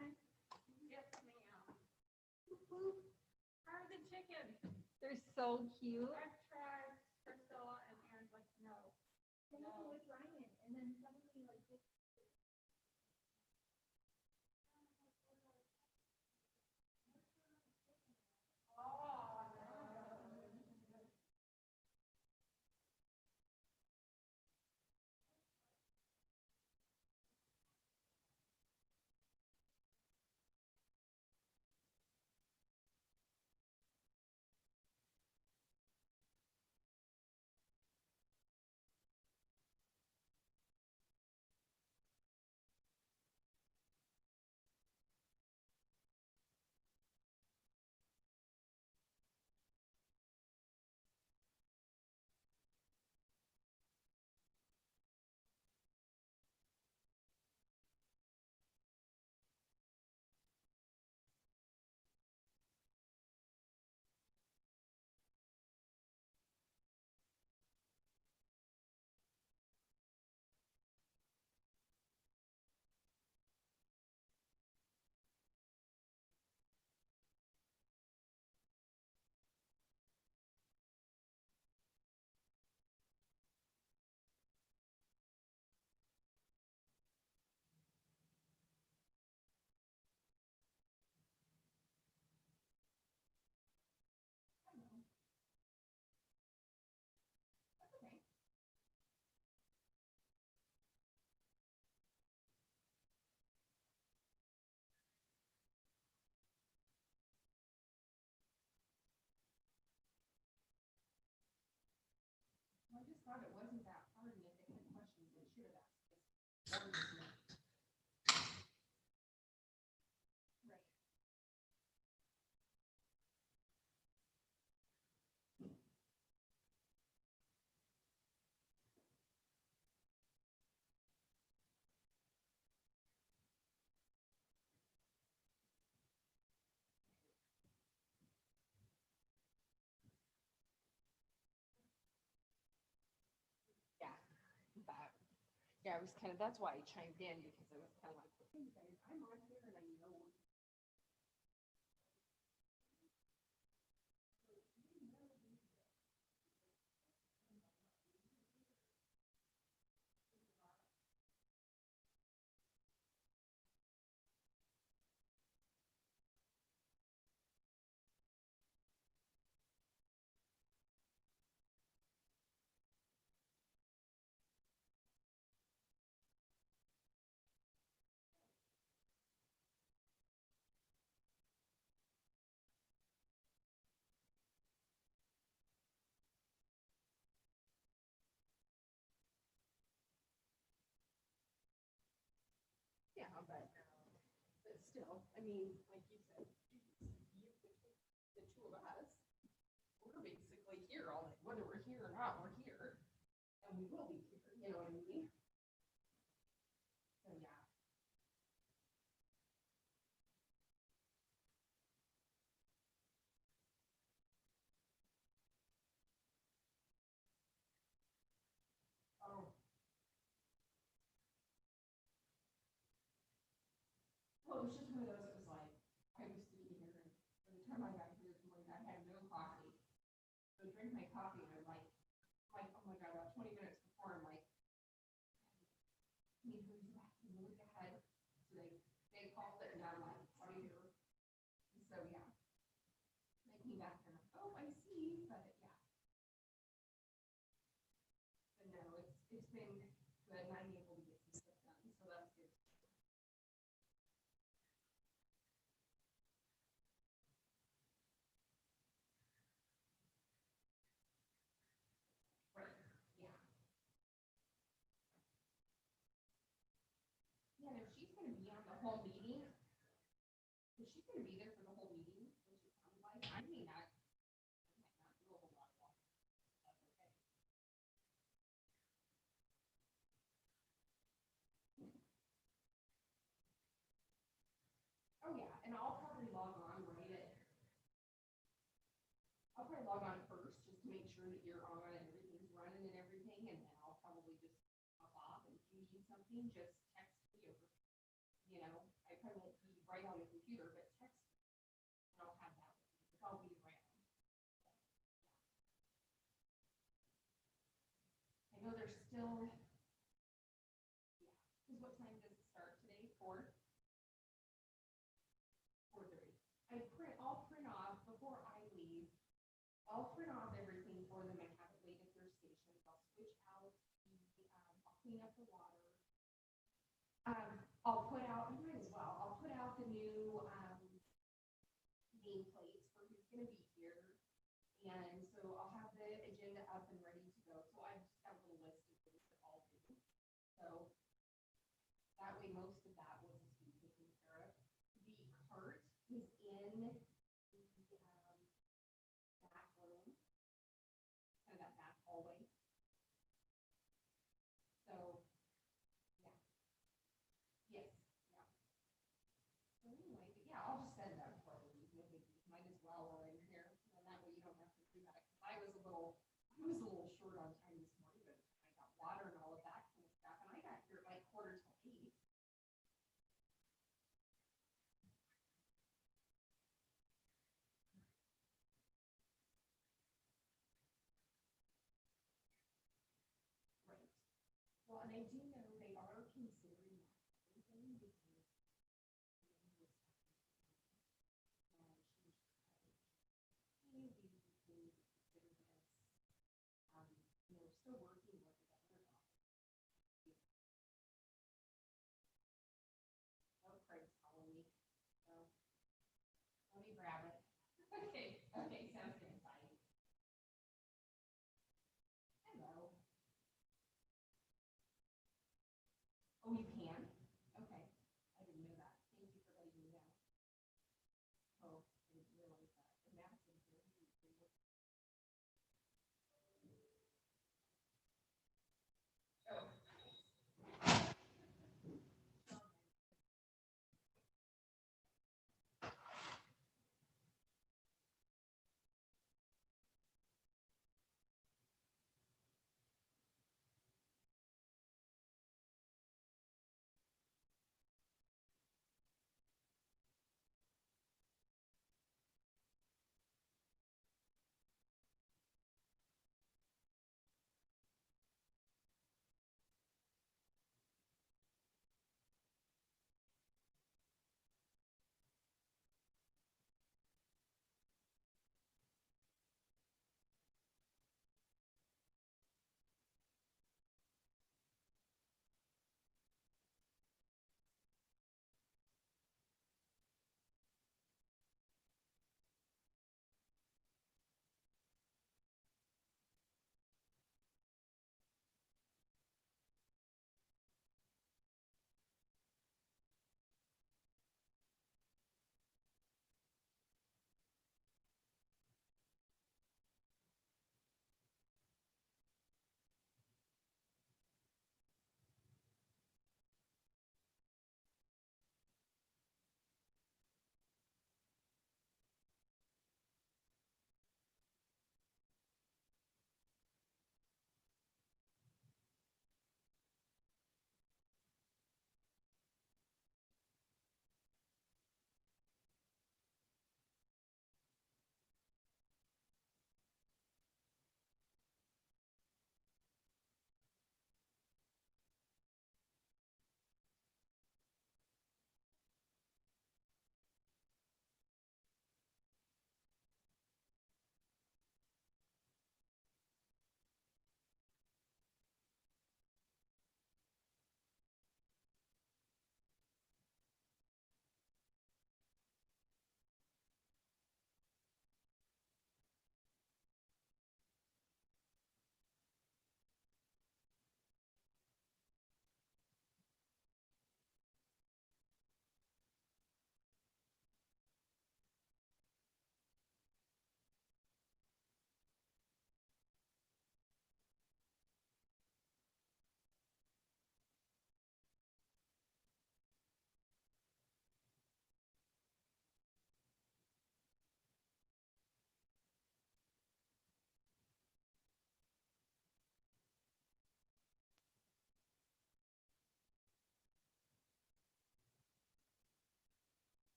Yes, ma'am. How are the chickens? They're so cute. I've tried Priscilla and Aaron's like, no. No, with Ryan, and then suddenly like this. Oh, no. I just thought it wasn't that hard, and if they had questions, they should have asked. Right. Yeah, that, yeah, it was kind of, that's why I chimed in, because it was kind of like, hey guys, I'm on here and I know. Yeah, but still, I mean, like you said, the two of us, we're basically here all night, whether we're here or not, we're here. And we will be here, you know what I mean? So, yeah. Oh. Well, it was just one of those, it was like, I was sitting here, and by the time I got here this morning, I had no coffee. So I drink my coffee, and I'm like, oh my God, about 20 minutes before, I'm like, need to go to the bathroom, look ahead. So they called it, and I'm like, sorry, here. So, yeah. They came back, and I'm like, oh, I see, but yeah. But no, it's been good, and I'm able to get some stuff done, so that's good. Right, yeah. Yeah, no, she's gonna be on the whole meeting. Is she gonna be there for the whole meeting, which it sounds like? I may not do a whole lot of walking. That's okay. Oh, yeah, and I'll probably log on right at. I'll probably log on first, just to make sure that you're on and everything's running and everything, and then I'll probably just hop off, and if you need something, just text me or, you know, I probably won't be computer, but text, I don't have that. I'll be around. I know there's still, yeah, because what time does it start today? 4? 4:30. I'll print off before I leave. I'll print off everything for them and have it laid at their stations. I'll switch out I'll clean up the water. I'll put out, you might as well, I'll put out the new nameplates for who's gonna be here. And so I'll have the agenda up and ready to go. So I've just got a little list of things that I'll do. So that way most of that will just be taken care of. The cart is in the back room, kind of that back hallway. So, yeah. Yes, yeah. So anyway, but yeah, I'll just send that before we leave. No biggie. Might as well while I'm here. And that way you don't have to do that. 'Cause I was a little short on time this morning, but I got water and all of that kind of stuff. And I got here at like 7:45. Right. Well, and I do know they are considering everything because we're still working with the other office. Oh, Craig's calling me. So let me grab it. Okay, sounds good. Bye. Hello.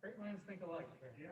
Great minds think alike. Yeah.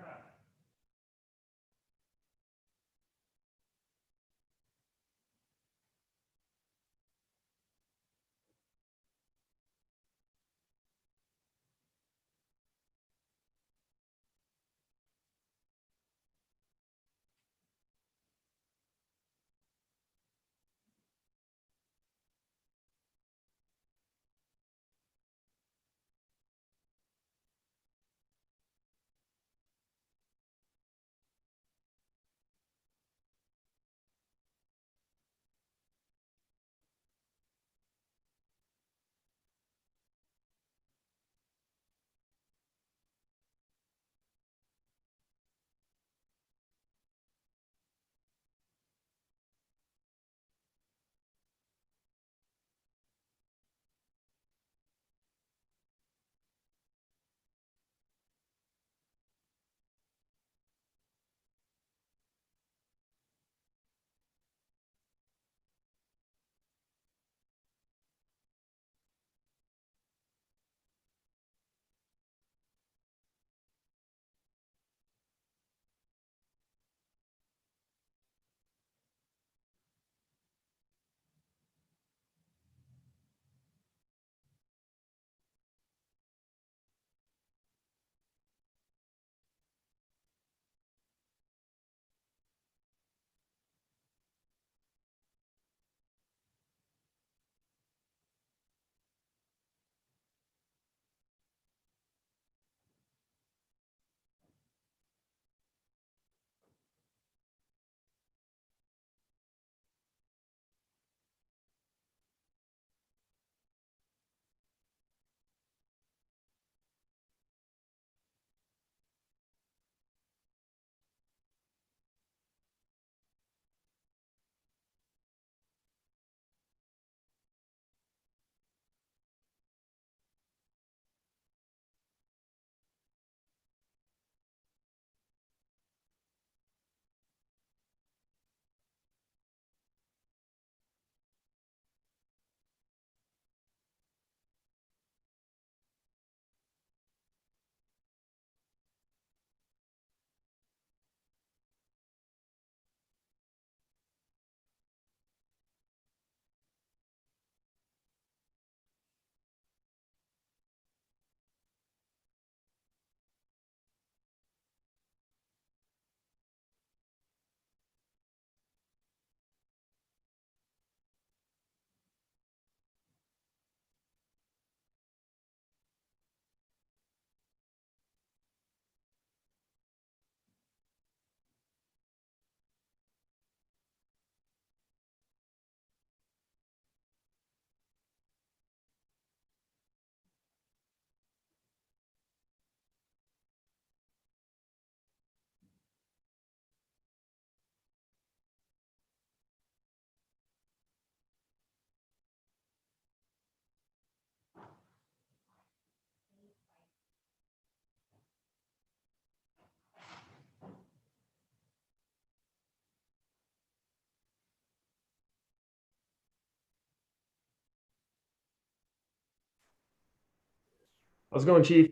How's it going, Chief?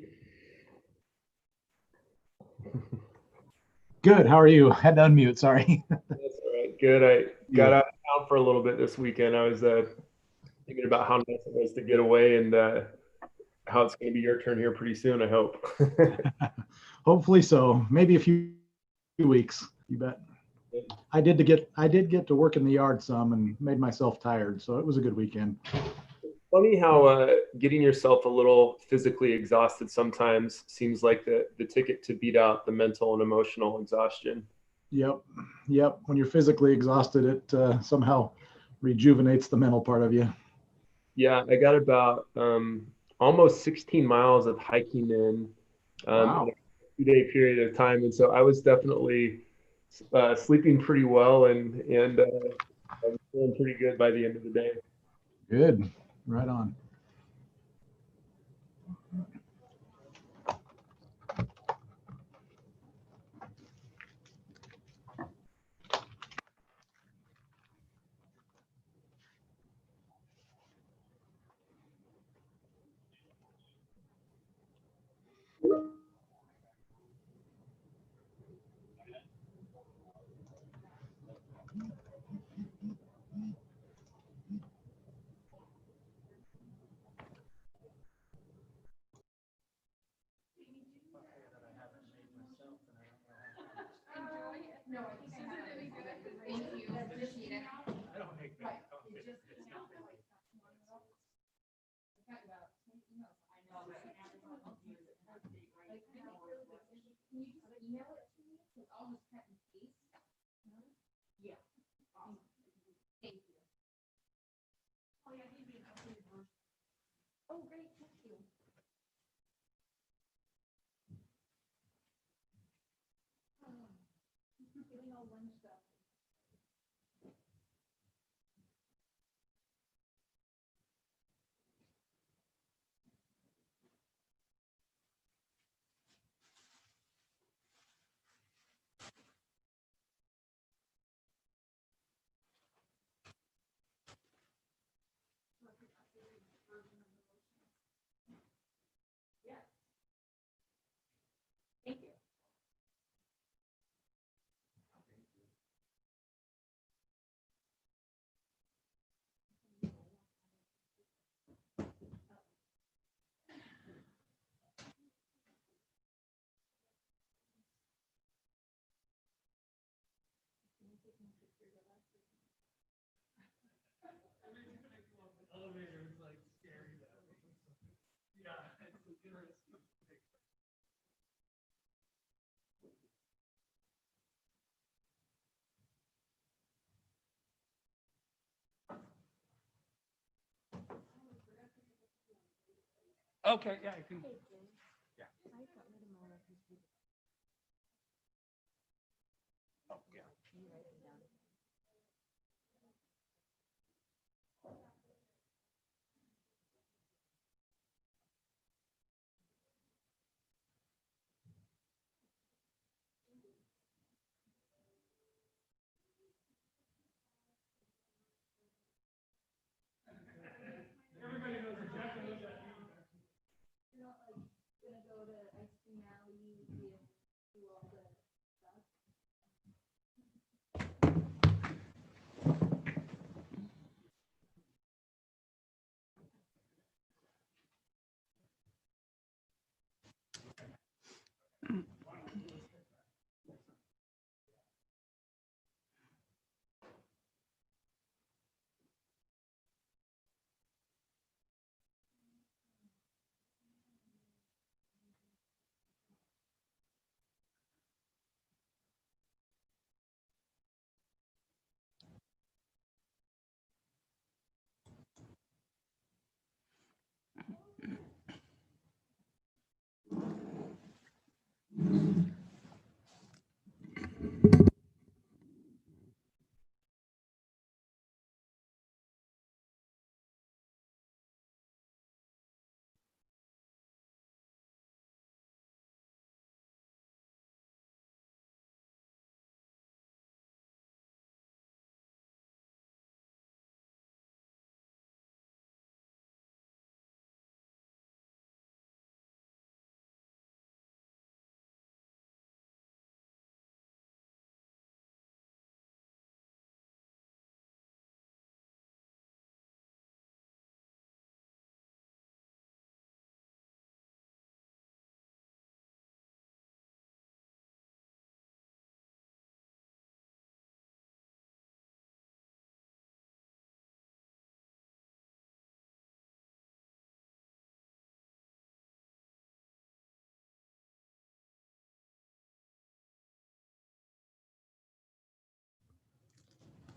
Good. How are you? Had to unmute. Sorry. That's all right. Good. I got out of town for a little bit this weekend. I was thinking about how nice it was to get away and how it's going to be your turn here pretty soon, I hope. Hopefully so. Maybe a few weeks. You bet. I did get to work in the yard some and made myself tired, so it was a good weekend. Funny how getting yourself a little physically exhausted sometimes seems like the ticket to beat out the mental and emotional exhaustion. Yep. When you're physically exhausted, it somehow rejuvenates the mental part of you. Yeah, I got about almost 16 miles of hiking in Wow. a 2-day period of time, and so I was definitely sleeping pretty well, and I was feeling pretty good by the end of the day. Good. Right on. getting all bunched up. Yes. Thank you. Okay, yeah, I can. Yeah. Oh, yeah. Everybody knows exactly what that means. You're not like gonna go to ice cream alley and do all the stuff.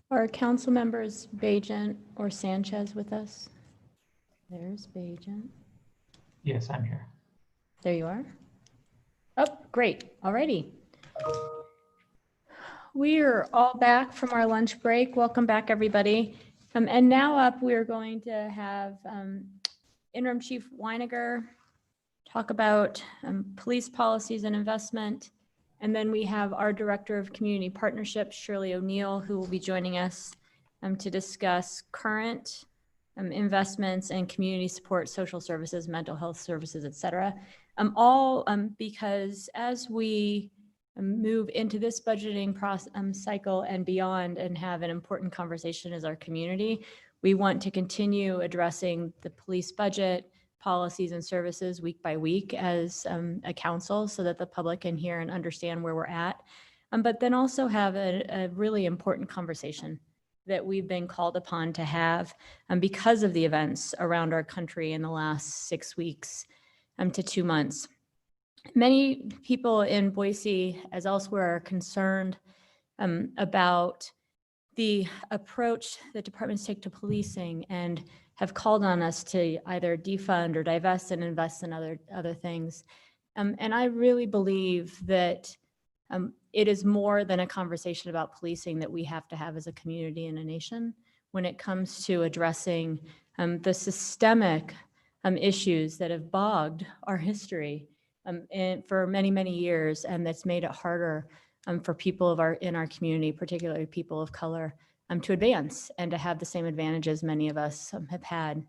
Are council members Bajent or Sanchez with us? There's Bajent. Yes, I'm here. There you are. Oh, great. Alrighty. We are all back from our lunch break. Welcome back, everybody. And now up, we're going to have Interim Chief Weiniger talk about police policies and investment. And then we have our Director of Community Partnerships, Shirley O'Neill, who will be joining us to discuss current investments and community support, social services, mental health services, et cetera. All because as we move into this budgeting process cycle and beyond and have an important conversation as our community, we want to continue addressing the police budget, policies and services week by week as a council so that the public can hear and understand where we're at. But then also have a really important conversation that we've been called upon to have because of the events around our country in the last 6 weeks to 2 months. Many people in Boise, as elsewhere, are concerned about the approach that departments take to policing and have called on us to either defund or divest and invest in other things. And I really believe that it is more than a conversation about policing that we have to have as a community and a nation when it comes to addressing the systemic issues that have bogged our history for many, many years, and that's made it harder for people in our community, particularly people of color, to advance and to have the same advantages many of us have had.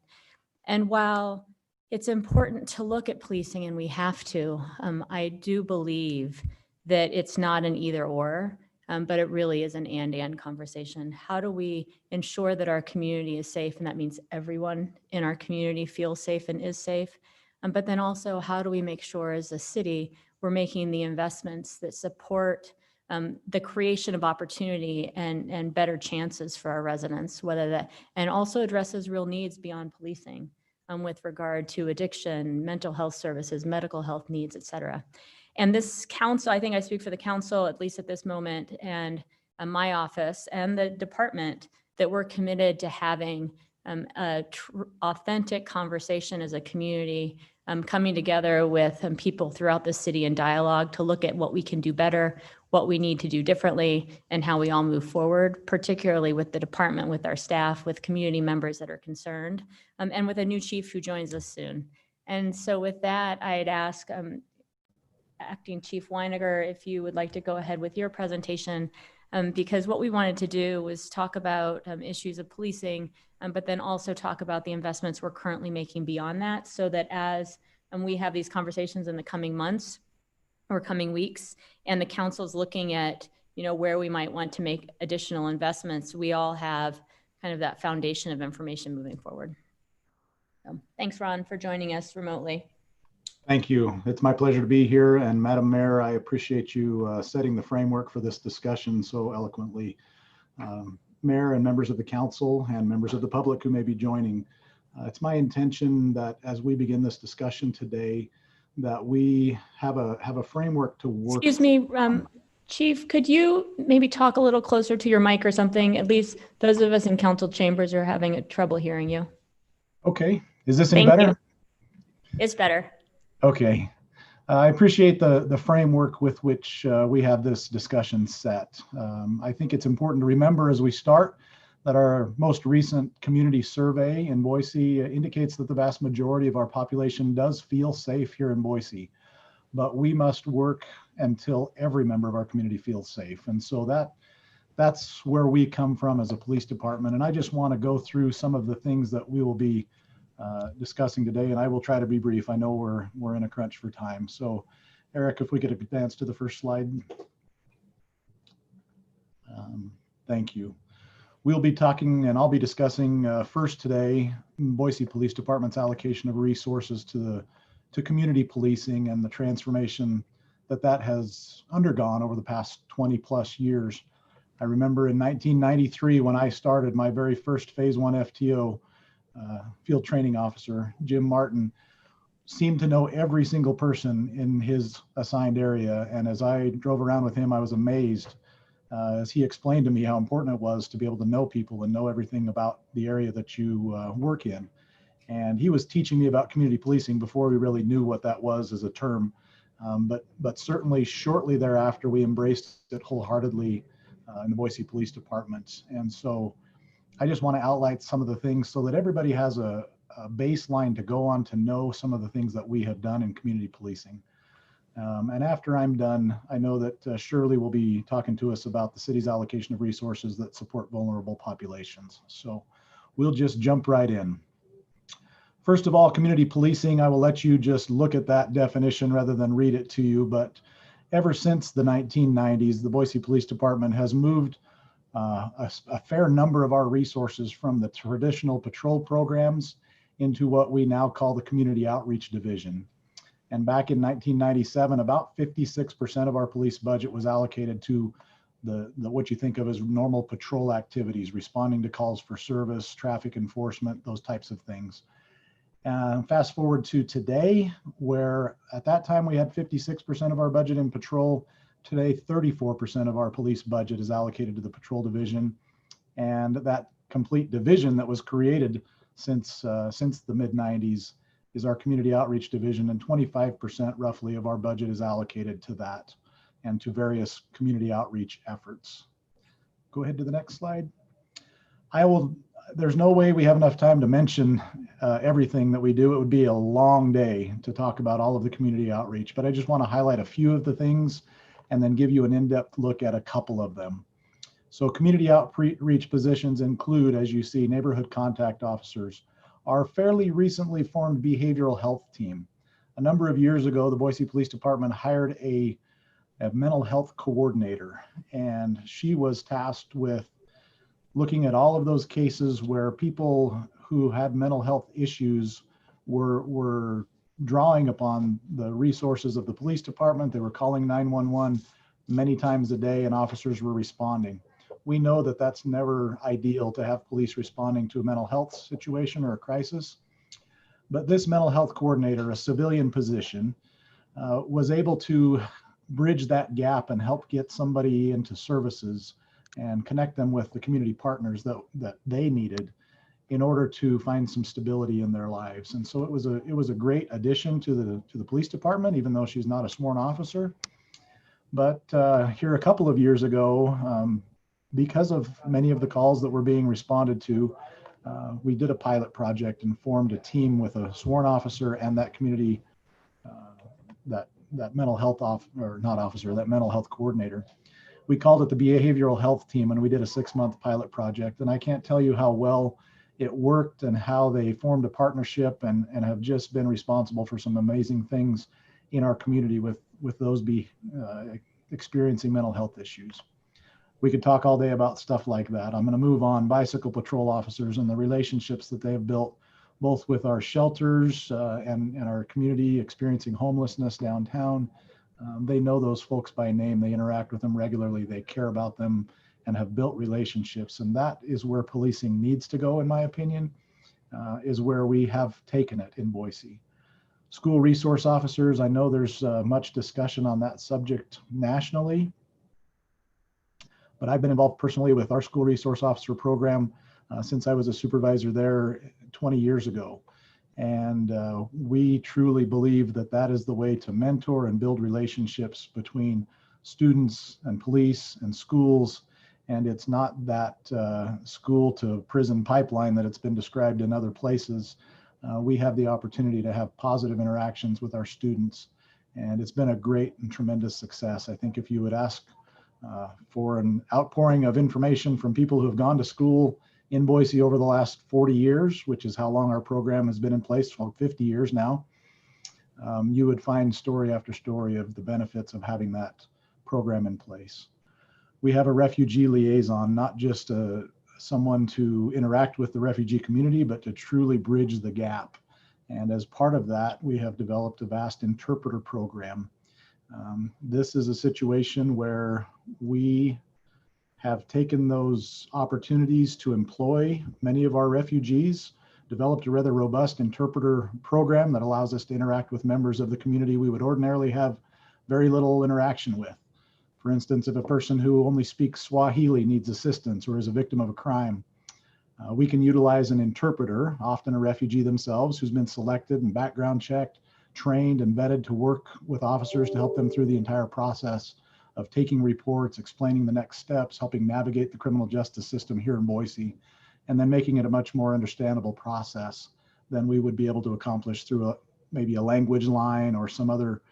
And while it's important to look at policing, and we have to, I do believe that it's not an either or, but it really is an and conversation. How do we ensure that our community is safe? And that means everyone in our community feels safe and is safe. But then also, how do we make sure as a city we're making the investments that support the creation of opportunity and better chances for our residents, and also addresses real needs beyond policing with regard to addiction, mental health services, medical health needs, et cetera. And this council, I think I speak for the council, at least at this moment, and my office and the department, that we're committed to having authentic conversation as a community, coming together with people throughout the city in dialogue to look at what we can do better, what we need to do differently, and how we all move forward, particularly with the department, with our staff, with community members that are concerned, and with a new chief who joins us soon. And so with that, I'd ask Acting Chief Weiniger if you would like to go ahead with your presentation, because what we wanted to do was talk about issues of policing, but then also talk about the investments we're currently making beyond that, so that as we have these conversations in the coming months or coming weeks, and the council's looking at where we might want to make additional investments, we all have kind of that foundation of information moving forward. So, thanks, Ron, for joining us remotely. Thank you. It's my pleasure to be here. And Madam Mayor, I appreciate you setting the framework for this discussion so eloquently. Mayor and members of the council and members of the public who may be joining, it's my intention that as we begin this discussion today, that we have a framework to work. Excuse me, Chief, could you maybe talk a little closer to your mic or something? At least those of us in council chambers are having trouble hearing you. Okay. Is this any better? You. It's better. Okay. I appreciate the framework with which we have this discussion set. I think it's important to remember as we start that our most recent community survey in Boise indicates that the vast majority of our population does feel safe here in Boise, but we must work until every member of our community feels safe. And so that's where we come from as a police department. And I just want to go through some of the things that we will be discussing today, and I will try to be brief. I know we're in a crunch for time. So Eric, if we could advance to the first slide. Thank you. We'll be talking, and I'll be discussing first today, Boise Police Department's allocation of resources to community policing and the transformation that has undergone over the past 20 plus years. I remember in 1993 when I started my very first Phase 1 FTO, field training officer, Jim Martin, seemed to know every single person in his assigned area. And as I drove around with him, I was amazed as he explained to me how important it was to be able to know people and know everything about the area that you work in. And he was teaching me about community policing before we really knew what that was as a term. But certainly shortly thereafter, we embraced it wholeheartedly in the Boise Police Department. And so I just want to outline some of the things so that everybody has a baseline to go on to know some of the things that we have done in community policing. And after I'm done, I know that Shirley will be talking to us about the city's allocation of resources that support vulnerable populations. So we'll just jump right in. First of all, community policing, I will let you just look at that definition rather than read it to you. But ever since the 1990s, the Boise Police Department has moved a fair number of our resources from the traditional patrol programs into what we now call the Community Outreach Division. And back in 1997, about 56% of our police budget was allocated to the what you think of as normal patrol activities, responding to calls for service, traffic enforcement, those types of things. Fast forward to today, where at that time we had 56% of our budget in patrol. Today, 34% of our police budget is allocated to the patrol division. And that complete division that was created since the mid-90s is our community outreach division, and 25% roughly of our budget is allocated to that. and to various community outreach efforts. Go ahead to the next slide. There's no way we have enough time to mention everything that we do. It would be a long day to talk about all of the community outreach, but I just want to highlight a few of the things and then give you an in-depth look at a couple of them. So community outreach positions include, as you see, neighborhood contact officers, our fairly recently formed behavioral health team. A number of years ago, the Boise Police Department hired a mental health coordinator, and she was tasked with looking at all of those cases where people who had mental health issues were drawing upon the resources of the police department. They were calling 911 many times a day, and officers were responding. We know that that's never ideal to have police responding to a mental health situation or a crisis. But this mental health coordinator, a civilian position, was able to bridge that gap and help get somebody into services and connect them with the community partners that they needed in order to find some stability in their lives. And so it was a great addition to the police department, even though she's not a sworn officer. But here a couple of years ago, because of many of the calls that were being responded to, we did a pilot project and formed a team with a sworn officer and that community, that mental health that mental health coordinator. We called it the behavioral health team, and we did a 6-month pilot project. And I can't tell you how well it worked and how they formed a partnership and have just been responsible for some amazing things in our community with those experiencing mental health issues. We could talk all day about stuff like that. I'm going to move on. Bicycle patrol officers and the relationships that they have built both with our shelters and our community experiencing homelessness downtown. They know those folks by name. They interact with them regularly. They care about them and have built relationships. And that is where policing needs to go, in my opinion, is where we have taken it in Boise. School resource officers, I know there's much discussion on that subject nationally, but I've been involved personally with our school resource officer program since I was a supervisor there 20 years ago. And we truly believe that that is the way to mentor and build relationships between students and police and schools. And it's not that school to prison pipeline that it's been described in other places. We have the opportunity to have positive interactions with our students. And it's been a great and tremendous success. I think if you would ask for an outpouring of information from people who have gone to school in Boise over the last 40 years, which is how long our program has been in place, for 50 years now, you would find story after story of the benefits of having that program in place. We have a refugee liaison, not just someone to interact with the refugee community, but to truly bridge the gap. And as part of that, we have developed a vast interpreter program. This is a situation where we have taken those opportunities to employ many of our refugees, developed a rather robust interpreter program that allows us to interact with members of the community we would ordinarily have very little interaction with. For instance, if a person who only speaks Swahili needs assistance or is a victim of a crime, we can utilize an interpreter, often a refugee themselves, who's been selected and background checked, trained and vetted to work with officers to help them through the entire process of taking reports, explaining the next steps, helping navigate the criminal justice system here in Boise, and then making it a much more understandable process than we would be able to accomplish through maybe a language line or some other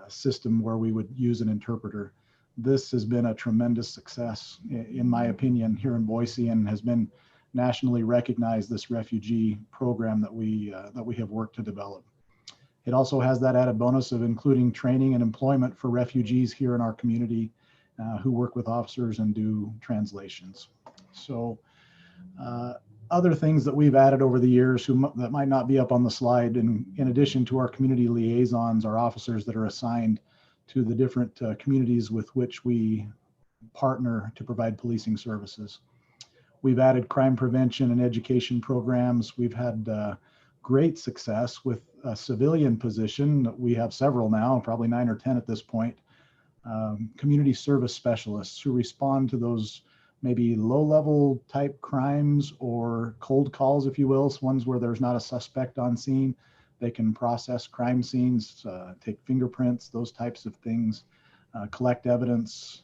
system where we would use an interpreter. This has been a tremendous success, in my opinion, here in Boise, and has been nationally recognized, this refugee program that we have worked to develop. It also has that added bonus of including training and employment for refugees here in our community who work with officers and do translations. So other things that we've added over the years that might not be up on the slide, in addition to our community liaisons, are officers that are assigned to the different communities with which we partner to provide policing services. We've added crime prevention and education programs. We've had great success with a civilian position. We have several now, probably 9 or 10 at this point, community service specialists who respond to those maybe low-level type crimes or cold calls, if you will, ones where there's not a suspect on scene. They can process crime scenes, take fingerprints, those types of things. collect evidence,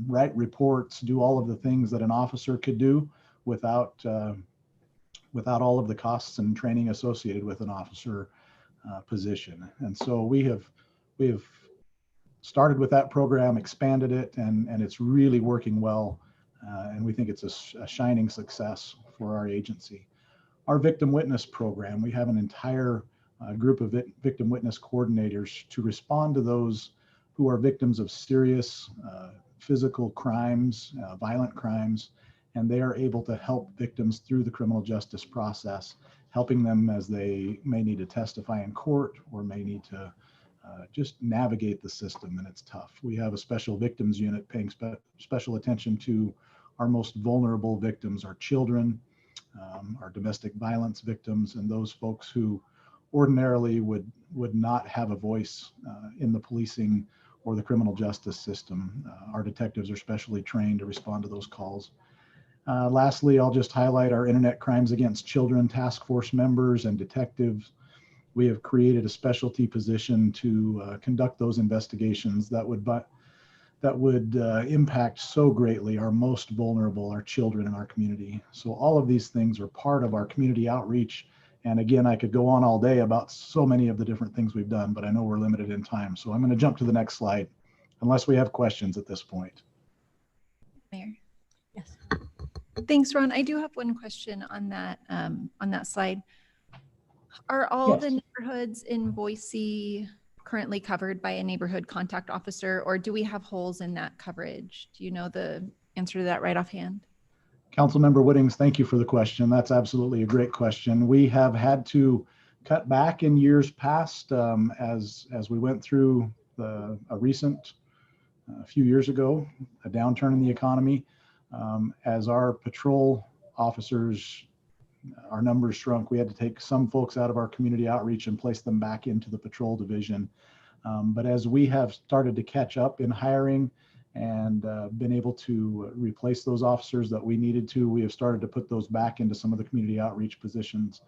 write reports, do all of the things that an officer could do without all of the costs and training associated with an officer position. And so we have started with that program, expanded it, and it's really working well. And we think it's a shining success for our agency. Our victim witness program, we have an entire group of victim witness coordinators to respond to those who are victims of serious physical crimes, violent crimes, and they are able to help victims through the criminal justice process, helping them as they may need to testify in court or may need to just navigate the system, and it's tough. We have a special victims unit paying special attention to our most vulnerable victims, our children, our domestic violence victims, and those folks who ordinarily would not have a voice in the policing or the criminal justice system. Our detectives are specially trained to respond to those calls. Lastly, I'll just highlight our Internet Crimes Against Children task force members and detectives. We have created a specialty position to conduct those investigations that would impact so greatly our most vulnerable, our children in our community. So all of these things are part of our community outreach. And again, I could go on all day about so many of the different things we've done, but I know we're limited in time. So I'm going to jump to the next slide, unless we have questions at this point. Mayor. Yes. Thanks, Ron. I do have one question on that slide. Are all Yes. the neighborhoods in Boise currently covered by a neighborhood contact officer, or do we have holes in that coverage? Do you know the answer to that right offhand? Councilmember Whittings, thank you for the question. That's absolutely a great question. We have had to cut back in years past as we went through a recent, a few years ago, a downturn in the economy. As our patrol officers, our numbers shrunk, we had to take some folks out of our community outreach and place them back into the patrol division. But as we have started to catch up in hiring and been able to replace those officers that we needed to, we have started to put those back into some of the community outreach positions.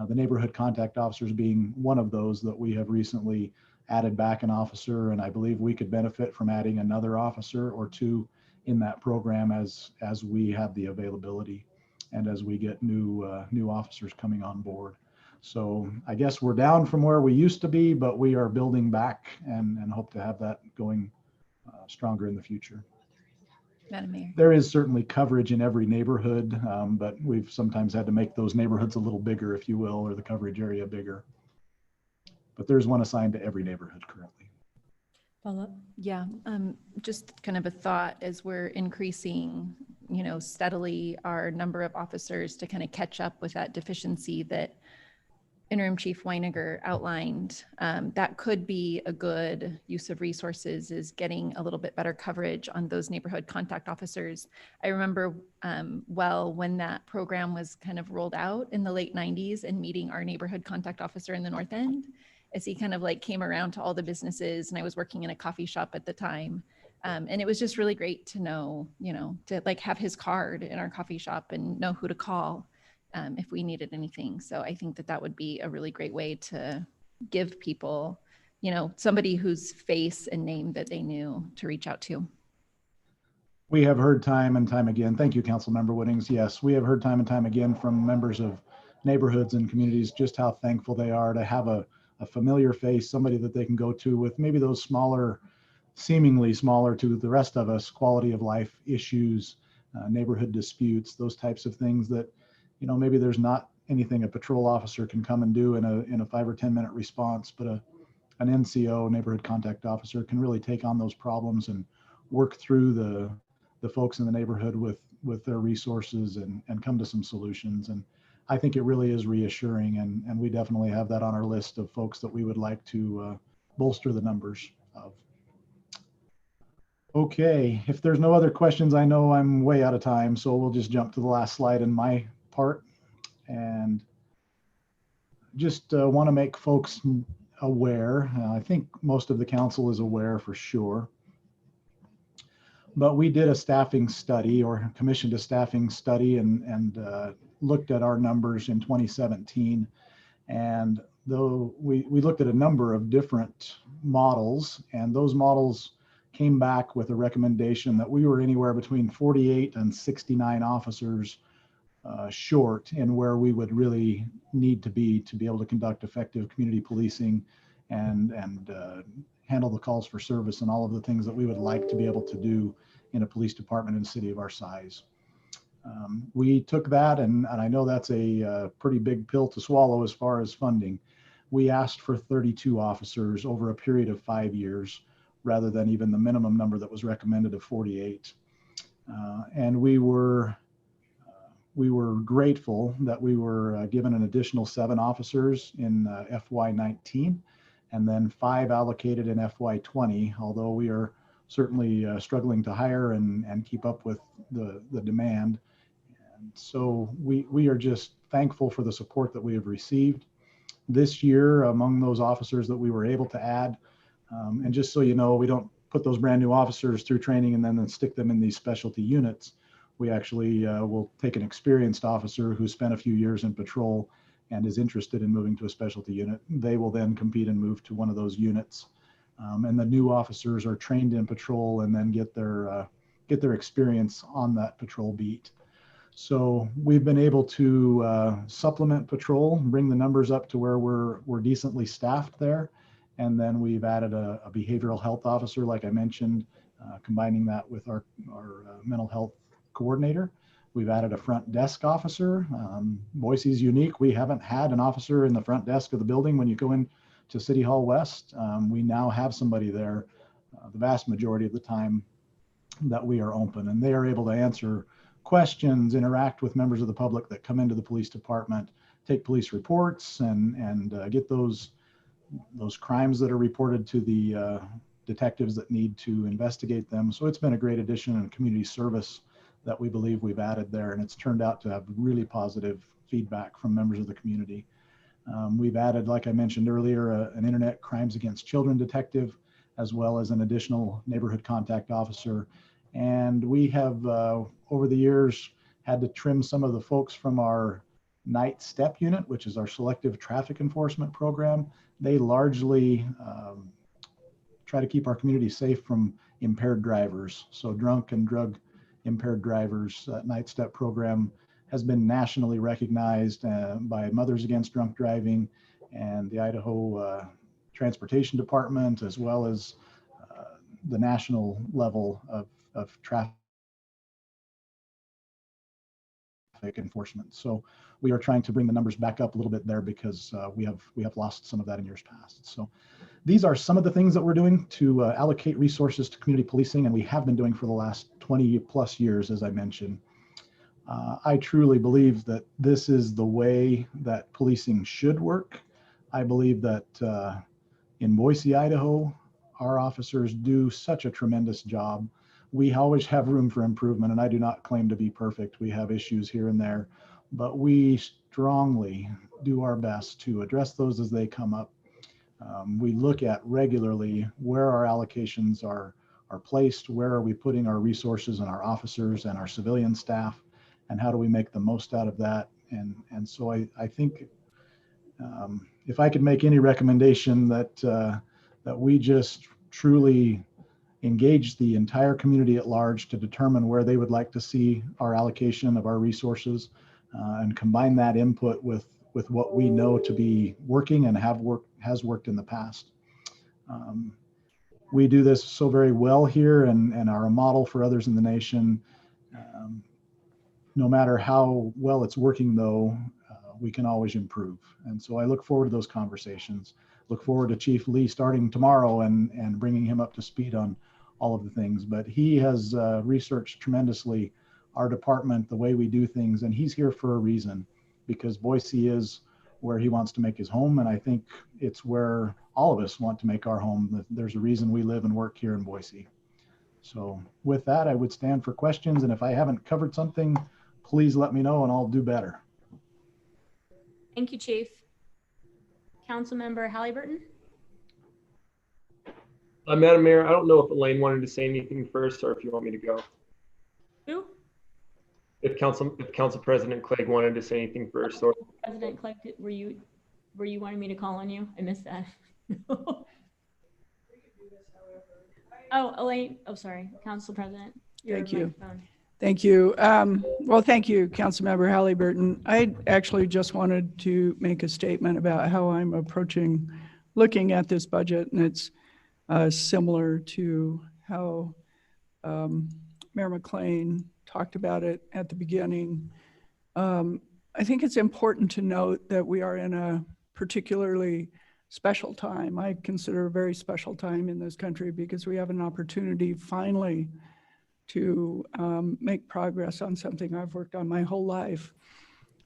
The neighborhood contact officers being one of those that we have recently added back an officer, and I believe we could benefit from adding another officer or two in that program as we have the availability and as we get new officers coming on board. So I guess we're down from where we used to be, but we are building back and hope to have that going stronger in the future. Madam Mayor. There is certainly coverage in every neighborhood, but we've sometimes had to make those neighborhoods a little bigger, if you will, or the coverage area bigger. But there's one assigned to every neighborhood currently. Follow up? Yeah, just kind of a thought as we're increasing, steadily our number of officers to kind of catch up with that deficiency that Interim Chief Weiniger outlined. That could be a good use of resources, is getting a little bit better coverage on those neighborhood contact officers. I remember well when that program was kind of rolled out in the late 90s and meeting our neighborhood contact officer in the North End as he kind of like came around to all the businesses, and I was working in a coffee shop at the time. And it was just really great to know, to like have his card in our coffee shop and know who to call if we needed anything. So I think that would be a really great way to give people, somebody whose face and name that they knew to reach out to. We have heard time and time again. Thank you, Councilmember Whittings. Yes, we have heard time and time again from members of neighborhoods and communities just how thankful they are to have a familiar face, somebody that they can go to with maybe those smaller, seemingly smaller to the rest of us, quality of life issues, neighborhood disputes, those types of things that, maybe there's not anything a patrol officer can come and do in a 5 or 10 minute response, but an NCO, neighborhood contact officer, can really take on those problems and work through the folks in the neighborhood with their resources and come to some solutions. And I think it really is reassuring, and we definitely have that on our list of folks that we would like to bolster the numbers of. Okay, if there's no other questions, I know I'm way out of time, so we'll just jump to the last slide in my part. And just want to make folks aware, I think most of the council is aware for sure, but we did a staffing study, or commissioned a staffing study, and looked at our numbers in 2017. And though we looked at a number of different models, and those models came back with a recommendation that we were anywhere between 48 and 69 officers short in where we would really need to be able to conduct effective community policing and handle the calls for service and all of the things that we would like to be able to do in a police department in a city of our size. We took that, and I know that's a pretty big pill to swallow as far as funding. We asked for 32 officers over a period of 5 years, rather than even the minimum number that was recommended of 48. And we were grateful that we were given an additional 7 officers in FY19, and then 5 allocated in FY20, although we are certainly struggling to hire and keep up with the demand. And so we are just thankful for the support that we have received this year among those officers that we were able to add. And just so you know, we don't put those brand new officers through training and then stick them in these specialty units. We actually will take an experienced officer who spent a few years in patrol and is interested in moving to a specialty unit. They will then compete and move to one of those units. And the new officers are trained in patrol and then get their experience on that patrol beat. So we've been able to supplement patrol, bring the numbers up to where we're decently staffed there. And then we've added a behavioral health officer, like I mentioned, combining that with our mental health coordinator. We've added a front desk officer. Boise's unique. We haven't had an officer in the front desk of the building when you go in to City Hall West. We now have somebody there the vast majority of the time that we are open, and they are able to answer questions, interact with members of the public that come into the police department, take police reports, and get those crimes that are reported to the detectives that need to investigate them. So it's been a great addition and community service that we believe we've added there, and it's turned out to have really positive feedback from members of the community. We've added, like I mentioned earlier, an internet crimes against children detective, as well as an additional neighborhood contact officer. And we have, over the years, had to trim some of the folks from our night step unit, which is our selective traffic enforcement program. They largely try to keep our community safe from impaired drivers. So drunk and drug impaired drivers. Night step program has been nationally recognized by Mothers Against Drunk Driving and the Idaho Transportation Department, as well as the national level of traffic enforcement. So we are trying to bring the numbers back up a little bit there because we have lost some of that in years past. So these are some of the things that we're doing to allocate resources to community policing, and we have been doing for the last 20 plus years, as I mentioned. I truly believe that this is the way that policing should work. I believe that in Boise, Idaho, our officers do such a tremendous job. We always have room for improvement, and I do not claim to be perfect. We have issues here and there, but we strongly do our best to address those as they come up. We look at regularly where our allocations are placed, where are we putting our resources and our officers and our civilian staff, and how do we make the most out of that. And so I think if I could make any recommendation that we just truly engage the entire community at large to determine where they would like to see our allocation of our resources, and combine that input with what we know to be working and has worked in the past. We do this so very well here and are a model for others in the nation. No matter how well it's working, though, we can always improve. And so I look forward to those conversations. Look forward to Chief Lee starting tomorrow and bringing him up to speed on all of the things. But he has researched tremendously our department, the way we do things, and he's here for a reason, because Boise is where he wants to make his home, and I think it's where all of us want to make our home. There's a reason we live and work here in Boise. So with that, I would stand for questions, and if I haven't covered something, please let me know and I'll do better. Thank you, Chief. Councilmember Halliburton. Madam Mayor, I don't know if Elaine wanted to say anything first or if you want me to go. Who? If Council President Clegg wanted to say anything first, or President Clegg, were you wanting me to call on you? I missed that. Oh, Elaine, oh, sorry, Council President. Your Thank you. microphone. Thank you. Well, thank you, Councilmember Halliburton. I actually just wanted to make a statement about how I'm approaching looking at this budget, and it's similar to how Mayor McLean talked about it at the beginning. I think it's important to note that we are in a particularly special time. I consider a very special time in this country because we have an opportunity finally to make progress on something I've worked on my whole life.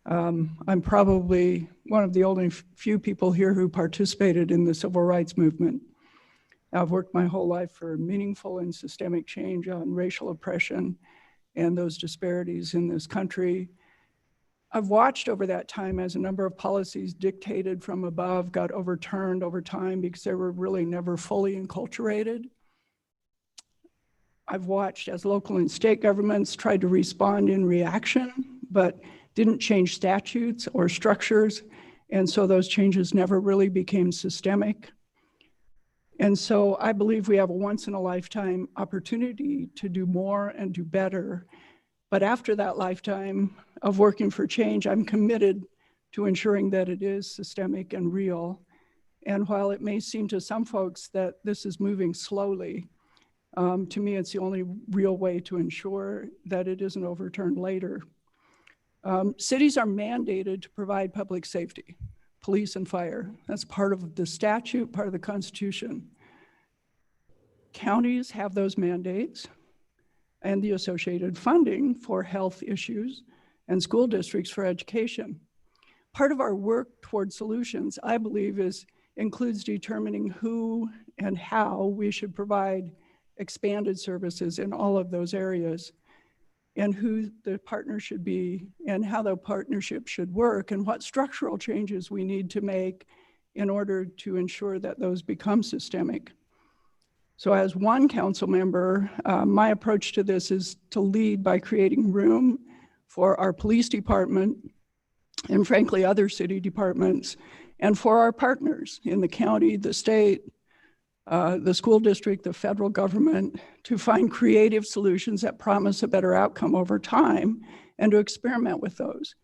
I'm probably one of the only few people here who participated in the civil rights movement. I've worked my whole life for meaningful and systemic change on racial oppression and those disparities in this country. I've watched over that time as a number of policies dictated from above got overturned over time because they were really never fully enculturated. I've watched as local and state governments tried to respond in reaction, but didn't change statutes or structures. And so those changes never really became systemic. And so I believe we have a once in a lifetime opportunity to do more and do better. But after that lifetime of working for change, I'm committed to ensuring that it is systemic and real. And while it may seem to some folks that this is moving slowly, to me, it's the only real way to ensure that it isn't overturned later. Cities are mandated to provide public safety, police and fire. That's part of the statute, part of the Constitution. Counties have those mandates and the associated funding for health issues, and school districts for education. Part of our work towards solutions, I believe, includes determining who and how we should provide expanded services in all of those areas, and who the partner should be, and how the partnership should work, and what structural changes we need to make in order to ensure that those become systemic. So as one council member, my approach to this is to lead by creating room for our police department, and frankly, other city departments, and for our partners in the county, the state, the school district, the federal government, to find creative solutions that promise a better outcome over time and to experiment with those.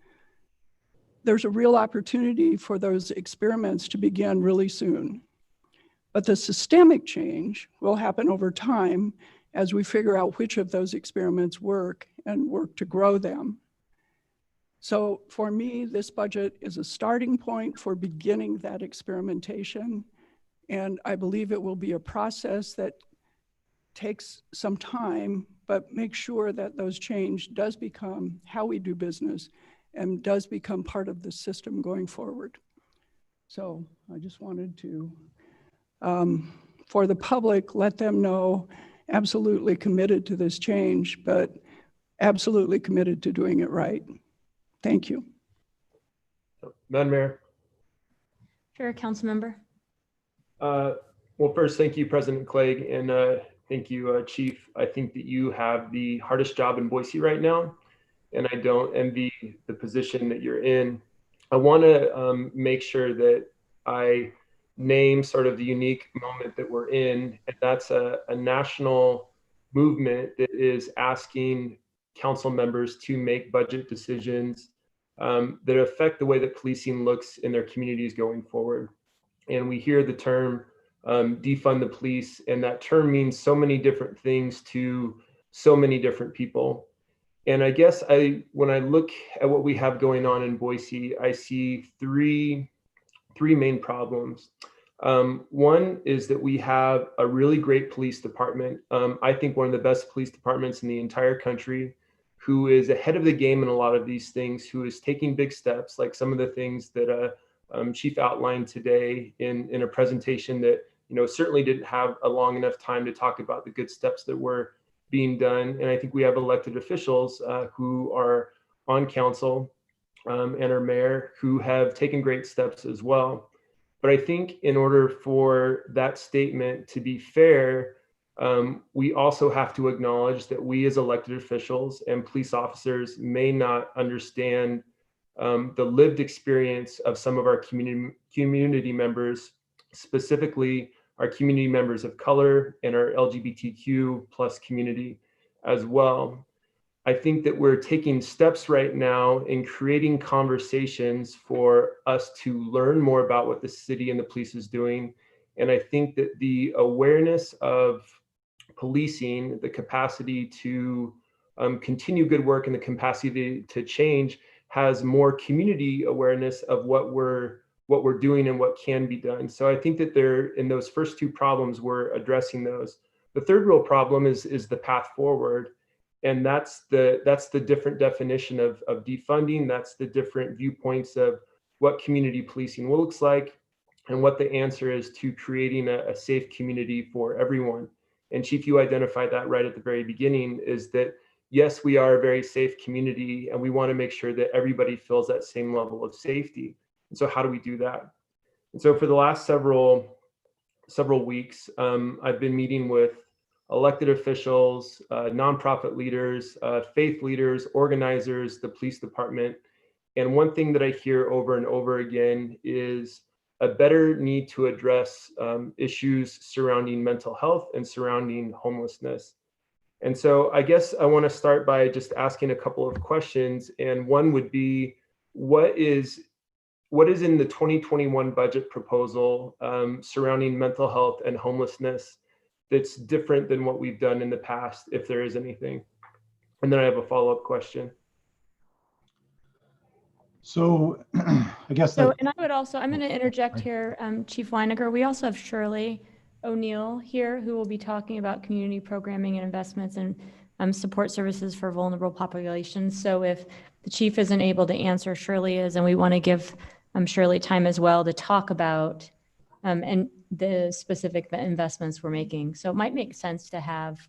There's a real opportunity for those experiments to begin really soon. But the systemic change will happen over time as we figure out which of those experiments work and work to grow them. So for me, this budget is a starting point for beginning that experimentation. And I believe it will be a process that takes some time, but make sure that those change does become how we do business and does become part of the system going forward. So I just wanted to, for the public, let them know absolutely committed to this change, but absolutely committed to doing it right. Thank you. Madam Mayor. Sure, council member. Well, first, thank you, President Clegg, and thank you, Chief. I think that you have the hardest job in Boise right now, and I don't envy the position that you're in. I want to make sure that I name sort of the unique moment that we're in, and that's a national movement that is asking council members to make budget decisions that affect the way that policing looks in their communities going forward. And we hear the term defund the police, and that term means so many different things to so many different people. And I guess when I look at what we have going on in Boise, I see three main problems. One is that we have a really great police department. I think one of the best police departments in the entire country, who is ahead of the game in a lot of these things, who is taking big steps, like some of the things that Chief outlined today in a presentation that certainly didn't have a long enough time to talk about the good steps that were being done. And I think we have elected officials who are on council and our mayor who have taken great steps as well. But I think in order for that statement to be fair, we also have to acknowledge that we as elected officials and police officers may not understand the lived experience of some of our community members, specifically our community members of color and our LGBTQ plus community as well. I think that we're taking steps right now in creating conversations for us to learn more about what the city and the police is doing. And I think that the awareness of policing, the capacity to continue good work and the capacity to change has more community awareness of what we're doing and what can be done. So I think that in those first two problems, we're addressing those. The third real problem is the path forward. And that's the different definition of defunding. That's the different viewpoints of what community policing looks like and what the answer is to creating a safe community for everyone. And Chief, you identified that right at the very beginning, is that yes, we are a very safe community and we want to make sure that everybody feels that same level of safety. And so how do we do that? And so for the last several weeks, I've been meeting with elected officials, nonprofit leaders, faith leaders, organizers, the police department. And one thing that I hear over and over again is a better need to address issues surrounding mental health and surrounding homelessness. And so I guess I want to start by just asking a couple of questions. And one would be, what is in the 2021 budget proposal surrounding mental health and homelessness that's different than what we've done in the past, if there is anything? And then I have a follow-up question. So I guess So, and I'm going to interject here, Chief Weiniger. We also have Shirley O'Neill here, who will be talking about community programming and investments and support services for vulnerable populations. So if the chief isn't able to answer, Shirley is, and we want to give Shirley time as well to talk about and the specific investments we're making. So it might make sense to have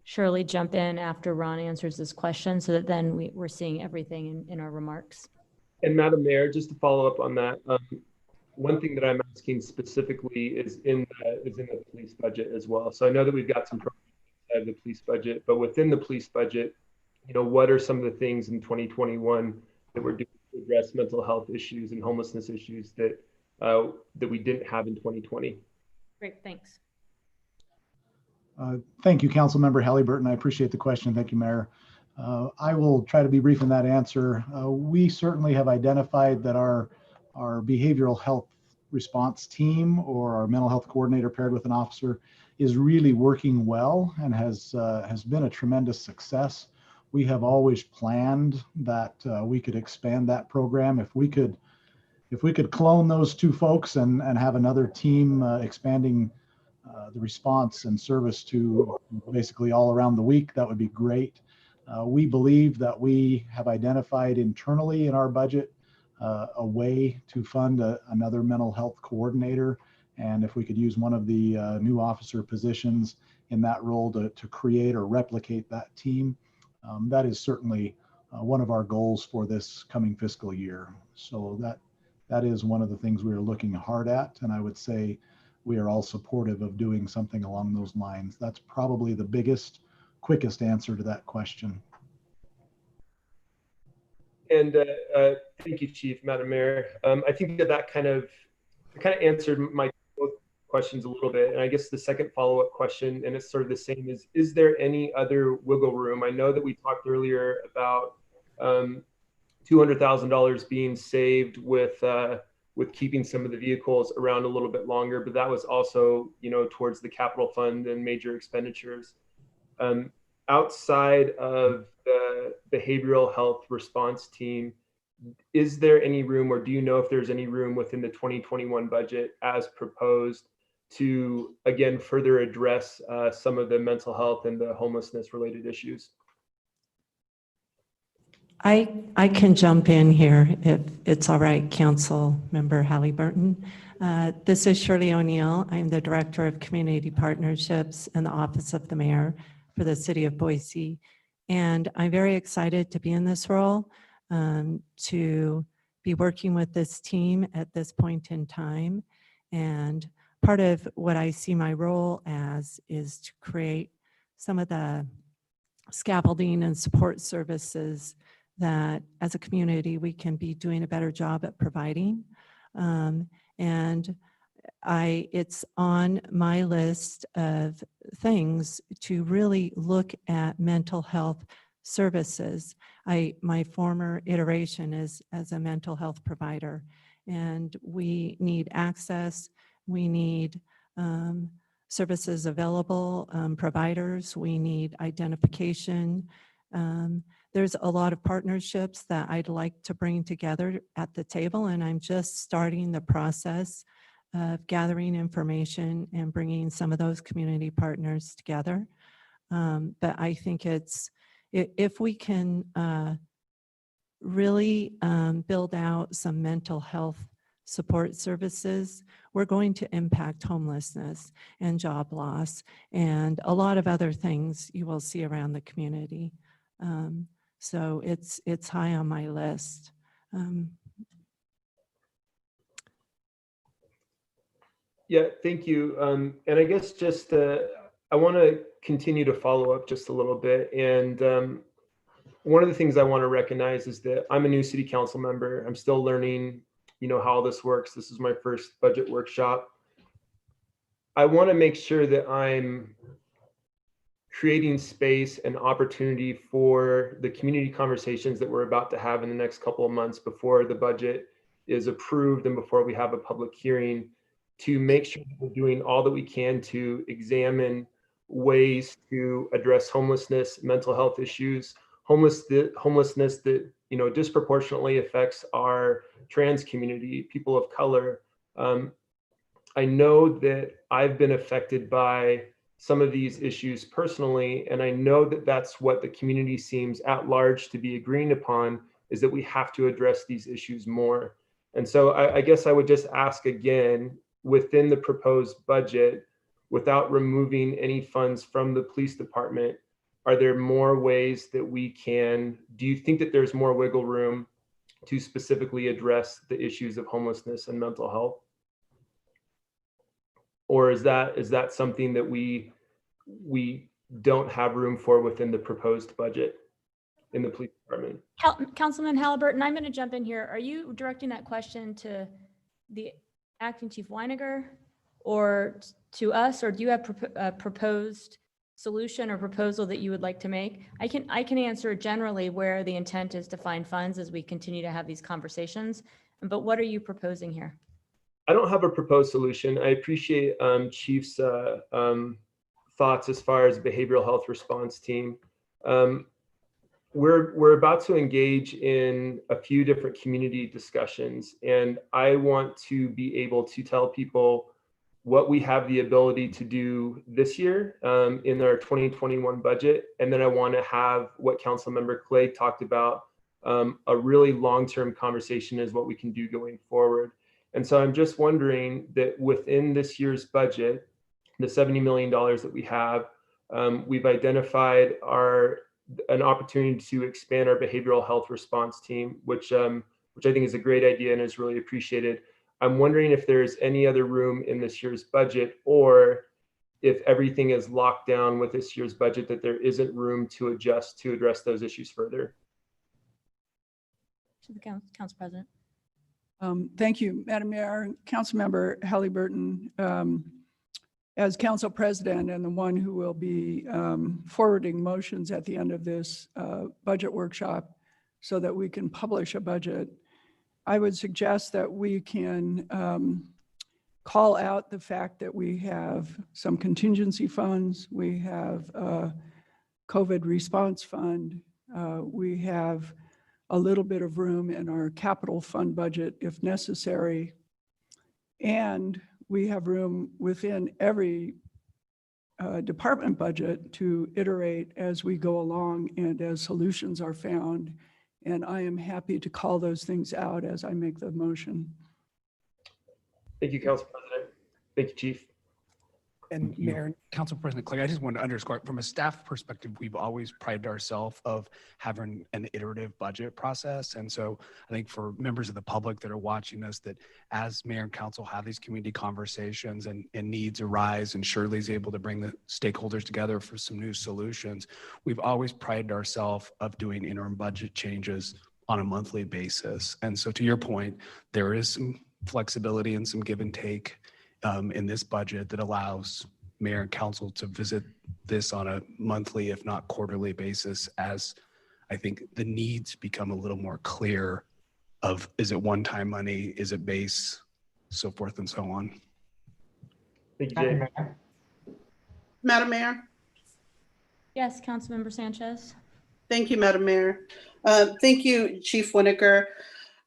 Shirley jump in after Ron answers this question, so that then we're seeing everything in our remarks. And Madam Mayor, just to follow up on that, one thing that I'm asking specifically is in the police budget as well. So I know that we've got some programs inside of the police budget, but within the police budget, what are some of the things in 2021 that we're doing to address mental health issues and homelessness issues that we didn't have in 2020? Great, thanks. Thank you, Councilmember Halliburton. I appreciate the question. Thank you, Mayor. I will try to be brief in that answer. We certainly have identified that our behavioral health response team, or our mental health coordinator paired with an officer, is really working well and has been a tremendous success. We have always planned that we could expand that program. If we could clone those two folks and have another team expanding the response and service to basically all around the week, that would be great. We believe that we have identified internally in our budget a way to fund another mental health coordinator. And if we could use one of the new officer positions in that role to create or replicate that team, that is certainly one of our goals for this coming fiscal year. So that is one of the things we are looking hard at. And I would say we are all supportive of doing something along those lines. That's probably the biggest, quickest answer to that question. And thank you, Chief, Madam Mayor. I think that kind of answered my questions a little bit. And I guess the second follow-up question, and it's sort of the same, is there any other wiggle room? I know that we talked earlier about $200,000 being saved with keeping some of the vehicles around a little bit longer, but that was also, towards the capital fund and major expenditures. Outside of the behavioral health response team, is there any room, or do you know if there's any room within the 2021 budget as proposed to, again, further address some of the mental health and the homelessness related issues? I can jump in here if it's all right, Council Member Halliburton. This is Shirley O'Neill. I'm the Director of Community Partnerships in the Office of the Mayor for the City of Boise. And I'm very excited to be in this role, to be working with this team at this point in time. And part of what I see my role as is to create some of the scaffolding and support services that as a community we can be doing a better job at providing. And it's on my list of things to really look at mental health services. My former iteration is as a mental health provider, and we need access, we need services available, providers, we need identification. There's a lot of partnerships that I'd like to bring together at the table, and I'm just starting the process of gathering information and bringing some of those community partners together. But I think if we can really build out some mental health support services, we're going to impact homelessness and job loss and a lot of other things you will see around the community. So it's high on my list. Yeah, thank you. And I guess just I want to continue to follow up just a little bit. And one of the things I want to recognize is that I'm a new city council member. I'm still learning, how this works. This is my first budget workshop. I want to make sure that I'm creating space and opportunity for the community conversations that we're about to have in the next couple of months before the budget is approved and before we have a public hearing, to make sure that we're doing all that we can to examine ways to address homelessness, mental health issues, homelessness that disproportionately affects our trans community, people of color. I know that I've been affected by some of these issues personally, and I know that that's what the community seems at large to be agreeing upon, is that we have to address these issues more. And so I guess I would just ask again, within the proposed budget, without removing any funds from the police department, are there more ways that we can, do you think that there's more wiggle room to specifically address the issues of homelessness and mental health? Or is that something that we don't have room for within the proposed budget in the police department? Councilman Halliburton, I'm going to jump in here. Are you directing that question to the Acting Chief Weiniger or to us, or do you have a proposed solution or proposal that you would like to make? I can answer generally where the intent is to find funds as we continue to have these conversations, but what are you proposing here? I don't have a proposed solution. I appreciate Chief's thoughts as far as behavioral health response team. We're about to engage in a few different community discussions, and I want to be able to tell people what we have the ability to do this year in our 2021 budget. And then I want to have what Councilmember Clay talked about, a really long-term conversation is what we can do going forward. And so I'm just wondering that within this year's budget, the $70 million that we have, we've identified an opportunity to expand our behavioral health response team, which I think is a great idea and is really appreciated. I'm wondering if there's any other room in this year's budget, or if everything is locked down with this year's budget, that there isn't room to adjust to address those issues further. To the Council President. Thank you, Madam Mayor. Councilmember Halliburton, as Council President and the one who will be forwarding motions at the end of this budget workshop so that we can publish a budget, I would suggest that we can call out the fact that we have some contingency funds, we have a COVID response fund, we have a little bit of room in our capital fund budget if necessary, and we have room within every department budget to iterate as we go along and as solutions are found. And I am happy to call those things out as I make the motion. Thank you, Council President. Thank you, Chief. And Mayor, Council President Clay, I just wanted to underscore, from a staff perspective, we've always prided ourselves of having an iterative budget process. And so I think for members of the public that are watching us, that as Mayor and Council have these community conversations and needs arise, and Shirley's able to bring the stakeholders together for some new solutions, we've always prided ourselves of doing interim budget changes on a monthly basis. And so to your point, there is some flexibility and some give and take in this budget that allows mayor and council to visit this on a monthly, if not quarterly basis, as I think the needs become a little more clear of, is it one-time money, is it base, so forth and so on. Thank you, Jay. Madam Mayor? Yes, Councilmember Sanchez. Thank you, Madam Mayor. Thank you, Chief Winiger.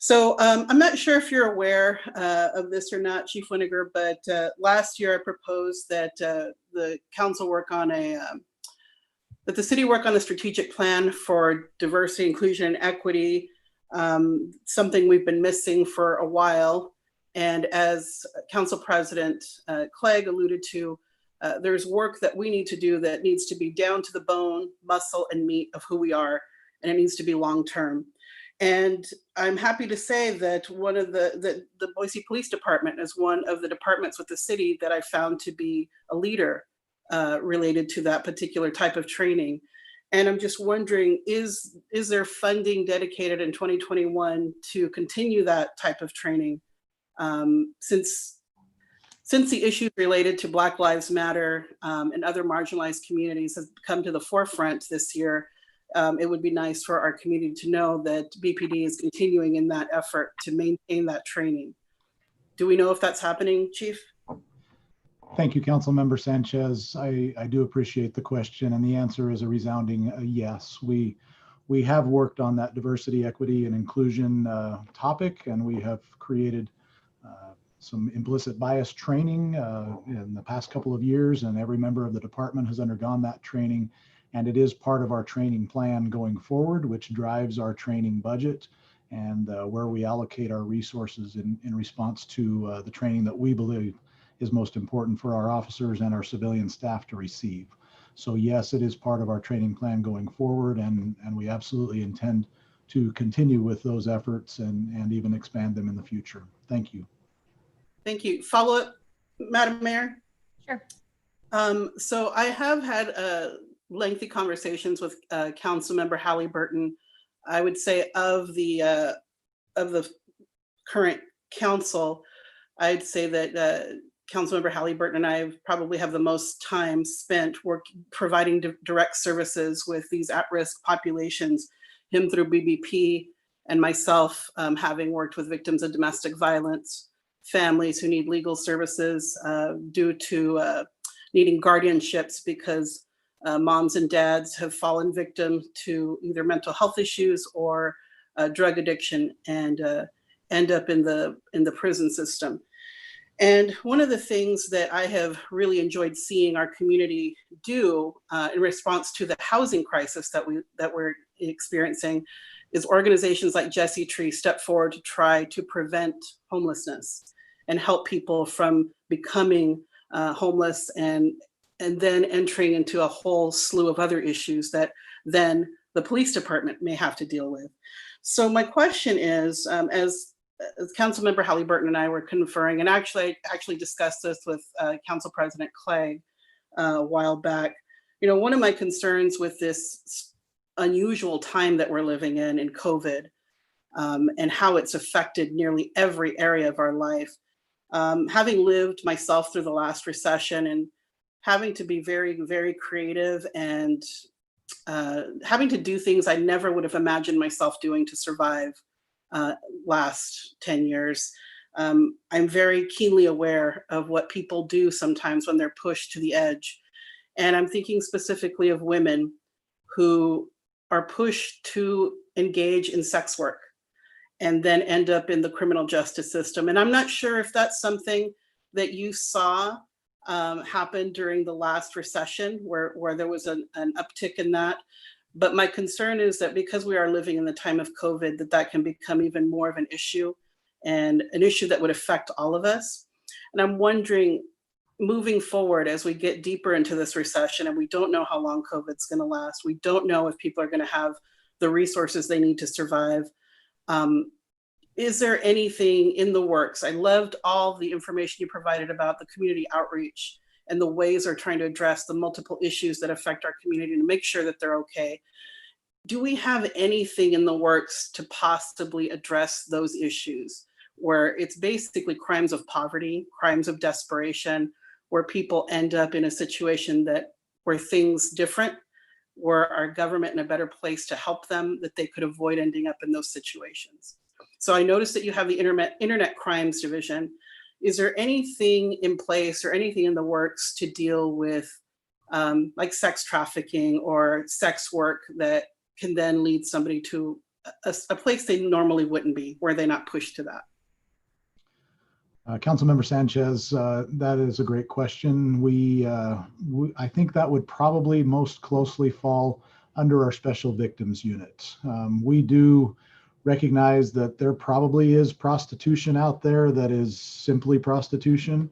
So I'm not sure if you're aware of this or not, Chief Winiger, but last year I proposed that the council work on that the city work on a strategic plan for diversity, inclusion, and equity, something we've been missing for a while. And as Council President Clegg alluded to, there's work that we need to do that needs to be down to the bone, muscle, and meat of who we are, and it needs to be long-term. And I'm happy to say that one of the Boise Police Department is one of the departments with the city that I found to be a leader related to that particular type of training. And I'm just wondering, is there funding dedicated in 2021 to continue that type of training? Since the issues related to Black Lives Matter and other marginalized communities has come to the forefront this year, it would be nice for our community to know that BPD is continuing in that effort to maintain that training. Do we know if that's happening, Chief? Thank you, Councilmember Sanchez. I do appreciate the question, and the answer is a resounding yes. We have worked on that diversity, equity, and inclusion topic, and we have created some implicit bias training in the past couple of years, and every member of the department has undergone that training. And it is part of our training plan going forward, which drives our training budget and where we allocate our resources in response to the training that we believe is most important for our officers and our civilian staff to receive. So yes, it is part of our training plan going forward, and we absolutely intend to continue with those efforts and even expand them in the future. Thank you. Thank you. Follow up, Madam Mayor? Sure. So I have had lengthy conversations with Councilmember Halliburton. I would say of the current council, I'd say that Councilmember Halliburton and I probably have the most time spent providing direct services with these at-risk populations, him through BBP and myself having worked with victims of domestic violence, families who need legal services due to needing guardianships because moms and dads have fallen victim to either mental health issues or drug addiction and end up in the prison system. And one of the things that I have really enjoyed seeing our community do in response to the housing crisis that we're experiencing is organizations like Jesse Tree step forward to try to prevent homelessness and help people from becoming homeless and then entering into a whole slew of other issues that then the police department may have to deal with. So my question is, as Councilmember Halliburton and I were conferring, and I actually discussed this with Council President Clegg a while back. You know, one of my concerns with this unusual time that we're living in COVID, and how it's affected nearly every area of our life. Having lived myself through the last recession and having to be very, very creative and having to do things I never would have imagined myself doing to survive last 10 years. I'm very keenly aware of what people do sometimes when they're pushed to the edge. And I'm thinking specifically of women who are pushed to engage in sex work and then end up in the criminal justice system. And I'm not sure if that's something that you saw happen during the last recession where there was an uptick in that. But my concern is that because we are living in the time of COVID, that can become even more of an issue and an issue that would affect all of us. And I'm wondering, moving forward, as we get deeper into this recession and we don't know how long COVID's going to last, we don't know if people are going to have the resources they need to survive. Is there anything in the works? I loved all the information you provided about the community outreach and the ways they're trying to address the multiple issues that affect our community to make sure that they're okay. Do we have anything in the works to possibly address those issues? where it's basically crimes of poverty, crimes of desperation, where people end up in a situation where things different, were our government in a better place to help them, that they could avoid ending up in those situations. So I noticed that you have the internet crimes division. Is there anything in place or anything in the works to deal with like sex trafficking or sex work that can then lead somebody to a place they normally wouldn't be, where they're not pushed to that? Councilmember Sanchez, that is a great question. I think that would probably most closely fall under our special victims unit. We do recognize that there probably is prostitution out there that is simply prostitution.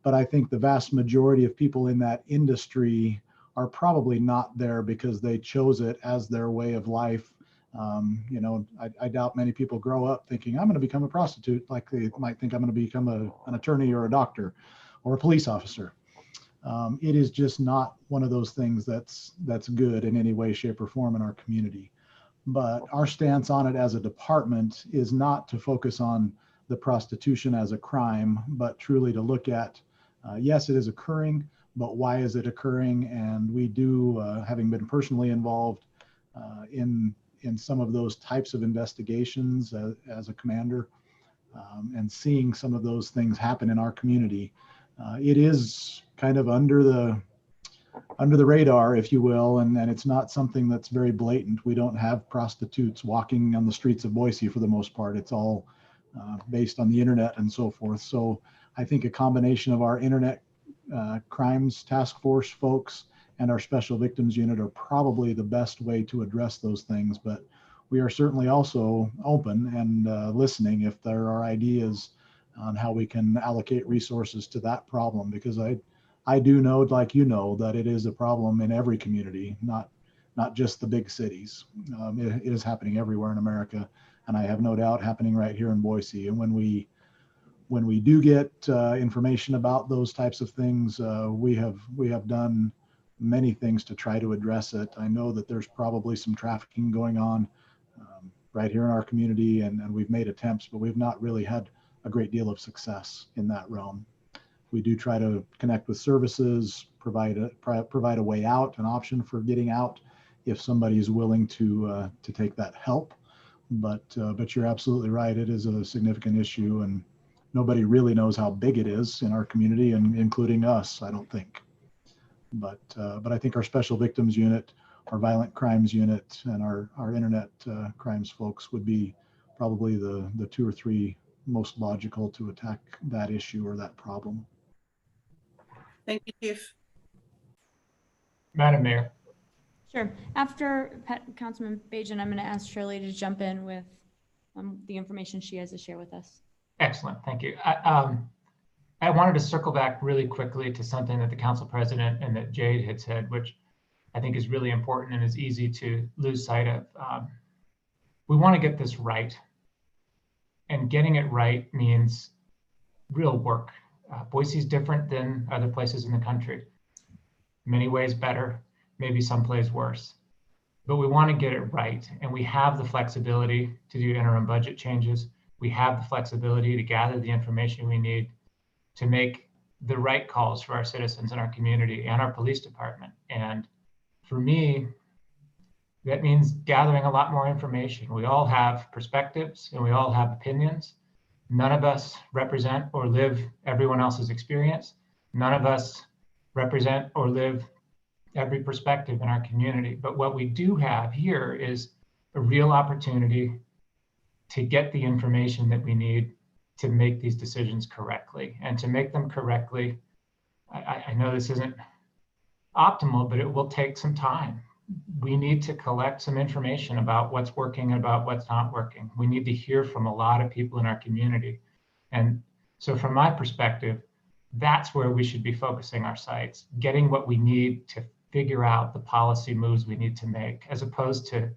But I think the vast majority of people in that industry are probably not there because they chose it as their way of life. I doubt many people grow up thinking I'm going to become a prostitute, like they might think I'm going to become an attorney or a doctor or a police officer. It is just not one of those things that's good in any way, shape, or form in our community. But our stance on it as a department is not to focus on the prostitution as a crime, but truly to look at, yes, it is occurring, but why is it occurring? And we do, having been personally involved in some of those types of investigations as a commander, and seeing some of those things happen in our community, it is kind of under the radar, if you will, and it's not something that's very blatant. We don't have prostitutes walking on the streets of Boise for the most part. It's all based on the internet and so forth. So I think a combination of our internet crimes task force folks and our special victims unit are probably the best way to address those things. But we are certainly also open and listening if there are ideas on how we can allocate resources to that problem, because I do know, like you know, that it is a problem in every community, not just the big cities. It is happening everywhere in America, and I have no doubt happening right here in Boise. And when we do get information about those types of things, we have done many things to try to address it. I know that there's probably some trafficking going on right here in our community, and we've made attempts, but we've not really had a great deal of success in that realm. We do try to connect with services, provide a way out, an option for getting out if somebody is willing to take that help. But you're absolutely right. It is a significant issue, and nobody really knows how big it is in our community, and including us, I don't think. But I think our special victims unit, our violent crimes unit, and our internet crimes folks would be probably the two or three most logical to attack that issue or that problem. Thank you, Chief. Madam Mayor. Sure. After Councilman Bajan, I'm going to ask Shirley to jump in with the information she has to share with us. Excellent. Thank you. I wanted to circle back really quickly to something that the council president and that Jade had said, which I think is really important and is easy to lose sight of. We want to get this right. And getting it right means real work. Boise is different than other places in the country. In many ways better, maybe some places worse. But we want to get it right. And we have the flexibility to do interim budget changes. We have the flexibility to gather the information we need to make the right calls for our citizens in our community and our police department. And for me, that means gathering a lot more information. We all have perspectives and we all have opinions. None of us represent or live everyone else's experience. None of us represent or live every perspective in our community. But what we do have here is a real opportunity to get the information that we need to make these decisions correctly. And to make them correctly, I know this isn't optimal, but it will take some time. We need to collect some information about what's working and about what's not working. We need to hear from a lot of people in our community. And so from my perspective, that's where we should be focusing our sights, getting what we need to figure out the policy moves we need to make, as opposed to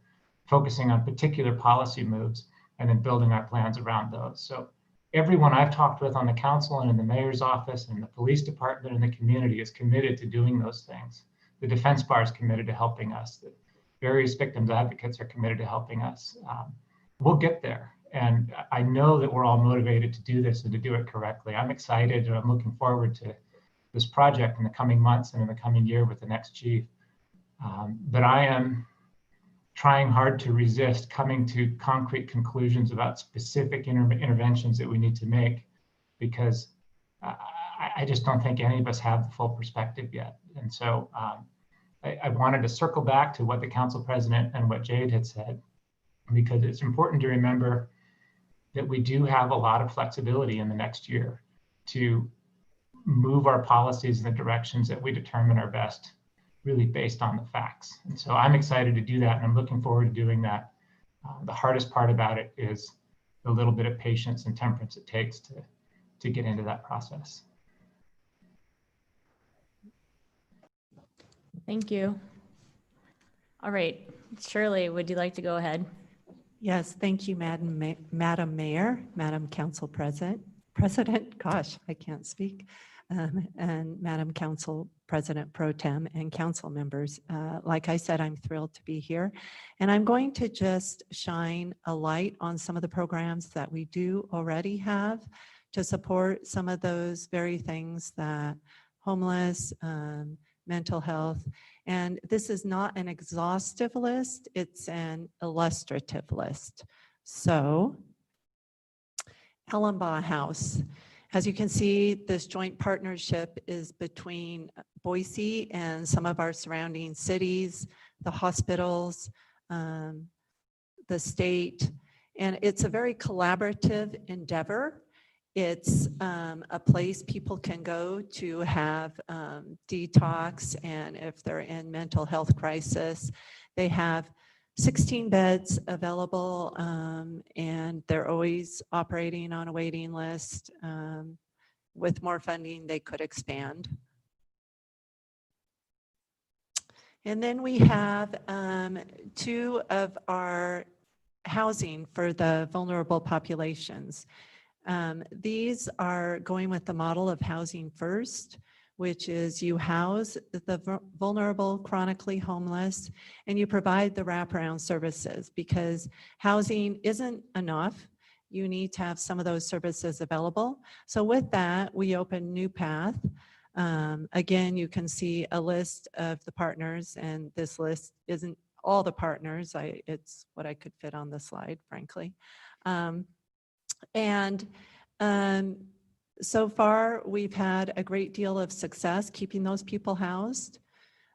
focusing on particular policy moves and then building our plans around those. So everyone I've talked with on the council and in the mayor's office and the police department and the community is committed to doing those things. The defense bar is committed to helping us. The various victims advocates are committed to helping us. We'll get there. And I know that we're all motivated to do this and to do it correctly. I'm excited and I'm looking forward to this project in the coming months and in the coming year with the next chief. But I am trying hard to resist coming to concrete conclusions about specific interventions that we need to make, because I just don't think any of us have the full perspective yet. And so I wanted to circle back to what the council president and what Jade had said, because it's important to remember that we do have a lot of flexibility in the next year to move our policies in the directions that we determine are best, really based on the facts. And so I'm excited to do that, and I'm looking forward to doing that. The hardest part about it is the little bit of patience and temperance it takes to get into that process. Thank you. All right, Shirley, would you like to go ahead? Yes, thank you, Madam Mayor, Madam Council President, gosh, I can't speak, and Madam Council President Pro Tem and council members. Like I said, I'm thrilled to be here, and I'm going to just shine a light on some of the programs that we do already have to support some of those very things that homeless, mental health. And this is not an exhaustive list, it's an illustrative list. So, Ellenbaugh House. As you can see, this joint partnership is between Boise and some of our surrounding cities, the hospitals, the state, and it's a very collaborative endeavor. It's a place people can go to have detox, and if they're in mental health crisis, they have 16 beds available, and they're always operating on a waiting list. With more funding, they could expand. And then we have 2 of our housing for the vulnerable populations. These are going with the model of housing first, which is you house the vulnerable, chronically homeless, and you provide the wraparound services, because housing isn't enough. You need to have some of those services available. So with that, we open New Path. Again, you can see a list of the partners, and this list isn't all the partners. It's what I could fit on the slide, frankly. So far, we've had a great deal of success keeping those people housed.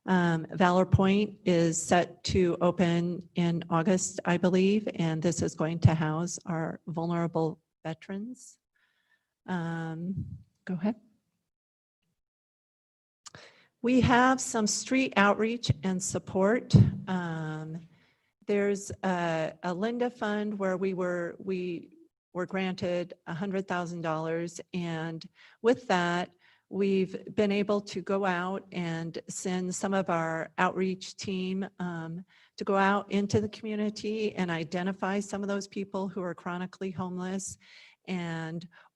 Valor Point is set to open in August, I believe, and this is going to house our vulnerable veterans. Go ahead. We have some street outreach and support. There's a Linda Fund where we were granted $100,000, and with that, we've been able to go out and send some of our outreach team to go out into the community and identify some of those people who are chronically homeless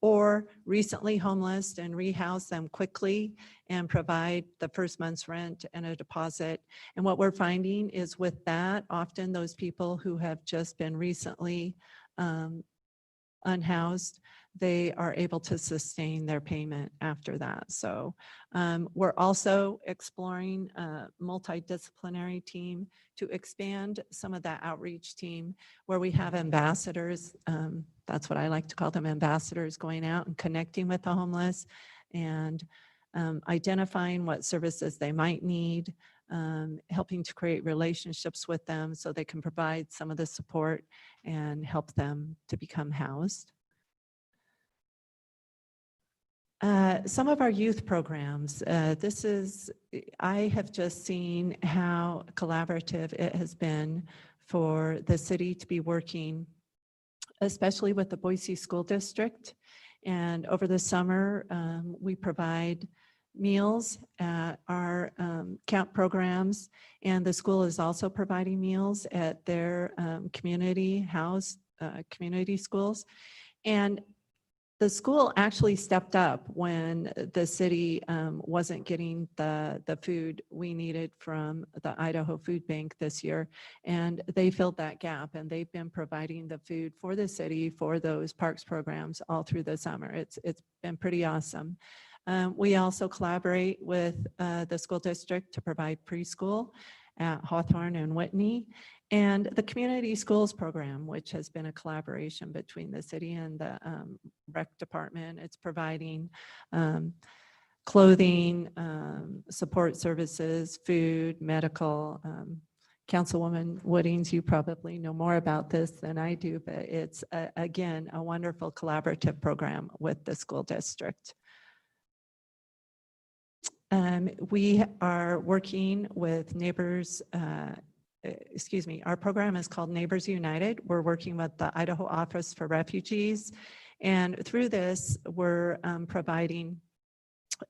or recently homeless, and rehouse them quickly and provide the first month's rent and a deposit. And what we're finding is with that, often those people who have just been recently unhoused, they are able to sustain their payment after that. So we're also exploring a multidisciplinary team to expand some of that outreach team where we have ambassadors. That's what I like to call them, ambassadors, going out and connecting with the homeless and identifying what services they might need, helping to create relationships with them so they can provide some of the support and help them to become housed. Some of our youth programs, I have just seen how collaborative it has been for the city to be working, especially with the Boise School District. And over the summer, we provide meals at our camp programs, and the school is also providing meals at their community schools. And the school actually stepped up when the city wasn't getting the food we needed from the Idaho Food Bank this year. And they filled that gap, and they've been providing the food for the city for those parks programs all through the summer. It's been pretty awesome. We also collaborate with the school district to provide preschool at Hawthorne and Whitney, and the community schools program, which has been a collaboration between the city and the rec department. It's providing clothing, support services, food, medical. Councilwoman Woodings, you probably know more about this than I do, but it's again a wonderful collaborative program with the school district. We are working with neighbors, our program is called Neighbors United. We're working with the Idaho Office for Refugees. And through this, we're providing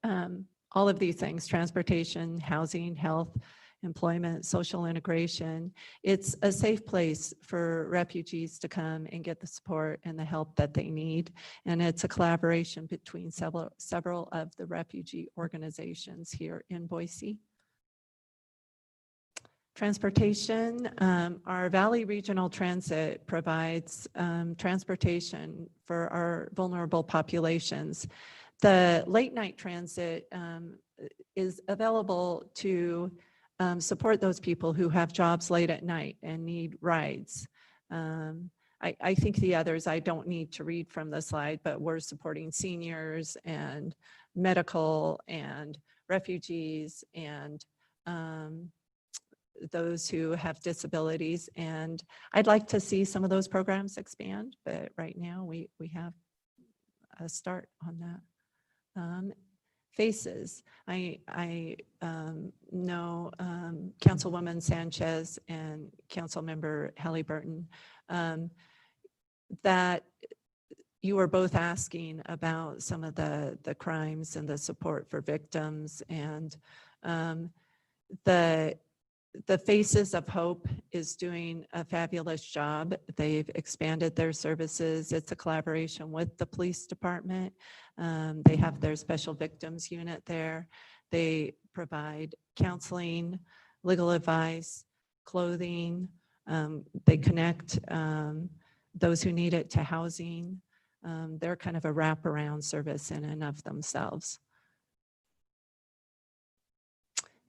all of these things: transportation, housing, health, employment, social integration. It's a safe place for refugees to come and get the support and the help that they need. And it's a collaboration between several of the refugee organizations here in Boise. Transportation, our Valley Regional Transit provides transportation for our vulnerable populations. The late night transit is available to support those people who have jobs late at night and need rides. I think the others I don't need to read from the slide, but we're supporting seniors and medical and refugees and those who have disabilities. And I'd like to see some of those programs expand, but right now we have a start on that. Faces. I know Councilwoman Sanchez and Councilmember Halliburton that you were both asking about some of the crimes and the support for victims, and the Faces of Hope is doing a fabulous job. They've expanded their services. It's a collaboration with the police department. They have their special victims unit there. They provide counseling, legal advice, clothing. They connect those who need it to housing. They're kind of a wraparound service in and of themselves.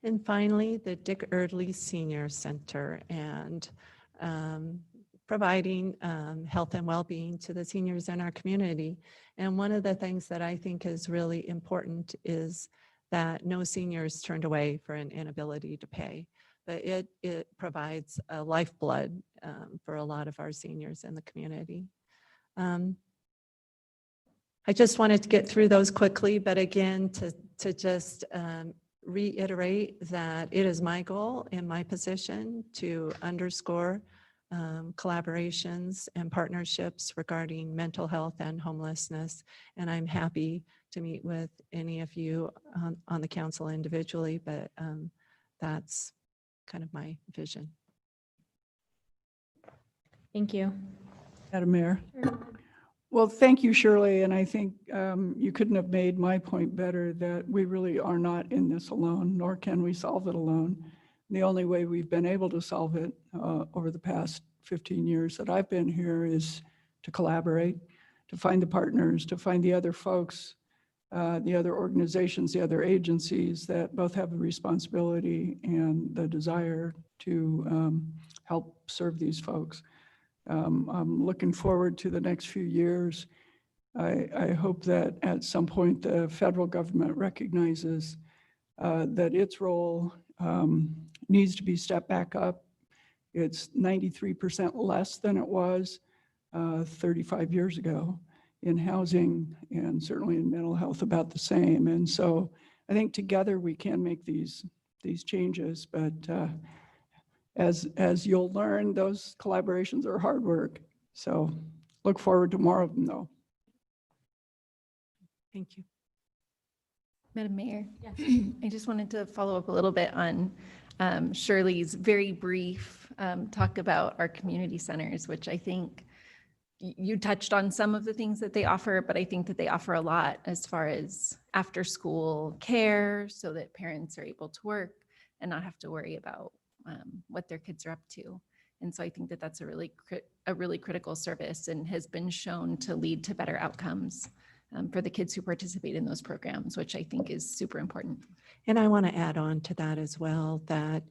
And finally, the Dick Erdley Senior Center, and providing health and well-being to the seniors in our community. And one of the things that I think is really important is that no senior is turned away for an inability to pay, but it provides a lifeblood for a lot of our seniors in the community. I just wanted to get through those quickly, but again, to just reiterate that it is my goal in my position to underscore collaborations and partnerships regarding mental health and homelessness. And I'm happy to meet with any of you on the council individually, but that's kind of my vision. Thank you. Madam Mayor. Well, thank you, Shirley. And I think you couldn't have made my point better, that we really are not in this alone, nor can we solve it alone. The only way we've been able to solve it over the past 15 years that I've been here is to collaborate, to find the partners, to find the other folks, the other organizations, the other agencies that both have the responsibility and the desire to help serve these folks. I'm looking forward to the next few years. I hope that at some point the federal government recognizes that its role needs to be stepped back up. It's 93% less than it was 35 years ago in housing, and certainly in mental health about the same. And so I think together we can make these changes, but as you'll learn, those collaborations are hard work. So look forward to more of them, though. Thank you. Madam Mayor, I just wanted to follow up a little bit on Shirley's very brief talk about our community centers, which I think you touched on some of the things that they offer, but I think that they offer a lot as far as after school care so that parents are able to work and not have to worry about what their kids are up to. And so I think that that's a really critical service and has been shown to lead to better outcomes for the kids who participate in those programs, which I think is super important. And I want to add on to that as well, that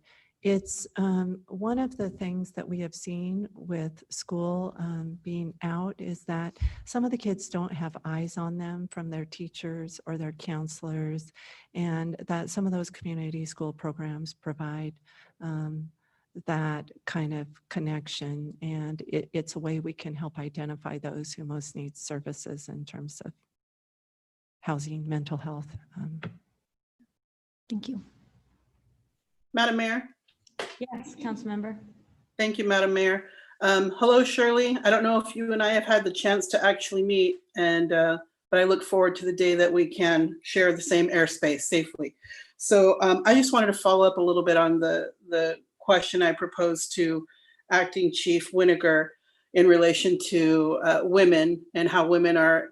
it's one of the things that we have seen with school being out is that some of the kids don't have eyes on them from their teachers or their counselors, and that some of those community school programs provide that kind of connection. And it's a way we can help identify those who most need services in terms of housing, mental health. Thank you. Madam Mayor? Yes, Councilmember. Thank you, Madam Mayor. Hello, Shirley. I don't know if you and I have had the chance to actually meet, but I look forward to the day that we can share the same airspace safely. So I just wanted to follow up a little bit on the question I proposed to Acting Chief Winiger in relation to women and how women are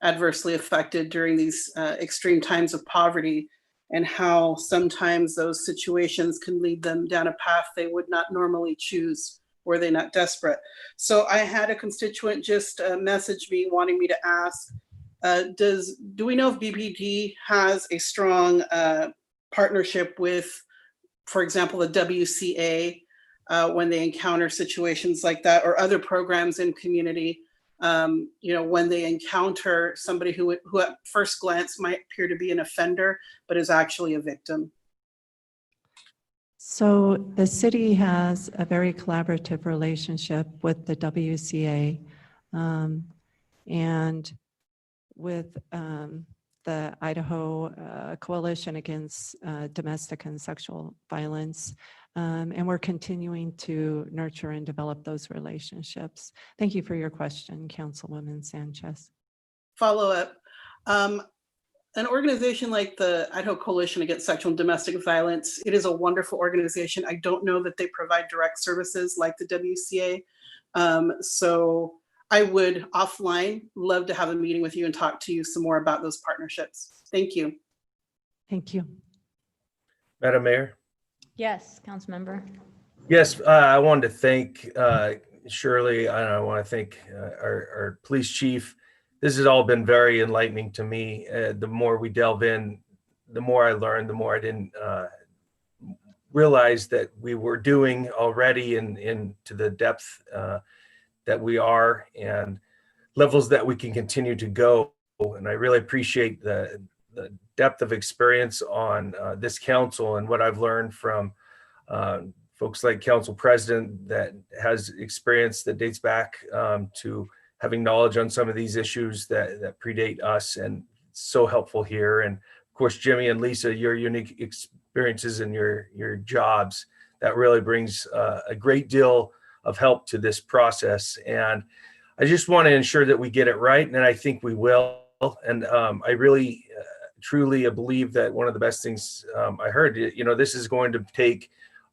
adversely affected during these extreme times of poverty, and how sometimes those situations can lead them down a path they would not normally choose were they not desperate. So I had a constituent just message me wanting me to ask, do we know if BPD has a strong partnership with, for example, the WCA when they encounter situations like that, or other programs in community, when they encounter somebody who at first glance might appear to be an offender, but is actually a victim? So the city has a very collaborative relationship with the WCA and with the Idaho Coalition Against Domestic and Sexual Violence. And we're continuing to nurture and develop those relationships. Thank you for your question, Councilwoman Sanchez. Follow up. An organization like the Idaho Coalition Against Sexual and Domestic Violence, it is a wonderful organization. I don't know that they provide direct services like the WCA. So I would offline love to have a meeting with you and talk to you some more about those partnerships. Thank you. Thank you. Madam Mayor? Yes, Councilmember. Yes, I wanted to thank Shirley, and I want to thank our police chief. This has all been very enlightening to me. The more we delve in, the more I learned, the more I didn't realize that we were doing already into the depth that we are and levels that we can continue to go. And I really appreciate the depth of experience on this council and what I've learned from folks like Council President that has experience that dates back to having knowledge on some of these issues that predate us, and so helpful here. And of course, Jimmy and Lisa, your unique experiences and your jobs, that really brings a great deal of help to this process. And I just want to ensure that we get it right, and I think we will. And I really, truly believe that one of the best things I heard, this is going to take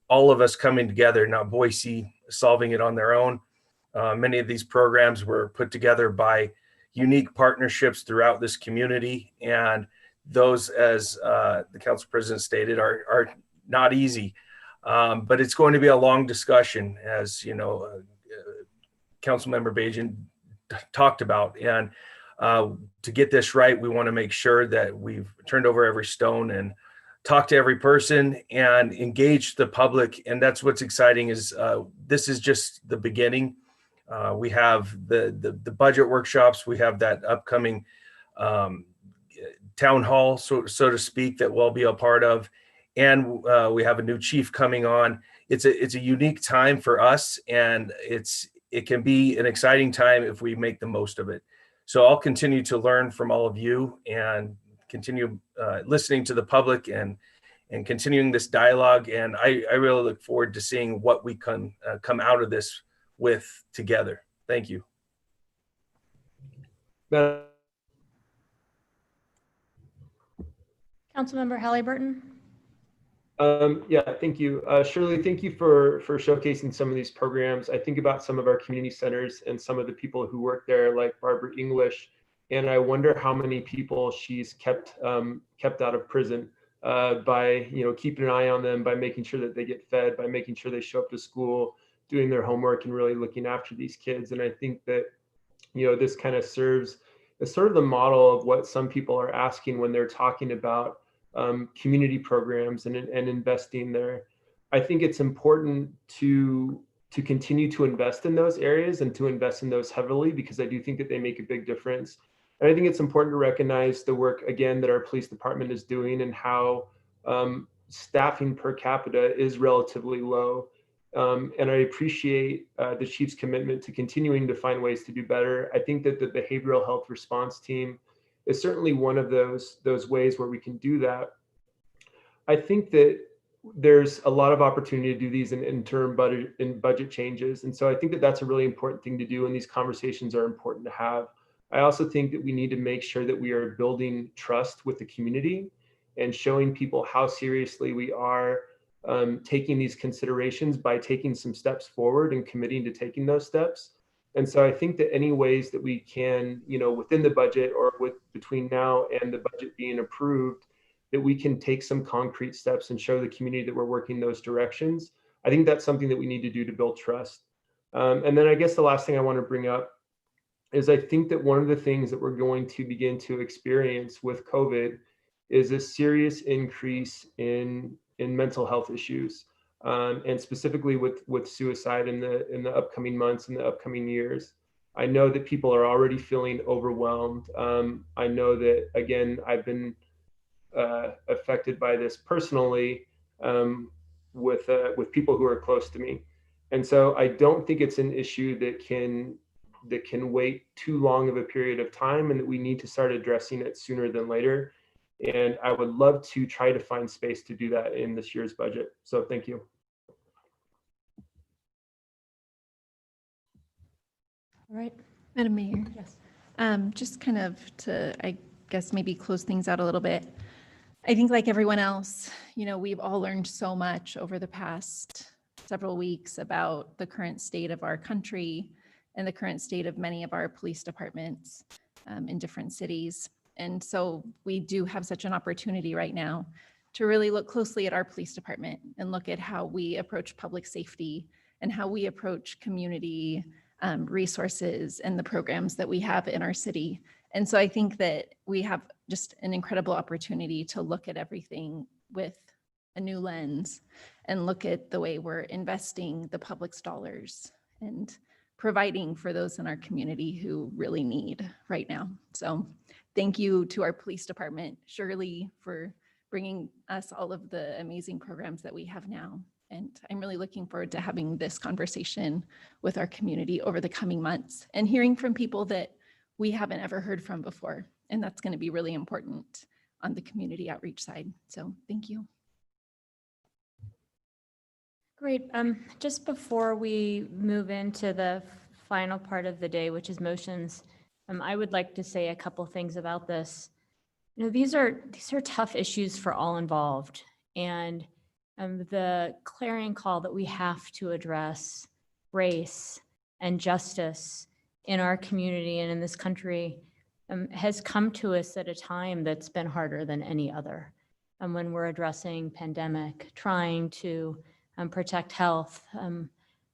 all of us coming together, not Boise solving it on their own. Many of these programs were put together by unique partnerships throughout this community, and those, as the council president stated, are not easy. But it's going to be a long discussion, as Councilmember Bajan talked about. And to get this right, we want to make sure that we've turned over every stone and talked to every person and engaged the public. And that's what's exciting, is this is just the beginning. We have the budget workshops. We have that upcoming town hall, so to speak, that we'll be a part of. And we have a new chief coming on. It's a unique time for us, and it can be an exciting time if we make the most of it. So I'll continue to learn from all of you and continue listening to the public and continuing this dialogue. And I really look forward to seeing what we can come out of this with together. Thank you. Councilmember Halliburton. Yeah, thank you. Shirley, thank you for showcasing some of these programs. I think about some of our community centers and some of the people who work there, like Barbara English, and I wonder how many people she's kept out of prison by keeping an eye on them, by making sure that they get fed, by making sure they show up to school, doing their homework, and really looking after these kids. And I think that this kind of serves as sort of the model of what some people are asking when they're talking about community programs and investing there. I think it's important to continue to invest in those areas and to invest in those heavily, because I do think that they make a big difference. And I think it's important to recognize the work, again, that our police department is doing and how staffing per capita is relatively low. And I appreciate the chief's commitment to continuing to find ways to do better. I think that the behavioral health response team is certainly one of those ways where we can do that. I think that there's a lot of opportunity to do these in interim budget changes. And so I think that that's a really important thing to do, and these conversations are important to have. I also think that we need to make sure that we are building trust with the community and showing people how seriously we are taking these considerations by taking some steps forward and committing to taking those steps. And so I think that any ways that we can, within the budget or between now and the budget being approved, that we can take some concrete steps and show the community that we're working those directions. I think that's something that we need to do to build trust. And then I guess the last thing I want to bring up is I think that one of the things that we're going to begin to experience with COVID is a serious increase in mental health issues, and specifically with suicide in the upcoming months and the upcoming years. I know that people are already feeling overwhelmed. I know that, again, I've been affected by this personally with people who are close to me. And so I don't think it's an issue that can wait too long of a period of time, and that we need to start addressing it sooner than later. And I would love to try to find space to do that in this year's budget. So thank you. All right. Madam Mayor. Yes. Just kind of to, I guess, maybe close things out a little bit. I think like everyone else, we've all learned so much over the past several weeks about the current state of our country and the current state of many of our police departments in different cities. And so we do have such an opportunity right now to really look closely at our police department and look at how we approach public safety and how we approach community resources and the programs that we have in our city. And so I think that we have just an incredible opportunity to look at everything with a new lens and look at the way we're investing the public's dollars and providing for those in our community who really need right now. So thank you to our police department, Shirley, for bringing us all of the amazing programs that we have now. And I'm really looking forward to having this conversation with our community over the coming months and hearing from people that we haven't ever heard from before. And that's going to be really important on the community outreach side. So thank you. Great. Just before we move into the final part of the day, which is motions, I would like to say a couple things about this. These are tough issues for all involved, and the clarion call that we have to address race and justice in our community and in this country has come to us at a time that's been harder than any other. When we're addressing pandemic, trying to protect health,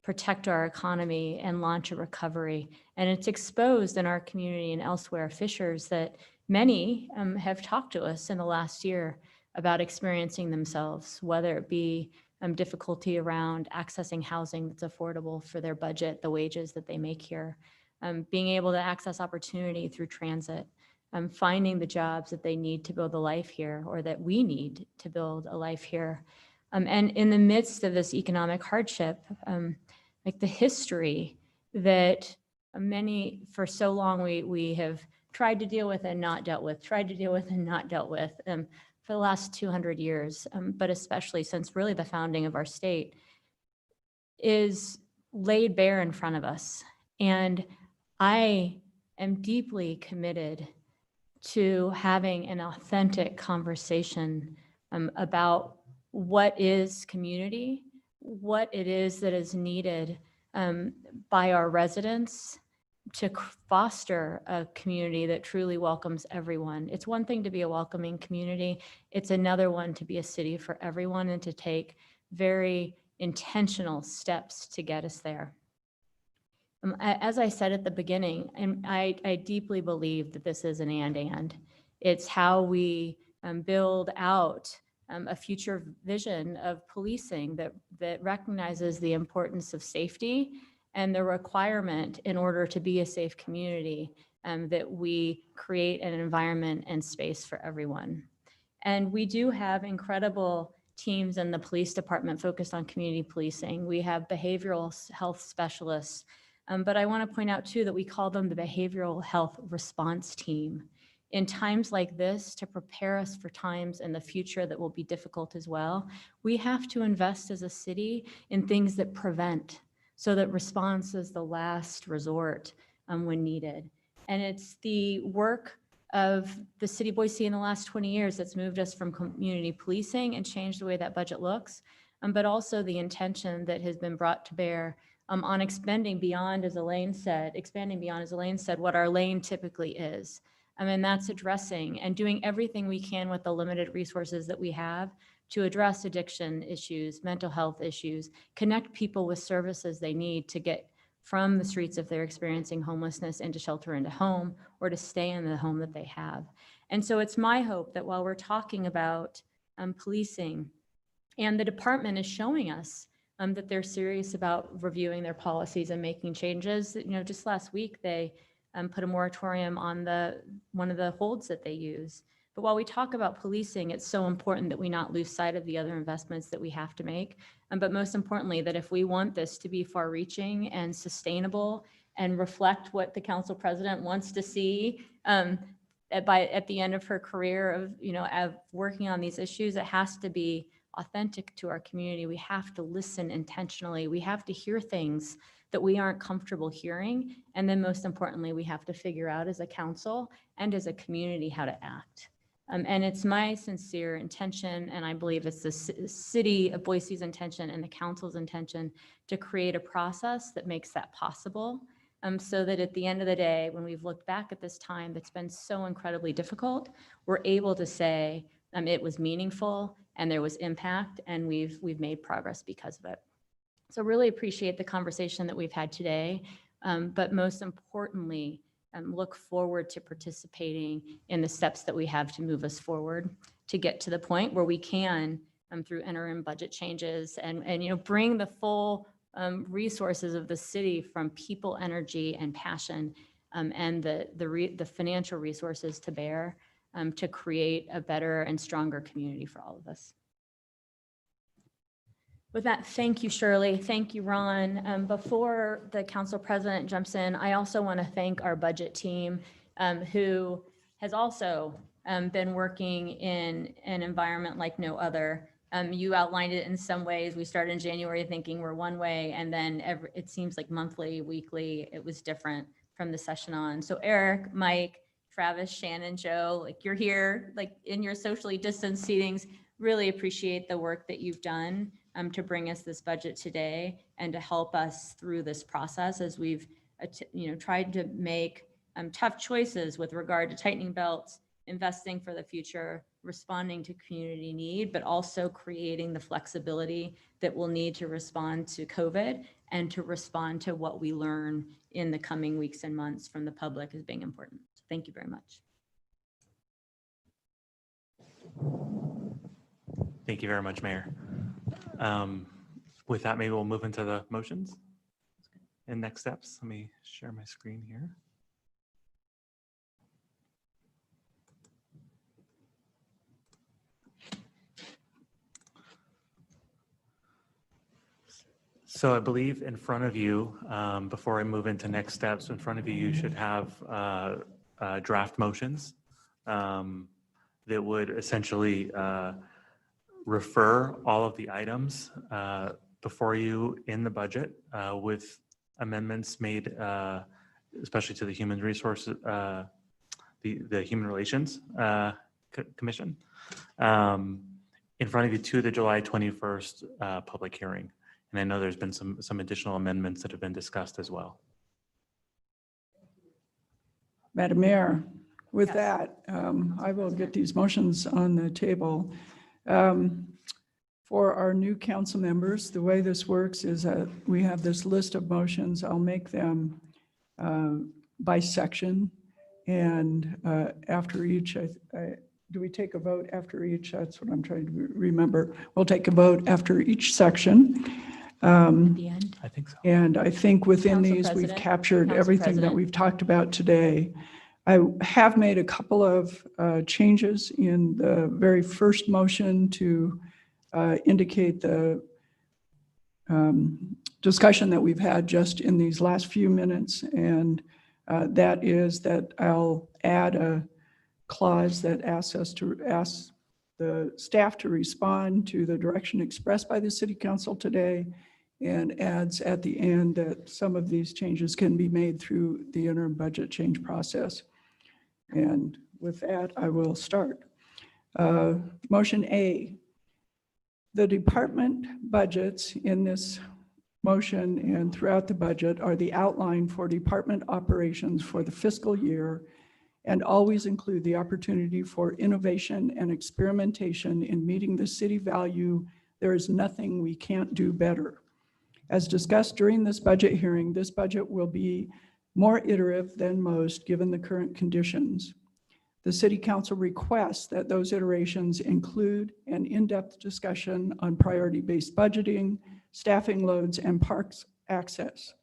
protect our economy, and launch a recovery. And it's exposed in our community and elsewhere fissures that many have talked to us in the last year about experiencing themselves, whether it be difficulty around accessing housing that's affordable for their budget, the wages that they make here, being able to access opportunity through transit, finding the jobs that they need to build a life here, or that we need to build a life here. And in the midst of this economic hardship, like the history that many, for so long, we have tried to deal with and not dealt with, tried to deal with and not dealt with for the last 200 years, but especially since really the founding of our state, is laid bare in front of us. And I am deeply committed to having an authentic conversation about what is community, what it is that is needed by our residents to foster a community that truly welcomes everyone. It's one thing to be a welcoming community. It's another one to be a city for everyone and to take very intentional steps to get us there. As I said at the beginning, and I deeply believe that this is an and. It's how we build out a future vision of policing that recognizes the importance of safety and the requirement in order to be a safe community that we create an environment and space for everyone. And we do have incredible teams in the police department focused on community policing. We have behavioral health specialists, but I want to point out too that we call them the behavioral health response team. In times like this, to prepare us for times in the future that will be difficult as well, we have to invest as a city in things that prevent, so that response is the last resort when needed. And it's the work of the city of Boise in the last 20 years that's moved us from community policing and changed the way that budget looks, but also the intention that has been brought to bear on expanding beyond, as Elaine said, what our lane typically is. And that's addressing and doing everything we can with the limited resources that we have to address addiction issues, mental health issues, connect people with services they need to get from the streets if they're experiencing homelessness into shelter into home or to stay in the home that they have. And so it's my hope that while we're talking about policing, and the department is showing us that they're serious about reviewing their policies and making changes. Just last week, they put a moratorium on one of the holds that they use. But while we talk about policing, it's so important that we not lose sight of the other investments that we have to make. But most importantly, that if we want this to be far-reaching and sustainable and reflect what the council president wants to see at the end of her career of working on these issues, it has to be authentic to our community. We have to listen intentionally. We have to hear things that we aren't comfortable hearing. And then most importantly, we have to figure out as a council and as a community how to act. And it's my sincere intention, and I believe it's the city of Boise's intention and the council's intention to create a process that makes that possible, so that at the end of the day, when we've looked back at this time that's been so incredibly difficult, we're able to say it was meaningful and there was impact, and we've made progress because of it. So really appreciate the conversation that we've had today, but most importantly, look forward to participating in the steps that we have to move us forward to get to the point where we can, through interim budget changes and bring the full resources of the city from people, energy, and passion, and the financial resources to bear to create a better and stronger community for all of us. With that, thank you, Shirley. Thank you, Ron. Before the council president jumps in, I also want to thank our budget team who has also been working in an environment like no other. You outlined it in some ways. We started in January thinking we're one way, and then it seems like monthly, weekly, it was different from the session on. So Eric, Mike, Travis, Shannon, Joe, you're here, in your socially distanced seatings. Really appreciate the work that you've done to bring us this budget today and to help us through this process as we've tried to make tough choices with regard to tightening belts, investing for the future, responding to community need, but also creating the flexibility that we'll need to respond to COVID and to respond to what we learn in the coming weeks and months from the public as being important. So thank you very much. Thank you very much, Mayor. With that, maybe we'll move into the motions and next steps. Let me share my screen here. So I believe in front of you, before I move into next steps, in front of you, you should have draft motions that would essentially refer all of the items before you in the budget with amendments made, especially to the Human Resources, the Human Relations Commission. in front of you to the July 21st public hearing. And I know there's been some additional amendments that have been discussed as well. Madam Mayor, with that, I will get these motions on the table. For our new council members, the way this works is that we have this list of motions. I'll make them by section. And after each, do we take a vote after each? That's what I'm trying to remember. We'll take a vote after each section. At the end. I think so. And I think within Council these, we've President, captured Council everything that President. we've talked about today. I have made a couple of changes in the very first motion to indicate the discussion that we've had just in these last few minutes. And that is that I'll add a clause that asks the staff to respond to the direction expressed by the city council today, and adds at the end that some of these changes can be made through the interim budget change process. And with that, I will start. Motion A, the department budgets in this motion and throughout the budget are the outline for department operations for the fiscal year, and always include the opportunity for innovation and experimentation in meeting the city value, there is nothing we can't do better. As discussed during this budget hearing, this budget will be more iterative than most given the current conditions. The City Council requests that those iterations include an in-depth discussion on priority-based budgeting, staffing loads, and parks access.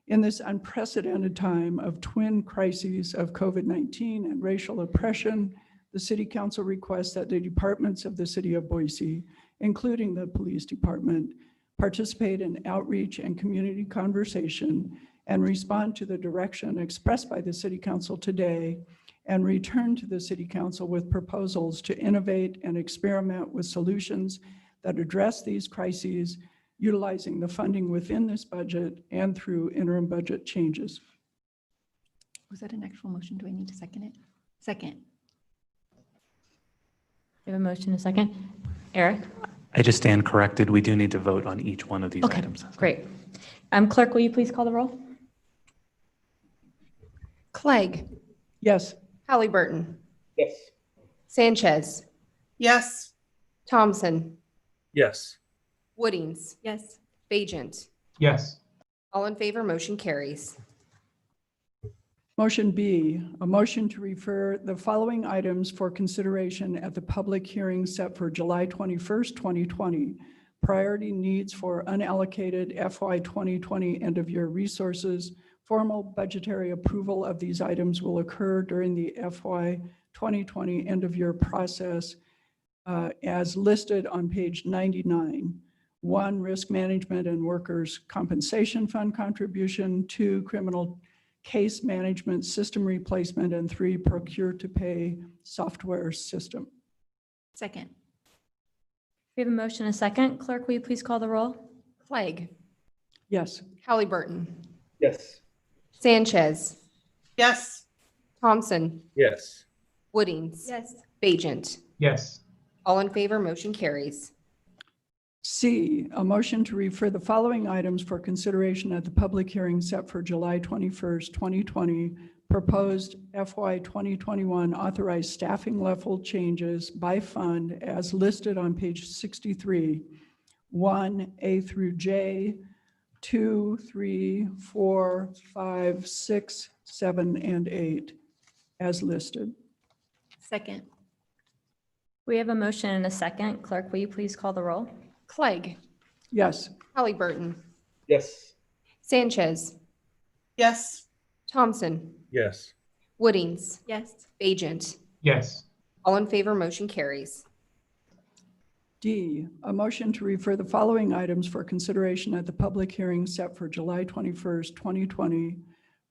In this unprecedented time of twin crises of COVID-19 and racial oppression, the City Council requests that the departments of the City of Boise, including the Police Department, participate in outreach and community conversation and respond to the direction expressed by the City Council today, and return to the City Council with proposals to innovate and experiment with solutions that address these crises, utilizing the funding within this budget and through interim budget changes. Was that an actual motion? Do I need to second it? Second. We have a motion, a second. Eric? I just stand corrected. We do need to vote on each one of these Okay, items. great. Clerk, will you please call the roll? Clegg, Yes. Halliburton, Yes. Sanchez, Yes. Thompson, Yes. Woodings, Yes. Bajent. Yes. All in favor, motion carries. Motion B, a motion to refer the following items for consideration at the public hearing set for July 21st, 2020. Priority needs for unallocated FY 2020 end-of-year resources. Formal budgetary approval of these items will occur during the FY 2020 end-of-year process as listed on page 99. 1, risk management and workers' compensation fund contribution. 2, criminal case management system replacement. And 3, procure to pay software system. Second. We have a motion, a second. Clerk, will you please call the roll? Clegg, Yes. Halliburton, Yes. Sanchez, Yes. Thompson, Yes. Woodings. Yes. Bajent. Yes. All in favor, motion carries. C, a motion to refer the following items for consideration at the public hearing set for July 21st, 2020, proposed FY 2021 authorized staffing level changes by fund as listed on page 63, 1, A through J, 2, 3, 4, 5, 6, 7, and 8, as listed. Second. We have a motion and a second. Clerk, will you please call the roll? Clegg, Yes. Halliburton, Yes. Sanchez, Yes. Thompson, Yes. Woodings, Yes. Bajent. Yes. All in favor, motion carries. D, a motion to refer the following items for consideration at the public hearing set for July 21st, 2020.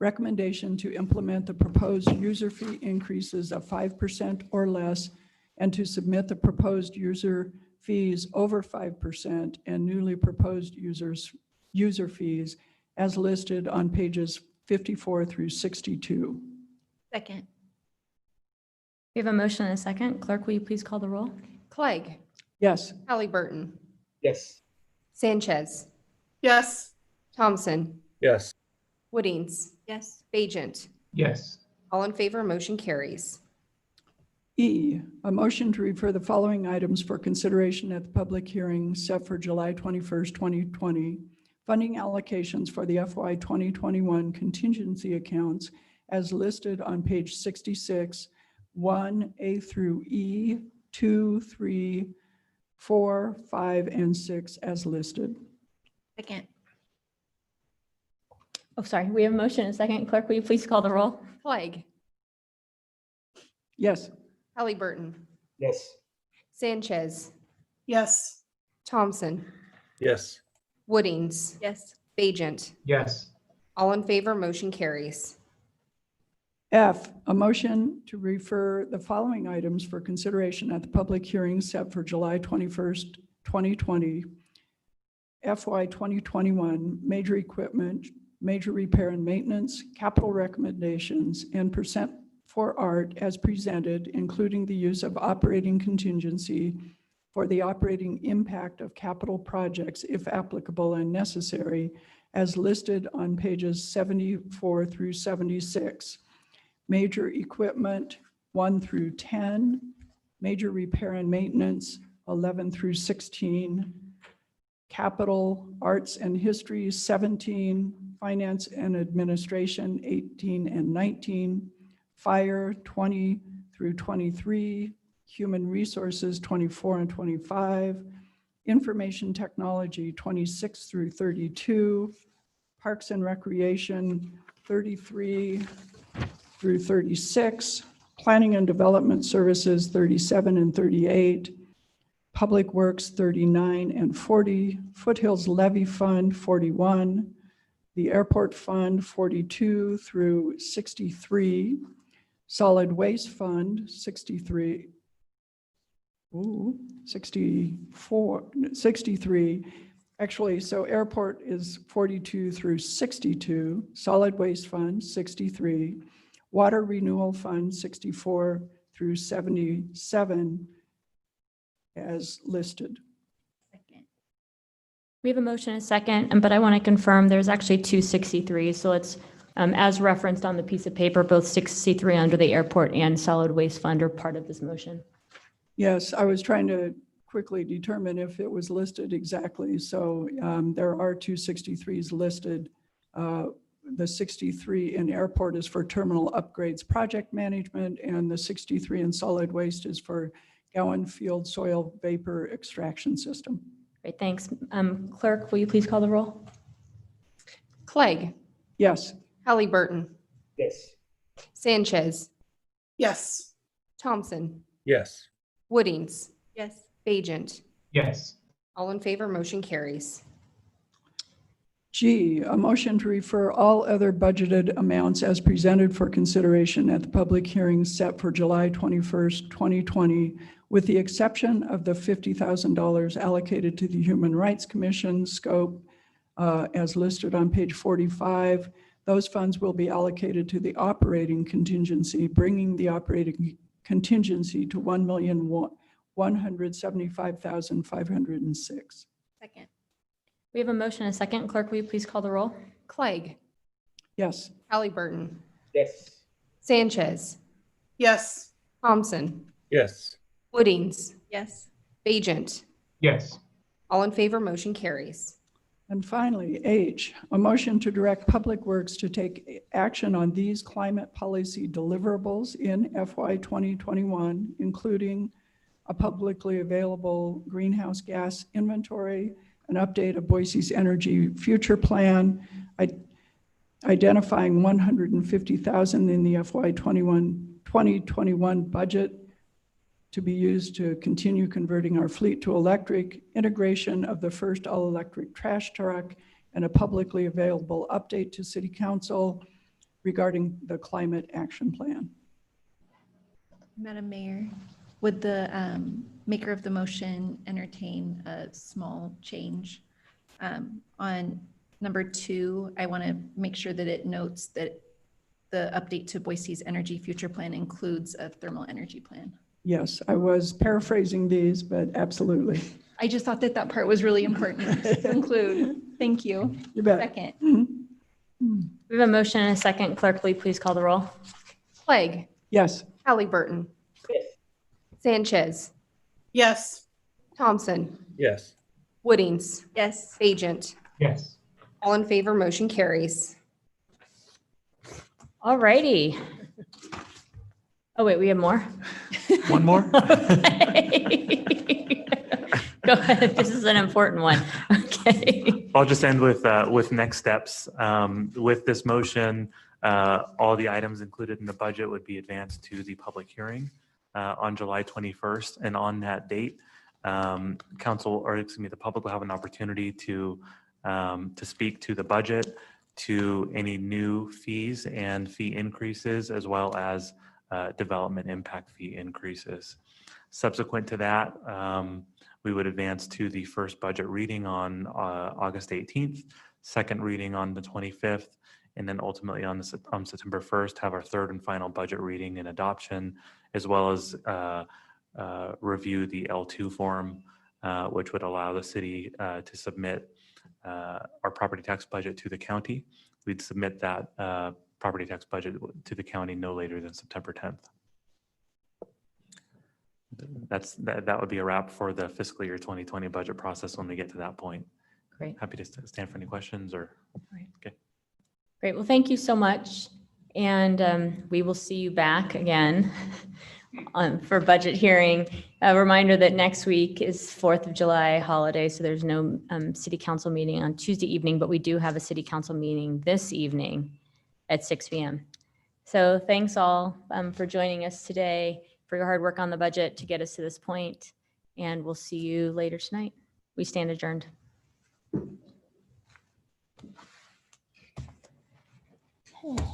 Recommendation to implement the proposed user fee increases of 5% or less, and to submit the proposed user fees over 5% and newly proposed user fees as listed on pages 54 through 62. Second. We have a motion and a second. Clerk, will you please call the roll? Clegg, Yes. Halliburton, Yes. Sanchez, Yes. Thompson, Yes. Woodings, Yes. Bajent. Yes. All in favor, motion carries. E, a motion to refer the following items for consideration at the public hearing set for July 21st, 2020. Funding allocations for the FY 2021 contingency accounts as listed on page 66, 1A through E, 2, 3, 4, 5, and 6 as listed. Second. Oh, sorry, we have a motion and a second. Clerk, will you please call the roll? Clegg, Yes. Halliburton, Yes. Sanchez, Yes. Thompson, Yes. Woodings, Yes. Bajent. Yes. All in favor, motion carries. F, a motion to refer the following items for consideration at the public hearing set for July 21st, 2020. FY 2021 major equipment, major repair and maintenance, capital recommendations, and percent for art as presented, including the use of operating contingency for the operating impact of capital projects, if applicable and necessary, as listed on pages 74 through 76. Major equipment 1 through 10, major repair and maintenance 11 through 16, capital, arts and history 17, finance and administration 18 and 19, fire 20 through 23, human resources 24 and 25, information technology 26 through 32, parks and recreation 33 through 36, planning and development services 37 and 38, public works 39 and 40, foothills levy fund 41, the airport fund 42 through 63, solid waste fund 63, 63. Actually, so airport is 42 through 62, solid waste fund 63, water renewal fund 64 through 77 as listed. We have a motion and a second, but I want to confirm there's actually 263. So it's as referenced on the piece of paper, both 63 under the airport and solid waste fund are part of this motion. Yes, I was trying to quickly determine if it was listed exactly. So there are 263s listed. The 63 in airport is for terminal upgrades project management, and the 63 in solid waste is for Gowan Field soil vapor extraction system. Great, thanks. Clerk, will you please call the roll? Clegg, Yes. Halliburton, Yes. Sanchez, Yes. Thompson, Yes. Woodings, Yes. Bajent. Yes. All in favor, motion carries. G, a motion to refer all other budgeted amounts as presented for consideration at the public hearing set for July 21st, 2020, with the exception of the $50,000 allocated to the Human Rights Commission scope as listed on page 45. Those funds will be allocated to the operating contingency, bringing the operating contingency to $1,175,506. Second. We have a motion and a second. Clerk, will you please call the roll? Clegg, Yes. Halliburton, Yes. Sanchez, Yes. Thompson, Yes. Woodings, Yes. Bajent. Yes. All in favor, motion carries. And finally, H, a motion to direct Public Works to take action on these climate policy deliverables in FY 2021, including a publicly available greenhouse gas inventory, an update of Boise's energy future plan, identifying $150,000 in the FY 2021 budget to be used to continue converting our fleet to electric, integration of the first all-electric trash truck, and a publicly available update to City Council regarding the climate action plan. Madam Mayor, would the maker of the motion entertain a small change? On number 2, I want to make sure that it notes that the update to Boise's energy future plan includes a thermal energy plan. Yes, I was paraphrasing these, but absolutely. I just thought that that part was really important to include. Thank you. You bet. Second. We have a motion and a second. Clerk, will you please call the roll? Clegg, Yes. Halliburton, Sanchez, Yes. Thompson, Yes. Woodings, Yes. Agent. Yes. All in favor, motion carries. All righty. Oh, wait, we have more? One more? Go ahead. This is an important one. Okay. I'll just end with next steps. With this motion, all the items included in the budget would be advanced to the public hearing on July 21st. And on that date, council, or excuse me, the public will have an opportunity to speak to the budget, to any new fees and fee increases, as well as development impact fee increases. Subsequent to that, we would advance to the first budget reading on August 18th, second reading on the 25th, and then ultimately on September 1st, have our third and final budget reading and adoption, as well as review the L2 form, which would allow the city to submit our property tax budget to the county. We'd submit that property tax budget to the county no later than September 10th. That would be a wrap for the fiscal year 2020 budget process when we get to that point. Great. Happy to stand for any questions or, Right. okay. Great. Well, thank you so much. And we will see you back again for budget hearing. A reminder that next week is 4th of July holiday, so there's no city council meeting on Tuesday evening, but we do have a city council meeting this evening at 6 p.m. So thanks all for joining us today, for your hard work on the budget to get us to this point, and we'll see you later tonight. We stand adjourned. Oh.